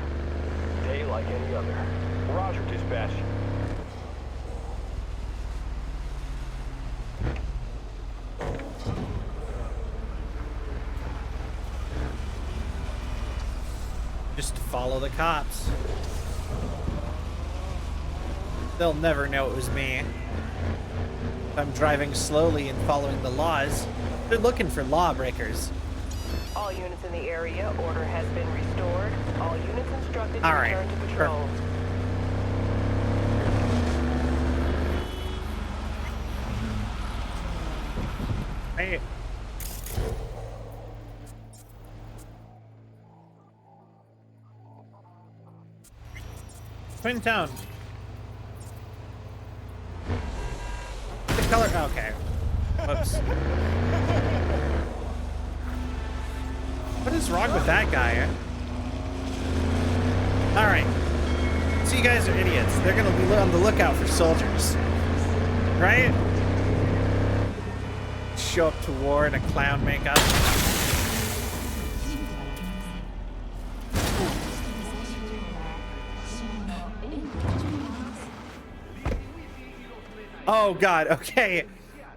Day like any other. Roger, dispatch. Just follow the cops. They'll never know it was me. If I'm driving slowly and following the laws, they're looking for lawbreakers. All units in the area, order has been restored. All units instructed to All right. return to patrol. Hey. Twin Town. The color. Okay. Whoops. What is wrong with that guy? All right. So you guys are idiots. They're gonna be on the lookout for soldiers, right? Show up to war in a clown makeup. Oh God, okay.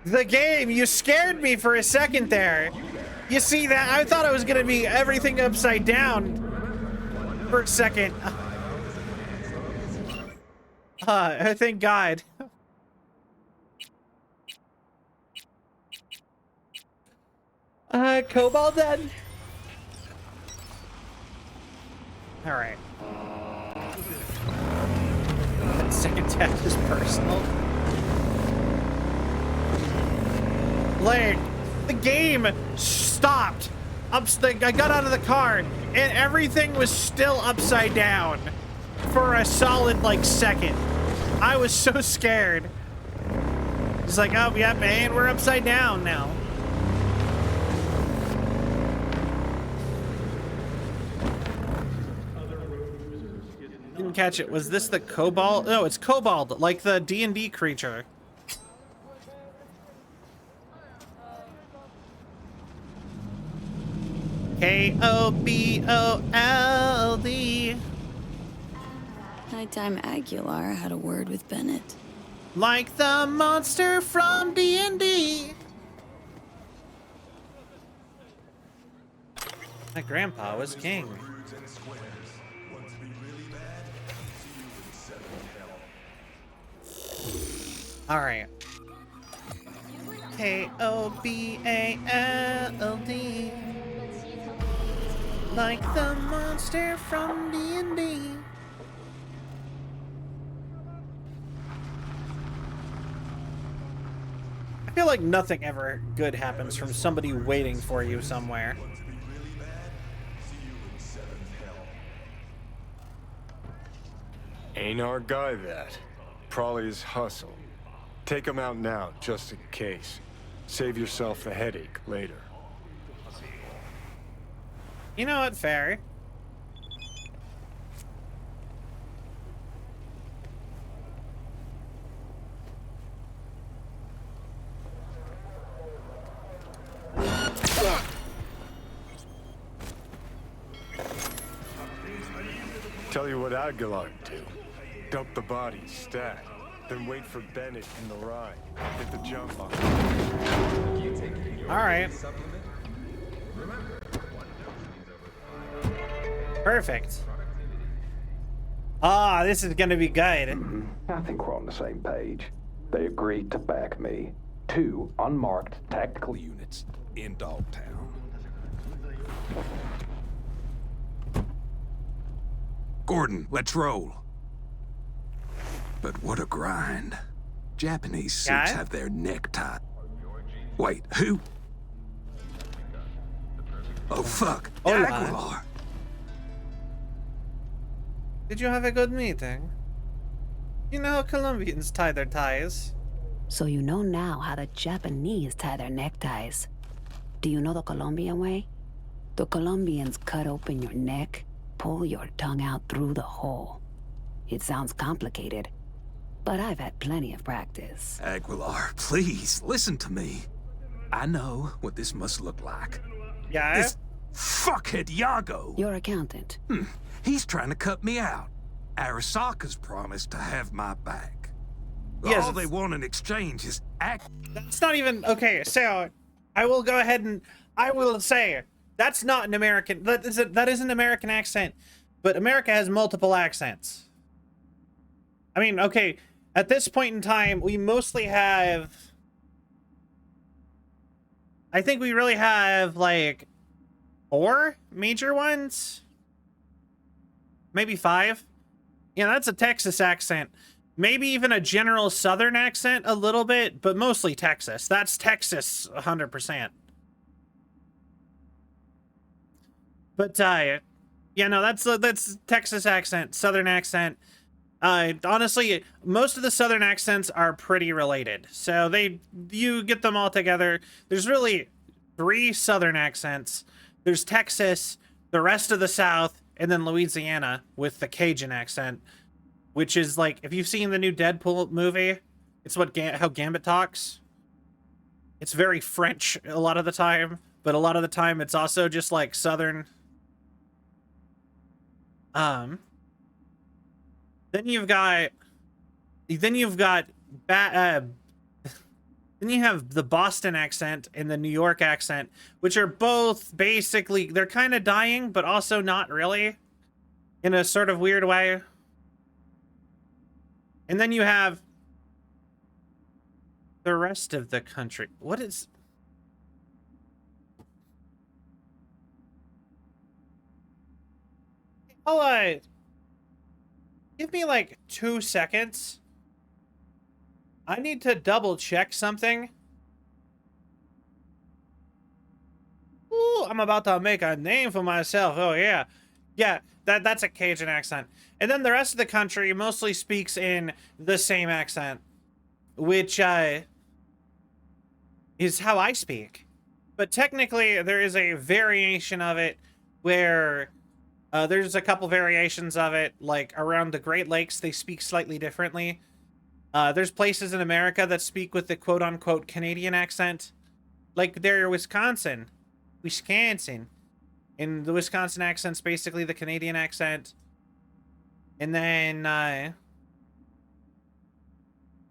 The game, you scared me for a second there. You see that? I thought it was gonna be everything upside down for a second. Thank God. Cobalt then? All right. Second death is personal. Like, the game stopped. I got out of the car and everything was still upside down for a solid, like, second. I was so scared. It's like, oh, yeah, man, we're upside down now. Didn't catch it. Was this the Cobalt? No, it's Cobalt, like the D&D creature. K-O-B-O-L-D. Nighttime Aguilar had a word with Bennett. Like the monster from D&D. My grandpa was king. All right. K-O-B-A-L-D. Like the monster from D&D. I feel like nothing ever good happens from somebody waiting for you somewhere. Ain't our guy that. Probably his hustle. Take him out now, just in case. Save yourself the headache later. You know what, fair. Tell you what Aguilar do. Dump the bodies, stack, then wait for Bennett in the ride. Hit the jump on. All right. Perfect. Ah, this is gonna be good. I think we're on the same page. They agreed to back me. 2 unmarked tactical units in Dogtown. Gordon, let's roll. But what a grind. Japanese suits have their neck tied. Wait, who? Oh, fuck. Aguilar. Did you have a good meeting? You know how Colombians tie their ties. So you know now how the Japanese tie their neckties. Do you know the Colombian way? The Colombians cut open your neck, pull your tongue out through the hole. It sounds complicated, but I've had plenty of practice. Aguilar, please, listen to me. I know what this must look like. Yeah? This fuckhead Yago. Your accountant. He's trying to cut me out. Arasaka's promised to have my back. Yes, All they want in exchange is That's not even okay. So, I will go ahead and I will say that's not an American. That is an American accent, but America has multiple accents. I mean, okay, at this point in time, we mostly have. I think we really have like 4 major ones, maybe 5. Yeah, that's a Texas accent. Maybe even a general Southern accent a little bit, but mostly Texas. That's Texas 100%. But, yeah, no, that's Texas accent, Southern accent. Honestly, most of the Southern accents are pretty related. So you get them all together. There's really 3 Southern accents. There's Texas, the rest of the South, and then Louisiana with the Cajun accent. Which is like, if you've seen the new Deadpool movie, it's how Gambit talks. It's very French a lot of the time, but a lot of the time it's also just like Southern. Then you have the Boston accent and the New York accent, which are both basically, they're kind of dying, but also not really, in a sort of weird way. And then you have the rest of the country. What is... Oh, give me like 2 seconds. I need to double check something. Ooh, I'm about to make a name for myself. Oh, yeah. Yeah, that's a Cajun accent. And then the rest of the country mostly speaks in the same accent, which is how I speak. But technically, there is a variation of it where there's a couple variations of it, like around the Great Lakes, they speak slightly differently. There's places in America that speak with the quote-unquote Canadian accent, like there, Wisconsin. And the Wisconsin accent's basically the Canadian accent. And then,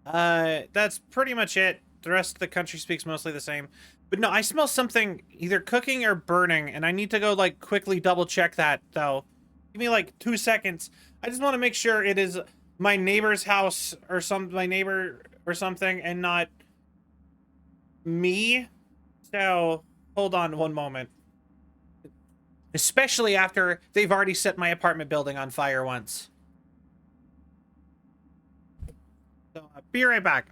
that's pretty much it. The rest of the country speaks mostly the same. But no, I smell something either cooking or burning, and I need to go, like, quickly double check that, though. Give me, like, 2 seconds. I just want to make sure it is my neighbor's house or my neighbor or something, and not me. So, hold on one moment. Especially after they've already set my apartment building on fire once. So, be right back.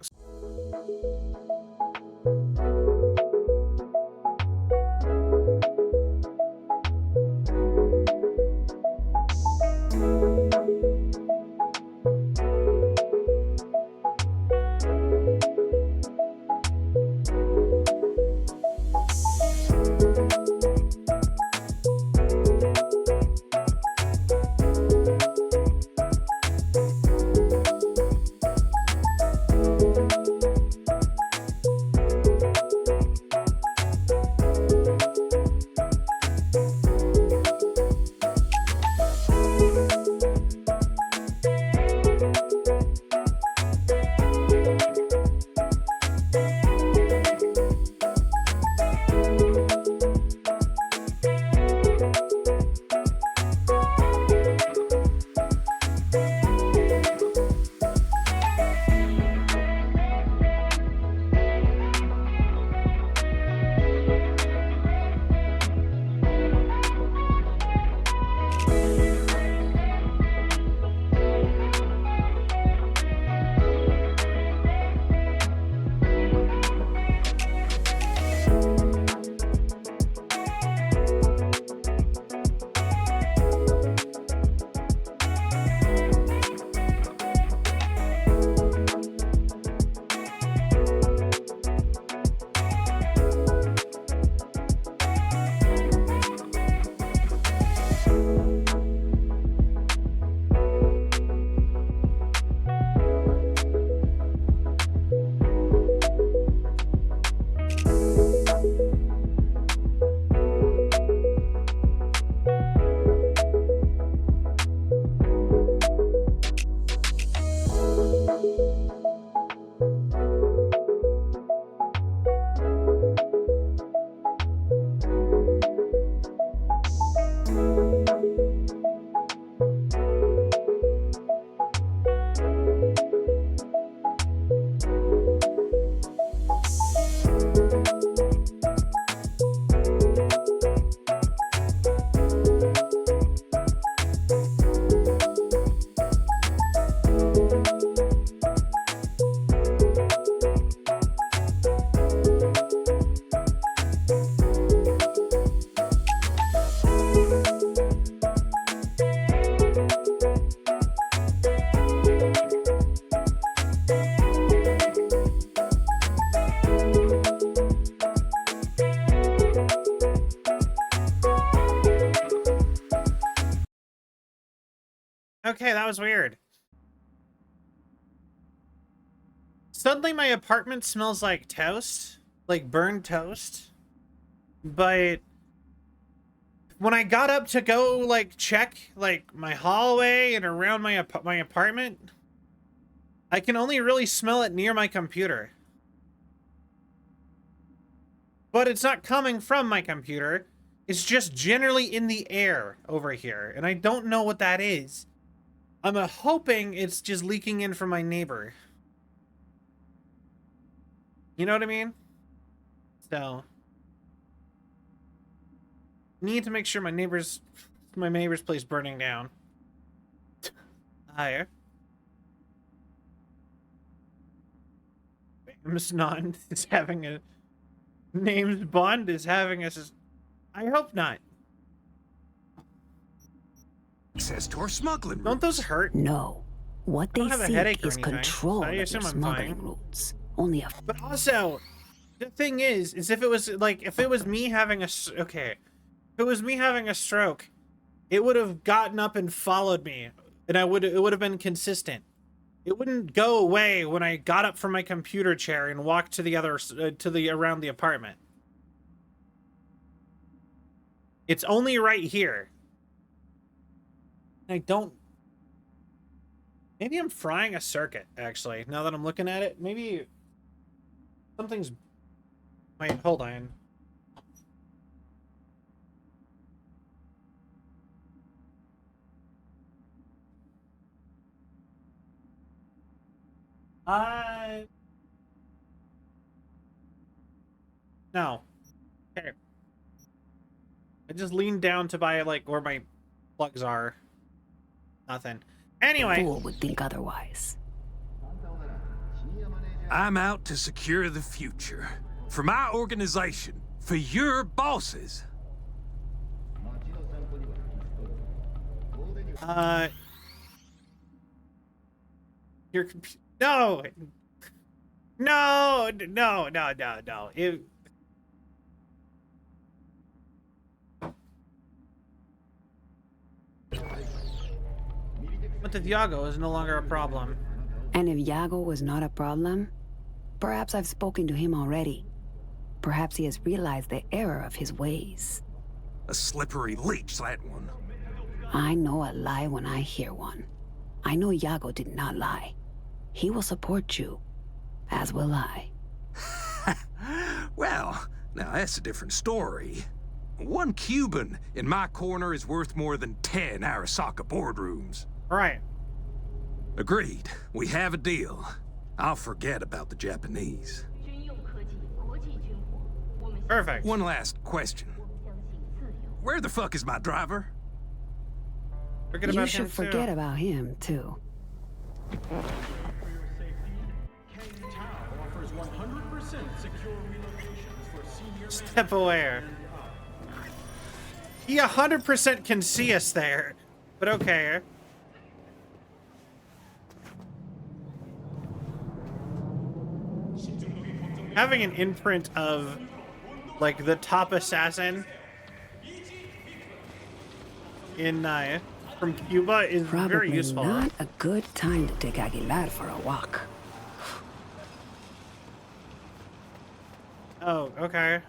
Okay, that was weird. Suddenly my apartment smells like toast, like burned toast. But when I got up to go like check like my hallway and around my apartment, I can only really smell it near my computer. But it's not coming from my computer. It's just generally in the air over here, and I don't know what that is. I'm hoping it's just leaking in from my neighbor. You know what I mean? So, need to make sure my neighbor's place burning down. Higher. James Bond is having a James Bond is having a. I hope not. Access to our smuggling routes. Don't those hurt? No. What they seek is control so of your smuggling routes. Only a... But also, the thing is if it was like, if it was me having a... Okay. If it was me having a stroke, it would have gotten up and followed me. And it would have been consistent. It wouldn't go away when I got up from my computer chair and walked to the other... around the apartment. It's only right here. I don't... Maybe I'm frying a circuit, actually, now that I'm looking at it. Maybe something's... Wait, hold on. No. Okay. I just leaned down to buy, like, where my plugs are. Nothing. Anyway. A fool would think otherwise. I'm out to secure the future. For my organization. For your bosses. Your computer... No! No! No, no, no, no. But if Iago is no longer a problem. And if Iago was not a problem, perhaps I've spoken to him already. Perhaps he has realized the error of his ways. A slippery leech, that one. I know a lie when I hear one. I know Iago did not lie. He will support you, as will I. Well, now that's a different story. One Cuban in my corner is worth more than 10 Arasaka boardrooms. Right. Agreed. We have a deal. I'll forget about the Japanese. Perfect. One last question. Where the fuck is my driver? You should forget about him, too. Step away. He 100% can see us there, but okay. Having an imprint of, like, the top assassin in from Cuba is very useful. Probably not a good time to take Aguilar for a walk. Oh, okay.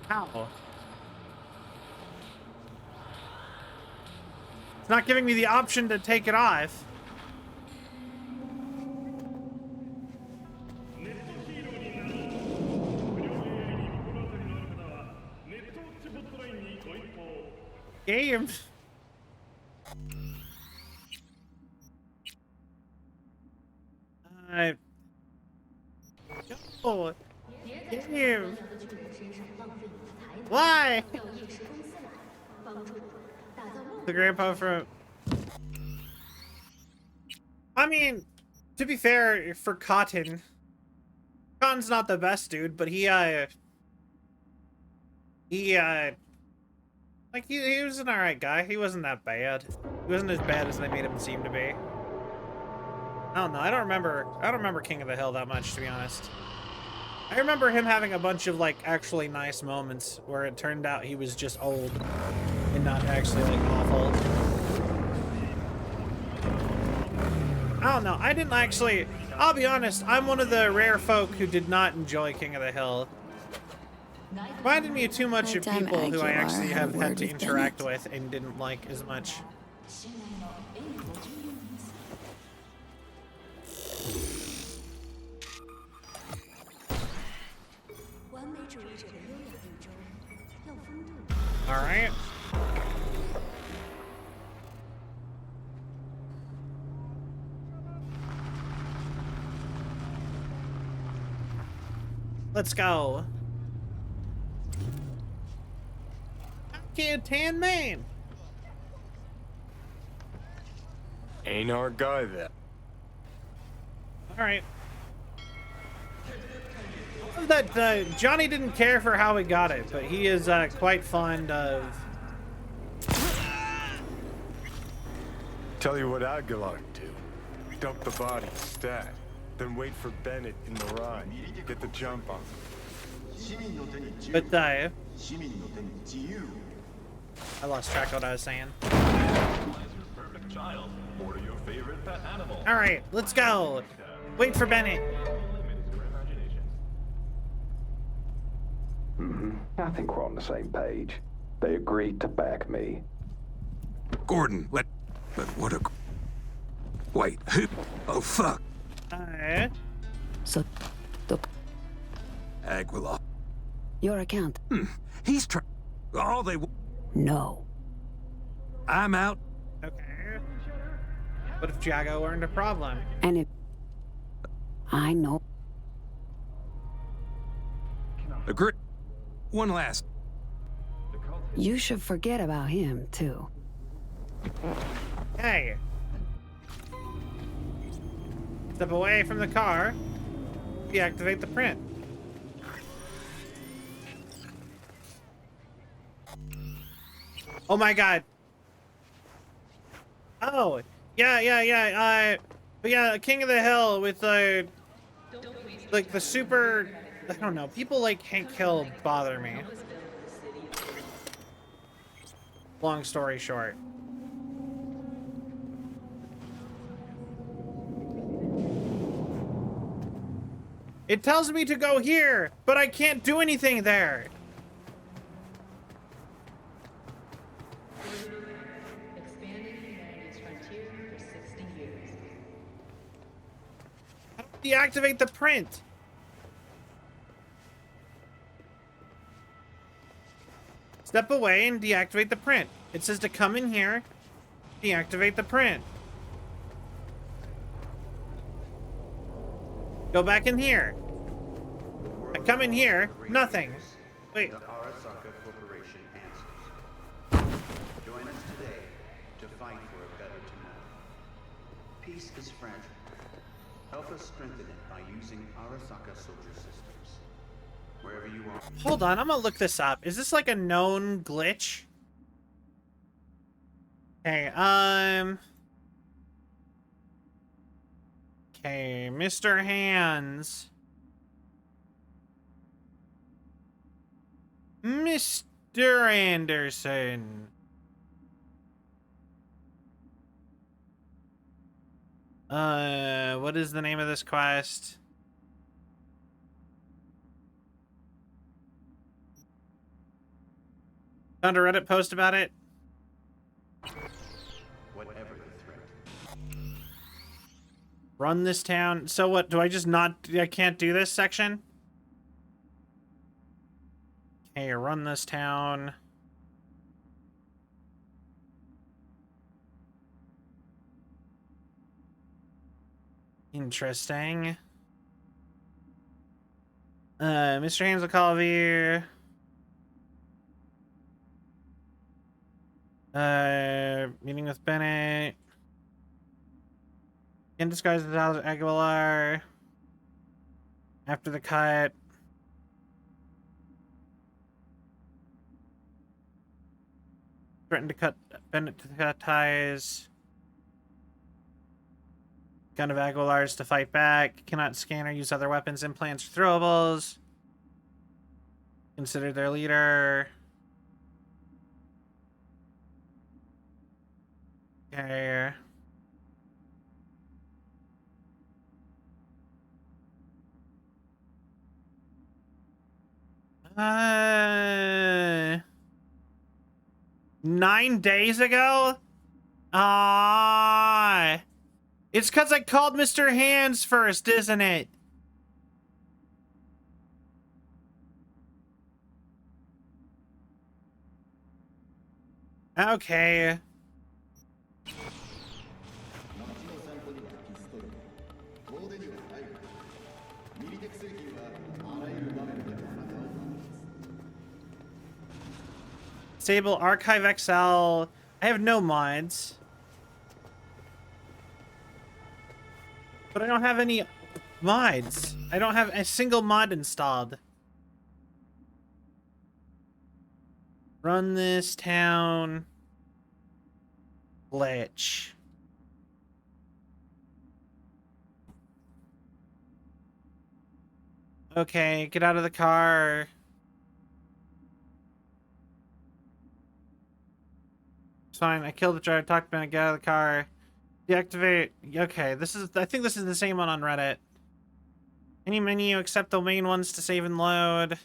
How? It's not giving me the option to take it off. game. Oh, game. Why? The grandpa from... I mean, to be fair, for Cotton's not the best dude, but he like, he was an alright guy. He wasn't that bad. He wasn't as bad as they made him seem to be. I don't know. I don't remember King of the Hill that much, to be honest. I remember him having a bunch of, like, actually nice moments where it turned out he was just old and not actually, like, awful. I don't know. I didn't actually... I'll be honest. I'm one of the rare folk who did not enjoy King of the Hill. Reminded me too much of people who I actually have had to interact with and didn't like as much. All right. Let's go. Kid Tan Man. Ain't our guy there. All right. That Johnny didn't care for how he got it, but he is quite fond of... Tell you what I'd go on to. Dump the body, stat. Then wait for Bennett in the ride. Get the jump on him. But I lost track of what I was saying. All right, let's go. Wait for Bennett. I think we're on the same page. They agreed to back me. Gordon, but what a... Wait, oh fuck. So, the... Aguilar. Your account. He's all they... No. I'm out. Okay. What if Jago learned a problem? And if... I know. Agree. One last. You should forget about him, too. Hey. Step away from the car. Deactivate the print. Oh my god. Oh, yeah. But yeah, King of the Hill with like the super... I don't know. People like Hank Hill bother me. Long story short. It tells me to go here, but I can't do anything there. Expanding humanity's frontier for 60 years. Deactivate the print. Step away and deactivate the print. It says to come in here, deactivate the print. Go back in here. I come in here, nothing. Wait. Arasaka Corporation answers. Join us today to fight for a better tomorrow. Peace is fragile. Help us strengthen it by using Arasaka soldier systems. Wherever you are. Hold on, I'm gonna look this up. Is this like a known glitch? Okay, okay, Mr. Hands. Mr. Anderson. What is the name of this quest? Found a Reddit post about it. Whatever the threat. Run this town. So what, do I just not, I can't do this section? Okay, run this town. Interesting. Mr. Haynes will call you. Meeting with Bennett. In disguise as Aguilar. After the cut. Threatened to cut Bennett to cut ties. Gun of Aguilar's to fight back. Cannot scan or use other weapons, implants, or throwables. Consider their leader. Okay. Uh, 9 days ago? Ah. It's because I called Mr. Hands first, isn't it? Okay. Disable Archive XL. I have no mods. But I don't have any mods. I don't have a single mod installed. Run this town. Glitch. Okay, get out of the car. It's fine. I killed the driver. Talk to Bennett. Get out of the car. Deactivate. Okay, this is. I think this is the same one on Reddit. Any menu except the main ones to save and load. At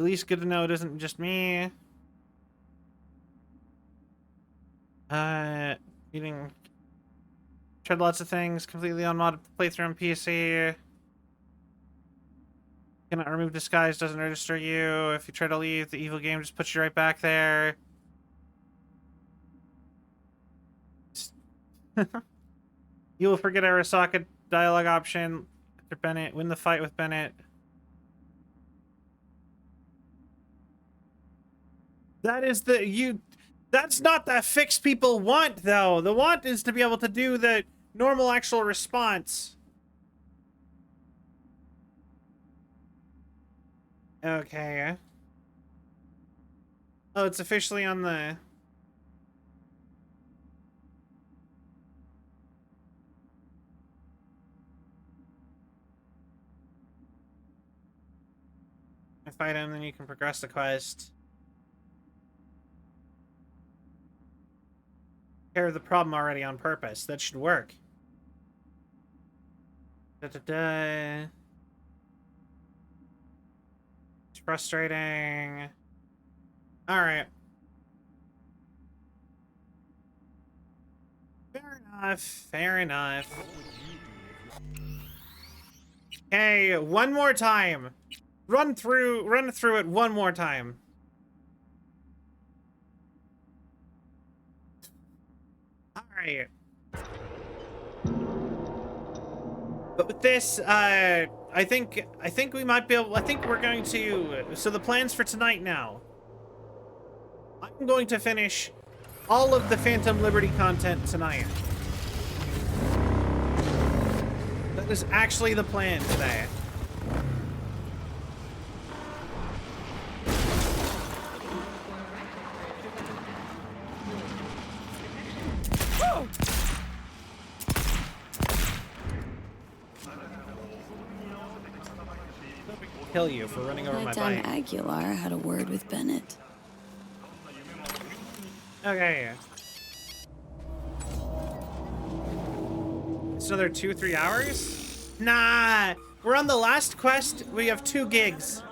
least good to know it isn't just me. Eating. Tried lots of things. Completely unmodded playthrough on PC. Cannot remove disguise. Doesn't register you. If you try to leave, the evil game just puts you right back there. You will forget Arasaka dialogue option after Bennett. Win the fight with Bennett. That is the that's not the fix people want though. The want is to be able to do the normal actual response. Okay. Oh, it's officially on the fight him, then you can progress the quest. Care of the problem already on purpose. That should work. It's frustrating. Alright. Fair enough. Fair enough. Okay, one more time. Run through it one more time. All right. But with this, I think we might be able. I think we're going to. So the plans for tonight now. I'm going to finish all of the Phantom Liberty content tonight. That is actually the plan today. Kill you for running over my bike. Aguilar had a word with Bennett. Okay. It's another 2-3 hours? Nah! We're on the last quest. We have 2 gigs.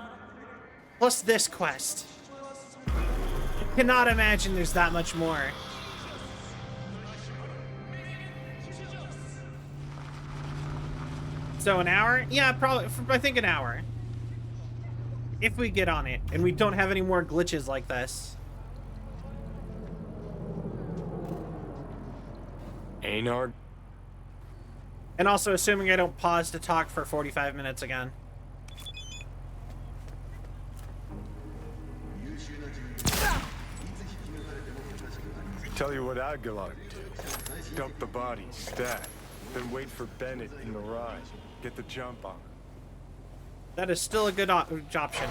Plus this quest. I cannot imagine there's that much more. So an hour? Yeah, probably. I think an hour. If we get on it, and we don't have any more glitches like this. Einard, And also assuming I don't pause to talk for 45 minutes again. Tell you what Aguilar would do. Dump the body, stat, then wait for Bennett in the ride. Get the jump on him. That is still a good option.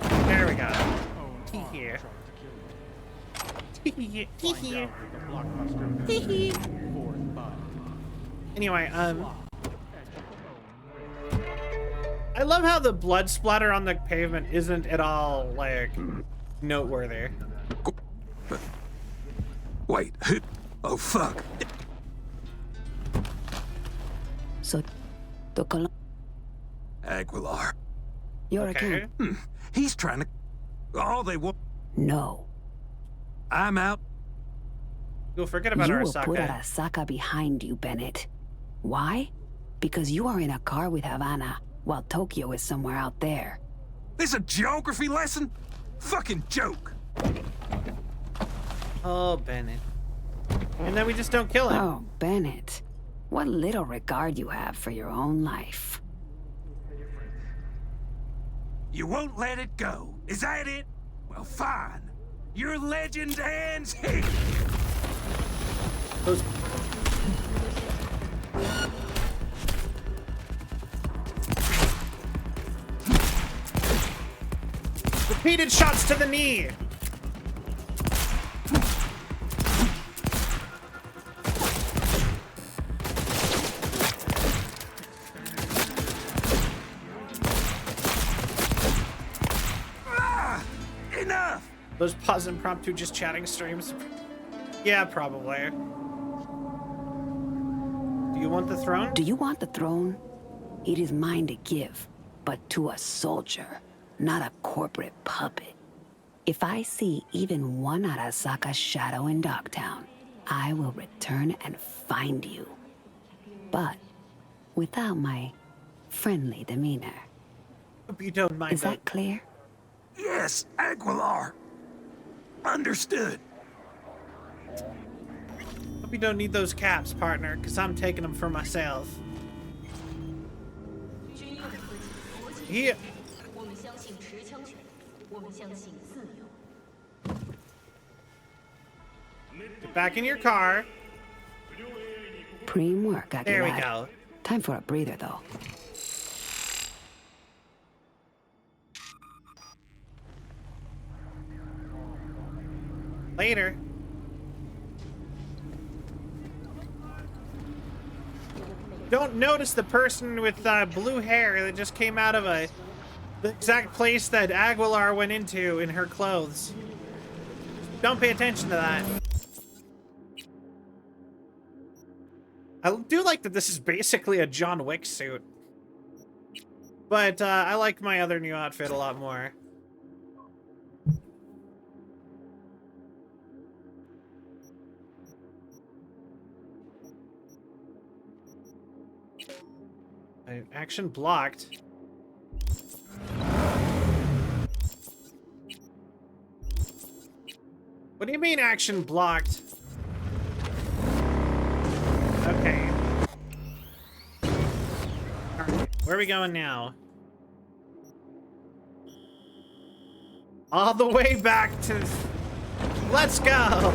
There we go. Here. Anyway, I love how the blood splatter on the pavement isn't at all, like, noteworthy. Wait. Oh, fuck. So, the Aguilar. Your account. He's trying to... All they want... No. I'm out. You'll forget about You Arasaka. will put Arasaka behind you, Bennett. Why? Because you are in a car with Havana, while Tokyo is somewhere out there. This a geography lesson? Fucking joke. Oh, Bennett. And then we just don't kill him. Oh, Bennett. What little regard you have for your own life. You won't let it go. Is that it? Well, fine. Your legend ends here. Repeated shots to the knee. Enough! Those pause impromptu just chatting streams. Yeah, probably. Do you want the throne? Do you want the throne? It is mine to give, but to a soldier, not a corporate puppet. If I see even one Arasaka shadow in Dogtown, I will return and find you. But without my friendly demeanor. Hope you don't mind. Is that clear? Yes, Aguilar. Understood. Hope you don't need those caps, partner, because I'm taking them for myself. Yeah. Get back in your car. Preem work, Aguilar. There we go. Time for a breather, though. Later. Don't notice the person with blue hair that just came out of the exact place that Aguilar went into in her clothes. Don't pay attention to that. I do like that this is basically a John Wick suit. But I like my other new outfit a lot more. Action blocked. What do you mean action blocked? Okay. Alright, where are we going now? All the way back to... Let's go!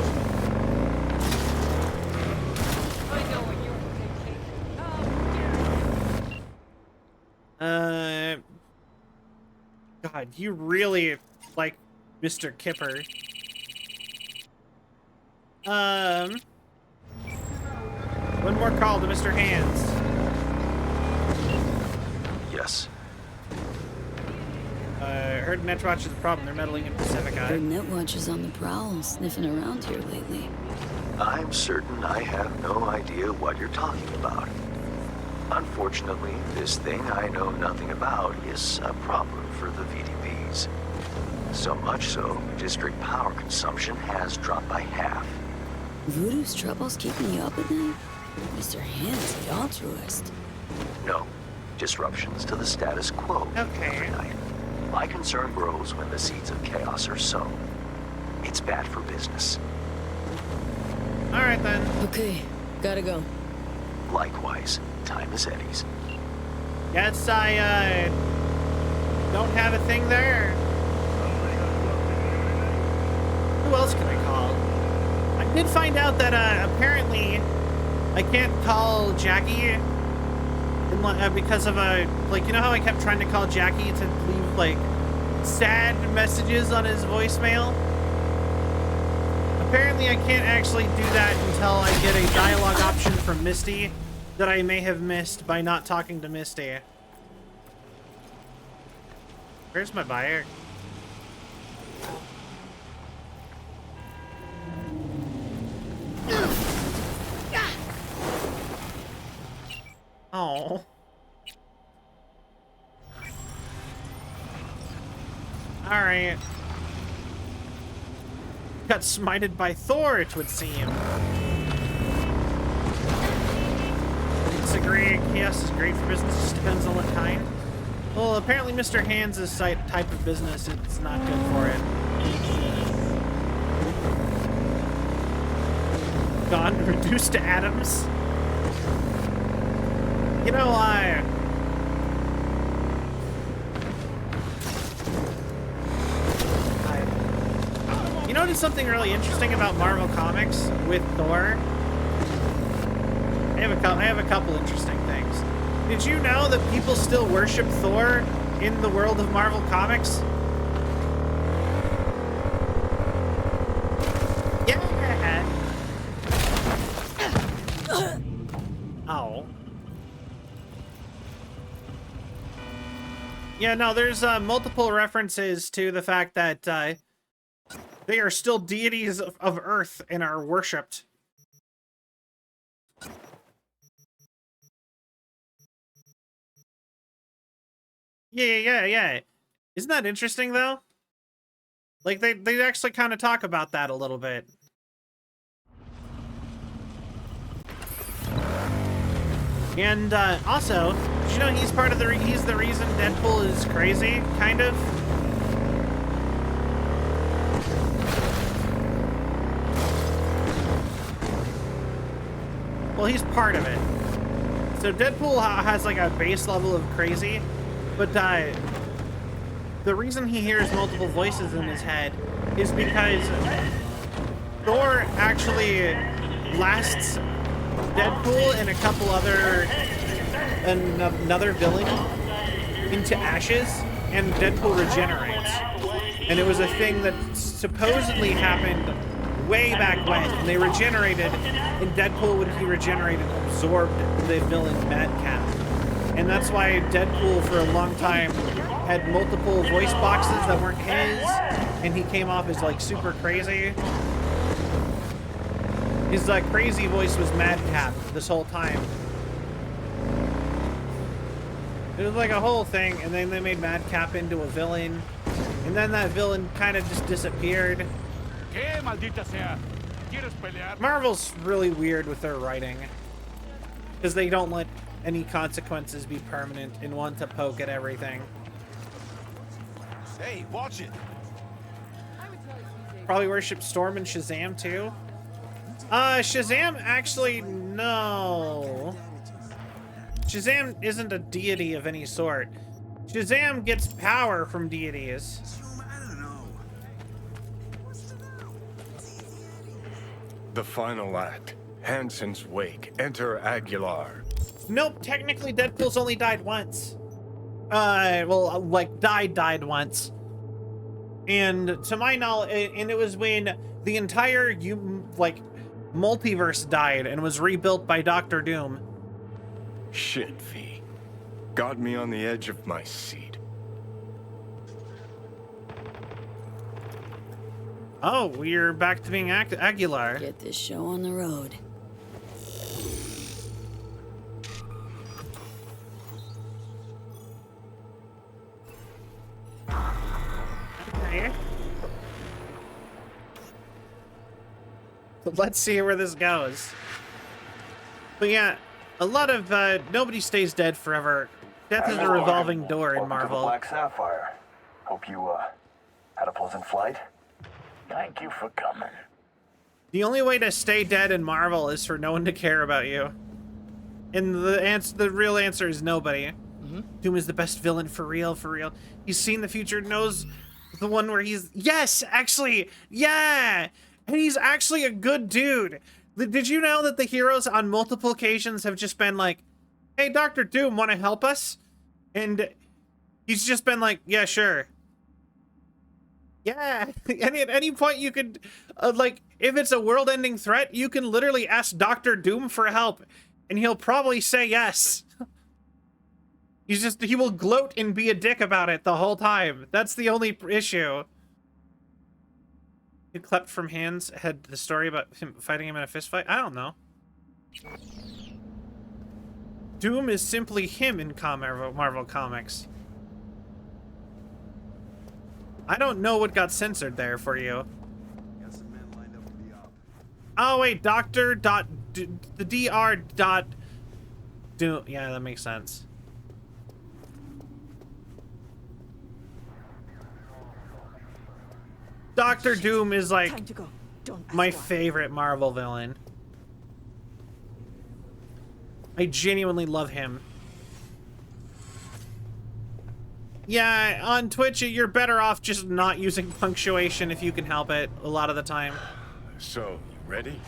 God, you really like Mr. Kipper. One more call to Mr. Hands. Yes. Heard Netwatch is a problem. They're meddling in Pacifica. Heard Netwatch is on the prowl, sniffing around here lately. I'm certain I have no idea what you're talking about. Unfortunately, this thing I know nothing about is a problem for the VDPs. So much so, district power consumption has dropped by half. Voodoo's troubles keeping you up at night? Mr. Hands, the altruist. No, disruptions to the status quo. Okay. My concern grows when the seeds of chaos are sown. It's bad for business. All right then. Okay, gotta go. Likewise, time as Eddie's. Guess I, don't have a thing there. Who else can I call? I did find out that, apparently I can't call Jackie because of like, you know how I kept trying to call Jackie to leave, like, sad messages on his voicemail? Apparently I can't actually do that until I get a dialogue option from Misty that I may have missed by not talking to Misty. Where's my buyer? Oh. Alright. Got smited by Thor, it would seem. Disagree. Chaos is great for business, just depends on what kind. Well, apparently Mr. Hands' type of business, it's not good for it. Gone, reduced to atoms. You know, you notice something really interesting about Marvel Comics with Thor? I have a couple interesting things. Did you know that people still worship Thor in the world of Marvel Comics? Yeah. Oh. Yeah, no, there's multiple references to the fact that they are still deities of Earth and are worshipped. Yeah. Isn't that interesting, though? Like, they actually kind of talk about that a little bit. And, also, did you know he's part of he's the reason Deadpool is crazy, kind of? Well, he's part of it. So Deadpool has, like, a base level of crazy, but, the reason he hears multiple voices in his head is because Thor actually blasts Deadpool and a couple other, another villain into ashes, and Deadpool regenerates. And it was a thing that supposedly happened way back when, and they regenerated, and Deadpool, when he regenerated, absorbed the villain Madcap. And that's why Deadpool, for a long time, had multiple voice boxes that weren't his, and he came off as, like, super crazy. His, like, crazy voice was Madcap this whole time. It was like a whole thing, and then they made Madcap into a villain, and then that villain kind of just disappeared. Marvel's really weird with their writing, because they don't let any consequences be permanent and want to poke at everything. Hey, watch it. Probably worship Storm and Shazam too. Shazam, actually, no. Shazam isn't a deity of any sort. Shazam gets power from deities. The final act. Hansen's wake. Enter Aguilar. Nope, technically Deadpool's only died once. Well, like, died once. And to my knowledge, and it was when the entire, multiverse died and was rebuilt by Doctor Doom. Shit, V. Got me on the edge of my seat. Oh, we're back to being Aguilar. Get this show on the road. Okay. Let's see where this goes. But yeah, a lot of, nobody stays dead forever. Death is a revolving door in Marvel. To the Black Sapphire. Hope you, had a pleasant flight. Thank you for coming. The only way to stay dead in Marvel is for no one to care about you. And the real answer is nobody. Doom is the best villain for real, for real. He's seen the future, knows the one where he's... Yes, actually, yeah! And he's actually a good dude. Did you know that the heroes on multiple occasions have just been like, hey, Dr. Doom, want to help us? And he's just been like, yeah, sure. Yeah, and at any point you could, like, if it's a world-ending threat, you can literally ask Dr. Doom for help, and he'll probably say yes. He will gloat and be a dick about it the whole time. That's the only issue. You clapped from hands had the story about him fighting him in a fist fight? I don't know. Doom is simply him in Marvel Comics. I don't know what got censored there for you. Oh wait, the Dr. Doom. Yeah, that makes sense. Dr. Doom is like my favorite Marvel villain. I genuinely love him. Yeah, on Twitch, you're better off just not using punctuation if you can help it a lot of the time. So, you ready?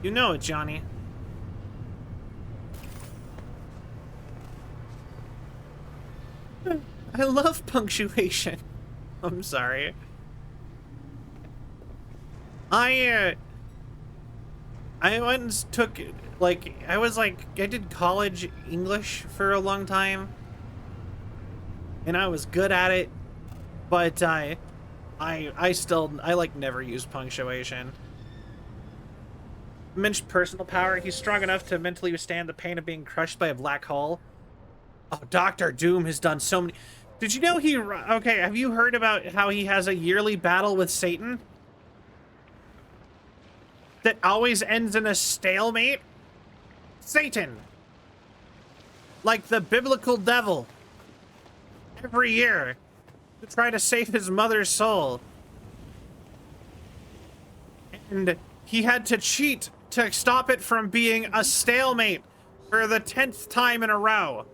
You know it, Johnny. I love punctuation. I'm sorry. I went and took, like, I did college English for a long time. And I was good at it. But I like never use punctuation. Mentioned personal power. He's strong enough to mentally withstand the pain of being crushed by a black hole. Oh, Dr. Doom has done so many... Did you know he... Okay, have you heard about how he has a yearly battle with Satan? That always ends in a stalemate? Satan! Like the biblical devil. Every year. To try to save his mother's soul. And he had to cheat to stop it from being a stalemate for the 10th time in a row.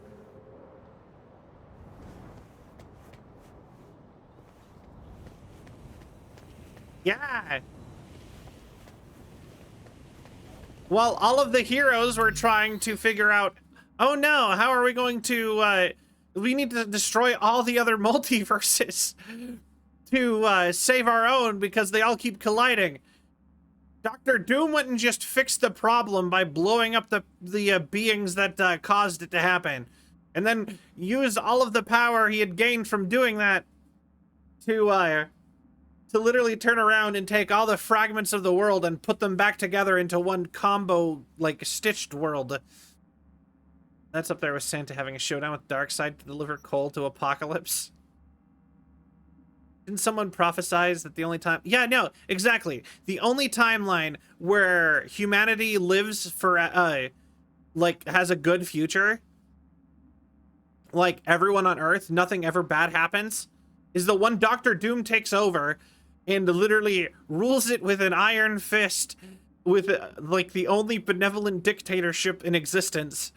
Yeah. While all of the heroes were trying to figure out, oh no, how are we going to, we need to destroy all the other multiverses to save our own because they all keep colliding. Dr. Doom went and just fixed the problem by blowing up the beings that caused it to happen. And then used all of the power he had gained from doing that to literally turn around and take all the fragments of the world and put them back together into one combo, like, stitched world. That's up there with Santa having a showdown with Darkseid to deliver coal to Apocalypse. Didn't someone prophesize that the only time... Yeah, no, exactly. The only timeline where humanity lives for, like, has a good future, like, everyone on Earth, nothing ever bad happens, is the one Dr. Doom takes over and literally rules it with an iron fist, with like the only benevolent dictatorship in existence,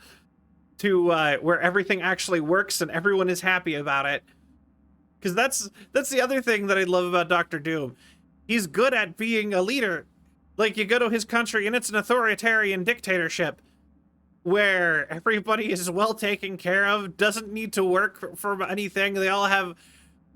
to where everything actually works and everyone is happy about it. Because that's the other thing that I love about Dr. Doom. He's good at being a leader. Like, you go to his country and it's an authoritarian dictatorship where everybody is well taken care of, doesn't need to work for anything. They all have...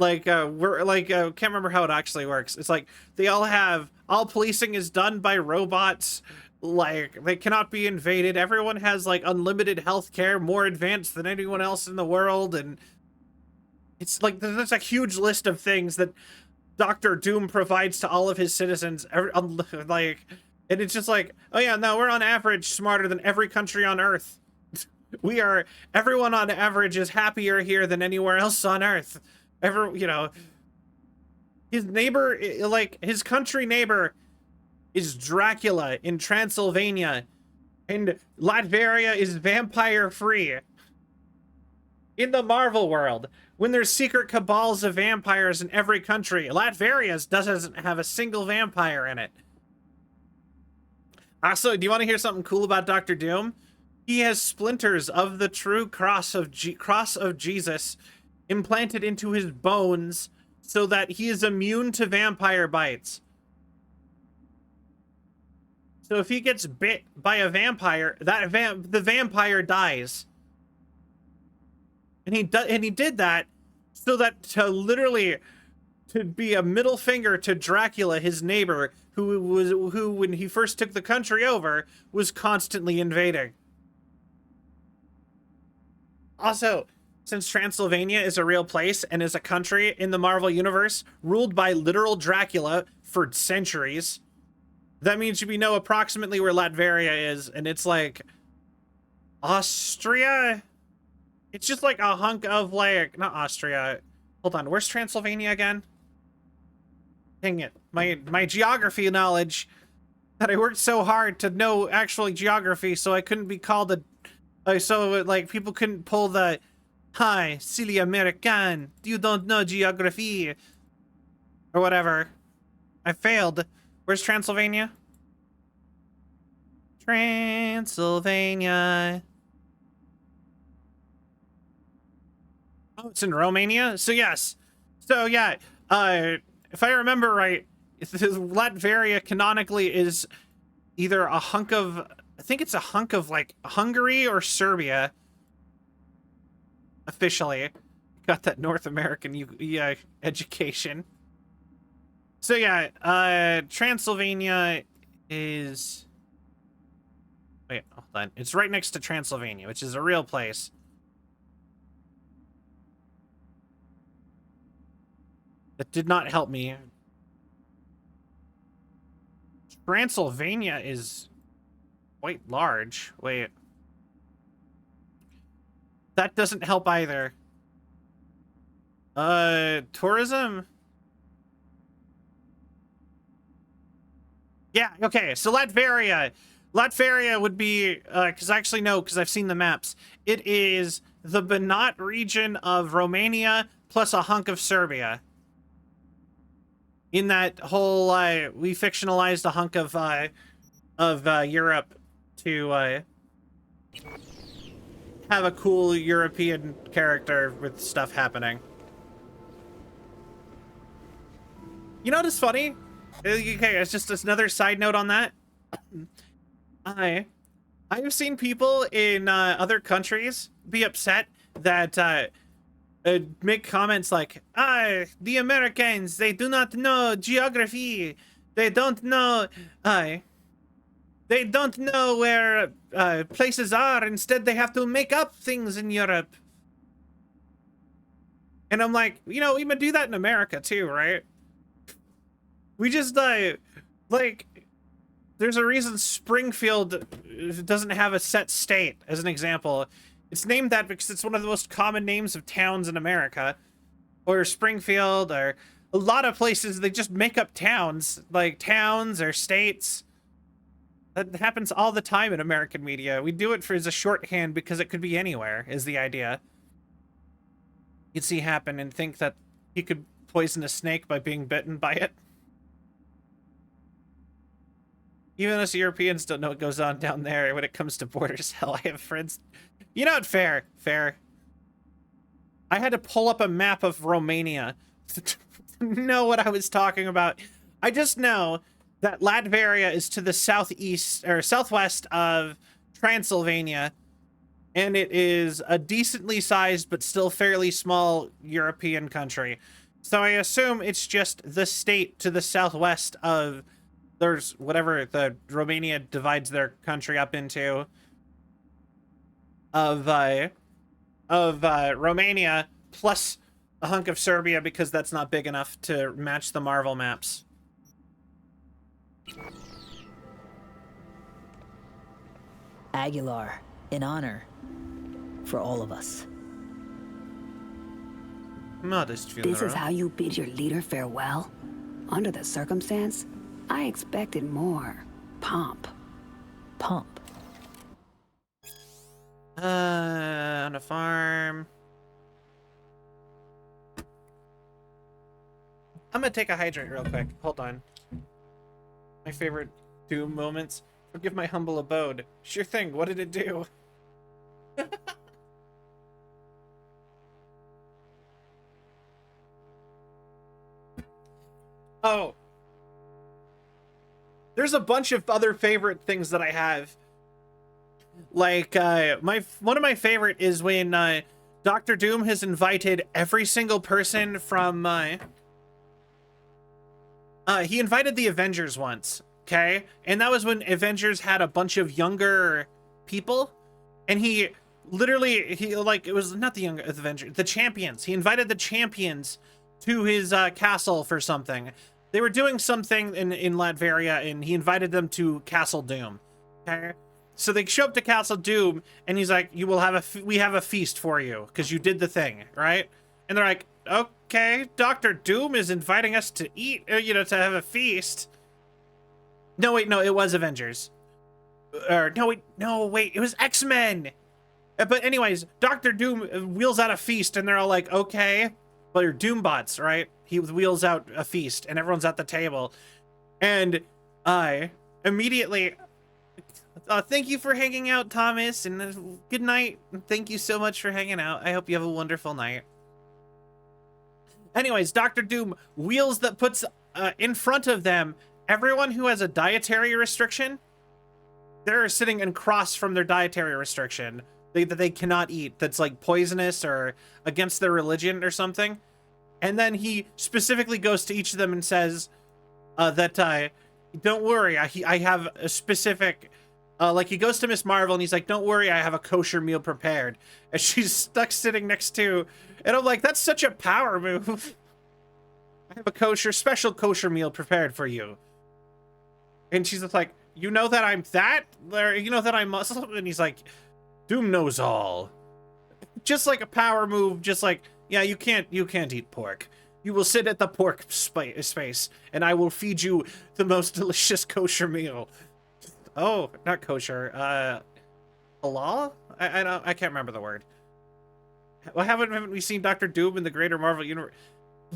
Like, can't remember how it actually works. It's like, they all have, all policing is done by robots. Like, they cannot be invaded. Everyone has, like, unlimited health care, more advanced than anyone else in the world. And it's like, there's a huge list of things that Dr. Doom provides to all of his citizens. Like, and it's just like, oh yeah, no, we're on average smarter than every country on Earth. Everyone on average is happier here than anywhere else on Earth. You know, his neighbor, like, his country neighbor is Dracula in Transylvania, and Latveria is vampire-free. In the Marvel world, when there's secret cabals of vampires in every country, Latveria doesn't have a single vampire in it. Also, do you want to hear something cool about Dr. Doom? He has splinters of the true cross of Jesus implanted into his bones so that he is immune to vampire bites. So if he gets bit by a vampire, the vampire dies. And he did that so that to be a middle finger to Dracula, his neighbor, who when he first took the country over, was constantly invading. Also, since Transylvania is a real place and is a country in the Marvel Universe ruled by literal Dracula for centuries, that means we know approximately where Latveria is, and it's like Austria? It's just like a hunk of like, not Austria. Hold on, where's Transylvania again? Dang it, my geography knowledge that I worked so hard to know actual geography so I couldn't be called a so like people couldn't pull the "Hi, silly American, you don't know geography" or whatever. I failed. Where's Transylvania? Transylvania. Oh, it's in Romania? So yes. So yeah, if I remember right, Latveria canonically is either a hunk of, I think it's a hunk of like Hungary or Serbia. Officially. Got that North American education. So yeah, Transylvania is... Wait, hold on. It's right next to Transylvania, which is a real place. That did not help me. Transylvania is quite large. Wait. That doesn't help either. Tourism? Yeah, okay, so Latveria. Latveria would be, because actually no, because I've seen the maps. It is the Banat region of Romania plus a hunk of Serbia. In that whole, we fictionalized a hunk of Europe to have a cool European character with stuff happening. You know what's funny? Okay, it's just another side note on that. I've seen people in other countries be upset that make comments like, the Americans, they do not know geography. They don't know, they don't know where places are. Instead, they have to make up things in Europe. And I'm like, you know, we would do that in America too, right? We just, like, there's a reason Springfield doesn't have a set state, as an example. It's named that because it's one of the most common names of towns in America. Or Springfield, or a lot of places, they just make up towns, like towns or states. That happens all the time in American media. We do it as a shorthand because it could be anywhere, is the idea. You'd see happen and think that you could poison a snake by being bitten by it. Even us Europeans don't know what goes on down there when it comes to borders. Hell, I have friends. You know what? Fair. I had to pull up a map of Romania to know what I was talking about. I just know that Latveria is to the southeast or southwest of Transylvania, and it is a decently sized but still fairly small European country. So I assume it's just the state to the southwest of there's whatever the Romania divides their country up into of Romania plus a hunk of Serbia because that's not big enough to match the Marvel maps. Aguilar, in honor for all of us. Modest funeral. This is how you bid your leader farewell? Under the circumstance, I expected more pomp. Pomp? On a farm. I'm gonna take a hydrant real quick. Hold on. My favorite Doom moments. Forgive my humble abode. Sure thing. What did it do? Oh. There's a bunch of other favorite things that I have. Like, one of my favorite is when, Dr. Doom has invited every single person from, he invited the Avengers once, okay? And that was when Avengers had a bunch of younger people. And he literally, it was not the younger Avengers, the champions. He invited the champions to his, castle for something. They were doing something in Latveria, and he invited them to Castle Doom, okay? So they show up to Castle Doom, and he's like, we have a feast for you, because you did the thing, right? And they're like, okay, Dr. Doom is inviting us to eat, to have a feast. No, wait, no, it was Avengers. No, wait, it was X-Men. But anyways, Dr. Doom wheels out a feast, and they're all like, okay. Well, you're Doombots, right? He wheels out a feast, and everyone's at the table. And I immediately... thank you for hanging out, Thomas, and good night. Thank you so much for hanging out. I hope you have a wonderful night. Anyways, Dr. Doom puts in front of them everyone who has a dietary restriction. They're sitting across from their dietary restriction that they cannot eat, that's like poisonous or against their religion or something. And then he specifically goes to each of them and says that don't worry, I have a specific... he goes to Miss Marvel and he's like, don't worry, I have a kosher meal prepared. And she's stuck sitting next to... And I'm like, that's such a power move. I have a special kosher meal prepared for you. And she's just like, you know that I'm that? Or, you know that I'm Muslim? And he's like, Doom knows all. Just like a power move, just like, yeah, you can't eat pork. You will sit at the pork space, and I will feed you the most delicious kosher meal. Oh, not kosher. Halal? I can't remember the word. Well, haven't we seen Dr. Doom in the greater Marvel universe?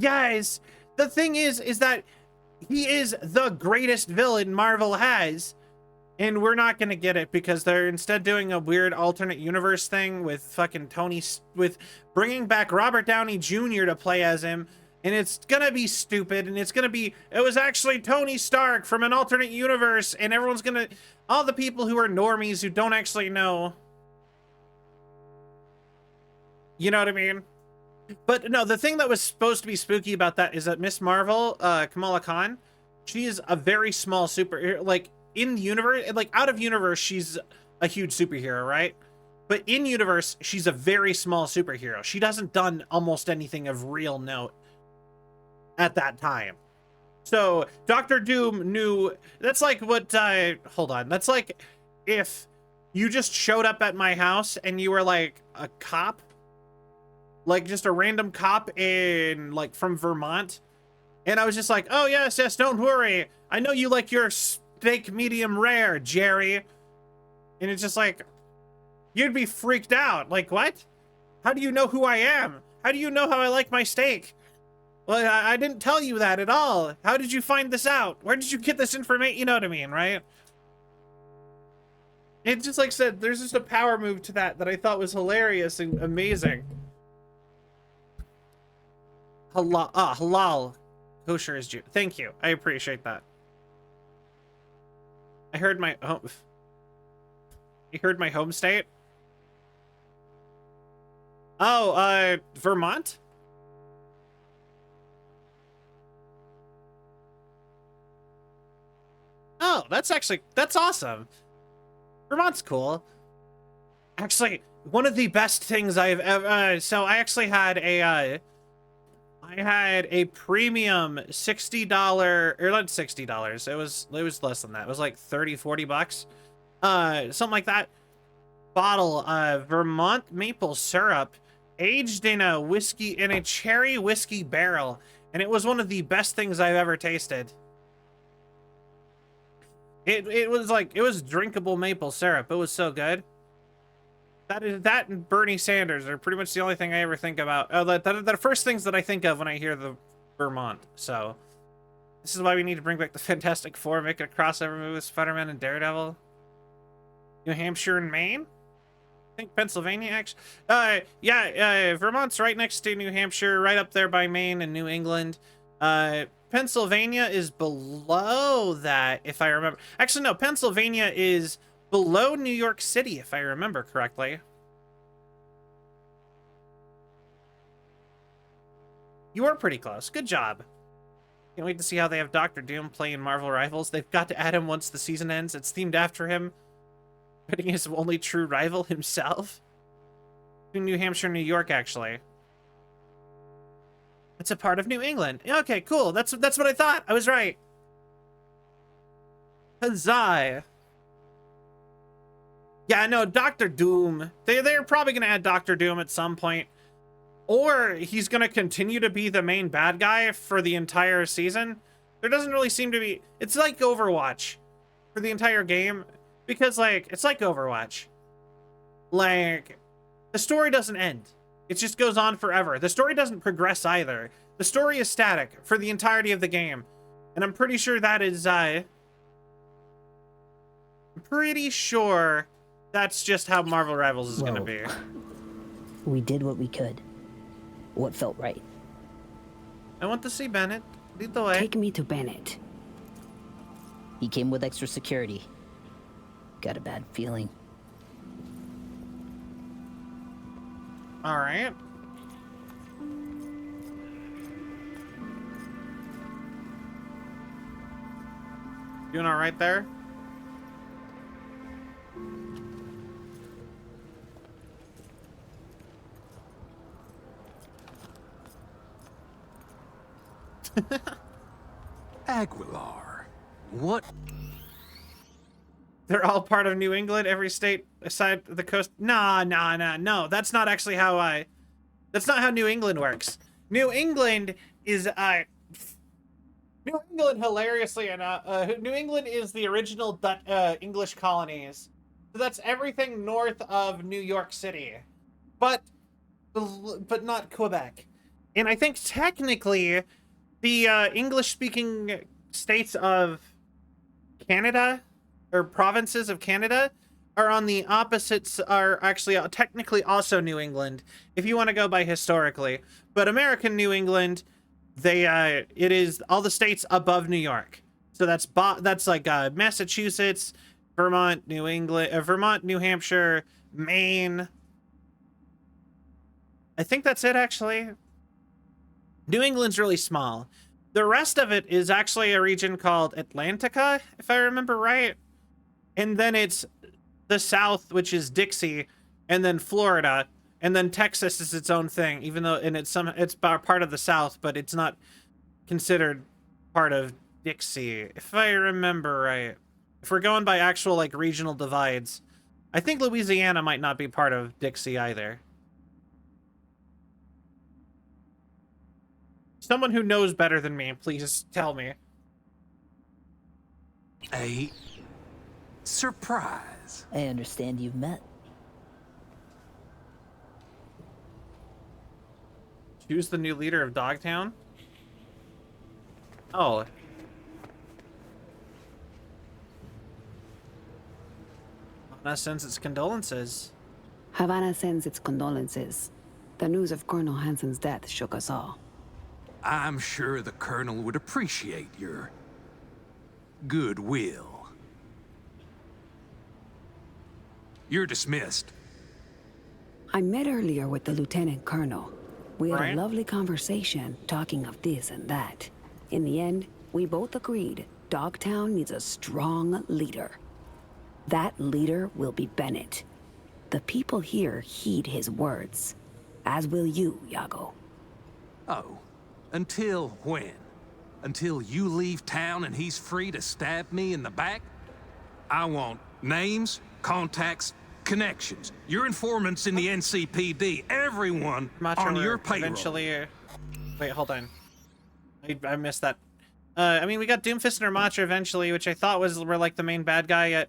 Guys, the thing is that he is the greatest villain Marvel has, and we're not gonna get it because they're instead doing a weird alternate universe thing with fucking with bringing back Robert Downey Jr. to play as him. And it's gonna be stupid, and it was actually Tony Stark from an alternate universe, and all the people who are normies who don't actually know. You know what I mean? But no, the thing that was supposed to be spooky about that is that Miss Marvel, Kamala Khan, she is a very small superhero. Like, in universe, like, out of universe, she's a huge superhero, right? But in universe, she's a very small superhero. She hasn't done almost anything of real note at that time. So Dr. Doom knew. That's like what hold on, that's like if you just showed up at my house and you were like a cop, like just a random cop from Vermont, and I was just like, oh yes, don't worry, I know you like your steak medium rare, Jerry. And it's just like, you'd be freaked out. Like, what? How do you know who I am? How do you know how I like my steak? Well, I didn't tell you that at all. How did you find this out? Where did you get this information? You know what I mean, right? It just, like I said, there's just a power move to that I thought was hilarious and amazing. Halal. Kosher is Jew. Thank you. I appreciate that. I heard my... Oh. You heard my home state? Oh, Vermont? Oh, that's awesome. Vermont's cool. Actually, one of the best things I've ever, so I actually had I had a premium $60, or not $60, it was less than that. It was like 30, 40 bucks. Something like that. Bottle of Vermont maple syrup aged in a cherry whiskey barrel. And it was one of the best things I've ever tasted. It was drinkable maple syrup. It was so good. That and Bernie Sanders are pretty much the only thing I ever think about. The first things that I think of when I hear the Vermont. So this is why we need to bring back the Fantastic Four, make it a crossover movie with Spider-Man and Daredevil. New Hampshire and Maine? I think Pennsylvania, actually. Yeah, Vermont's right next to New Hampshire, right up there by Maine and New England. Pennsylvania is below that, if I remember. Actually, no, Pennsylvania is below New York City, if I remember correctly. You were pretty close. Good job. Can't wait to see how they have Doctor Doom playing Marvel Rivals. They've got to add him once the season ends. It's themed after him, putting his only true rival himself. In New Hampshire, New York, actually. It's a part of New England. Okay, cool. That's what I thought. I was right. Huzzah. Yeah, no, Doctor Doom. They're probably going to add Doctor Doom at some point. Or he's going to continue to be the main bad guy for the entire season. There doesn't really seem to be... It's like Overwatch for the entire game. Because, like, it's like Overwatch. Like, the story doesn't end. It just goes on forever. The story doesn't progress either. The story is static for the entirety of the game. And I'm pretty sure that is, I'm pretty sure that's just how Marvel Rivals is going to be. We did what we could. What felt right. I want to see Bennett. Lead the way. Take me to Bennett. He came with extra security. Got a bad feeling. All right. Doing all right there? Aguilar. What? They're all part of New England, every state aside the coast. No. That's not actually how that's not how New England works. New England is, New England, hilariously enough, New England is the original English colonies. So that's everything north of New York City. But not Quebec. And I think technically the English-speaking states of Canada, or provinces of Canada, are on the opposites, are actually technically also New England, if you want to go by historically. But American New England, it is all the states above New York. So that's like Massachusetts, Vermont, New England, Vermont, New Hampshire, Maine. I think that's it, actually. New England's really small. The rest of it is actually a region called Atlantica, if I remember right. And then it's the South, which is Dixie, and then Florida, and then Texas is its own thing, even though it's part of the South, but it's not considered part of Dixie, if I remember right. If we're going by actual like regional divides, I think Louisiana might not be part of Dixie either. Someone who knows better than me, please tell me. A surprise. I understand you've met. Who's the new leader of Dogtown? Oh. Havana sends its condolences. Havana sends its condolences. The news of Colonel Hansen's death shook us all. I'm sure the Colonel would appreciate your goodwill. You're dismissed. I met earlier with the Lieutenant Colonel. We had Right. a lovely conversation, talking of this and that. In the end, we both agreed Dogtown needs a strong leader. That leader will be Bennett. The people here heed his words, as will you, Iago. Oh, until when? Until you leave town and he's free to stab me in the back? I want names, contacts, connections. Your informants in the NCPD, everyone on your payroll. Eventually, wait, hold on. I missed that. I mean, we got Doomfist and Ramattra eventually, which I thought were like the main bad guy, yet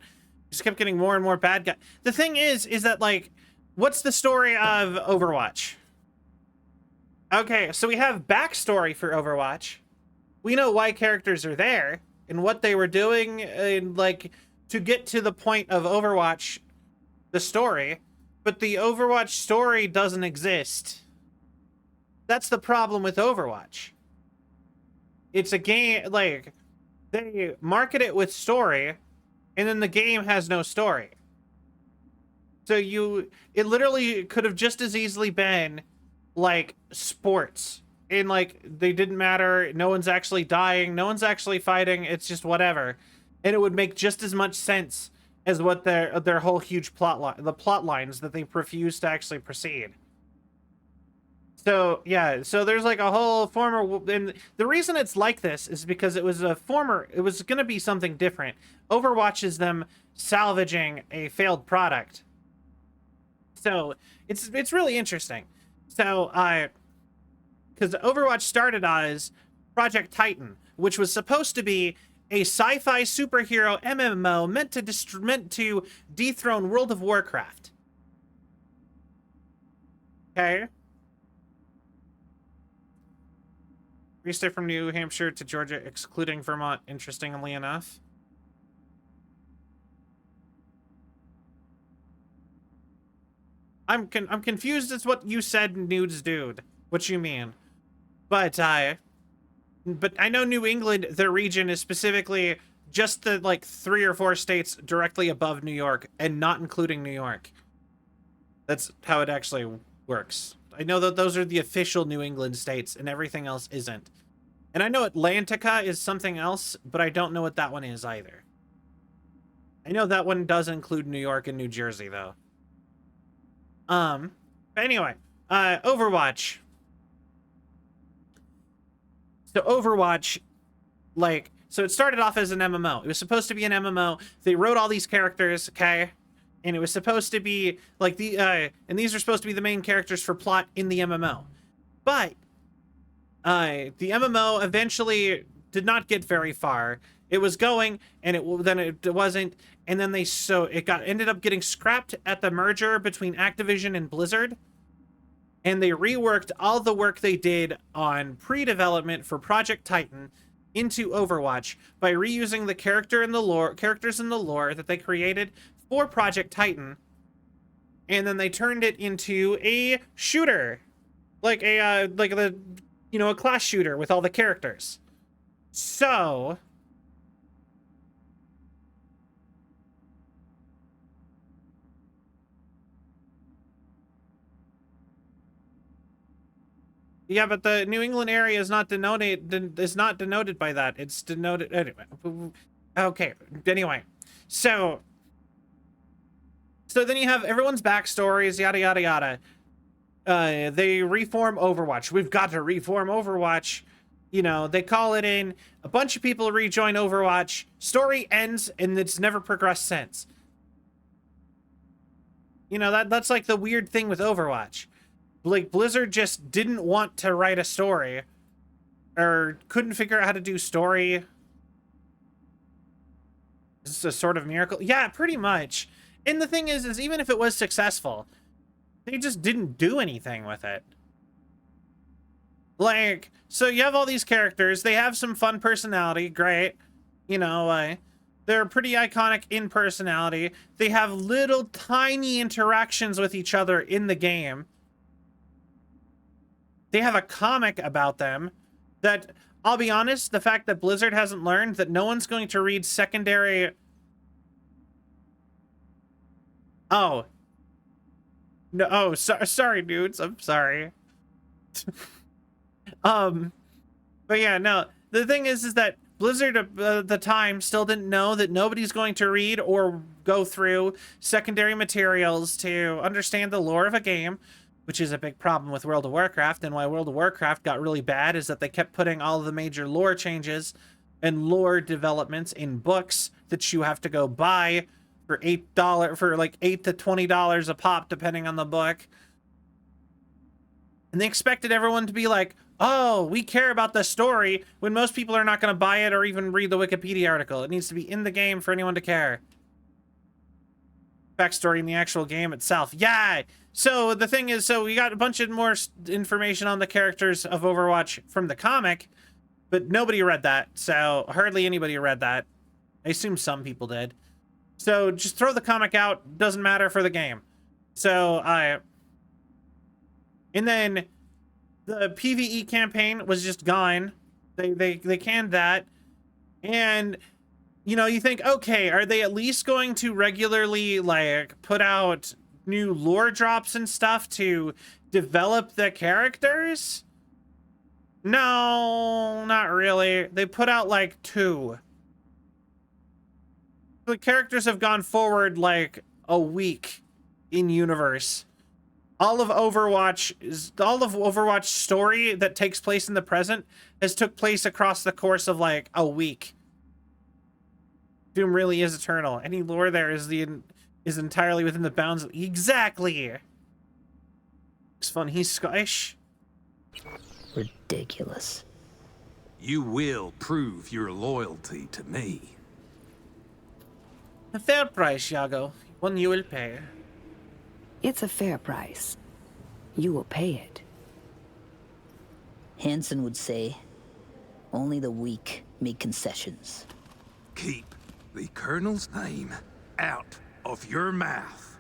just kept getting more and more bad guy. The thing is that like, what's the story of Overwatch? Okay, so we have backstory for Overwatch. We know why characters are there and what they were doing and like to get to the point of Overwatch, the story, but the Overwatch story doesn't exist. That's the problem with Overwatch. It's a game, like, they market it with story, and then the game has no story. So it literally could have just as easily been, like, sports. And, like, they didn't matter, no one's actually dying, no one's actually fighting, it's just whatever. And it would make just as much sense as what their whole huge plot line, the plot lines that they refuse to actually proceed. So, yeah, so there's like a whole and the reason it's like this is because it was going to be something different. Overwatch is them salvaging a failed product. So, it's really interesting. So, because Overwatch started as Project Titan, which was supposed to be a sci-fi superhero MMO meant to dethrone World of Warcraft. Okay. Restart from New Hampshire to Georgia, excluding Vermont, interestingly enough. I'm confused as what you said, nudes dude. What you mean? But I know New England, their region is specifically just the, like, 3 or 4 states directly above New York and not including New York. That's how it actually works. I know that those are the official New England states and everything else isn't. And I know Atlantica is something else, but I don't know what that one is either. I know that one does include New York and New Jersey, though. But anyway, Overwatch. So Overwatch, like, so it started off as an MMO. It was supposed to be an MMO. They wrote all these characters, okay? And it was supposed to be, like, and these are supposed to be the main characters for plot in the MMO. But, the MMO eventually did not get very far. It was going, and then it wasn't, and then ended up getting scrapped at the merger between Activision and Blizzard. And they reworked all the work they did on pre-development for Project Titan into Overwatch by reusing the characters in the lore that they created for Project Titan. And then they turned it into a shooter, like a class shooter with all the characters. So yeah, but the New England area is not denoted by that. It's denoted anyway. Okay. Anyway, so then you have everyone's backstories, yada yada yada. They reform Overwatch. We've got to reform Overwatch. You know, they call it in. A bunch of people rejoin Overwatch. Story ends, and it's never progressed since. You know, that's like the weird thing with Overwatch. Like, Blizzard just didn't want to write a story, or couldn't figure out how to do story. Is this a sort of miracle? Yeah, pretty much. And the thing is even if it was successful, they just didn't do anything with it. Like, so you have all these characters, they have some fun personality, great. You know, they're pretty iconic in personality. They have little tiny interactions with each other in the game. They have a comic about them that, I'll be honest, the fact that Blizzard hasn't learned that no one's going to read secondary... Oh. No, oh, sorry, dudes. I'm sorry. But yeah, no. The thing is that Blizzard at the time still didn't know that nobody's going to read or go through secondary materials to understand the lore of a game, which is a big problem with World of Warcraft. And why World of Warcraft got really bad is that they kept putting all of the major lore changes and lore developments in books that you have to go buy for $8, for like $8 to $20 a pop, depending on the book. And they expected everyone to be like, oh, we care about the story, when most people are not going to buy it or even read the Wikipedia article. It needs to be in the game for anyone to care. Backstory in the actual game itself. Yeah! So the thing is, so we got a bunch of more information on the characters of Overwatch from the comic, but nobody read that. So hardly anybody read that. I assume some people did. So just throw the comic out. Doesn't matter for the game. So and then the PvE campaign was just gone. They canned that. And you know, you think, okay, are they at least going to regularly like put out new lore drops and stuff to develop the characters? No, not really. They put out like 2. The characters have gone forward like a week in universe. All of Overwatch story that takes place in the present has took place across the course of like a week. Doom really is eternal. Any lore there is entirely within the bounds of exactly. It's fun. He's Scottish. Ridiculous. You will prove your loyalty to me. A fair price, Iago. One you will pay. It's a fair price. You will pay it. Hansen would say, only the weak make concessions. Keep the Colonel's name out of your mouth.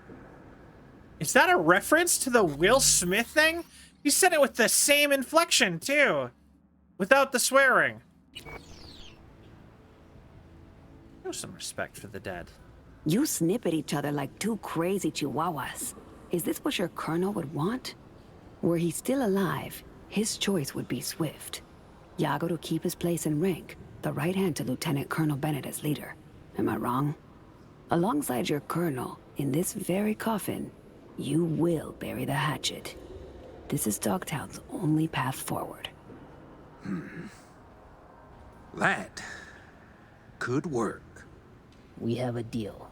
Is that a reference to the Will Smith thing? He said it with the same inflection, too. Without the swearing. Show some respect for the dead. You snip at each other like 2 crazy chihuahuas. Is this what your colonel would want? Were he still alive, his choice would be swift. Iago to keep his place in rank, the right hand to Lieutenant Colonel Bennett as leader. Am I wrong? Alongside your colonel, in this very coffin, you will bury the hatchet. This is Dogtown's only path forward. That could work. We have a deal.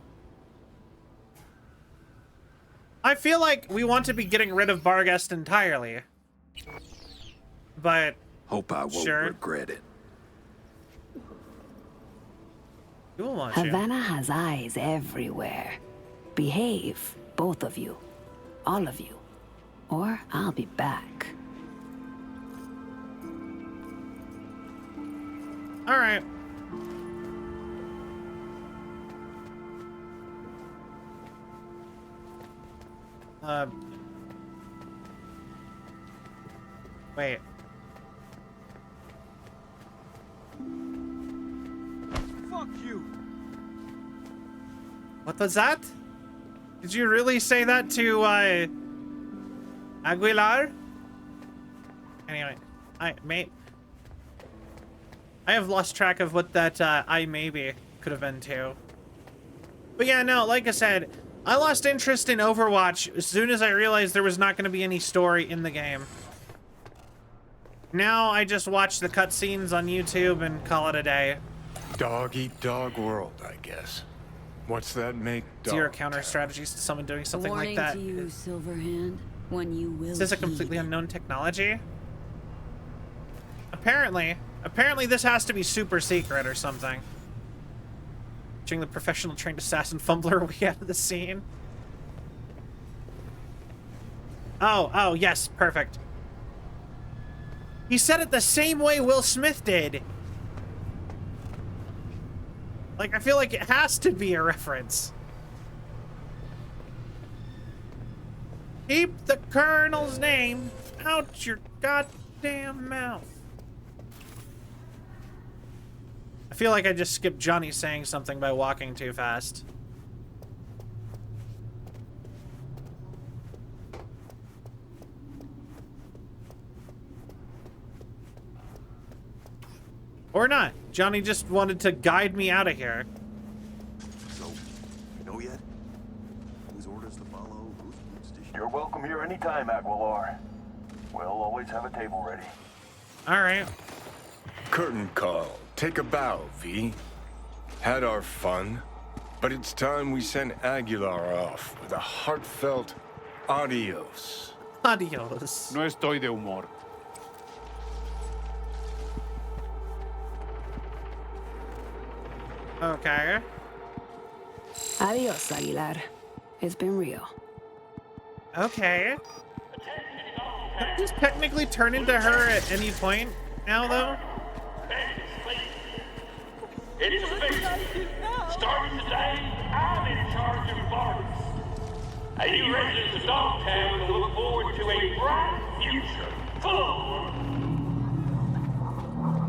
I feel like we want to be getting rid of Barghest entirely. But hope I won't regret it. You will want you. Havana has eyes everywhere. Behave, both of you. All of you. Or I'll be back. All right. Wait. Fuck you. What was that? Did you really say that to, Aguilar? Anyway, mate. I have lost track of what that, I maybe could have been too. But yeah, no, like I said, I lost interest in Overwatch as soon as I realized there was not going to be any story in the game. Now I just watch the cutscenes on YouTube and call it a day. Dog eat dog world, I guess. What's that make? Zero counter strategies to someone doing something like that. To you, Silverhand, when you will. Is this a completely unknown technology? Apparently this has to be super secret or something. Watching the professional trained assassin fumbler way out of the scene. Oh, yes, perfect. He said it the same way Will Smith did. Like, I feel like it has to be a reference. Keep the Colonel's name out your goddamn mouth. I feel like I just skipped Johnny saying something by walking too fast. Or not. Johnny just wanted to guide me out of here. So, you know yet? Whose orders to follow, whose boots to... You're welcome here anytime, Aguilar. We'll always have a table ready. Alright. Curtain call. Take a bow, V. Had our fun, but it's time we send Aguilar off with a heartfelt adios. Adios. No estoy de humor. Okay. Adios, Aguilar. It's been real. Okay. Can I just technically turn into her at any point now, though? It's official. Starting today, I in charge of Barnes. And you residents of Dogtown will look forward to a bright future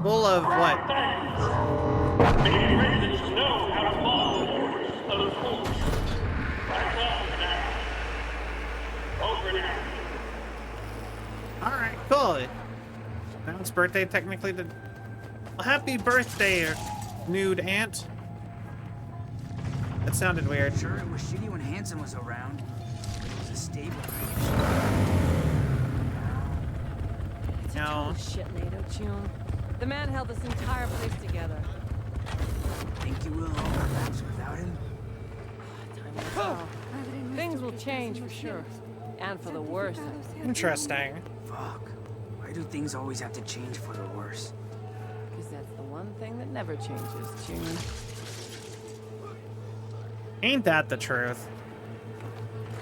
full of what? things. The residents know how to follow orders, of course. That's all for now. Over and out. Alright, cool. Now it's birthday technically. Well, happy birthday, nude ant. That sounded weird. Sure, it was shitty when Hanson was around. It was a stable. It's a total shit, NATO tune. The man held this entire place together. Think you will hold our backs without him? Time will tell. Things will change for sure. And for the worse. Interesting. Fuck. Why do things always have to change for the worse? Because that's the one thing that never changes, Tune. Ain't that the truth?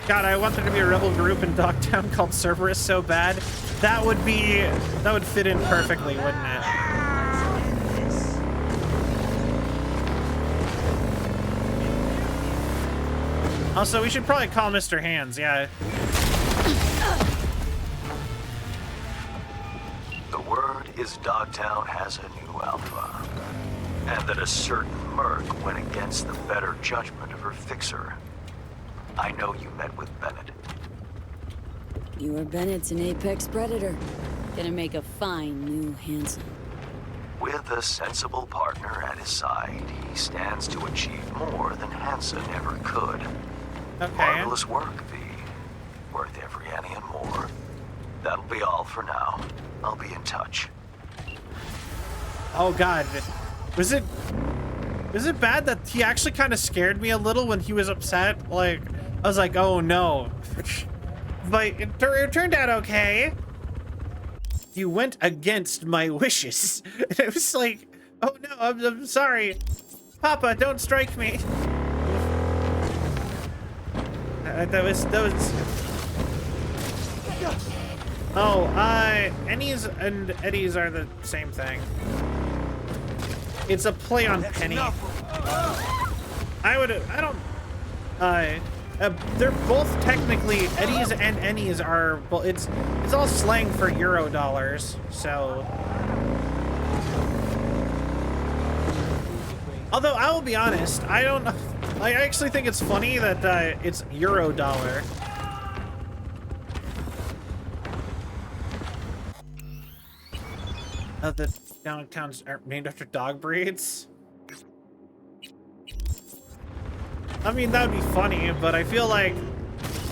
God, I want there to be a rebel group in Dogtown called Cerberus so bad. That would fit in perfectly, wouldn't it? Also, we should probably call Mr. Hands, yeah. The word is Dogtown has a new alpha, and that a certain merc went against the better judgment of her fixer. I know you met with Bennett. You are Bennett's an apex predator. Gonna make a fine new Hanson. With a sensible partner at his side, he stands to achieve more than Hanson ever could. Okay. Marvelous work, V. Worth every penny and more. That'll be all for now. I'll be in touch. Oh God, was it bad that he actually kind of scared me a little when he was upset? Like, I was like, oh no. But it turned out okay. You went against my wishes. And it was like, oh no, I'm sorry. Papa, don't strike me. That was. Oh, Ennies and Eddies are the same thing. It's a play on penny. They're both technically, Eddies and Ennies are, well, it's all slang for Euro dollars, so. Although, I will be honest, I actually think it's funny that it's Euro dollar. The downtowns are named after dog breeds. I mean, that would be funny, but I feel like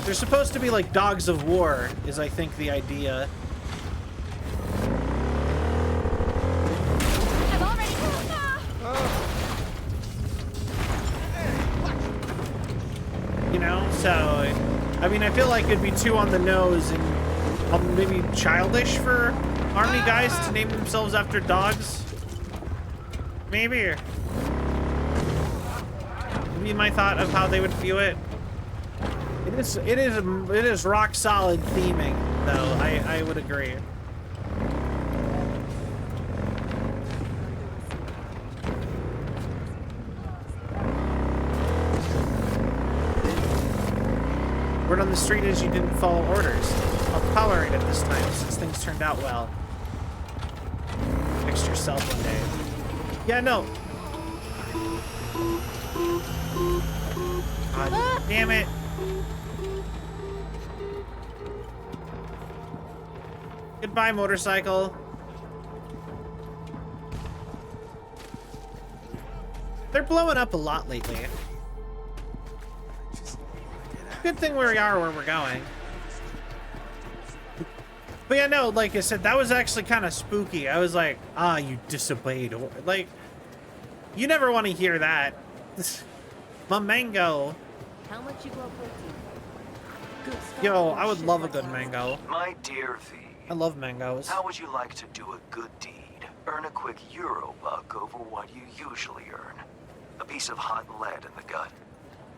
they're supposed to be like dogs of war, is I think the idea. I've already. You know, so I mean, I feel like it'd be too on the nose and maybe childish for army guys to name themselves after dogs. Maybe. Maybe my thought of how they would view it. It is rock solid theming, though. I would agree. Word on the street is you didn't follow orders. I'll tolerate it this time since things turned out well. Fix yourself one day. Yeah, no. God damn it. Goodbye, motorcycle. They're blowing up a lot lately. Good thing where we are where we're going. But yeah, no, like I said, that was actually kind of spooky. I was like, you disobeyed. Like, you never want to hear that. My mango. How much you grow protein? Good. Yo, I would love a good mango. My dear V. I love mangoes. How would you like to do a good deed? Earn a quick Euro buck over what you usually earn. A piece of hot lead in the gut.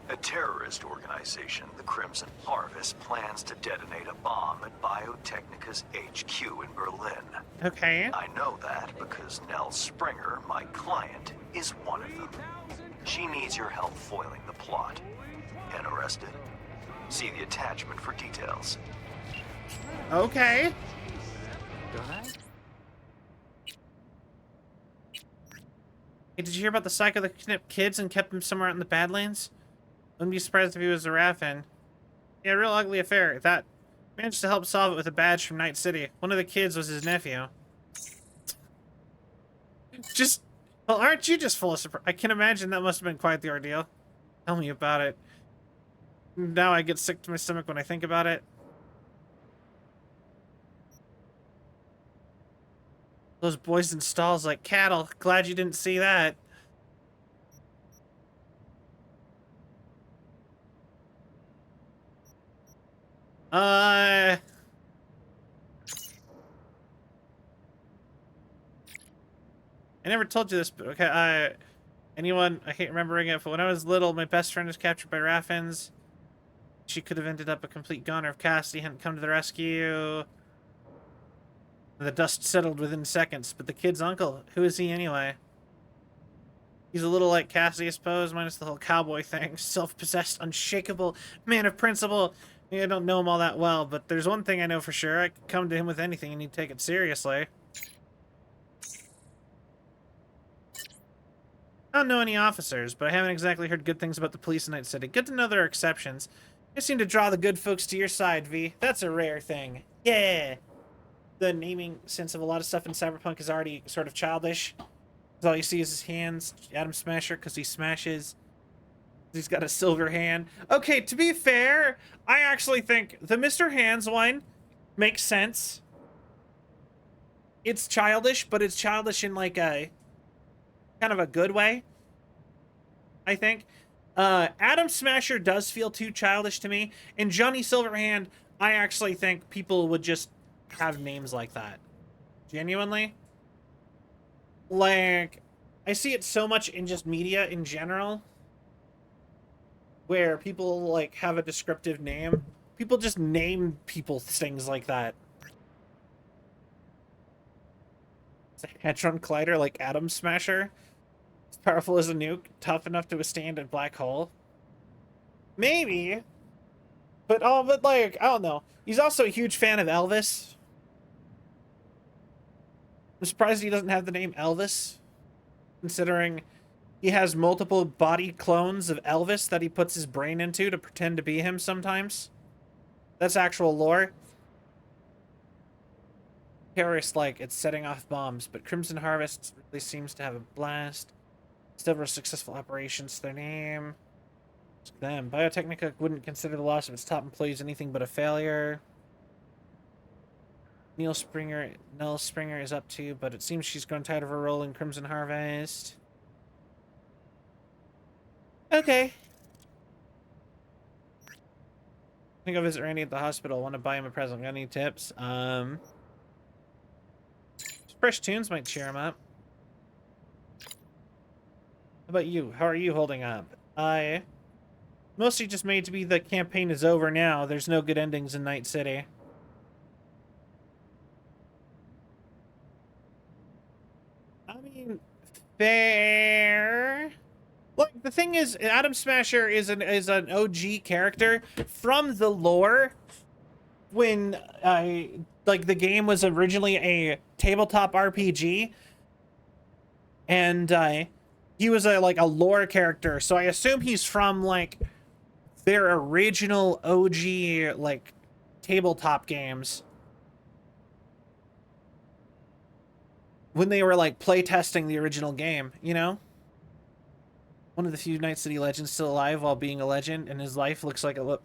A terrorist organization, the Crimson Harvest, plans to detonate a bomb at Biotechnica's HQ in Berlin. Okay. I know that because Nell Springer, my client, is one of them. She needs your help foiling the plot. and arrested. See the attachment for details. Okay. Hey, did you hear about the psycho that kidnapped kids and kept them somewhere out in the Badlands? Wouldn't be surprised if he was a Raffin. Yeah, real ugly affair. That managed to help solve it with a badge from Night City. One of the kids was his nephew. Just, well, aren't you just full of surprise? I can imagine that must have been quite the ordeal. Tell me about it. Now I get sick to my stomach when I think about it. Those boys in stalls like cattle. Glad you didn't see that. I never told you this, but okay, anyone, I hate remembering it, but when I was little, my best friend was captured by Raffins. She could have ended up a complete goner if Cassidy hadn't come to the rescue. The dust settled within seconds, but the kid's uncle, who is he anyway? He's a little like Cassidy, I suppose, minus the whole cowboy thing. Self-possessed, unshakable, man of principle. I don't know him all that well, but there's one thing I know for sure. I could come to him with anything and he'd take it seriously. I don't know any officers, but I haven't exactly heard good things about the police in Night City. Good to know there are exceptions. You seem to draw the good folks to your side, V. That's a rare thing. Yeah! The naming sense of a lot of stuff in Cyberpunk is already sort of childish. Because all you see is his hands. Adam Smasher, because he smashes. He's got a silver hand. Okay, to be fair, I actually think the Mr. Hands one makes sense. It's childish, but it's childish in like a kind of a good way, I think. Adam Smasher does feel too childish to me. And Johnny Silverhand, I actually think people would just have names like that. Genuinely. Like, I see it so much in just media in general, where people like have a descriptive name. People just name people things like that. It's a Hadron Collider like Atom Smasher. As powerful as a nuke, tough enough to withstand a black hole. Maybe. But like, I don't know. He's also a huge fan of Elvis. I'm surprised he doesn't have the name Elvis, considering he has multiple body clones of Elvis that he puts his brain into to pretend to be him sometimes. That's actual lore. Terrorists like it's setting off bombs, but Crimson Harvest really seems to have a blast. Several successful operations to their name. It's them. Biotechnica wouldn't consider the loss of its top employees anything but a failure. Nell Springer is up to, but it seems she's grown tired of her role in Crimson Harvest. Okay. I think I'll visit Randy at the hospital. Want to buy him a present. Got any tips? Fresh tunes might cheer him up. How about you? How are you holding up? Mostly just made to be the campaign is over now. There's no good endings in Night City. I mean, fair. Look, the thing is, Adam Smasher is an OG character from the lore. When like the game was originally a tabletop RPG, and he was a lore character, so I assume he's from like their original OG like tabletop games when they were like playtesting the original game, you know? One of the few Night City legends still alive while being a legend, and his life looks like a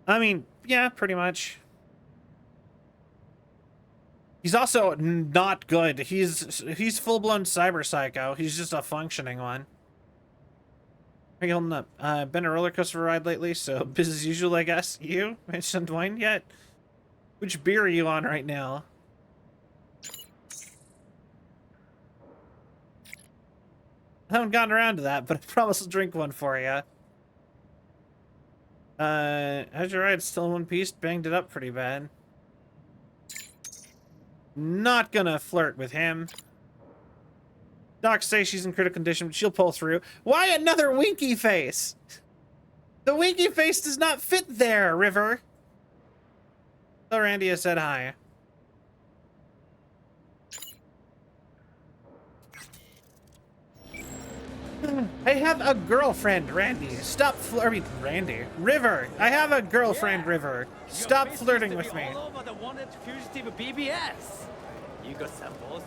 I mean, yeah, pretty much. He's also not good. He's full-blown cyber psycho. He's just a functioning one. How are you holding up? Been a roller coaster ride lately, so business as usual, I guess. You? Haven't unwind yet? Which beer are you on right now? I haven't gotten around to that, but I promise I'll drink one for you. How's your ride? Still in one piece? Banged it up pretty bad. Not gonna flirt with him. Docs say she's in critical condition, but she'll pull through. Why another winky face? The winky face does not fit there, River. So Randy has said hi. I have a girlfriend, Randy. Stop flirting, Randy. River, I have a girlfriend, River. Stop flirting with me. All over the wanted fugitive BBS. You got samples.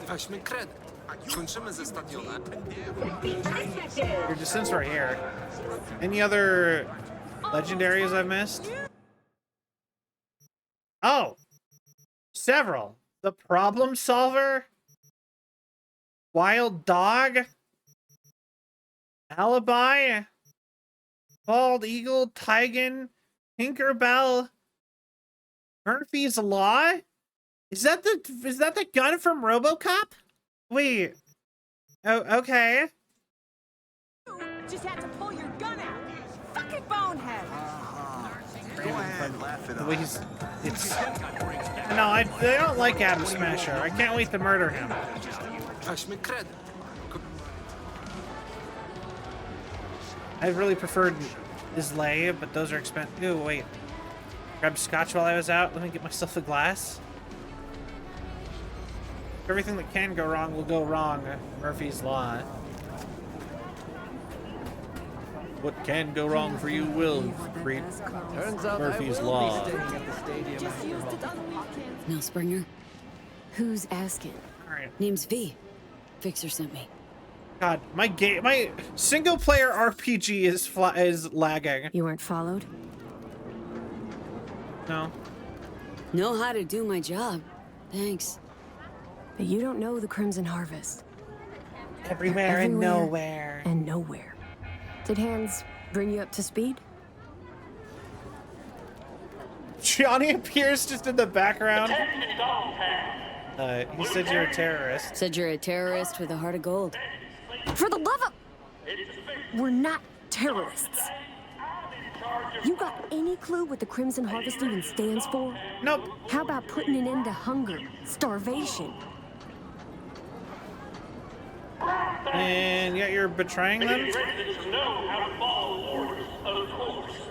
Your since we're here. Any other legendaries I've missed? Oh, several. The Problem Solver, Wild Dog, Alibi, Bald Eagle, Tigan, Tinkerbell, Murphy's Law. Is that the gun from RoboCop? Wait. Oh, okay. Just had to pull your gun out. Fucking bonehead. Go ahead, laugh it The off. way he's, it's. No, I don't like Adam Smasher. I can't wait to murder him. I really preferred Islay, but those are expensive. Ooh, wait. Grabbed scotch while I was out. Let me get myself a glass. Everything that can go wrong will go wrong. Murphy's Law. What can go wrong for you will, creep. Turns out Murphy's I will Law. be staying at the stadium after all. No, Springer. Who's asking? Alright. Name's V. Fixer sent me. God, my single player RPG is lagging. You weren't followed? No. Know how to do my job. Thanks. But you don't know the Crimson Harvest. Everywhere and nowhere. And nowhere. Did Hands bring you up to speed? Johnny appears just in the background. He said you're a terrorist. Said you're a terrorist with a heart of gold. For the love of... We're not terrorists. You got any clue what the Crimson Harvest even stands for? Nope. How about putting an end to hunger, starvation? And yet you're betraying them?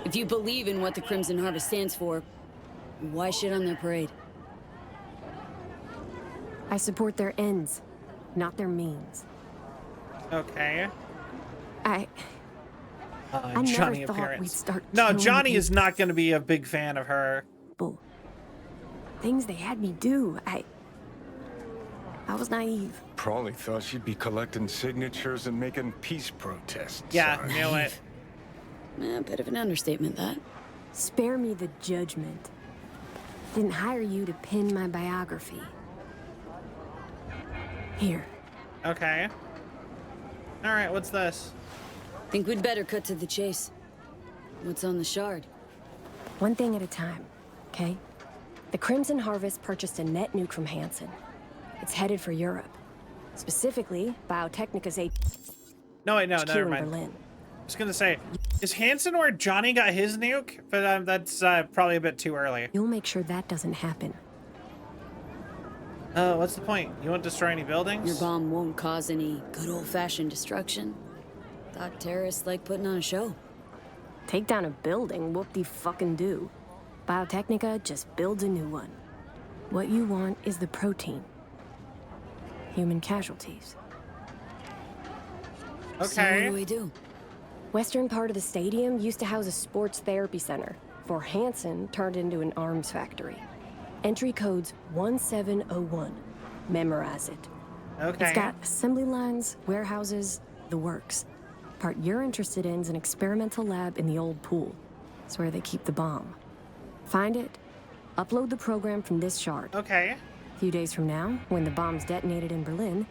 If you believe in what the Crimson Harvest stands for, why shit on their parade? I support their ends, not their means. Okay. I Johnny never thought appearance. we'd start No, killing Johnny is people. not going to be a big fan of her. Things they had me do, I was naive. Probably thought she'd be collecting signatures and making peace protests. Yeah, knew it. A bit of an understatement, that. Spare me the judgment. Didn't hire you to pin my biography. Here. Okay. All right, what's this? Think we'd better cut to the chase. What's on the shard? One thing at a time, okay? The Crimson Harvest purchased a net nuke from Hansen. It's headed for Europe. Specifically, Biotechnica's No, wait, no, HQ never in mind. Berlin. I was gonna say, is Hansen where Johnny got his nuke? But that's probably a bit too early. You'll make sure that doesn't happen. What's the point? You won't destroy any buildings? Your bomb won't cause any good old-fashioned destruction. Thought terrorists like putting on a show. Take down a building, whoop-de-fucking-do. Biotechnica just builds a new one. What you want is the protein. Human casualties. Okay. So what do we do? Western part of the stadium used to house a sports therapy center, before Hansen turned into an arms factory. Entry code's 1701. Memorize it. Okay. It's got assembly lines, warehouses, the works. Part you're interested in is an experimental lab in the old pool. It's where they keep the bomb. Find it, upload the program from this shard. Okay. A few days from now, when the bomb's detonated in Berlin,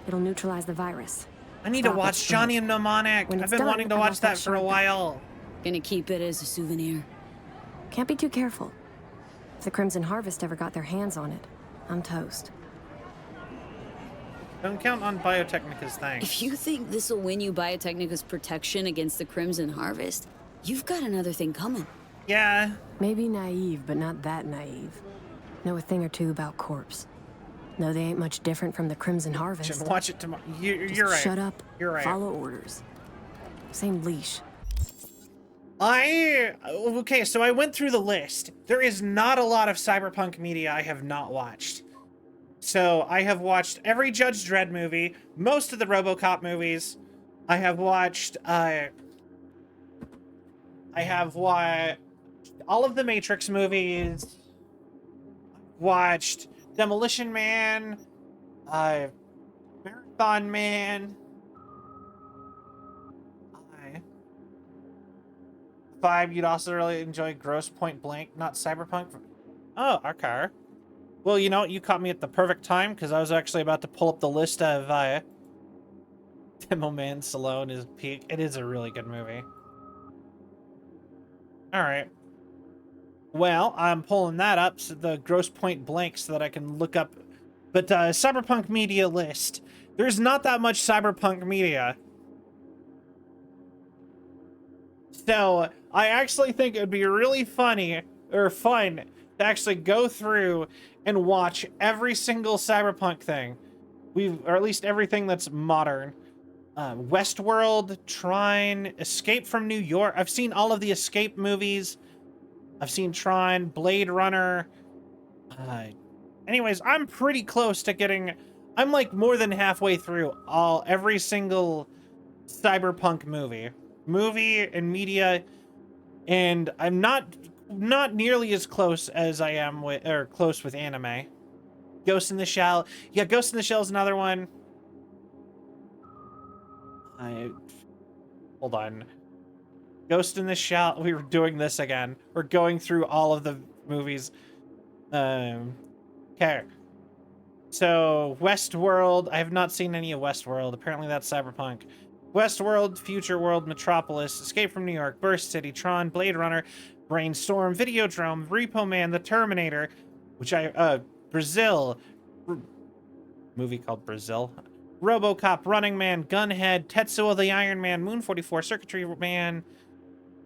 it'll neutralize the virus. I need to Stop watch its spread. Johnny and Mnemonic. When I've it's been done, wanting to I watch want that for a shard back. while. Gonna keep it as a souvenir. Can't be too careful. If the Crimson Harvest ever got their hands on it, I'm toast. Don't count on Biotechnica's thanks. If you think this'll win you Biotechnica's protection against the Crimson Harvest, you've got another thing coming. Yeah. Maybe naive, but not that naive. Know a thing or two about corpse. No, they ain't much different from the Crimson Harvest. Should watch it tomorrow. You're Just right. shut up. You're right. Follow orders. Same leash. Okay, so I went through the list. There is not a lot of cyberpunk media I have not watched. So I have watched every Judge Dredd movie, most of the RoboCop movies. I have watched all of the Matrix movies. Watched Demolition Man, Marathon Man. Five, you'd also really enjoy Gross Point Blank, not Cyberpunk. Oh, our car. Well, you know what? You caught me at the perfect time because I was actually about to pull up the list of Demo Man Salone is peak. It is a really good movie. All right. Well, I'm pulling that up, so the Gross Point Blank, so that I can look up. But Cyberpunk media list. There's not that much Cyberpunk media. So I actually think it would be really funny or fun to actually go through and watch every single Cyberpunk thing. Or at least everything that's modern. Westworld, Trine, Escape from New York. I've seen all of the Escape movies. I've seen Trine, Blade Runner. Anyways, I'm pretty close to getting... I'm like more than halfway through every single Cyberpunk movie and media, and I'm not nearly as close as I am close with anime. Ghost in the Shell. Yeah, Ghost in the Shell is another one. Hold on. Ghost in the Shell. We were doing this again. We're going through all of the movies. Okay. So, Westworld. I have not seen any of Westworld. Apparently that's Cyberpunk. Westworld, Future World, Metropolis, Escape from New York, Burst City, Tron, Blade Runner, Brainstorm, Videodrome, Repo Man, The Terminator, Brazil, movie called Brazil, RoboCop, Running Man, Gunhead, Tetsuo the Iron Man, Moon 44, Circuitry Man.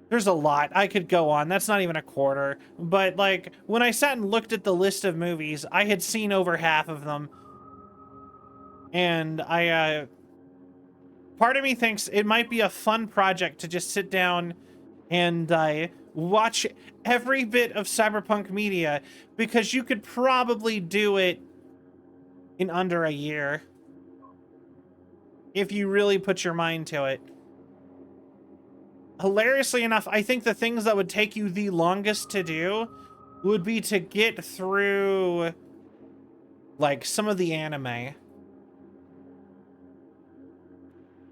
There's a lot. I could go on. That's not even a quarter. But, like, when I sat and looked at the list of movies, I had seen over half of them. And part of me thinks it might be a fun project to just sit down and watch every bit of Cyberpunk media, because you could probably do it in under a year if you really put your mind to it. Hilariously enough, I think the things that would take you the longest to do would be to get through, like, some of the anime.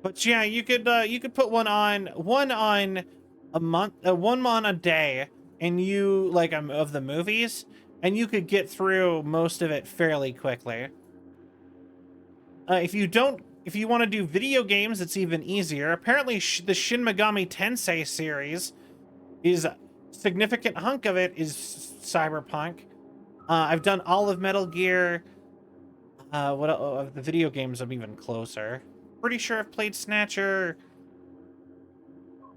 But yeah, you could put one on a month, one on a day, and you like of the movies, and you could get through most of it fairly quickly. If you want to do video games, it's even easier. Apparently, the Shin Megami Tensei series is a significant hunk of it is Cyberpunk. I've done all of Metal Gear. What of the video games? I'm even closer. Pretty sure I've played Snatcher.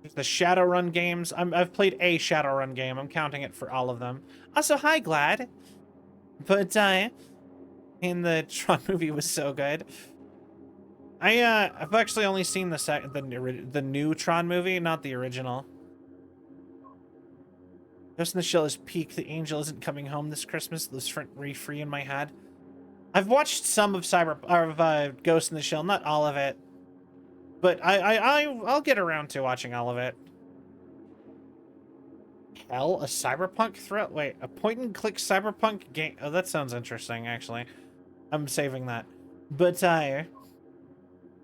There's the Shadowrun games. I've played a Shadowrun game. I'm counting it for all of them. Also, hi, Glad. But and the Tron movie was so good. I've actually only seen the new Tron movie, not the original. Ghost in the Shell is peak. The angel isn't coming home this Christmas. This free in my head. I've watched some of Ghost in the Shell, not all of it, but I'll get around to watching all of it. Hell, a cyberpunk threat? Wait, a point-and-click cyberpunk game? Oh, that sounds interesting, actually. I'm saving that. But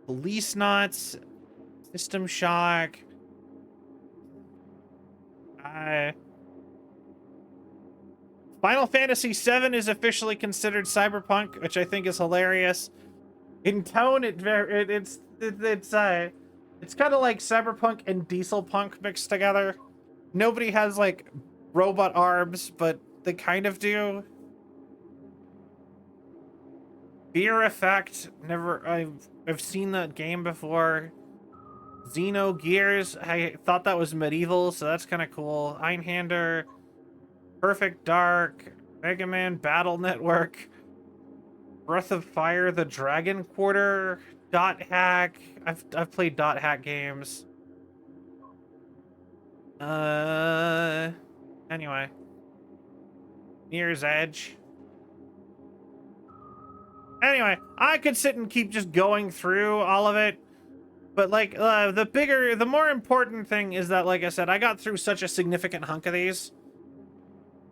Police Knots, System Shock. Final Fantasy VII is officially considered cyberpunk, which I think is hilarious. In tone, it's kind of like cyberpunk and diesel punk mixed together. Nobody has like robot arms, but they kind of do. Fear Effect, I've seen that game before. Xenogears, I thought that was medieval, so that's kind of cool. Einhander, Perfect Dark, Mega Man Battle Network, Breath of Fire, The Dragon Quarter, Dot Hack. I've played Dot Hack games. Anyway. Mirror's Edge. Anyway, I could sit and keep just going through all of it. But, like, the more important thing is that, like I said, I got through such a significant hunk of these.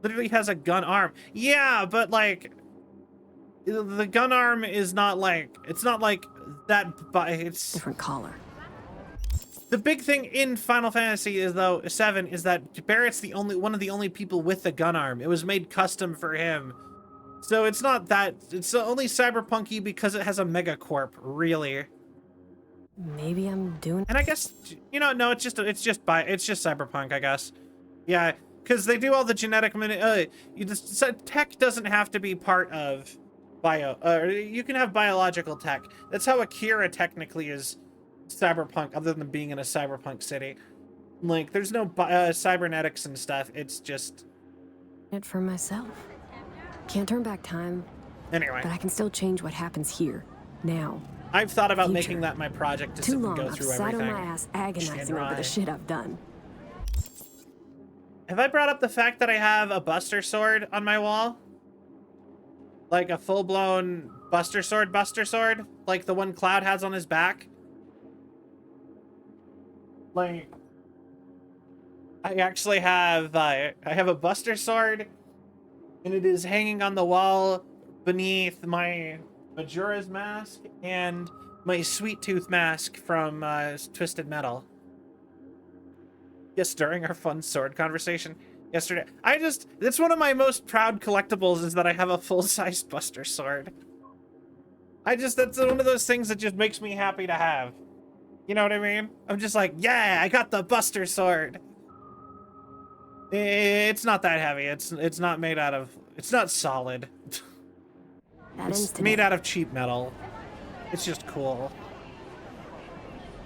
Literally has a gun arm. Yeah, but, like, the gun arm is not, like, it's not, like, that, it's... Different collar. The big thing in Final Fantasy is, though, 7, is that Barrett's one of the only people with the gun arm. It was made custom for him. So it's not that, it's only cyberpunky because it has a megacorp, really. Maybe I'm doing. And I guess, you know, no, it's just cyberpunk, I guess. Yeah, because they do all the genetic tech doesn't have to be part of you can have biological tech. That's how Akira technically is cyberpunk, other than being in a cyberpunk city. Like, there's no cybernetics and stuff. It's just it for myself. Can't turn back time. Anyway, but I can still change what happens here, now. I've thought about making that my project to sit and go through everything. Too long I've sat on my ass agonizing over the shit I've done. Have I brought up the fact that I have a Buster Sword on my wall? Like a full-blown Buster Sword? Like the one Cloud has on his back? Like, I actually have, I have a Buster Sword, and it is hanging on the wall beneath my Majora's Mask and my Sweet Tooth mask from Twisted Metal. Yes, during our fun sword conversation yesterday. It's one of my most proud collectibles is that I have a full-size Buster Sword. That's one of those things that just makes me happy to have. You know what I mean? I'm just like, yeah, I got the Buster Sword. It's not that heavy. It's not made out of, it's not solid. It's made out of cheap metal. It's just cool.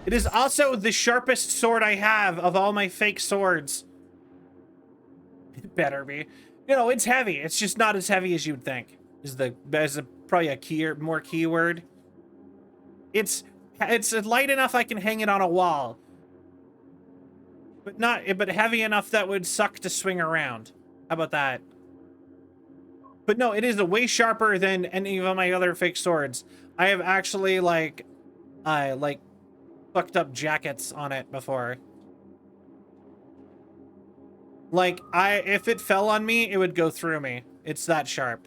It is also the sharpest sword I have of all my fake swords. It better be. You know, it's heavy. It's just not as heavy as you'd think. Probably a more keyword. It's light enough I can hang it on a wall. But heavy enough that would suck to swing around. How about that? But no, it is way sharper than any of my other fake swords. I have actually like fucked up jackets on it before. Like, if it fell on me, it would go through me. It's that sharp.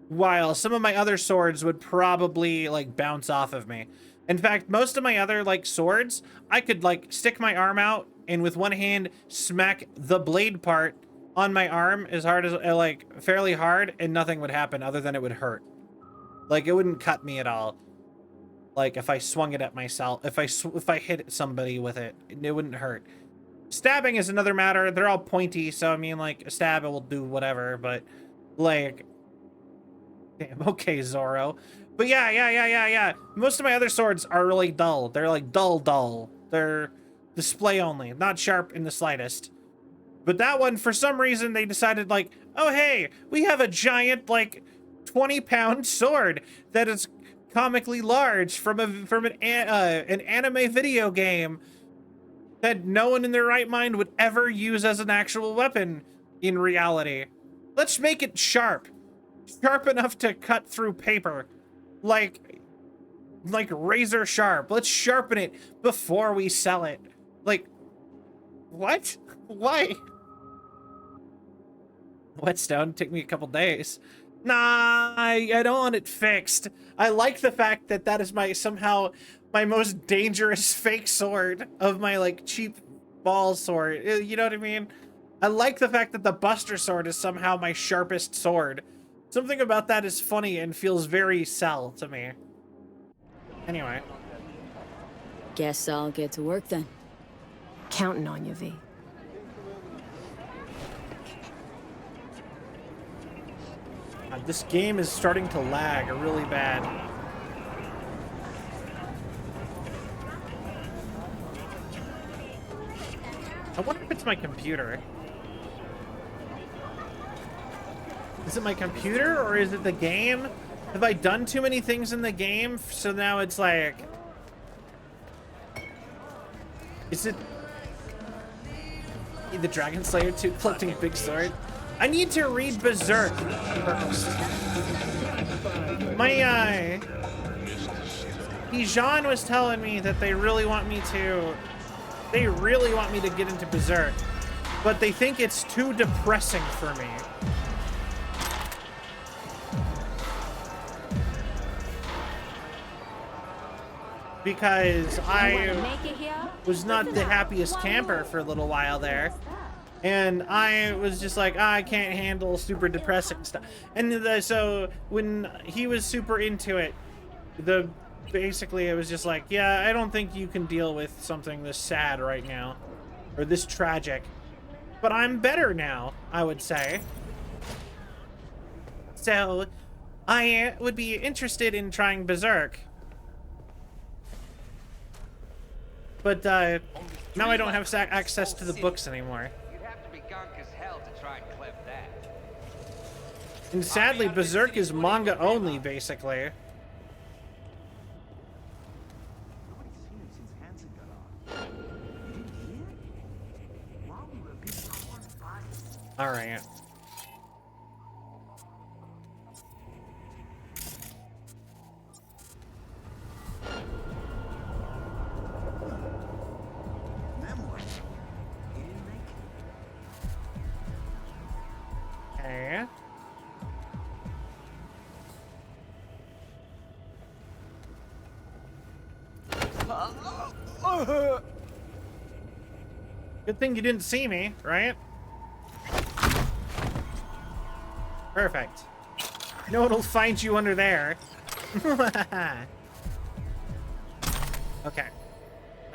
While some of my other swords would probably like bounce off of me. In fact, most of my other like swords, I could like stick my arm out and with one hand smack the blade part on my arm as hard as like fairly hard, and nothing would happen other than it would hurt. Like, it wouldn't cut me at all. Like, if I swung it at myself, if I hit somebody with it, it wouldn't hurt. Stabbing is another matter. They're all pointy, so I mean, like, a stab it will do whatever, but like, damn, okay, Zoro. But yeah. Most of my other swords are really dull. They're like dull. They're display only, not sharp in the slightest. But that one, for some reason, they decided like, oh hey, we have a giant like 20-pound sword that is comically large from an anime video game that no one in their right mind would ever use as an actual weapon in reality. Let's make it sharp enough to cut through paper, like razor sharp. Let's sharpen it before we sell it. Like, what? Why? Whetstone took me a couple days. Nah, I don't want it fixed. I like the fact that that is somehow my most dangerous fake sword of my like cheap ball sword. You know what I mean? I like the fact that the Buster Sword is somehow my sharpest sword. Something about that is funny and feels very Cell to me. Anyway. Guess I'll get to work then. Counting on you, V. This game is starting to lag really bad. I wonder if it's my computer. Is it my computer or is it the game? Have I done too many things in the game so now it's like... Is it... The Dragon Slayer 2 collecting big sword. I need to read Berserk first. My Bijan was telling me that they really want me to get into Berserk, but they think it's too depressing for me. Because I was not the happiest camper for a little while there. And I was just like, I can't handle super depressing stuff. And so when he was super into it, basically it was just like, yeah, I don't think you can deal with something this sad right now. Or this tragic. But I'm better now, I would say. So I would be interested in trying Berserk. But now I don't have access to the books anymore. You'd have to be gunk as hell to try and clip that. And sadly, Berserk is manga only, basically. All right. Okay. Good thing you didn't see me, right? Perfect. No one will find you under there. Okay.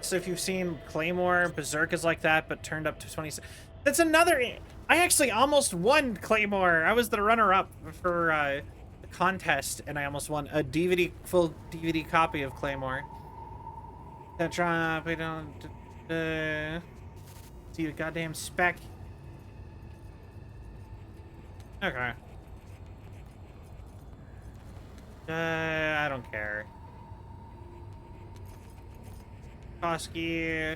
So if you've seen Claymore, Berserk is like that, but turned up to 26. That's another... I actually almost won Claymore. I was the runner-up for the contest, and I almost won a full DVD copy of Claymore. That drop, I don't... see the goddamn spec. Okay. I don't care. Koski.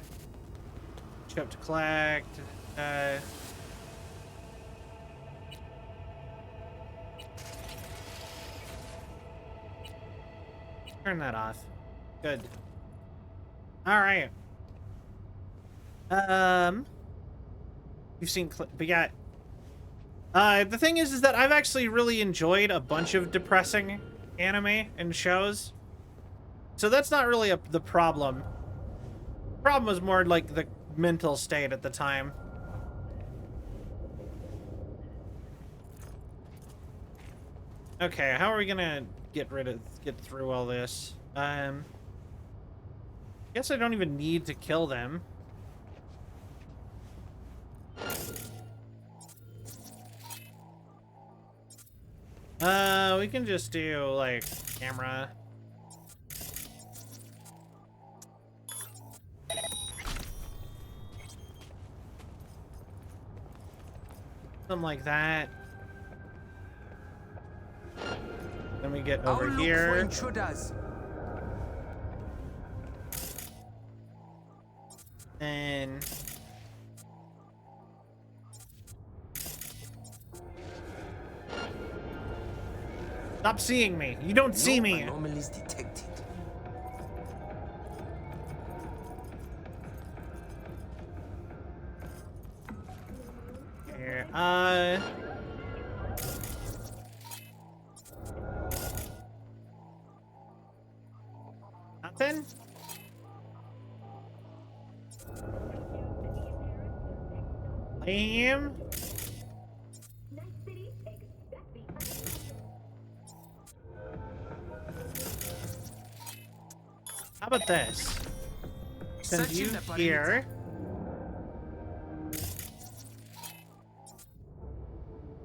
Show up to collect. Turn that off. Good. All right. You've seen, but yeah. The thing is that I've actually really enjoyed a bunch of depressing anime and shows. So that's not really the problem. The problem was more like the mental state at the time. Okay, how are we gonna get through all this? Guess I don't even need to kill them. We can just do, like, camera. Something like that. Then we get over here. And... stop seeing me. You don't see me. Anomalies detected. Here, nothing? Lame? How about this? Send you here.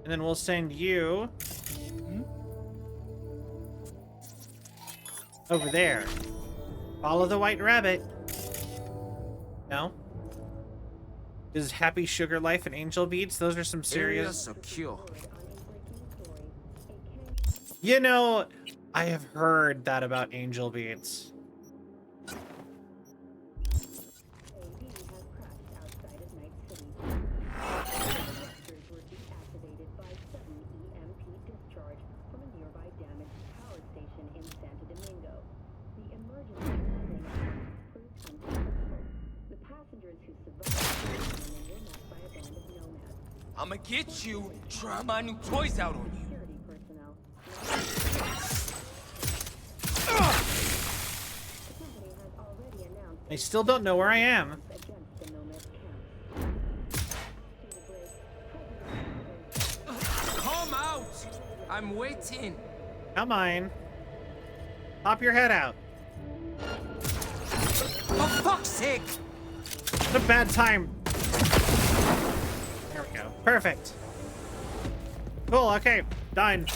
And then we'll send you over there. Follow the white rabbit. No? Is Happy Sugar Life and Angel Beats? Those are some serious... secure. You know, I have heard that about Angel Beats. station in Santo Domingo. The emergency landing proved unsuccessful. The passengers who survived were met by a band of nomads. I'ma get you. Try my new toys out on you. Security personnel. The company has already announced I still don't know where I am. against the nomad camp. Come out! I'm waiting. Come on. Pop your head out. For fuck's sake! What a bad time. There we go. Perfect. Cool, okay. Done.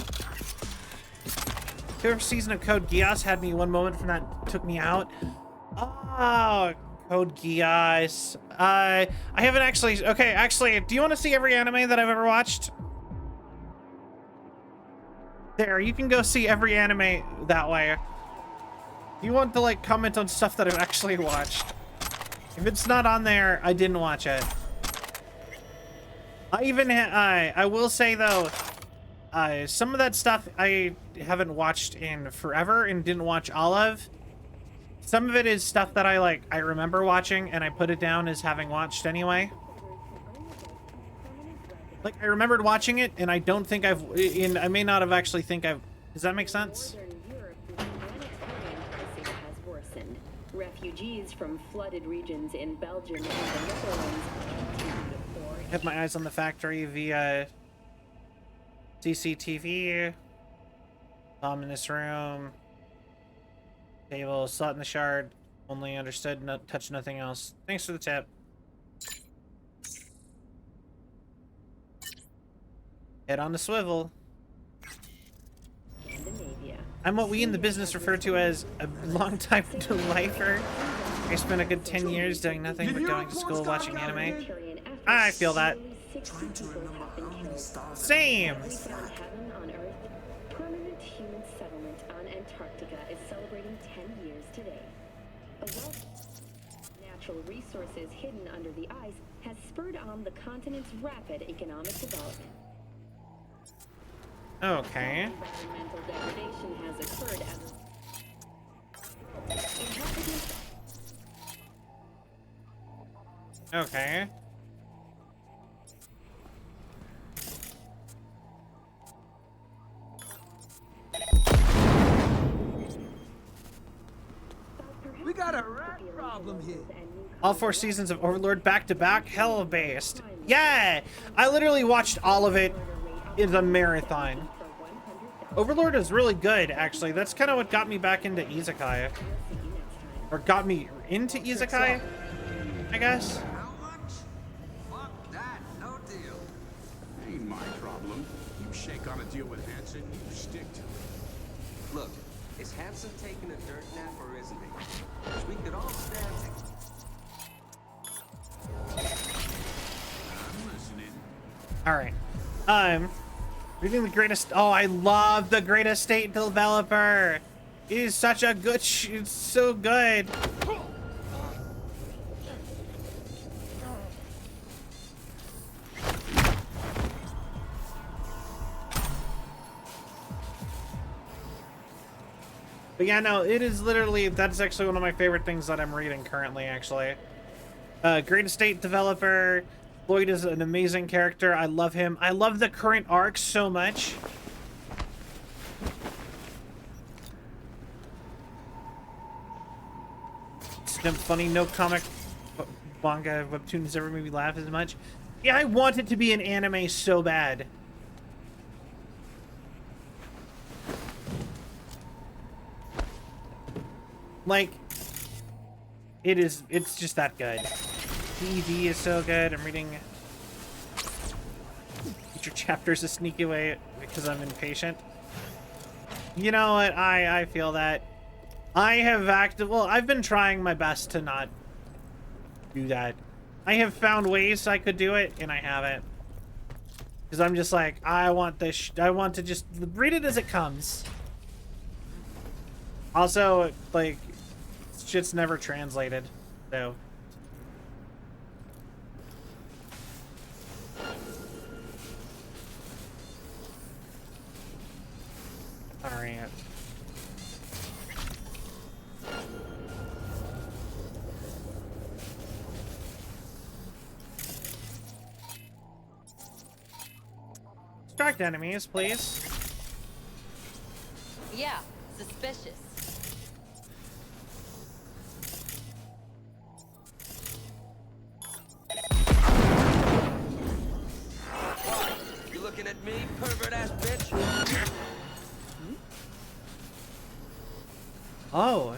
First season of Code Geass had me one moment from that took me out. Oh, Code Geass. I haven't actually... Okay, actually, do you want to see every anime that I've ever watched? There, you can go see every anime that way. You want to, like, comment on stuff that I've actually watched. If it's not on there, I didn't watch it. I will say, though, some of that stuff I haven't watched in forever and didn't watch all of. Some of it is stuff that I remember watching and I put it down as having watched anyway. Like, I remembered watching it and I don't think I may not have actually think I've... Does that make sense? Refugees from flooded regions in Belgium and the Netherlands continue to pour. I have my eyes on the factory via CCTV. Bomb in this room. Table, slot in the shard. Only understood, touch nothing else. Thanks for the tip. Head on the swivel. I'm what we in the business refer to as a long-time lifer. I spent a good 10 years doing nothing but going to school watching anime. I feel that. Same! Permanent human settlement on Antarctica is celebrating 10 years today. A wealth of natural resources hidden under the ice has spurred on the continent's rapid economic development. Okay. Environmental degradation has occurred as inhabitants. Okay. We got a rat problem here. All 4 seasons of Overlord back-to-back, hell-based. Yeah! I literally watched all of it in a marathon. Overlord is really good, actually. That's kind of what got me back into Isekai. Or got me into Isekai, I guess. How much? Fuck that, no deal. Ain't my problem. You shake on a deal with Hanson, you stick to it. Look, is Hanson taking a dirt nap or isn't he? 'Cause we could all stand to... I'm listening. Alright. Reading the greatest... Oh, I love the Great Estate Developer. It is such a good... It's so good. But yeah, no, it is literally... That's actually one of my favorite things that I'm reading currently, actually. Great Estate Developer... Lloyd is an amazing character. I love him. I love the current arc so much. It's funny, no comic manga webtoon has ever made me laugh as much. Yeah, I want it to be an anime so bad. Like, it's just that good. The ED is so good. I'm reading future chapters a sneaky way because I'm impatient. You know what? I feel that. I've been trying my best to not do that. I have found ways I could do it, and I haven't. Because I'm just like, I want this. I want to just read it as it comes. Also, like, shit's never translated, so. Alright. distract enemies, please. Yeah, suspicious. You looking at me, pervert ass bitch? Oh.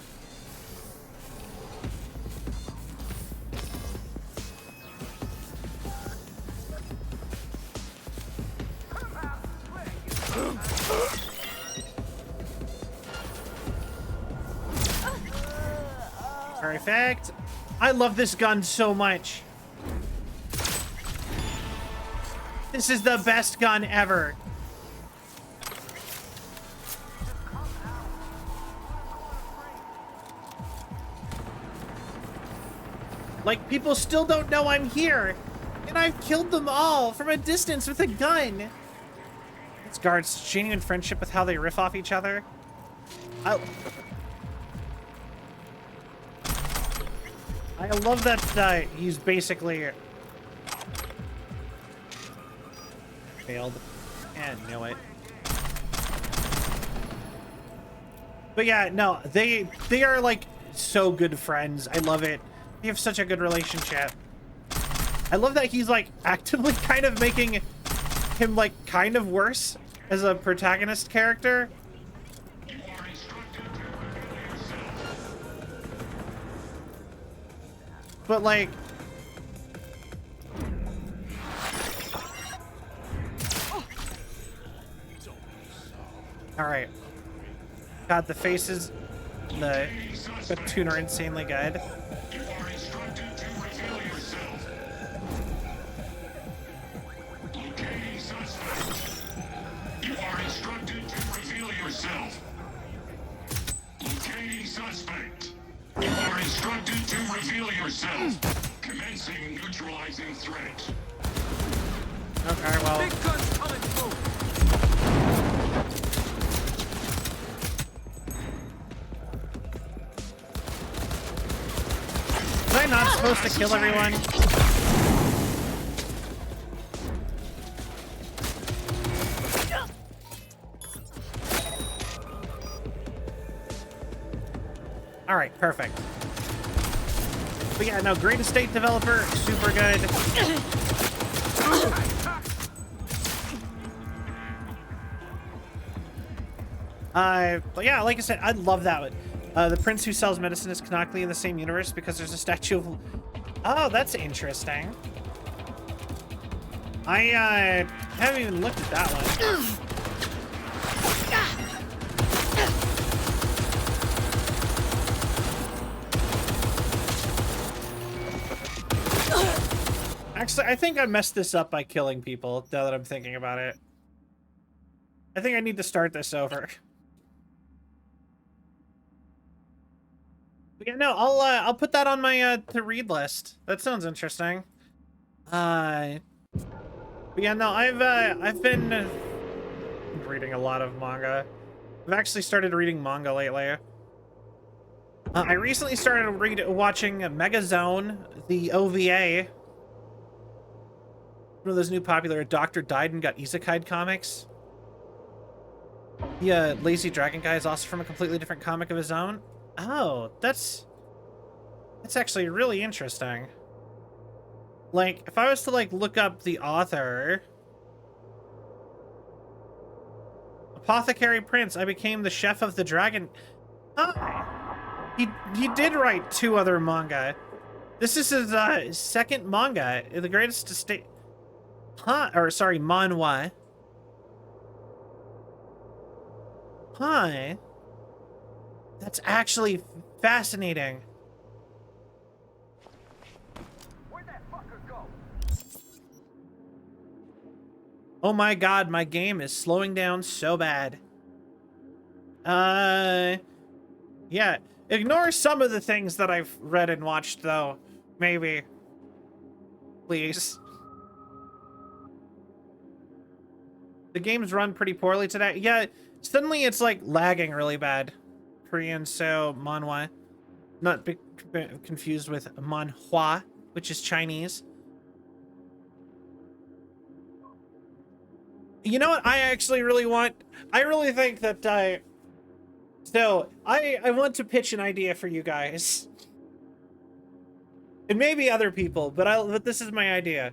Perfect. I love this gun so much. This is the best gun ever. Like, people still don't know I'm here. And I've killed them all from a distance with a gun. These guards, genuine friendship with how they riff off each other. I love that he's basically... Failed. And knew it. But yeah, no, they are like so good friends. I love it. They have such a good relationship. I love that he's like actively kind of making him like kind of worse as a protagonist character. But like, all right. God, the faces, the tune are insanely good. Suspect. You are instructed to reveal yourself. Commencing neutralizing threat. Okay, well. Big guns coming through. Was I not supposed to kill everyone? All right, perfect. But yeah, no, great estate developer, super good. But yeah, like I said, I love that one. The prince who sells medicine is canonically in the same universe because there's a statue of... Oh, that's interesting. I haven't even looked at that one. Actually, I think I messed this up by killing people, now that I'm thinking about it. I think I need to start this over. But yeah, no, I'll put that on my to read list. That sounds interesting. But yeah, no, I've been reading a lot of manga. I've actually started reading manga lately. I recently started watching Megazone, the OVA. One of those new popular Doctor Died and got Isekai comics. The Lazy Dragon guy is also from a completely different comic of his own. Oh, that's actually really interesting. Like, if I was to like look up the author, Apothecary Prince, I became the chef of the dragon. He did write 2 other manga. This is his second manga, the greatest estate. Or sorry, manhwa. Hi. That's actually fascinating. Where'd that fucker go? Oh my god, my game is slowing down so bad. Yeah. Ignore some of the things that I've read and watched, though. Maybe. Please. The game's run pretty poorly today. Yeah, suddenly it's like lagging really bad. Korean, so manhwa. Not be confused with manhua, which is Chinese. You know what I actually really want? I really think that I want to pitch an idea for you guys. And maybe other people, but this is my idea.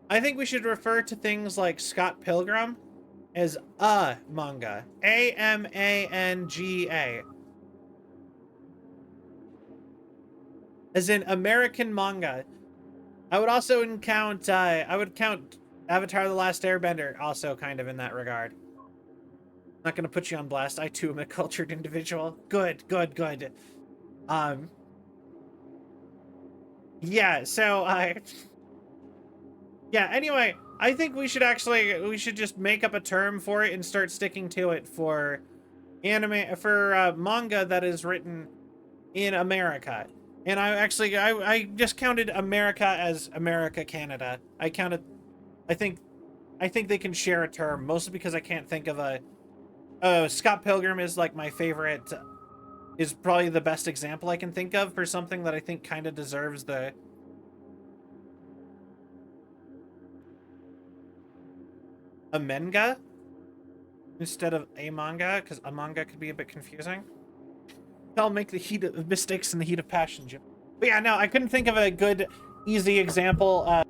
I think we should refer to things like Scott Pilgrim as a manga. A-M-A-N-G-A. As in American manga. I would also count Avatar: The Last Airbender also kind of in that regard. I'm not gonna put you on blast. I too am a cultured individual. Good. Yeah, so yeah, anyway, I think we should just make up a term for it and start sticking to it for manga that is written in America. And I just counted America as America, Canada. I think they can share a term, mostly because I can't think of Scott Pilgrim is like my favorite, is probably the best example I can think of for something that I think kind of deserves the a manga instead of a manga, because a manga could be a bit confusing. I'll make the mistakes in the heat of passion, Jim. But yeah, no, I couldn't think of a good, easy example.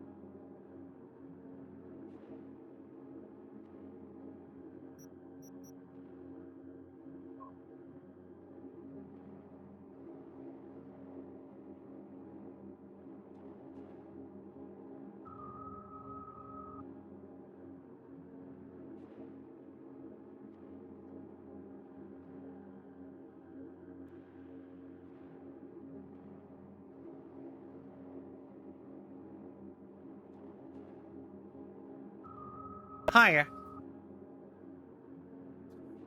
Hi.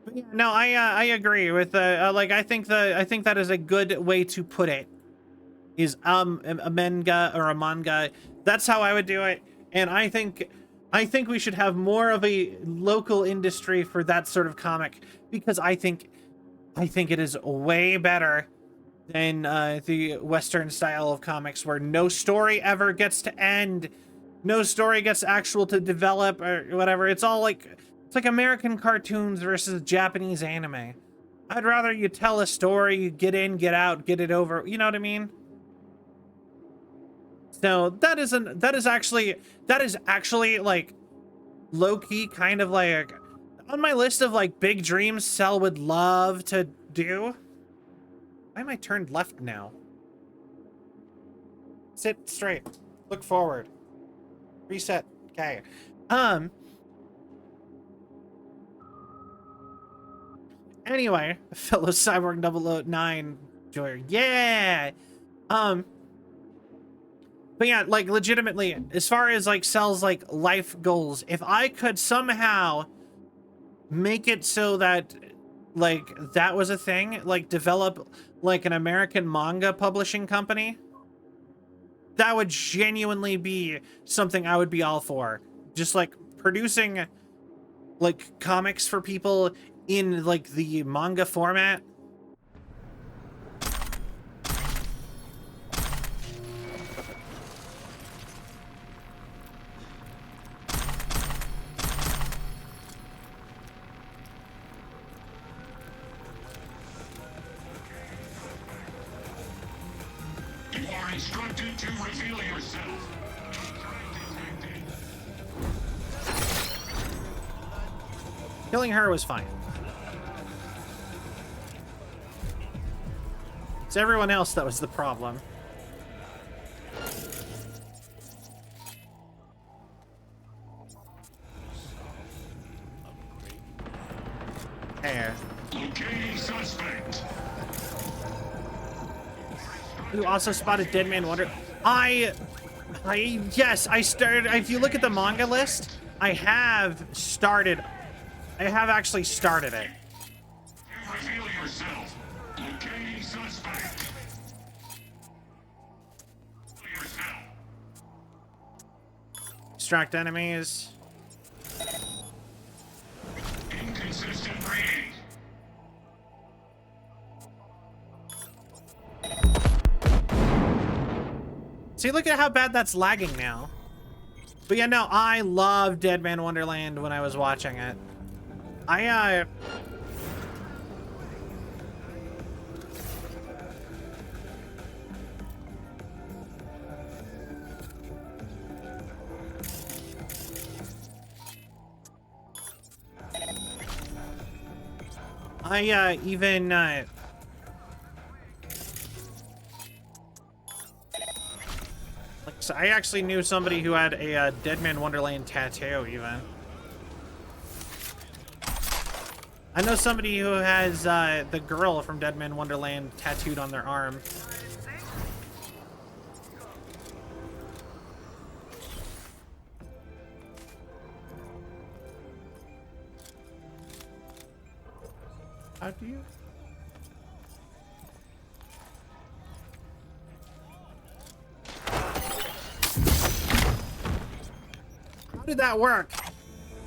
But yeah, no, I agree with like I think that is a good way to put it. Is a manga or a manga. That's how I would do it. And I think we should have more of a local industry for that sort of comic, because I think it is way better than the Western style of comics where no story ever gets to end. No story gets actual to develop or whatever. It's all like, it's like American cartoons versus Japanese anime. I'd rather you tell a story, you get in, get out, get it over. You know what I mean? So that is actually like low-key kind of like on my list of like big dreams Cell would love to do. Why am I turned left now? Sit straight. Look forward. Reset. Okay. Anyway, fellow Cyborg 009 Joyer. Yeah. But yeah, like legitimately, as far as like Cell's like life goals, if I could somehow make it so that like that was a thing, like develop like an American manga publishing company, that would genuinely be something I would be all for. Just like producing like comics for people in like the manga format. You are instructed to reveal yourself. Killing her was fine. It's everyone else that was the problem. There. Locating suspect. You also spotted Dead Man Wonder. Yes, I started. If you look at the manga list, I have actually started it. Reveal yourself. Locating suspect. Yourself. Distract enemies. Inconsistent reading. See, look at how bad that's lagging now. But yeah, no, I loved Dead Man Wonderland when I was watching it. I even like, so I actually knew somebody who had a Dead Man Wonderland tattoo even. I know somebody who has the girl from Dead Man Wonderland tattooed on their arm. How do you? How did that work?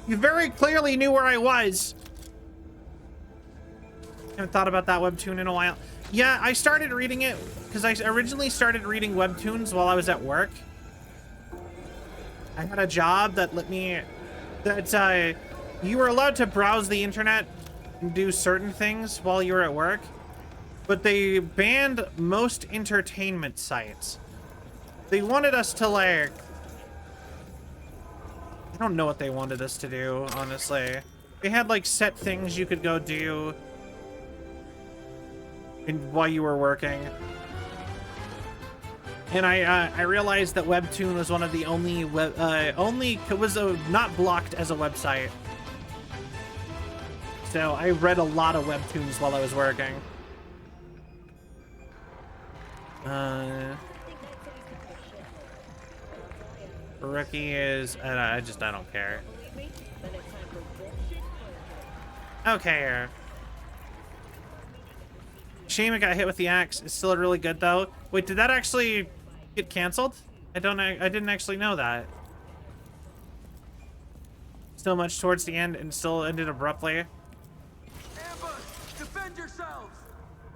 You very clearly knew where I was. I haven't thought about that webtoon in a while. Yeah, I started reading it because I originally started reading webtoons while I was at work. I had a job that let me, that you were allowed to browse the internet and do certain things while you were at work, but they banned most entertainment sites. They wanted us to like, I don't know what they wanted us to do, honestly. They had like set things you could go do while you were working. And I realized that Webtoon was one of the only not blocked as a website. So I read a lot of Webtoons while I was working. Rookie is, I don't care. Okay. Shame it got hit with the axe. It's still really good though. Wait, did that actually get canceled? I didn't actually know that. So much towards the end and still ended abruptly. Ambush! Defend yourselves!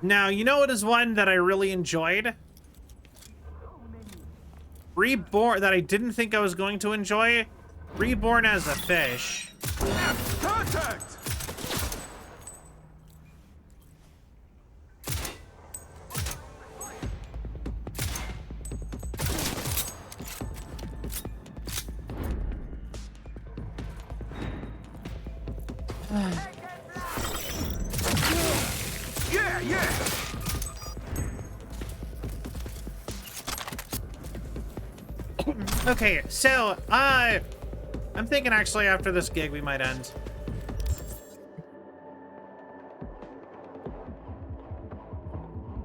Now, you know what is one that I really enjoyed? Reborn, that I didn't think I was going to enjoy? Reborn as a Fish. Contact! Yeah! Okay, so, I'm thinking actually after this gig we might end.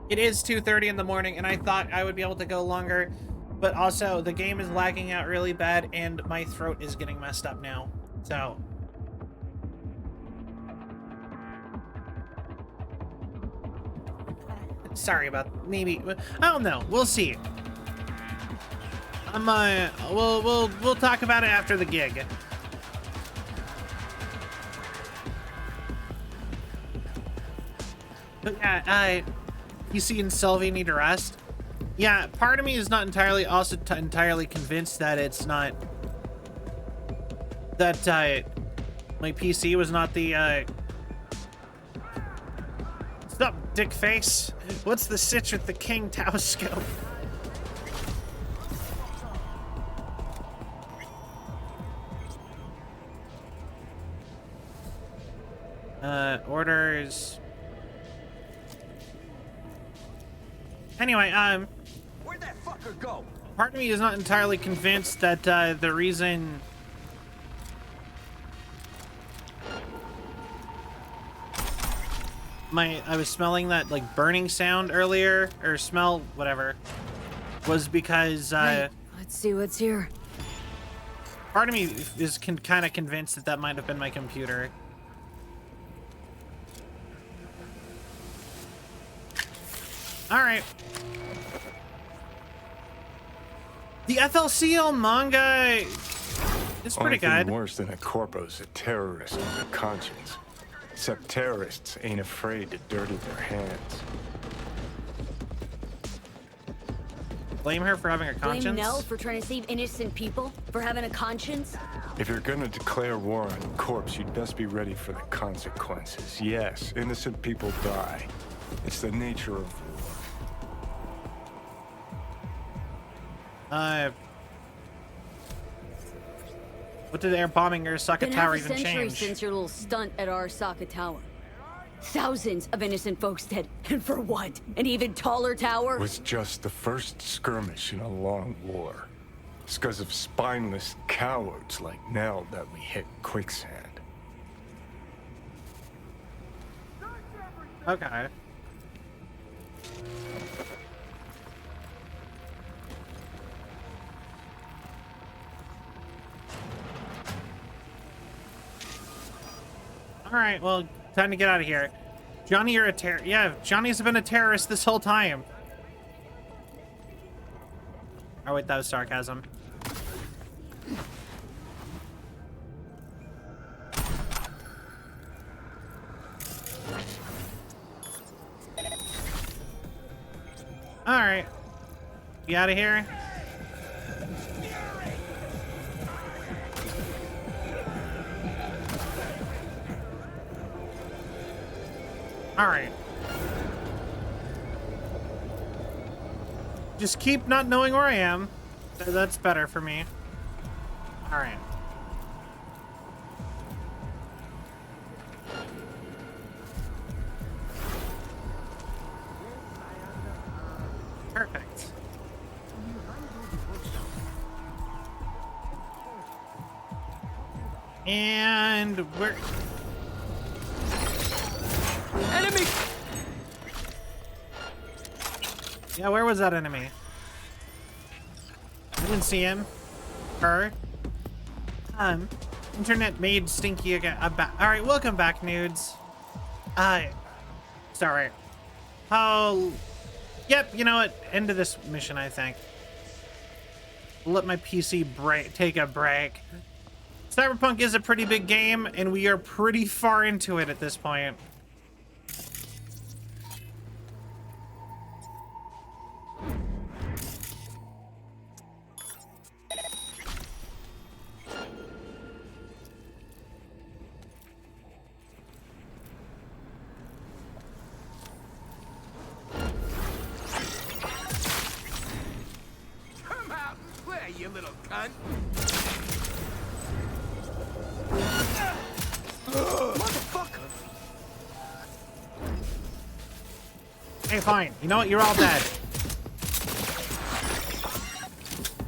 It is 2:30 in the morning and I thought I would be able to go longer, but also the game is lagging out really bad and my throat is getting messed up now, so. Sorry about, maybe, I don't know, we'll see. We'll talk about it after the gig. But yeah, PC and Sylvie need to rest. Yeah, part of me is not entirely entirely convinced that it's not that my PC was not the Stop, dick face. What's the sitch with the King Tau scope? Orders. Anyway, Where'd that fucker go? part of me is not entirely convinced that the reason I was smelling that like burning sound earlier, or smell, whatever, was because Wait, let's see what's here. part of me is kind of convinced that that might have been my computer. All right. The FLCL manga is pretty good. Worse than a corpo's a terrorist with a conscience. Except terrorists ain't afraid to dirty their hands. Blame her for having a conscience? Blame Nell for trying to save innocent people? For having a conscience? If you're gonna declare war on corpse, you'd best be ready for the consequences. Yes, innocent people die. It's the nature of war. What did air bombing Arasaka Tower even Been half a century change? since your little stunt at Arasaka Tower. Thousands of innocent folks dead, and for what? An even taller tower? It was just the first skirmish in a long war. It's because of spineless cowards like Nell that we hit quicksand. Okay. All right, well, time to get out of here. Johnny, you're a terrorist. Yeah, Johnny's been a terrorist this whole time. Oh, wait, that was sarcasm. All right. You out of here? All right. Just keep not knowing where I am. That's better for me. All right. Perfect. And we're... Enemy! Yeah, where was that enemy? I didn't see him. Her. Internet made Stinky again. Alright, welcome back, nudes. Sorry. Yep, you know what? End of this mission, I think. Let my PC take a break. Cyberpunk is a pretty big game, and we are pretty far into it at this point. Come out and play, you little cunt! Motherfucker! Hey, fine. You know what? You're all dead.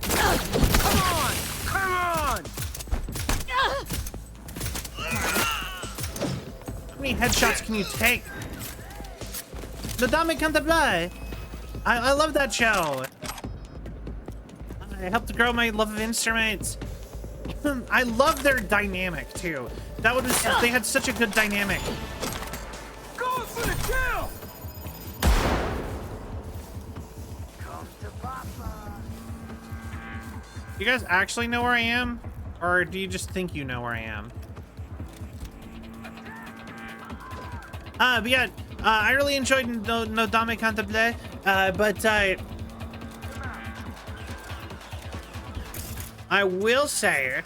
Come on! Come on! How many headshots can you take? The Dame Cantabile. I love that show. I helped grow my love of instruments. I love their dynamic too. That was they had such a good dynamic. Going for the kill! You guys actually know where I am? Or do you just think you know where I am? But yeah, I really enjoyed No Dame Cantabile, but I will say,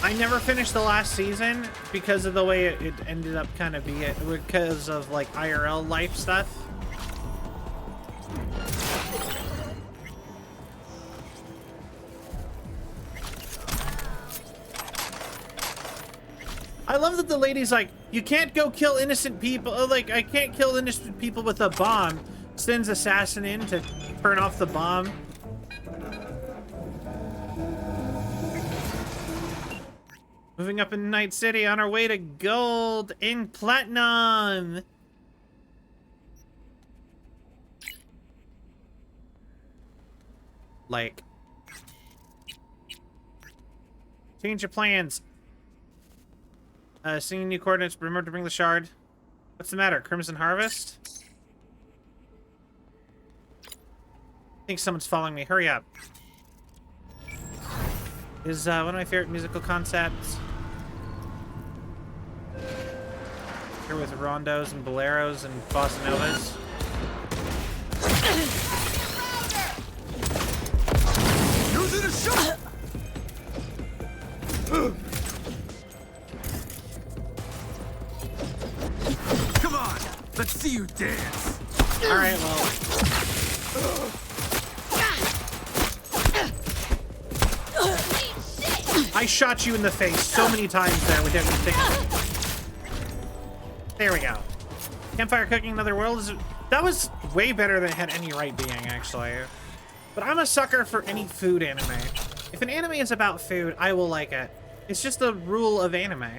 I never finished the last season because of the way it ended up kind of being, because of like IRL life stuff. I love that the lady's like, you can't go kill innocent people. Like, I can't kill innocent people with a bomb. Sends assassin in to turn off the bomb. Moving up in Night City on our way to gold and platinum. Like, change your plans. Seeing new coordinates, remember to bring the shard. What's the matter? Crimson Harvest? I think someone's following me. Hurry up. Is one of my favorite musical concepts. Here with rondos and boleros and bossa novas. Let's see you dance. All right, well. I shot you in the face so many times there without you thinking. There we go. Campfire cooking another world is... That was way better than it had any right being, actually. But I'm a sucker for any food anime. If an anime is about food, I will like it. It's just a rule of anime.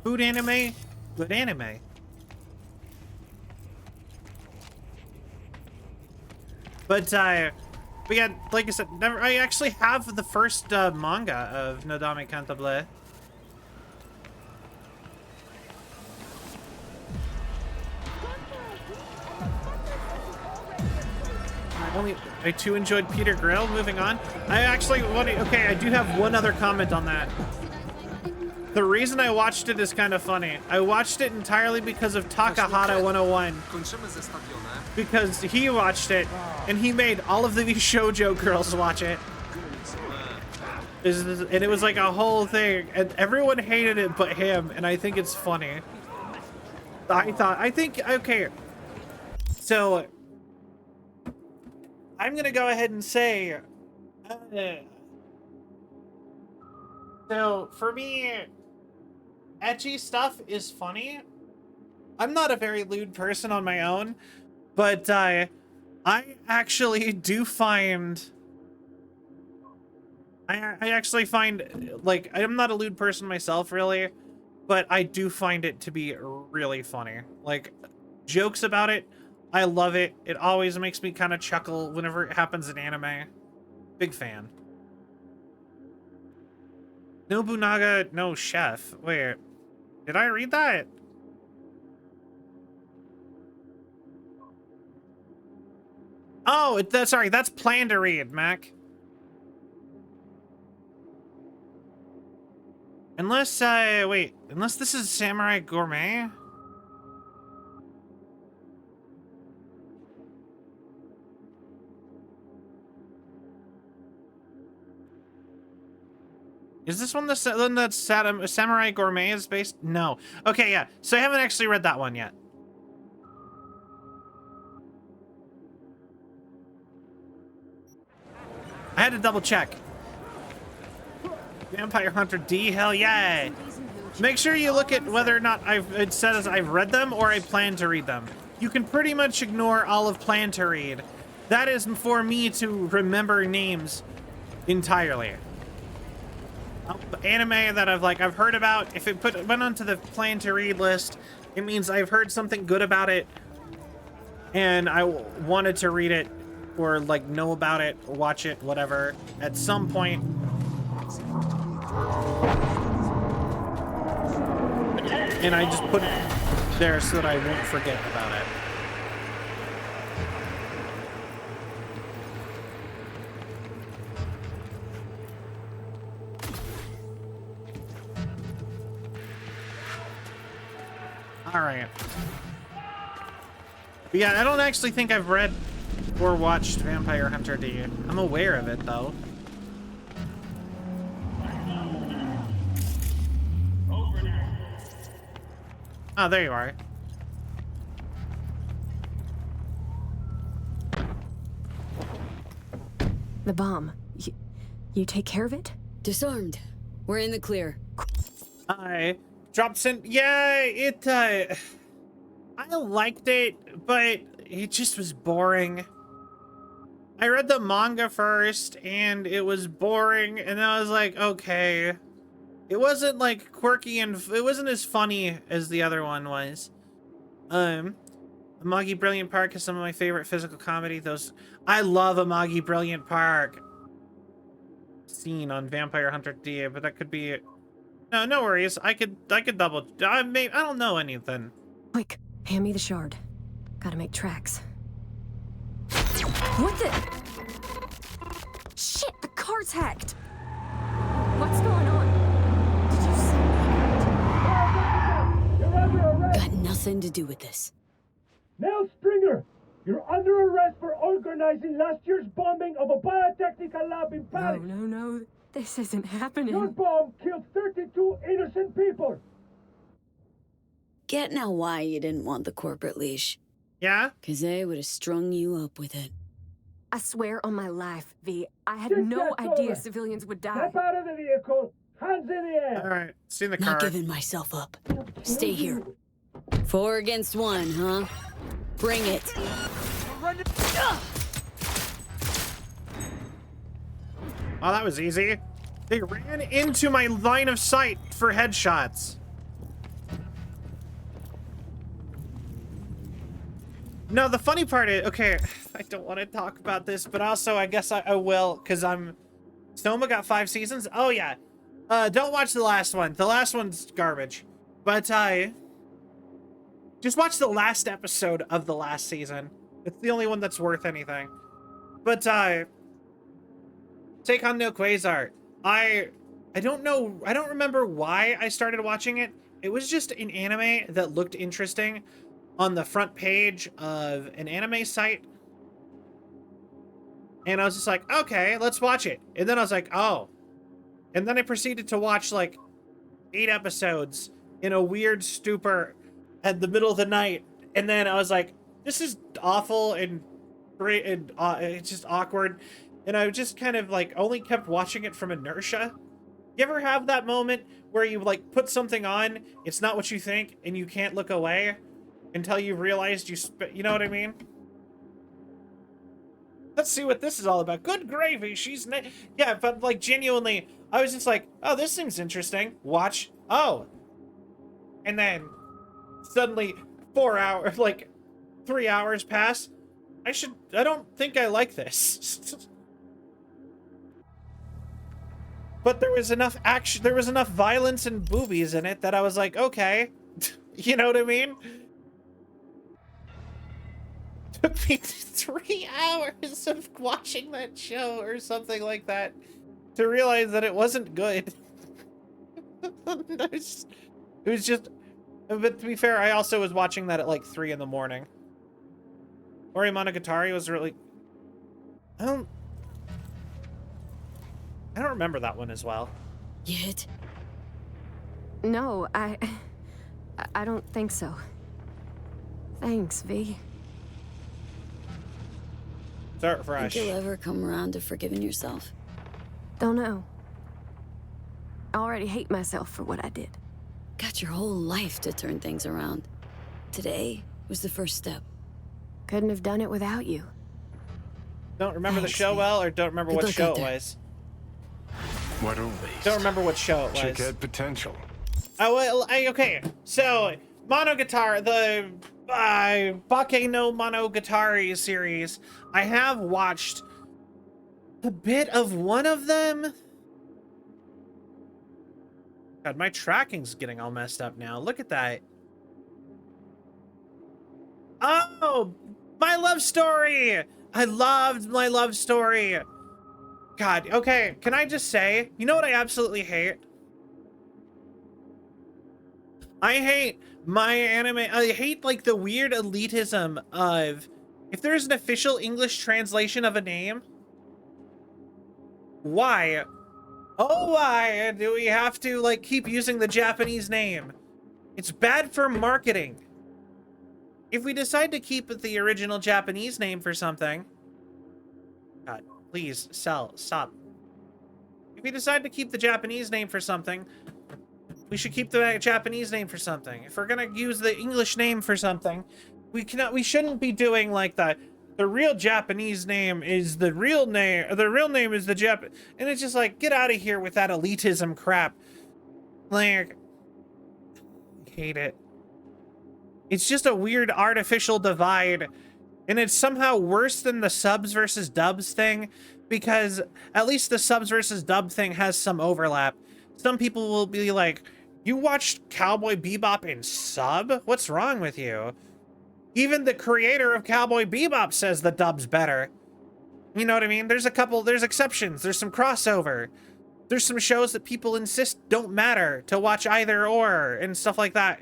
Food anime, good anime. But we got, like I said, I actually have the first manga of Nodame Cantabile. I too enjoyed Peter Grill. Moving on. I actually want to, okay, I do have one other comment on that. The reason I watched it is kind of funny. I watched it entirely because of Takahata 101. Because he watched it, and he made all of the shoujo girls watch it. And it was like a whole thing, and everyone hated it but him, and I think it's funny. Okay. So, I'm gonna go ahead and say, so for me, ecchi stuff is funny. I'm not a very lewd person on my own, but I actually do find, I actually find, like, I'm not a lewd person myself, really, but I do find it to be really funny. Like, jokes about it, I love it. It always makes me kind of chuckle whenever it happens in anime. Big fan. Nobunaga no chef. Wait, did I read that? Oh, sorry, that's Plan to Read, Mac. Unless, wait, unless this is Samurai Gourmet? Is this one the that's Samurai Gourmet is based? No. Okay, yeah. So I haven't actually read that one yet. I had to double check. Vampire Hunter D, hell yeah. Make sure you look at whether or not it says I've read them or I plan to read them. You can pretty much ignore all of plan to read. That is for me to remember names entirely. Anime that I've heard about, if it went onto the plan to read list, it means I've heard something good about it and I wanted to read it or like know about it or watch it, whatever, at some point. And I just put it there so that I won't forget about it. All right. But yeah, I don't actually think I've read or watched Vampire Hunter D. I'm aware of it, though. Oh, there you are. The bomb. You take care of it? Disarmed. We're in the clear. I dropped in. Yeah, it, I liked it, but it just was boring. I read the manga first, and it was boring, and I was like, okay. It wasn't, like, quirky, and it wasn't as funny as the other one was. Amagi Brilliant Park is some of my favorite physical comedy. I love Amagi Brilliant Park. Scene on Vampire Hunter D, but that could be... No worries. I could double... I don't know anything. Quick, hand me the shard. Gotta make tracks. What the... Shit, the car's hacked! What's going on? Got nothing to do with this. Now, Stringer, you're under arrest for organizing last year's bombing of a biotechnical lab in Paris. No. This isn't happening. Your bomb killed 32 innocent people. get now why you didn't want the corporate leash. Yeah? Because they would have strung you up with it. I swear on my life, V, I had no idea civilians would die. Step out of the vehicle. Hands in the air. All right, see in the Not car. giving myself up. Stay here. 4 against 1, huh? Bring it. Oh, that was easy. They ran into my line of sight for headshots. No, the funny part is, okay, I don't want to talk about this, but also I guess I will, because Soma got 5 seasons. Oh, yeah. Don't watch the last one. The last one's garbage. But, just watch the last episode of the last season. It's the only one that's worth anything. But, Take on No Quasar. I don't know, I don't remember why I started watching it. It was just an anime that looked interesting on the front page of an anime site. And I was just like, okay, let's watch it. And then I was like, oh. And then I proceeded to watch like 8 episodes in a weird stupor at the middle of the night. And then I was like, this is awful and great and it's just awkward. And I just kind of like only kept watching it from inertia. You ever have that moment where you like put something on, it's not what you think, and you can't look away until you realized you know what I mean? Let's see what this is all about. Good gravy, yeah, but like genuinely, I was just like, oh, this seems interesting. Watch, oh. And then suddenly 4 hours, like 3 hours pass. I don't think I like this. But there was enough action, there was enough violence and boobies in it that I was like, okay. You know what I mean? Took me 3 hours of watching that show or something like that to realize that it wasn't good. It was just, but to be fair, I also was watching that at like 3 in the morning. Ori Monogatari was really, I don't remember that one as well. Yet? No, I don't think so. Thanks, V. Start fresh. Think you'll ever come around to forgiving yourself? Don't know. I already hate myself for what I did. Got your whole life to turn things around. Today was the first step. Couldn't have done it without you. Don't remember the show well, or don't remember what show it was? What are we? Don't remember what show it was. Chickhead potential. Oh, well, okay. So, Monogatari, the Bake no Monogatari series, I have watched a bit of one of them. God, my tracking's getting all messed up now. Look at that. Oh, My Love Story! I loved My Love Story. God, okay, can I just say, you know what I absolutely hate? I hate my anime, I hate like the weird elitism of, if there's an official English translation of a name, why? Oh, why do we have to like keep using the Japanese name? It's bad for marketing. If we decide to keep the original Japanese name for something, God, please, stop. If we decide to keep the Japanese name for something, we should keep the Japanese name for something. If we're gonna use the English name for something, we shouldn't be doing like the real Japanese name is the real name, the real name is the and it's just like, get out of here with that elitism crap. Like, I hate it. It's just a weird artificial divide, and it's somehow worse than the subs versus dubs thing, because at least the subs versus dub thing has some overlap. Some people will be like, you watched Cowboy Bebop in sub? What's wrong with you? Even the creator of Cowboy Bebop says the dub's better. You know what I mean? There's exceptions. There's some crossover. There's some shows that people insist don't matter to watch either or and stuff like that.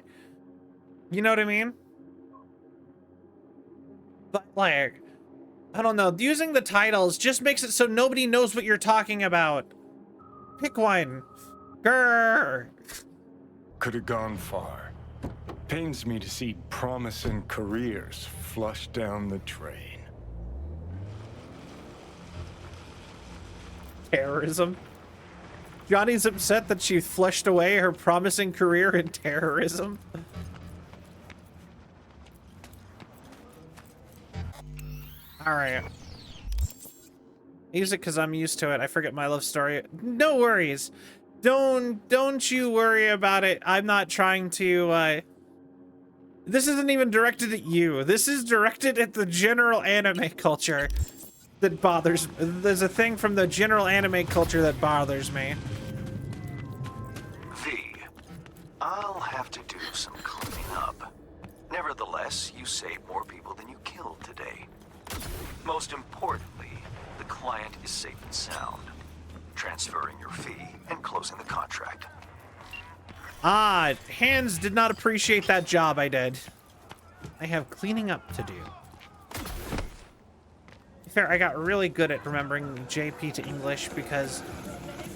You know what I mean? But like, I don't know. Using the titles just makes it so nobody knows what you're talking about. Pick one. Grrr. Could have gone far. Pains me to see promising careers flushed down the drain. Terrorism. Johnny's upset that she flushed away her promising career in terrorism. Alright. Use it because I'm used to it. I forget my love story. No worries. Don't you worry about it. I'm not trying to, This isn't even directed at you. This is directed at the general anime culture that bothers... There's a thing from the general anime culture that bothers me. V, I'll have to do some cleaning up. Nevertheless, you saved more people than you killed today. Most importantly, the client is safe and sound. Transferring your fee and closing the contract. Ah, Hands did not appreciate that job I did. I have cleaning up to do. Fair, I got really good at remembering JP to English because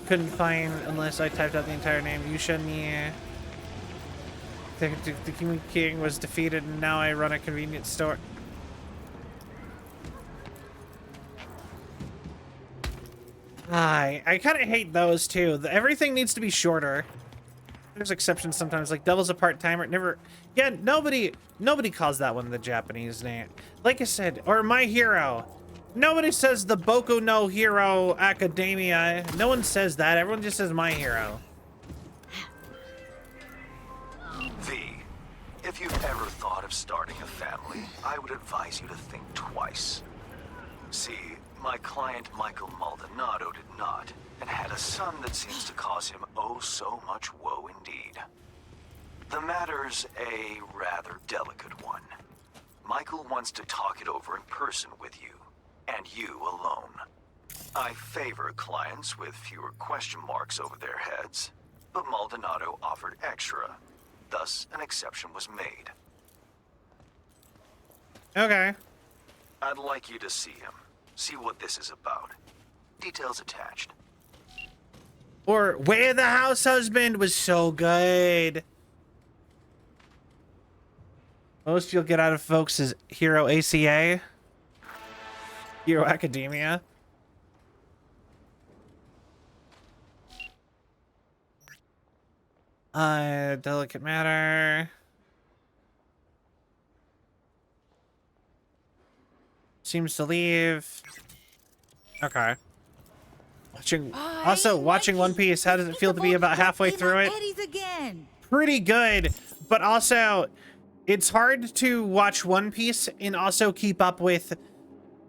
couldn't find unless I typed out the entire name. Yushani. The king was defeated and now I run a convenience store. I kind of hate those too. Everything needs to be shorter. There's exceptions sometimes, like Devil's a part-timer. Never, yeah, nobody calls that one the Japanese name. Like I said, or My Hero. Nobody says the Boku no Hero Academia. No one says that. Everyone just says My Hero. V, if you've ever thought of starting a family, I would advise you to think twice. See, my client Michael Maldonado did not, and had a son that seems to cause him oh so much woe indeed. The matter's a rather delicate one. Michael wants to talk it over in person with you, and you alone. I favor clients with fewer question marks over their heads, but Maldonado offered extra. Thus, an exception was made. Okay. I'd like you to see him. See what this is about. Details attached. Or Where the House Husband was so good. Most you'll get out of folks is Hero ACA. Hero Academia. Delicate Matter. Seems to leave. Okay. Watching One Piece. How does it feel to be about halfway through it? Pretty good, but also it's hard to watch One Piece and also keep up with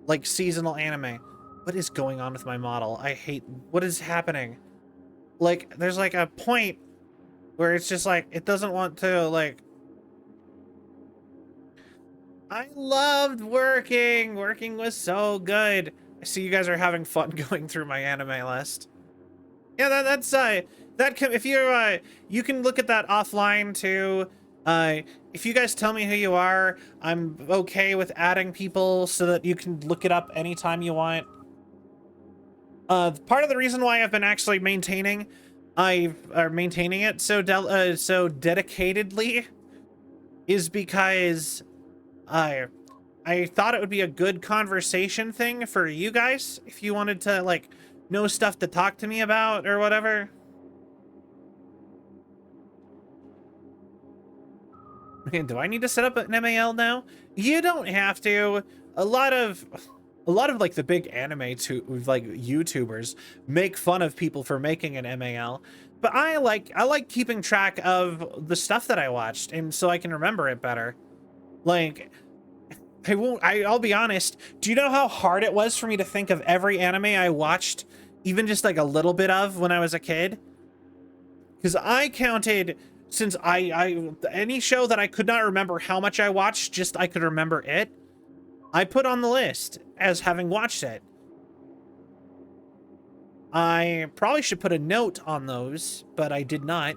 like seasonal anime. What is going on with my model? I hate what is happening. Like there's like a point where it's just like it doesn't want to like. I loved working. Working was so good. I see you guys are having fun going through my anime list. Yeah, if you're you can look at that offline too. If you guys tell me who you are, I'm okay with adding people so that you can look it up anytime you want. Part of the reason why I've been actually maintaining it so dedicatedly is because I thought it would be a good conversation thing for you guys if you wanted to like know stuff to talk to me about or whatever. Do I need to set up an MAL now? You don't have to. A lot of like the big anime like YouTubers make fun of people for making an MAL, but I like keeping track of the stuff that I watched and so I can remember it better. Like I'll be honest. Do you know how hard it was for me to think of every anime I watched, even just like a little bit of when I was a kid? Because I counted since any show that I could not remember how much I watched, just I could remember it, I put on the list as having watched it. I probably should put a note on those, but I did not.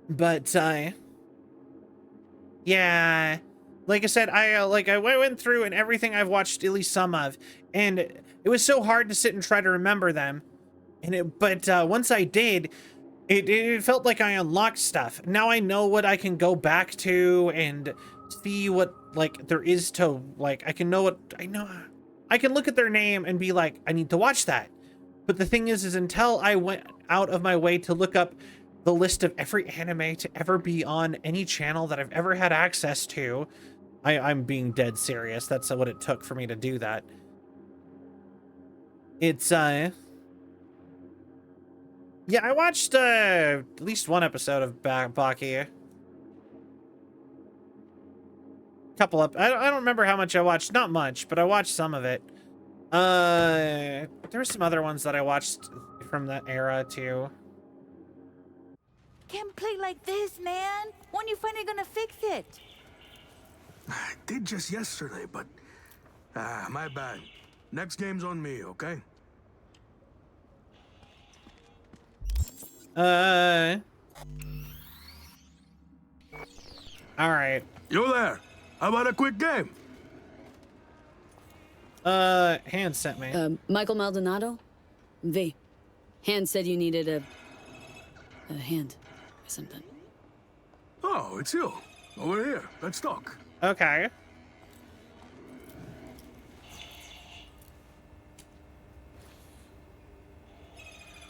But yeah, like I said, I went through and everything I've watched at least some of, and it was so hard to sit and try to remember them. And but once I did, it felt like I unlocked stuff. Now I know what I can go back to and see what like there is to like. I can know I can look at their name and be like, I need to watch that. But the thing is until I went out of my way to look up the list of every anime to ever be on any channel that I've ever had access to, I'm being dead serious. That's what it took for me to do that. It's yeah, I watched at least one episode of Baki. Couple up. I don't remember how much I watched. Not much, but I watched some of it. There were some other ones that I watched from that era too. Can't play like this, man. When you finally gonna fix it? I did just yesterday, but my bad. Next game's on me, okay? All right. You there? How about a quick game? Hand sent me. Michael Maldonado? V. Hand said you needed a hand or something. Oh, it's you. Over here. Let's talk. Okay.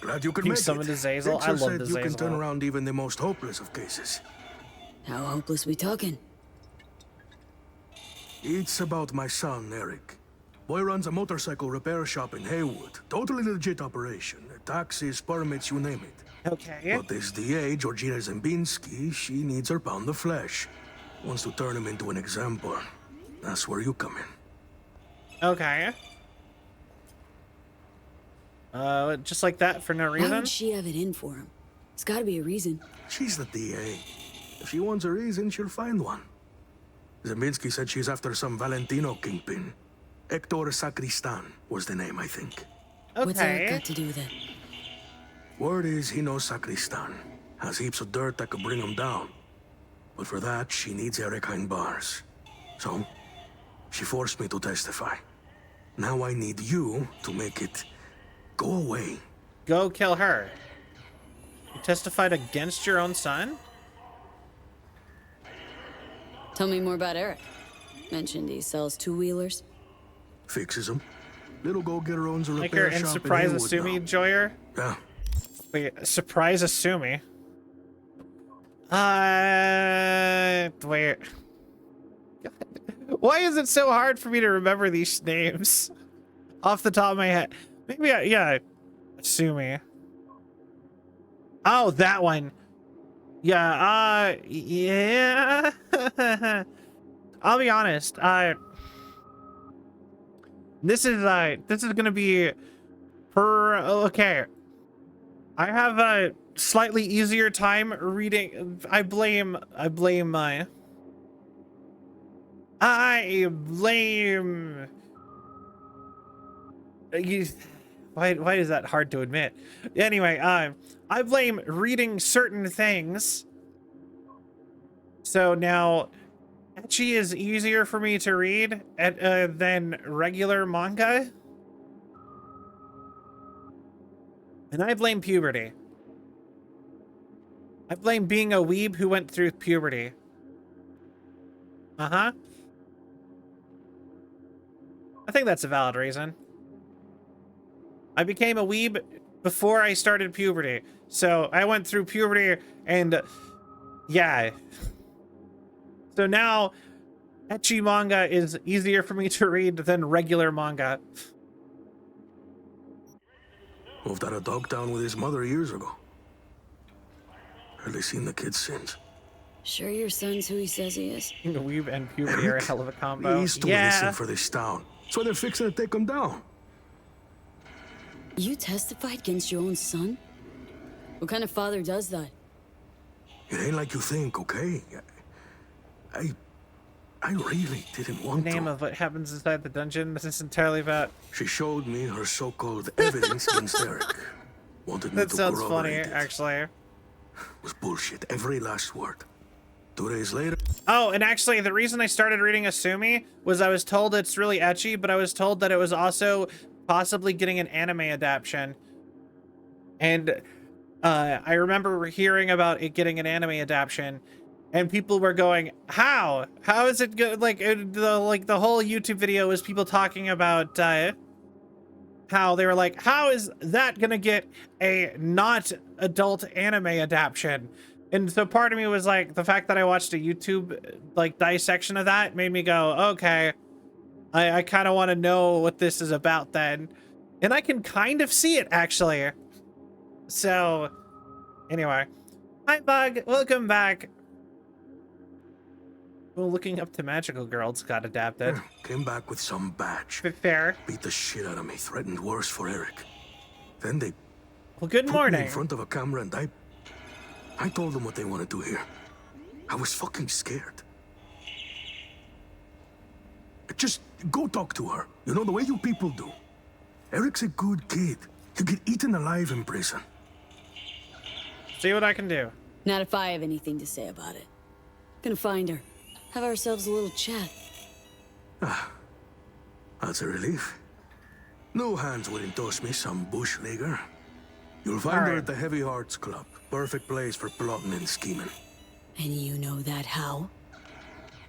Glad you could You make it. summoned Azazel. I love said Azazel. you can turn around even the most hopeless of cases. How hopeless we talking? It's about my son, Eric. Boy runs a motorcycle repair shop in Haywood. Totally legit operation. Taxes, permits, you name it. Okay. But this DA, Georgina Zembinski, she needs her pound of flesh. Wants to turn him into an example. That's where you come in. Okay. Just like that for no reason? Why would she have it in for him? There's gotta be a reason. She's the DA. If she wants a reason, she'll find one. Zembinski said she's after some Valentino kingpin. Hector Sacristan was the name, I think. Okay. What's that got to do with it? Word is he knows Sacristan. Has heaps of dirt that could bring him down. But for that, she needs Eric behind bars. So, she forced me to testify. Now I need you to make it go away. Go kill her. You testified against your own son? Tell me more about Eric. Mentioned he sells two-wheelers. Fixes them. Little go-getter owns a Like her repair and shop surprise in Haywood Asumi now. Joyer? Yeah. Wait, surprise Asumi? Wait. Why is it so hard for me to remember these names off the top of my head? Maybe, yeah, Asumi. Oh, that one. Yeah, yeah. I'll be honest. This is gonna be okay. I have a slightly easier time reading. I blame. Why is that hard to admit? Anyway, I blame reading certain things. So now, ecchi is easier for me to read than regular manga. And I blame puberty. I blame being a weeb who went through puberty. Uh-huh. I think that's a valid reason. I became a weeb before I started puberty. So I went through puberty and yeah. So now ecchi manga is easier for me to read than regular manga. Moved out of Dogtown with his mother years ago. Hardly seen the kid since. Sure your son's who he says he is? Weeb and puberty are a hell of a combo. He's too innocent for this town. So they're fixing to take him down. You testified against your own son? What kind of father does that? It ain't like you think, okay? I really didn't want The name of what happens inside the dungeon. This is entirely about. She showed me her so-called evidence against Eric. Wanted me That to sounds funny, corroborate it. actually. It was bullshit, every last word. 2 days later. Oh, and actually, the reason I started reading Asumi was I was told it's really ecchi, but I was told that it was also possibly getting an anime adaptation. And I remember hearing about it getting an anime adaptation, and people were going, "How? How is it good?" Like the whole YouTube video was people talking about how they were like, "How is that gonna get a not adult anime adaptation?" And so part of me was like, the fact that I watched a YouTube like dissection of that made me go, "Okay, I kind of want to know what this is about then," and I can kind of see it actually. So, anyway, hi Bug, welcome back. Well, looking up to Magical Girls got adapted. Came back with some badge. Fair. Beat the shit out of me, threatened worse for Eric. Then they well, good put morning. me in front of a camera and I told them what they wanted to hear. I was fucking scared. Just go talk to her. You know, the way you people do. Eric's a good kid. He'll get eaten alive in prison. See what I can do. Not if I have anything to say about it. Gonna find her. Have ourselves a little chat. Ah, that's a relief. No hands wouldn't toss me some bush leaguer. You'll find her at the Heavy Hearts Club. Perfect place for plotting and scheming. And you know that how?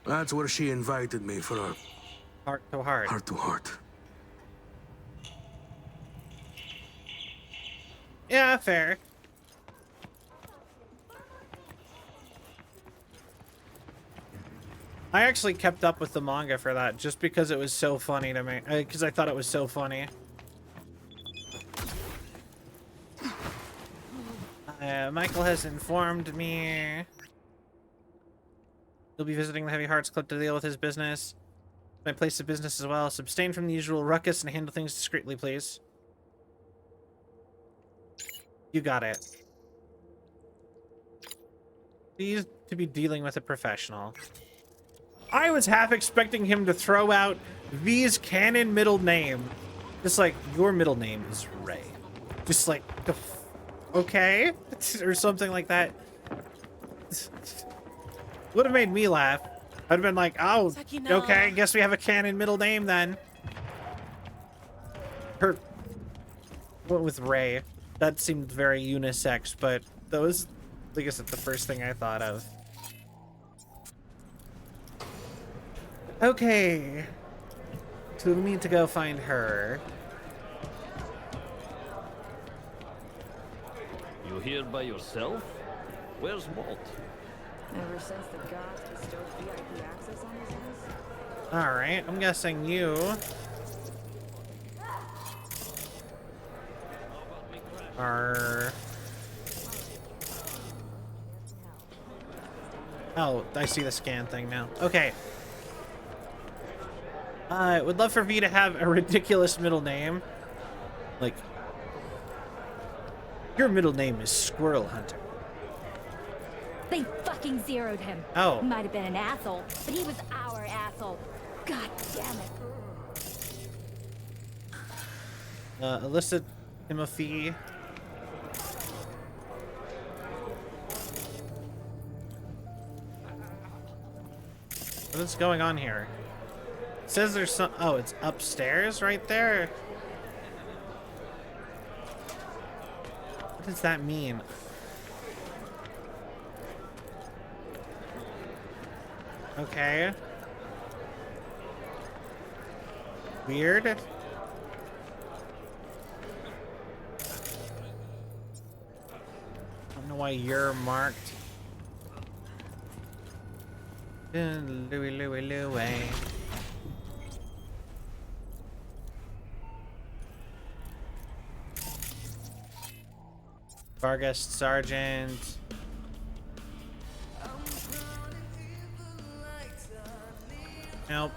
That's where she invited me for a heart to heart. Heart to heart. Yeah, fair. I actually kept up with the manga for that just because it was so funny to me. Because I thought it was so funny. Michael has informed me he'll be visiting the Heavy Hearts Club to deal with his business. My place of business as well. So abstain from the usual ruckus and handle things discreetly, please. You got it. Please to be dealing with a professional. I was half expecting him to throw out V's canon middle name. Just like, your middle name is Ray. Just like, okay? Or something like that. Would have made me laugh. I'd have been like, oh, okay, guess we have a canon middle name then. Her went with Ray. That seemed very unisex, but that was, I guess, the first thing I thought of. Okay. So we need to go find her. You here by yourself? Where's Walt? Ever since the gods bestowed VIP access on his ass? Alright, I'm guessing you are... Oh, I see the scan thing now. Okay. I would love for V to have a ridiculous middle name. Like, your middle name is Squirrel Hunter. They fucking zeroed him. Oh. He might have been an asshole, but he was our asshole. God damn it. Alyssa Timothy. What is going on here? It says there's some... Oh, it's upstairs right there? What does that mean? Okay. Weird. I don't know why you're marked. Louie. Vargas Sergeant. Nope.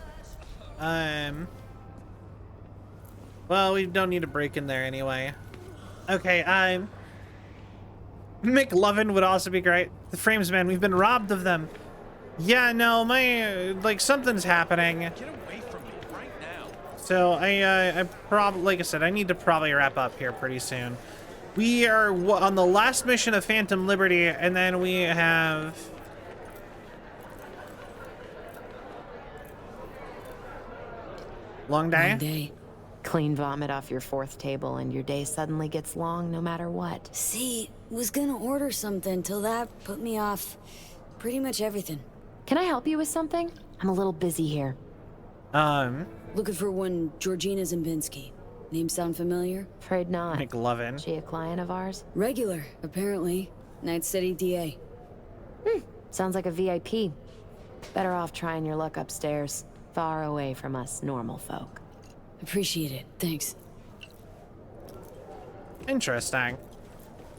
Well, we don't need to break in there anyway. Okay, McLovin would also be great. The frames, man, we've been robbed of them. Yeah, no, like, something's happening. Get away from me right now. So, I probably, like I said, I need to probably wrap up here pretty soon. We are on the last mission of Phantom Liberty, and then we have... Long day? Long day. Clean vomit off your fourth table and your day suddenly gets long no matter what. See, was gonna order something till that put me off pretty much everything. Can I help you with something? I'm a little busy here. Looking for one Georgina Zimbinski. Name sound familiar? Afraid not. McLovin. She a client of ours? Regular, apparently. Night City DA. Sounds like a VIP. Better off trying your luck upstairs, far away from us normal folk. Appreciate it, thanks. Interesting.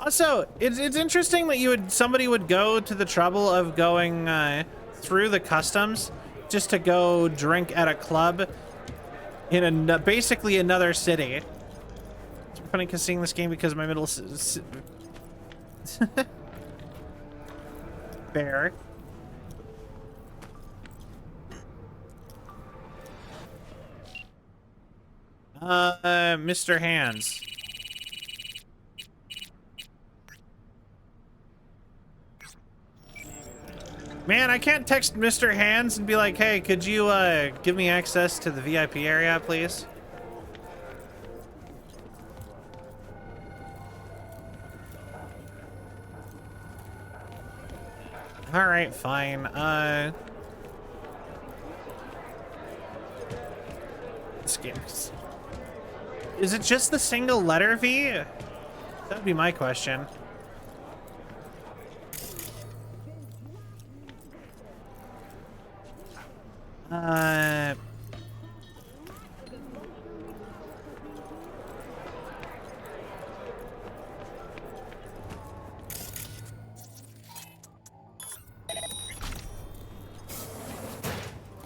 Also, it's interesting that somebody would go to the trouble of going through the customs just to go drink at a club in basically another city. It's funny because seeing this game because my middle fair. Mr. Hands. Man, I can't text Mr. Hands and be like, hey, could you give me access to the VIP area, please? All right, fine. This game is it just the single letter V? That'd be my question.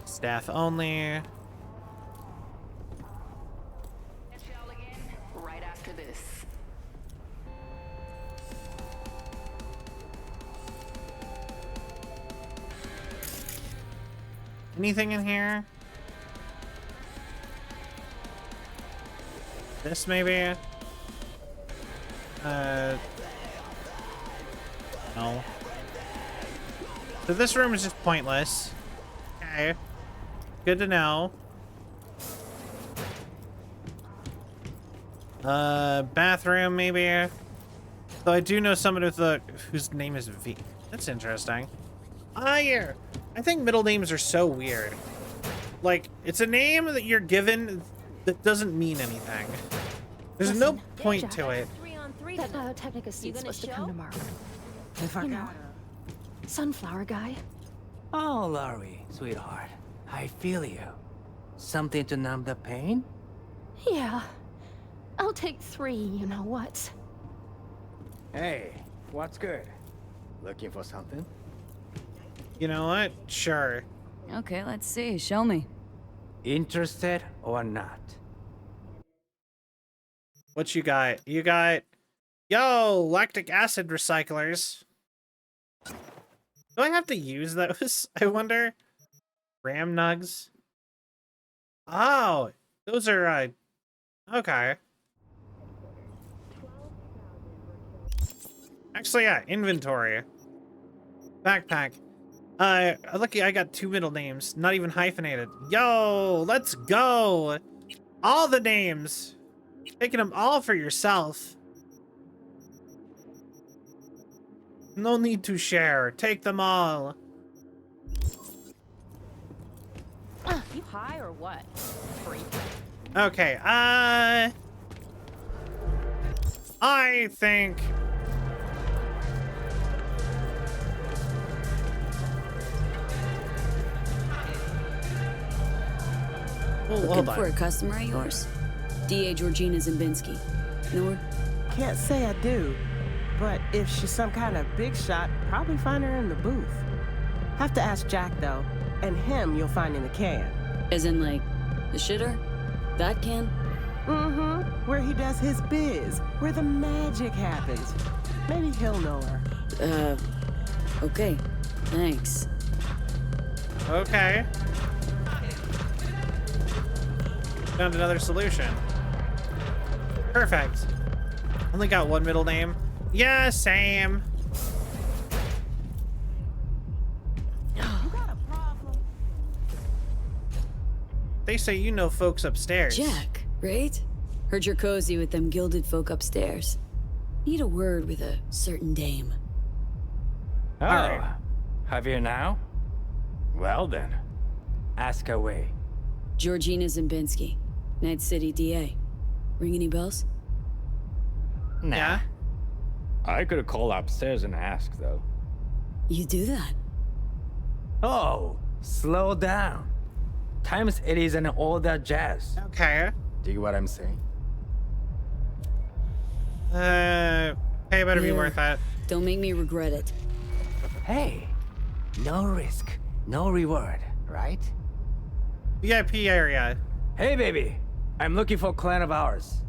Staff only. Right after this. Anything in here? This maybe? No. So this room is just pointless. Okay. Good to know. Bathroom maybe. Though I do know someone with whose name is V. That's interesting. I think middle names are so weird. Like, it's a name that you're given that doesn't mean anything. There's no point to it. That Biotechnica seat's supposed to come tomorrow. If I know, sunflower guy. Oh, Laurie, sweetheart. I feel you. Something to numb the pain? Yeah. I'll take 3, you know what? Hey, what's good? Looking for something? You know what? Sure. Okay, let's see. Show me. Interested or not? What you got? You got... Yo, lactic acid recyclers. Do I have to use those? I wonder. Ram nugs. Oh, those are, okay. Actually, yeah, inventory. Backpack. Lucky I got 2 middle names, not even hyphenated. Yo, let's go. All the names. Taking them all for yourself. No need to share. Take them all. You high or what? Freak. Okay, I think... Oh, Looking for a customer of yours? DA Georgina Zimbinski. Know her? Can't say I do, but if she's some kind of big shot, probably find her in the booth. Have to ask Jack, though, and him you'll find in the can. As in, like, the shitter? That can? Mm-hmm. Where he does his biz, where the magic happens. Maybe he'll know her. Okay. Thanks. Okay. Found another solution. Perfect. Only got 1 middle name. Yeah, same. They say you know folks upstairs. Jack, Great. Heard you're cozy with them gilded folk upstairs. Need a word with a certain dame. Oh, Alright. have you now? Well then, ask away. Georgina Zimbinski, Night City DA. Ring any bells? Nah. Yeah? I could call upstairs and ask, though. You do that? Oh, slow down. Times it isn't all that jazz. Okay. Dig what I'm saying? Hey, better be Here. worth it. Don't make me regret it. Hey, no risk, no reward, right? VIP area. Hey, baby. I'm looking for a client of ours.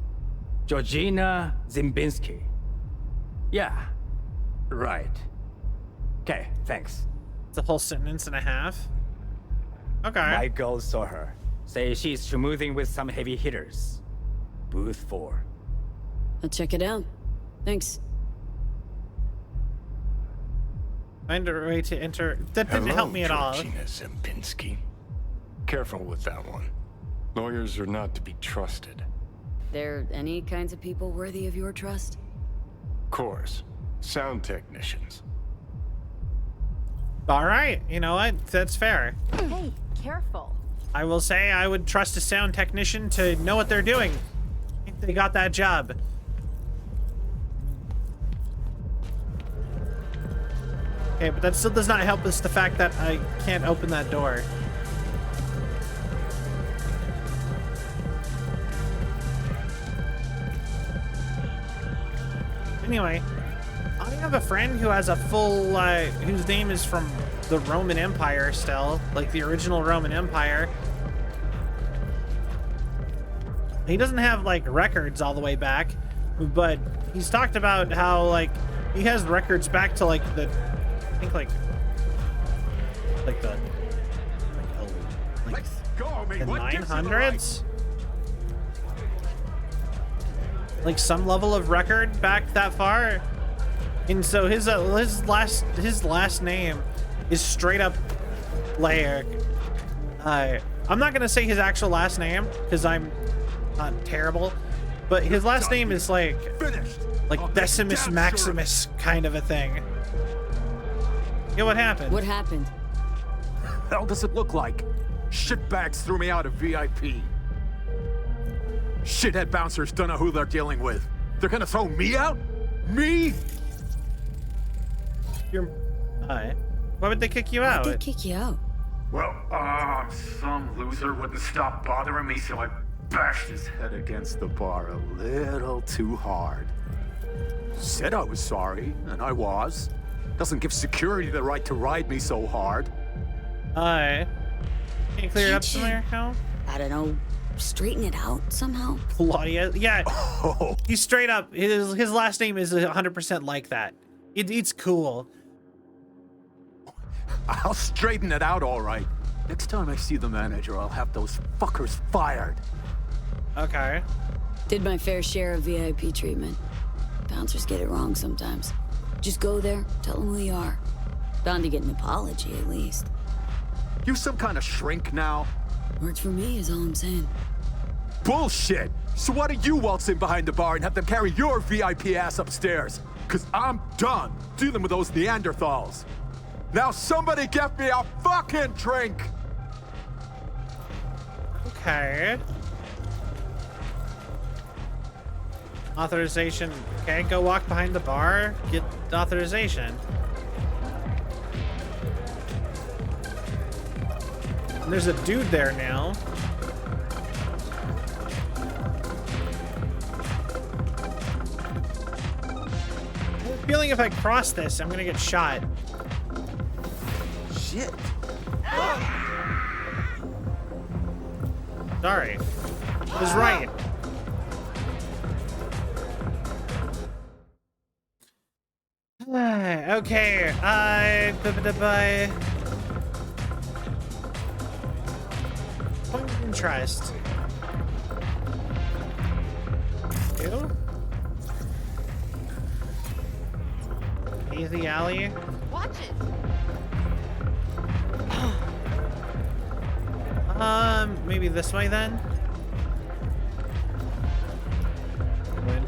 Georgina Zimbinski. Yeah, right. Okay, thanks. It's a whole sentence and a half. Okay. My girl saw her. Say she's schmoozing with some heavy hitters. Booth 4. I'll check it out. Thanks. Find a way to enter. That didn't help me at all. Georgina Zimbinski. Careful with that one. Lawyers are not to be trusted. There any kinds of people worthy of your trust? Of course. Sound technicians. All right. You know what? That's fair. Hey, careful. I will say I would trust a sound technician to know what they're doing. If they got that job. Okay, but that still does not help us the fact that I can't open that door. Anyway, I have a friend who has a full, whose name is from the Roman Empire still, like the original Roman Empire. He doesn't have, like, records all the way back, but he's talked about how, like, he has records back to, like, the, I think, like the, like, the 900s? Like, some level of record back that far. And so his last name is straight up like, I'm not gonna say his actual last name because I'm not terrible, but his last name is like Decimus Maximus kind of a thing. Yeah, what happened? What happened? Hell does it look like? Shitbags threw me out of VIP. Shithead bouncers don't know who they're dealing with. They're gonna throw me out? Me? Why would they kick you out? Why'd they kick you out? Well, some loser wouldn't stop bothering me, so I bashed his head against the bar a little too hard. Said I was sorry, and I was. Doesn't give security the right to ride me so hard. Can you clear it up somewhere, Cal? I don't know. Straighten it out somehow. Claudia, yeah. He's straight up. His last name is 100% like that. It's cool. I'll straighten it out, all right. Next time I see the manager, I'll have those fuckers fired. Okay. Did my fair share of VIP treatment. Bouncers get it wrong sometimes. Just go there, tell them who you are. Bound to get an apology, at least. You some kind of shrink now? Works for me, is all I'm saying. Bullshit! So why don't you waltz in behind the bar and have them carry your VIP ass upstairs? Cause I'm done dealing with those Neanderthals. Now somebody get me a fucking drink! Okay. Authorization. Okay, go walk behind the bar. Get authorization. And there's a dude there now. I have a feeling if I cross this, I'm gonna get shot. Shit. Sorry. I was right. Okay, point of interest. You? Easy alley. Watch it. Maybe this way then?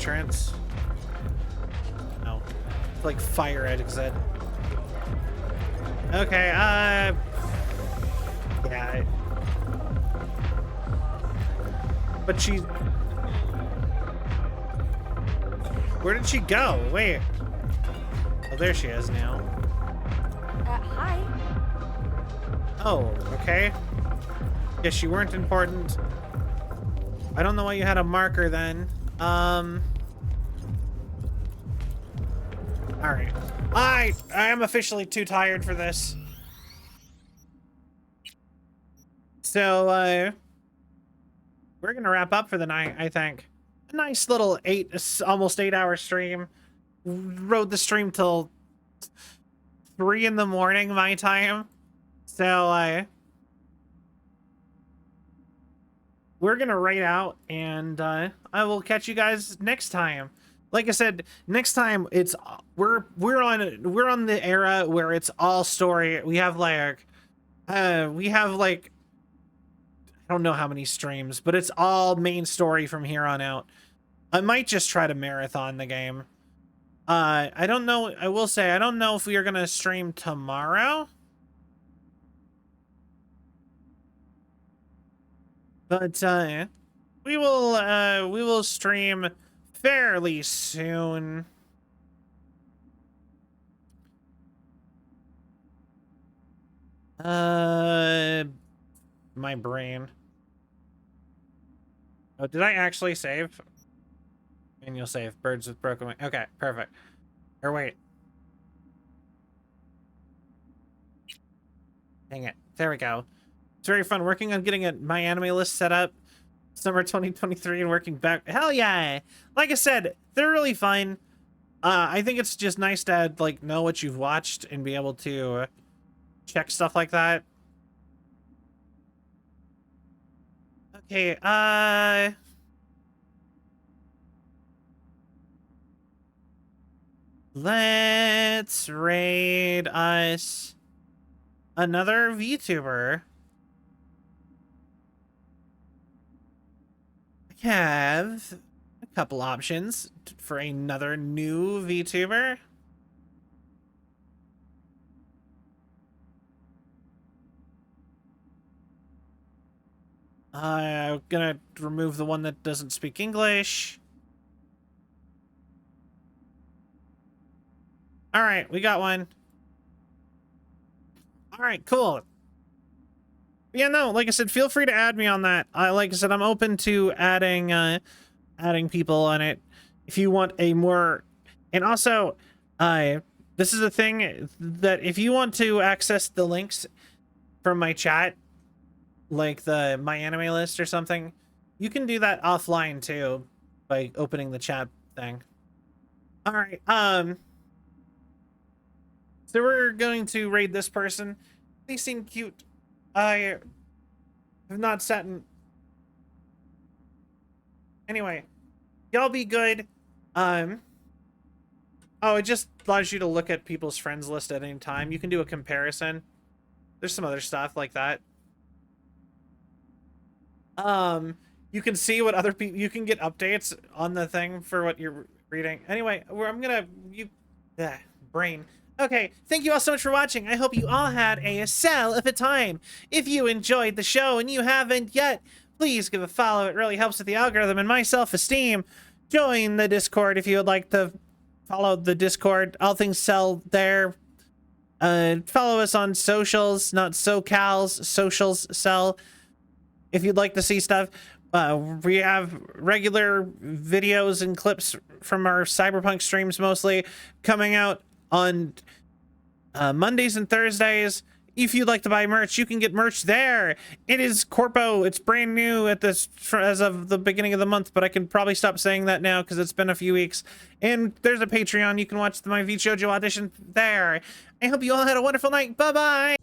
entrance. No. It's like fire exit. Okay, yeah. But she... Where did she go? Wait. Oh, there she is now. Hi. Oh, okay. Guess you weren't important. I don't know why you had a marker then. Alright. I am officially too tired for this. So, we're gonna wrap up for the night, I think. A nice little almost 8-hour stream. Rode the stream till 3 in the morning my time. So, we're gonna raid out, and I will catch you guys next time. Like I said, next time we're on the era where it's all story. We have like I don't know how many streams, but it's all main story from here on out. I might just try to marathon the game. I don't know. I will say I don't know if we are gonna stream tomorrow. But we will stream fairly soon. My brain. Oh, did I actually save? And you'll save birds with broken wings. Okay, perfect. Or wait. Dang it. There we go. It's very fun working on getting my anime list set up. Summer 2023 and working back. Hell yeah. Like I said, they're really fun. I think it's just nice to like know what you've watched and be able to check stuff like that. Okay, let's raid us another VTuber. I have a couple options for another new VTuber. I'm gonna remove the one that doesn't speak English. All right, we got one. All right, cool. Yeah, no, like I said, feel free to add me on that. Like I said, I'm open to adding people on it if you want a more. And also, this is a thing that if you want to access the links from my chat, like my anime list or something, you can do that offline too by opening the chat thing. All right, so we're going to raid this person. They seem cute. I have not sat in. Anyway, y'all be good. Oh, it just allows you to look at people's friends list at any time. You can do a comparison. There's some other stuff like that. You can see what other people. You can get updates on the thing for what you're reading. Anyway, brain. Okay, thank you all so much for watching. I hope you all had a cell of a time. If you enjoyed the show and you haven't yet, please give a follow. It really helps with the algorithm and my self-esteem. Join the Discord if you would like to follow the Discord. All things Cell there. Follow us on socials, not SoCals, socials Cell. If you'd like to see stuff. We have regular videos and clips from our Cyberpunk streams mostly coming out on Mondays and Thursdays. If you'd like to buy merch, you can get merch there. It is Corpo. It's brand new at this as of the beginning of the month, but I can probably stop saying that now because it's been a few weeks. And there's a Patreon. You can watch my VJojo audition there. I hope you all had a wonderful night. Bye-bye.